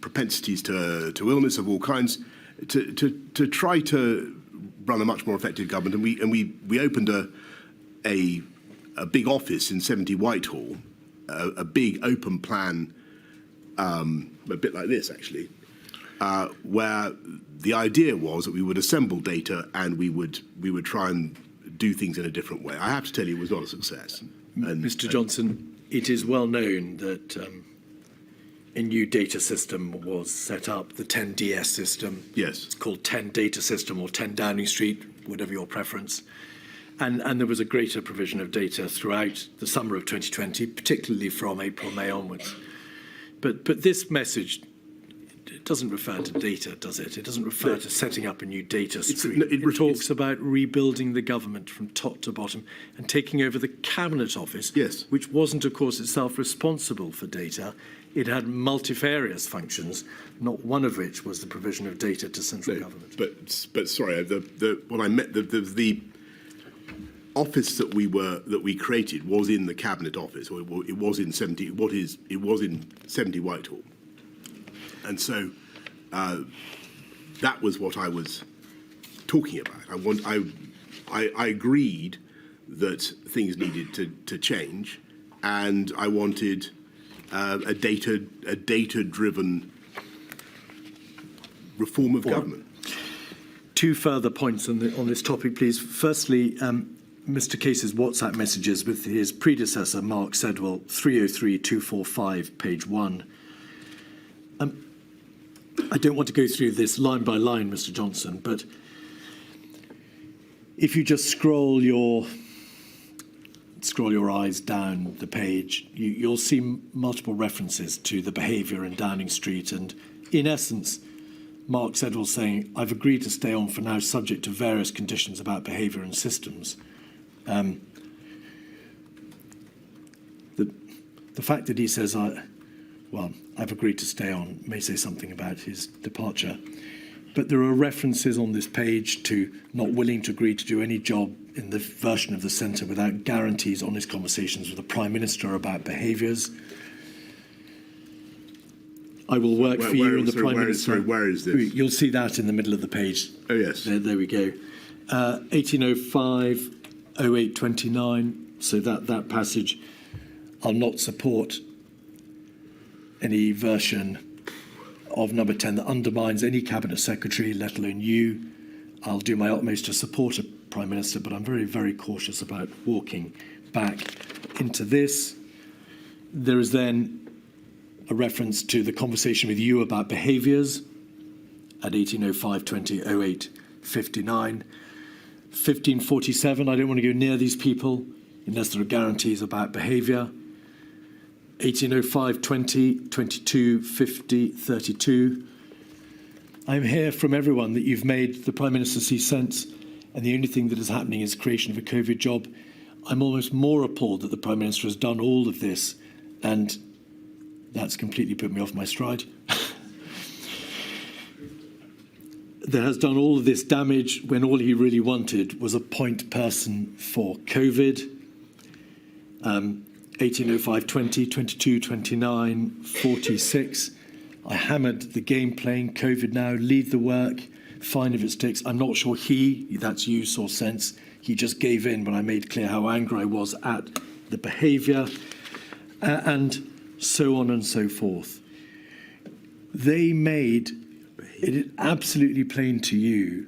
propensities to illness of all kinds, to try to run a much more effective government. And we opened a big office in 70 Whitehall, a big open plan, a bit like this actually, where the idea was that we would assemble data and we would try and do things in a different way. I have to tell you, it was not a success. Mr. Johnson, it is well known that a new data system was set up, the 10DS system. Yes. It's called 10 Data System or 10 Downing Street, whatever your preference. And there was a greater provision of data throughout the summer of 2020, particularly from April, May onwards. But this message, it doesn't refer to data, does it? It doesn't refer to setting up a new data stream. It talks about rebuilding the government from top to bottom and taking over the Cabinet Office, yes, which wasn't, of course, itself responsible for data. It had multifarious functions, not one of which was the provision of data to central government. But sorry, what I meant, the office that we created was in the Cabinet Office, or it was in 70 Whitehall, and so that was what I was talking about. I agreed that things needed to change, and I wanted a data-driven reform of government. Two further points on this topic, please. Firstly, Mr. Case's WhatsApp messages with his predecessor, Mark Sedwell, 303-245, page 1. I don't want to go through this line by line, Mr. Johnson, but if you just scroll your eyes down the page, you'll see multiple references to the behaviour in Downing Street, and in essence, Mark Sedwell saying, I've agreed to stay on for now subject to various conditions about behaviour and systems. The fact that he says, I've agreed to stay on may say something about his departure. But there are references on this page to not willing to agree to do any job in the version of the centre without guarantees on his conversations with the Prime Minister about behaviours. I will work for you and the Prime Minister. Where is this? You'll see that in the middle of the page. Oh, yes. There we go. 1805, 0829. So that passage, I'll not support any version of number 10 that undermines any Cabinet Secretary, let alone you. I'll do my utmost to support a Prime Minister, but I'm very, very cautious about walking back into this. There is then a reference to the conversation with you about behaviours at 1805, 20, 08, 59. 1547, I don't want to go near these people. unless there are guarantees about behaviour. 1805, 20, 22, 50, 32. I'm here from everyone that you've made the Prime Minister see sense, and the only thing that is happening is creation of a COVID job. I'm almost more appalled that the Prime Minister has done all of this, and that's completely put me off my stride. That has done all of this damage when all he really wanted was a point person for COVID. 1805, 20, 22, 29, 46. I hammered the game playing COVID now, lead the work, fine if it sticks. I'm not sure that's you, saw sense. He just gave in when I made clear how angry I was at the behaviour, and so on and so forth. They made it absolutely plain to you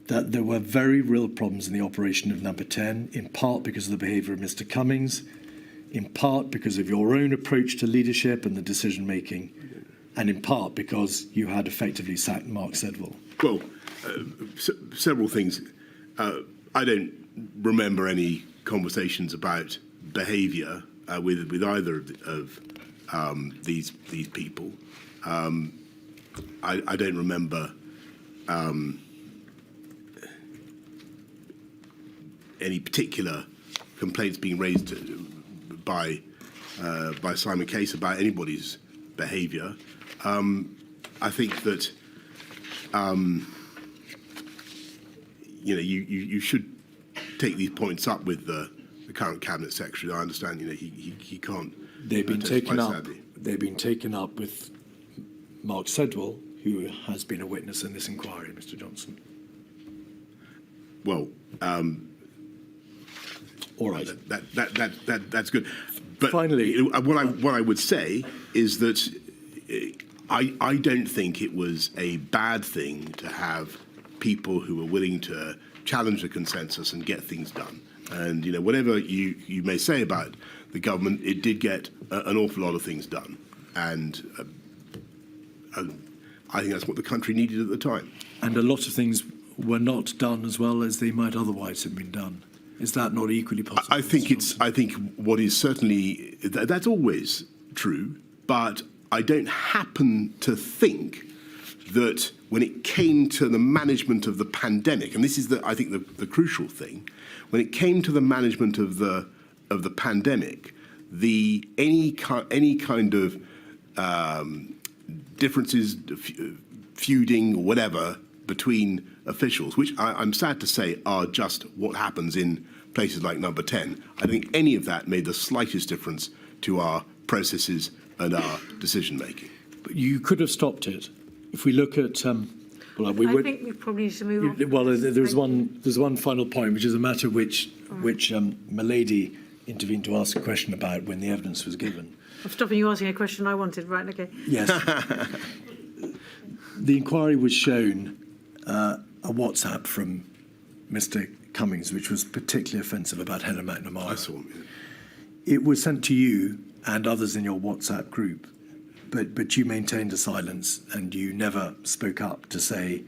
that there were very real problems in the operation of Number 10, in part because of the behaviour of Mr. Cummings, in part because of your own approach to leadership and the decision-making, and in part because you had effectively sacked Mark Sedwill. Well, several things. I don't remember any conversations about behaviour with either of these people. I don't remember any particular complaints being raised by Simon Case about anybody's behaviour. I think that you should take these points up with the current cabinet secretary. I understand he can't. They've been taken up. They've been taken up with Mark Sedwill, who has been a witness in this inquiry, Mr. Johnson. Well, all right. That's good. But finally, what I would say is that I don't think it was a bad thing to have people who were willing to challenge the consensus and get things done. And whatever you may say about the government, it did get an awful lot of things done, and I think that's what the country needed at the time. And a lot of things were not done as well as they might otherwise have been done. Is that not equally possible? I think what is certainly that's always true, but I don't happen to think that when it came to the management of the pandemic, and this is I think the crucial thing, when it came to the management of the pandemic, any kind of differences, feuding or whatever between officials, which I'm sad to say are just what happens in places like Number 10. I think any of that made the slightest difference to our processes and our decision making. But you could have stopped it. If we look at, I think we probably need to move on. Well, there's one final point, which is a matter which Milady intervened to ask a question about when the evidence was given. I'm stopping you asking a question I wanted. Right? Okay. Yes. The inquiry was shown a WhatsApp from Mr. Cummings, which was particularly offensive about Helen McNamara. I saw him. It was sent to you and others in your WhatsApp group, but you maintained a silence and you never spoke up to say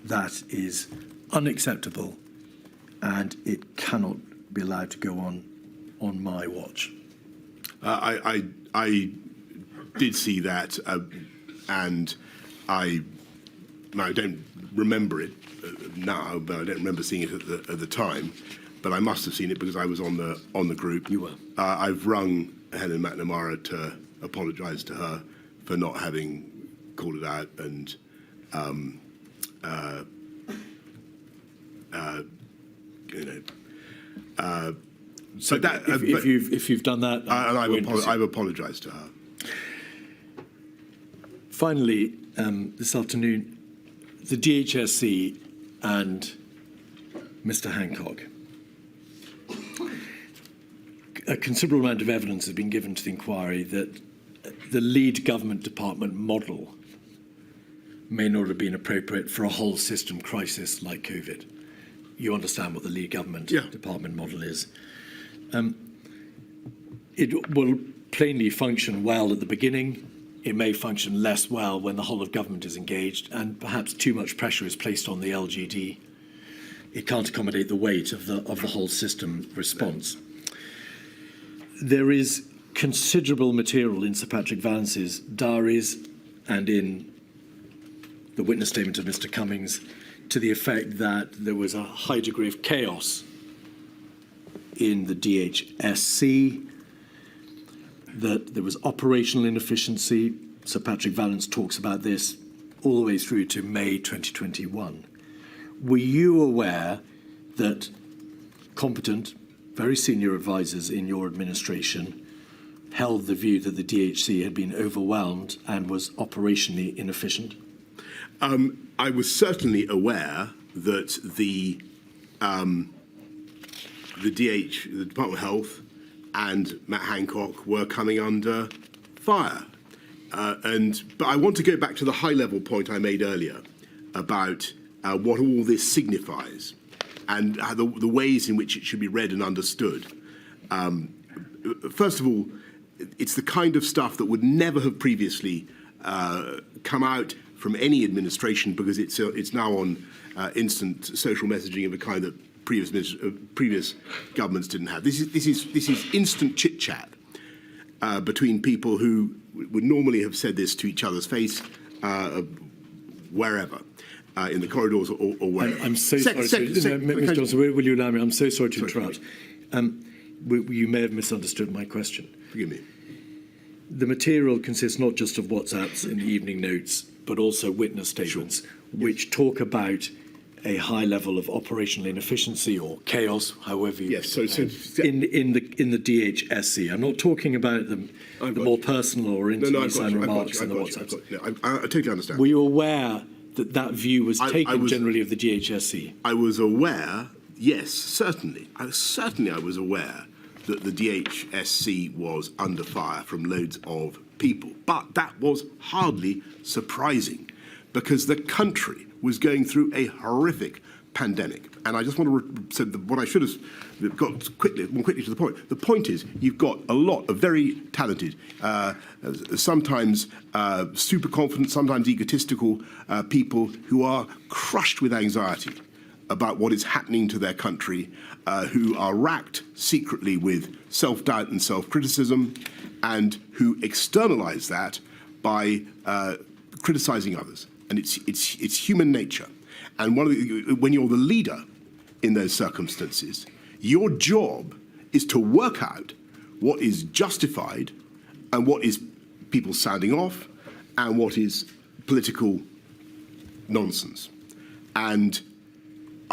that is unacceptable and it cannot be allowed to go on my watch. I did see that, and I don't remember it now, but I don't remember seeing it at the time. But I must have seen it because I was on the group. You were. I've rung Helen McNamara to apologise to her for not having called it out, and So if you've done that, I've apologised to her. Finally, this afternoon, the DHSC and Mr. Hancock. A considerable amount of evidence has been given to the inquiry that the lead government department model may not have been appropriate for a whole system crisis like COVID. You understand what the lead government department model is. It will plainly function well at the beginning. It may function less well when the whole of government is engaged and perhaps too much pressure is placed on the LGD. It can't accommodate the weight of the whole system response. there is considerable material in Sir Patrick Vallance's diaries and in the witness statement of Mr. Cummings to the effect that there was a high degree of chaos in the DHSC, that there was operational inefficiency. Sir Patrick Vallance talks about this all the way through to May 2021. Were you aware that competent, very senior advisors in your administration held the view that the DHC had been overwhelmed and was operationally inefficient? I was certainly aware that the Department of Health and Matt Hancock were coming under fire. But I want to go back to the high-level point I made earlier about what all this signifies and the ways in which it should be read and understood. First of all, it's the kind of stuff that would never have previously come out from any administration because it's now on instant social messaging of a kind that previous governments didn't have. This is instant chit chat between people who would normally have said this to each other's face wherever. In the corridors or wherever. I'm so sorry. Mr. Johnson, will you allow me? I'm so sorry to interrupt. You may have misunderstood my question. Forgive me. The material consists not just of WhatsApps in the evening notes, but also witness statements, which talk about a high level of operational inefficiency or chaos, however you in the DHSC. I'm not talking about the more personal or intimate remarks in the WhatsApps. I totally understand. Were you aware that view was taken generally of the DHSC? I was aware, yes, certainly. I was aware that the DHSC was under fire from loads of people. But that was hardly surprising because the country was going through a horrific pandemic. And I just want to say what I should have got more quickly to the point. The point is, you've got a lot of very talented, sometimes super confident, sometimes egotistical people who are crushed with anxiety about what is happening to their country, who are racked secretly with self-doubt and self-criticism, and who externalize that by criticizing others. And it's human nature. And when you're the leader in those circumstances, your job is to work out what is justified and what is people sounding off and what is political nonsense. And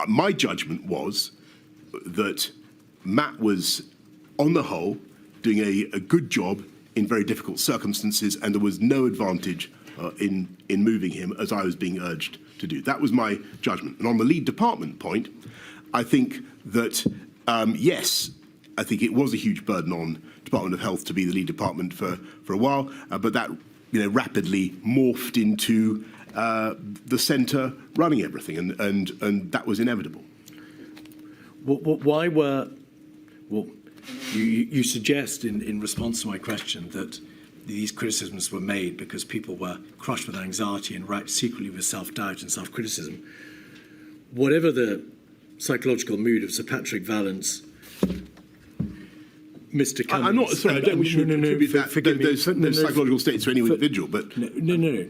my judgment was that Matt was, on the whole, doing a good job in very difficult circumstances, and there was no advantage in moving him as I was being urged to do. That was my judgment. And on the lead department point, I think that, yes, I think it was a huge burden on Department of Health to be the lead department for a while, but that rapidly morphed into the centre running everything, and that was inevitable. Why were... Well, you suggest in response to my question that these criticisms were made because people were crushed with anxiety and racked secretly with self-doubt and self-criticism. Whatever the psychological mood of Sir Patrick Vallance, Mr. Cummings... I'm not sorry. I don't wish to attribute those psychological states to any individual, but no.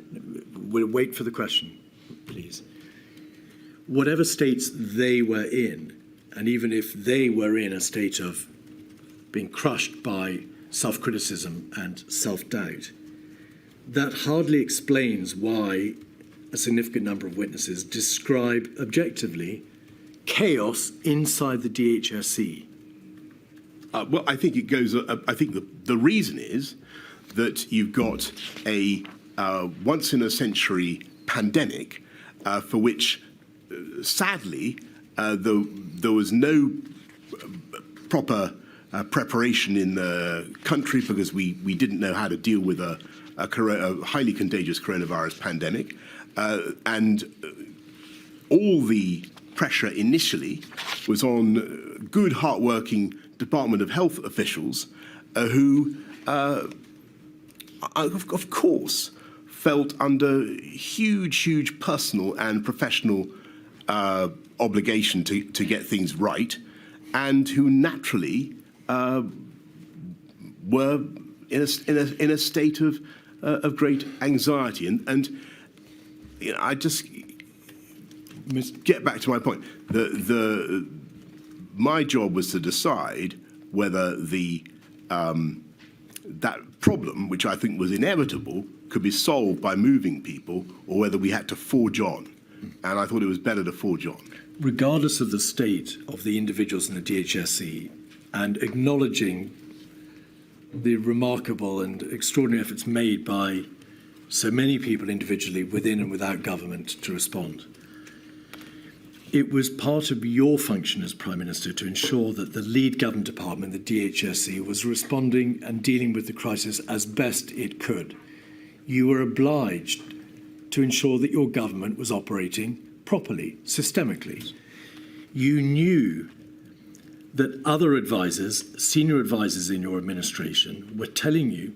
We'll wait for the question, please. Whatever states they were in, and even if they were in a state of being crushed by self-criticism and self-doubt, that hardly explains why a significant number of witnesses describe objectively chaos inside the DHSC. Well, I think it goes. I think the reason is that you've got a once-in-a-century pandemic for which, sadly, there was no proper preparation in the country because we didn't know how to deal with a highly contagious coronavirus pandemic, and all the pressure initially was on good, hard-working Department of Health officials who, of course, felt under huge personal and professional obligation to get things right, and who naturally were in a state of great anxiety. And you know, I just get back to my point. My job was to decide whether that problem, which I think was inevitable, could be solved by moving people, or whether we had to forge on. And I thought it was better to forge on. Regardless of the state of the individuals in the DHSC, and acknowledging the remarkable and extraordinary efforts made by so many people individually within and without government to respond, it was part of your function as Prime Minister to ensure that the lead government department, the DHSC, was responding and dealing with the crisis as best it could. You were obliged to ensure that your government was operating properly, systemically. You knew that other advisors, senior advisors in your administration, were telling you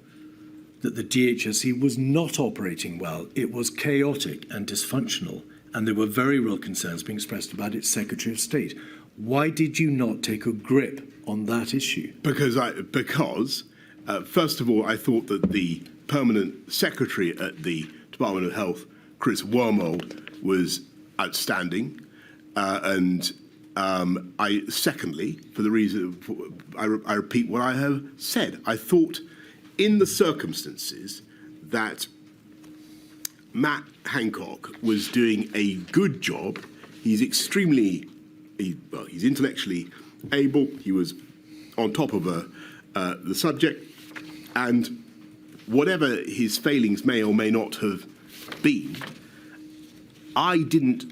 that the DHSC was not operating well. It was chaotic and dysfunctional, and there were very real concerns being expressed about its Secretary of State. Why did you not take a grip on that issue? Because first of all, I thought that the permanent secretary at the Department of Health, Chris Wormold, was outstanding, and secondly, for the reason I repeat what I have said, I thought in the circumstances that Matt Hancock was doing a good job. He's he's intellectually able. He was on top of the subject, and whatever his failings may or may not have been, I didn't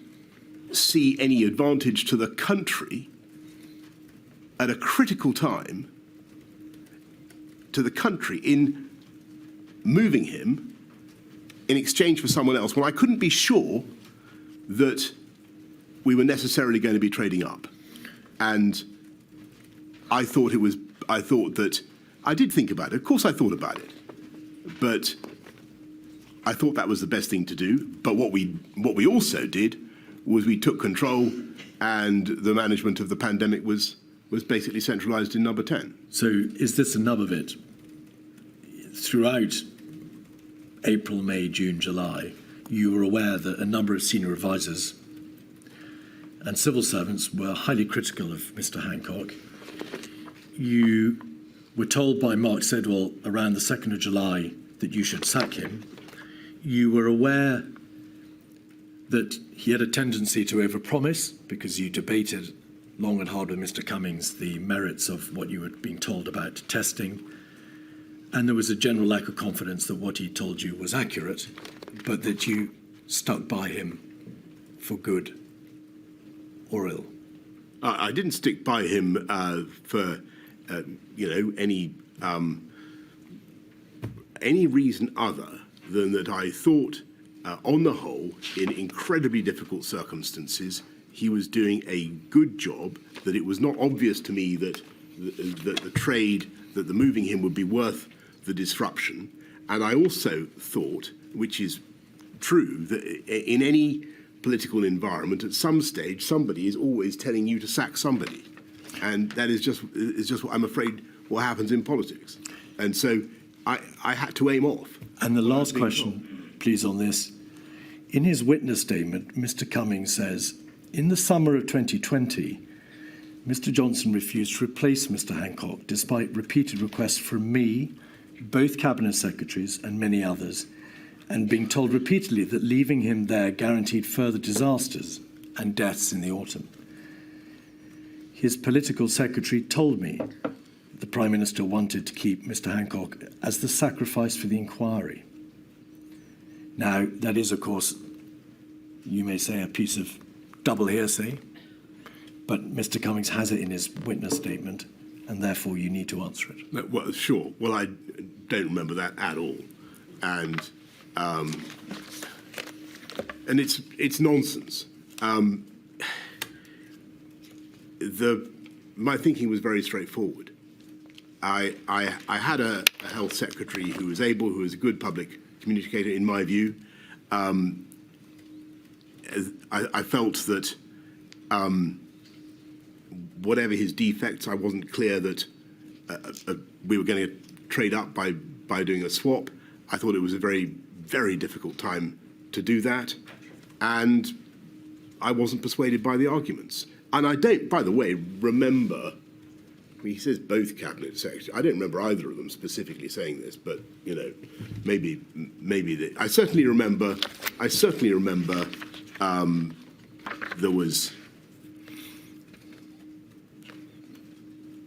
see any advantage to the country at a critical time to the country in moving him in exchange for someone else when I couldn't be sure that we were necessarily going to be trading up. And I did think about it. Of course I thought about it. But I thought that was the best thing to do. But what we also did was we took control, and the management of the pandemic was basically centralised in Number 10. So is this a nub of it? Throughout April, May, June, July, you were aware that a number of senior advisors and civil servants were highly critical of Mr. Hancock. You were told by Mark Sedwell around the 2nd of July that you should sack him. You were aware that he had a tendency to overpromise because you debated long and hard with Mr. Cummings the merits of what you were being told about testing. And there was a general lack of confidence that what he told you was accurate, but that you stuck by him for good or ill. I didn't stick by him for any reason other than that I thought, on the whole, in incredibly difficult circumstances, he was doing a good job, that it was not obvious to me that the trade, that the moving him would be worth the disruption. And I also thought, which is true, that in any political environment, at some stage, somebody is always telling you to sack somebody. And that is just what I'm afraid what happens in politics. And so I had to aim off. And the last question, please, on this. In his witness statement, Mr. Cummings says, in the summer of 2020, Mr. Johnson refused to replace Mr. Hancock, despite repeated requests from me, both cabinet secretaries and many others, and being told repeatedly that leaving him there guaranteed further disasters and deaths in the autumn. His political secretary told me the Prime Minister wanted to keep Mr. Hancock as the sacrifice for the inquiry. Now, that is, of course, you may say, a piece of double hearsay, but Mr. Cummings has it in his witness statement, and therefore you need to answer it. No, well, sure. Well, I don't remember that at all, and it's nonsense. My thinking was very straightforward. I had a health secretary who was able, who was a good public communicator, in my view. I felt that whatever his defects, I wasn't clear that we were going to trade up by doing a swap. I thought it was a very, very difficult time to do that, and I wasn't persuaded by the arguments. And I don't, by the way, remember. He says both cabinet secretaries. I don't remember either of them specifically saying this, but maybe I certainly remember.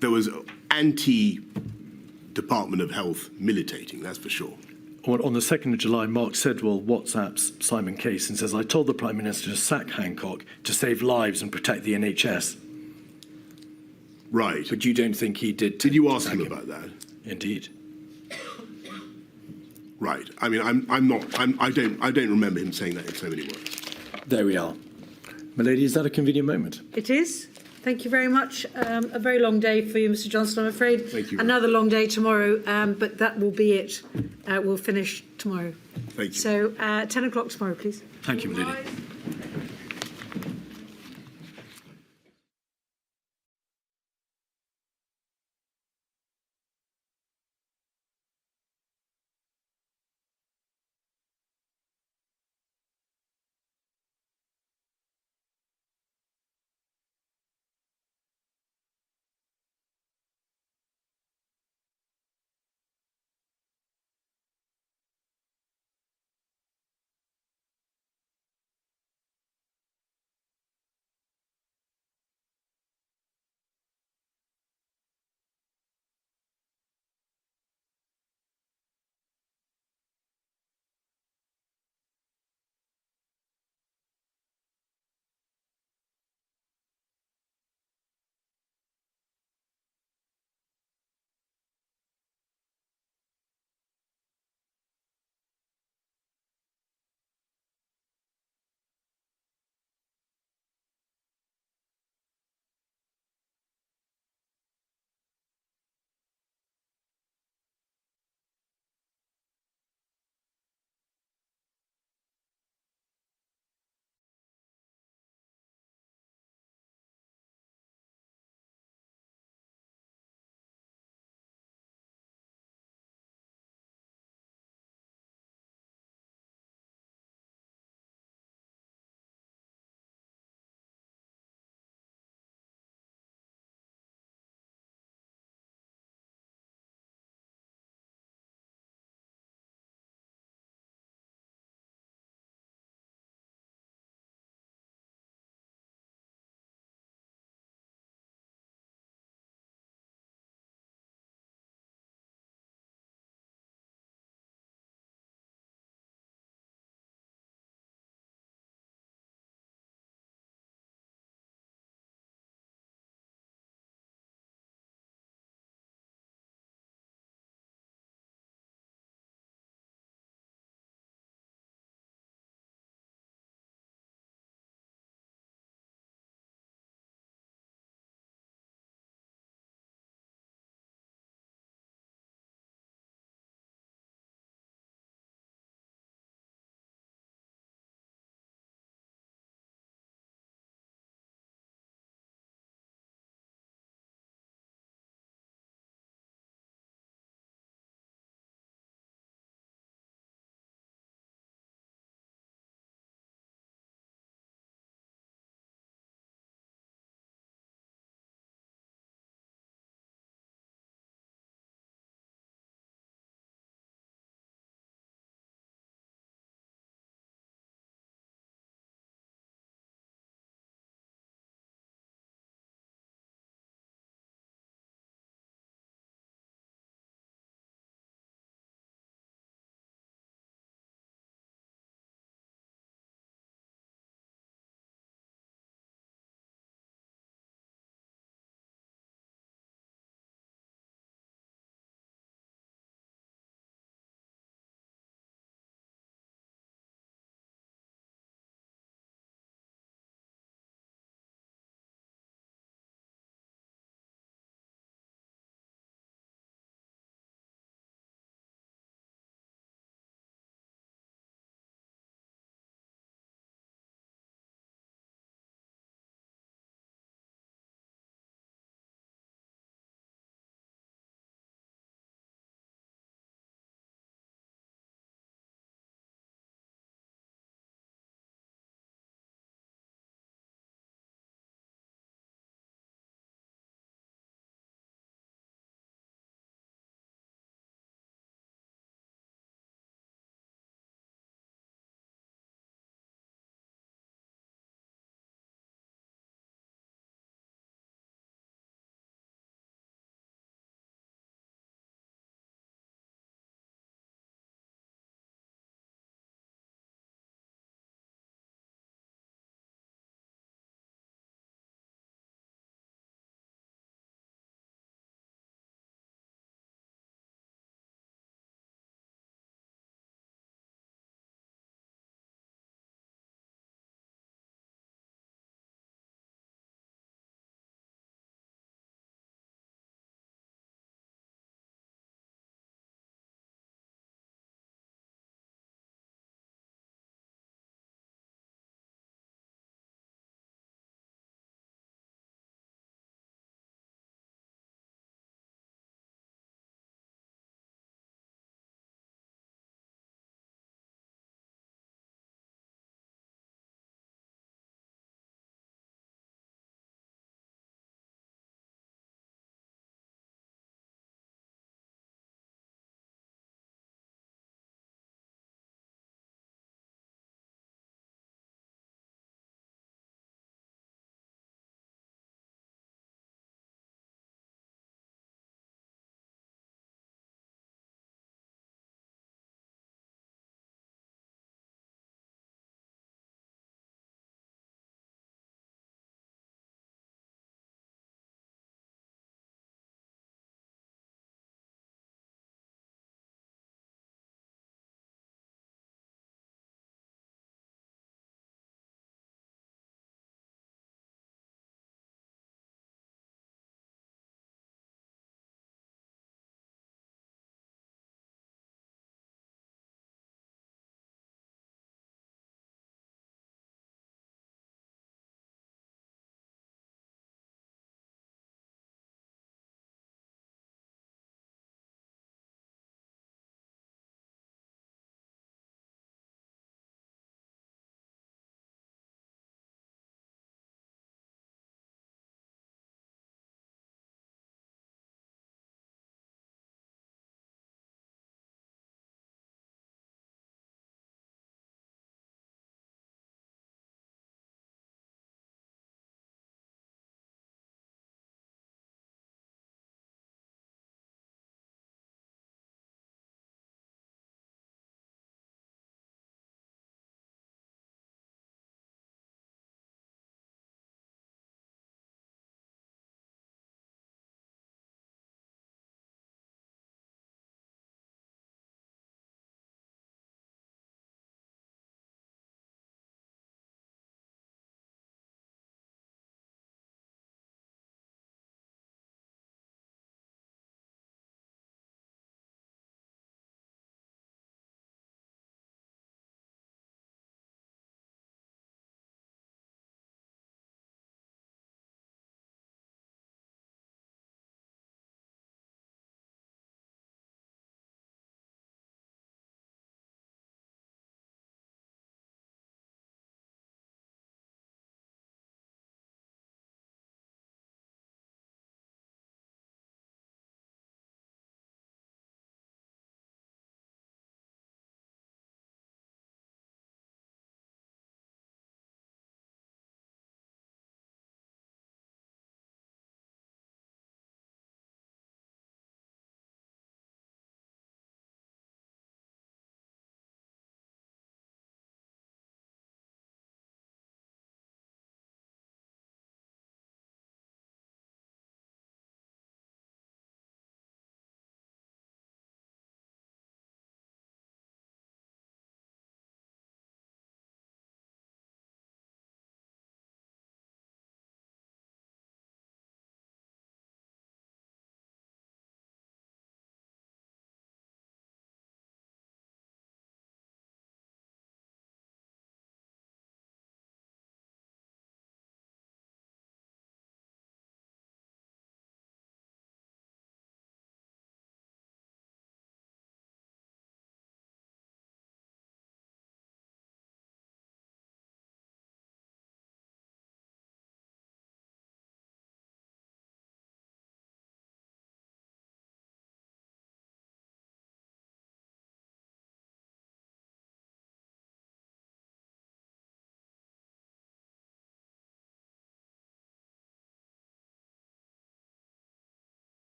There was anti-Department of Health militating. That's for sure. On the 2nd of July, Mark Sedwell WhatsApps Simon Case and says, "I told the Prime Minister to sack Hancock to save lives and protect the NHS." Right. But you don't think he did? Did you ask him about that? Indeed. Right. I mean, I don't remember him saying that in so many words. There we are. Milady, is that a convenient moment? It is. Thank you very much. A very long day for you, Mr. Johnson, I'm afraid. Thank you. Another long day tomorrow, but that will be it. We'll finish tomorrow. Thank you. So 10 o'clock tomorrow, please. Thank you, Milady.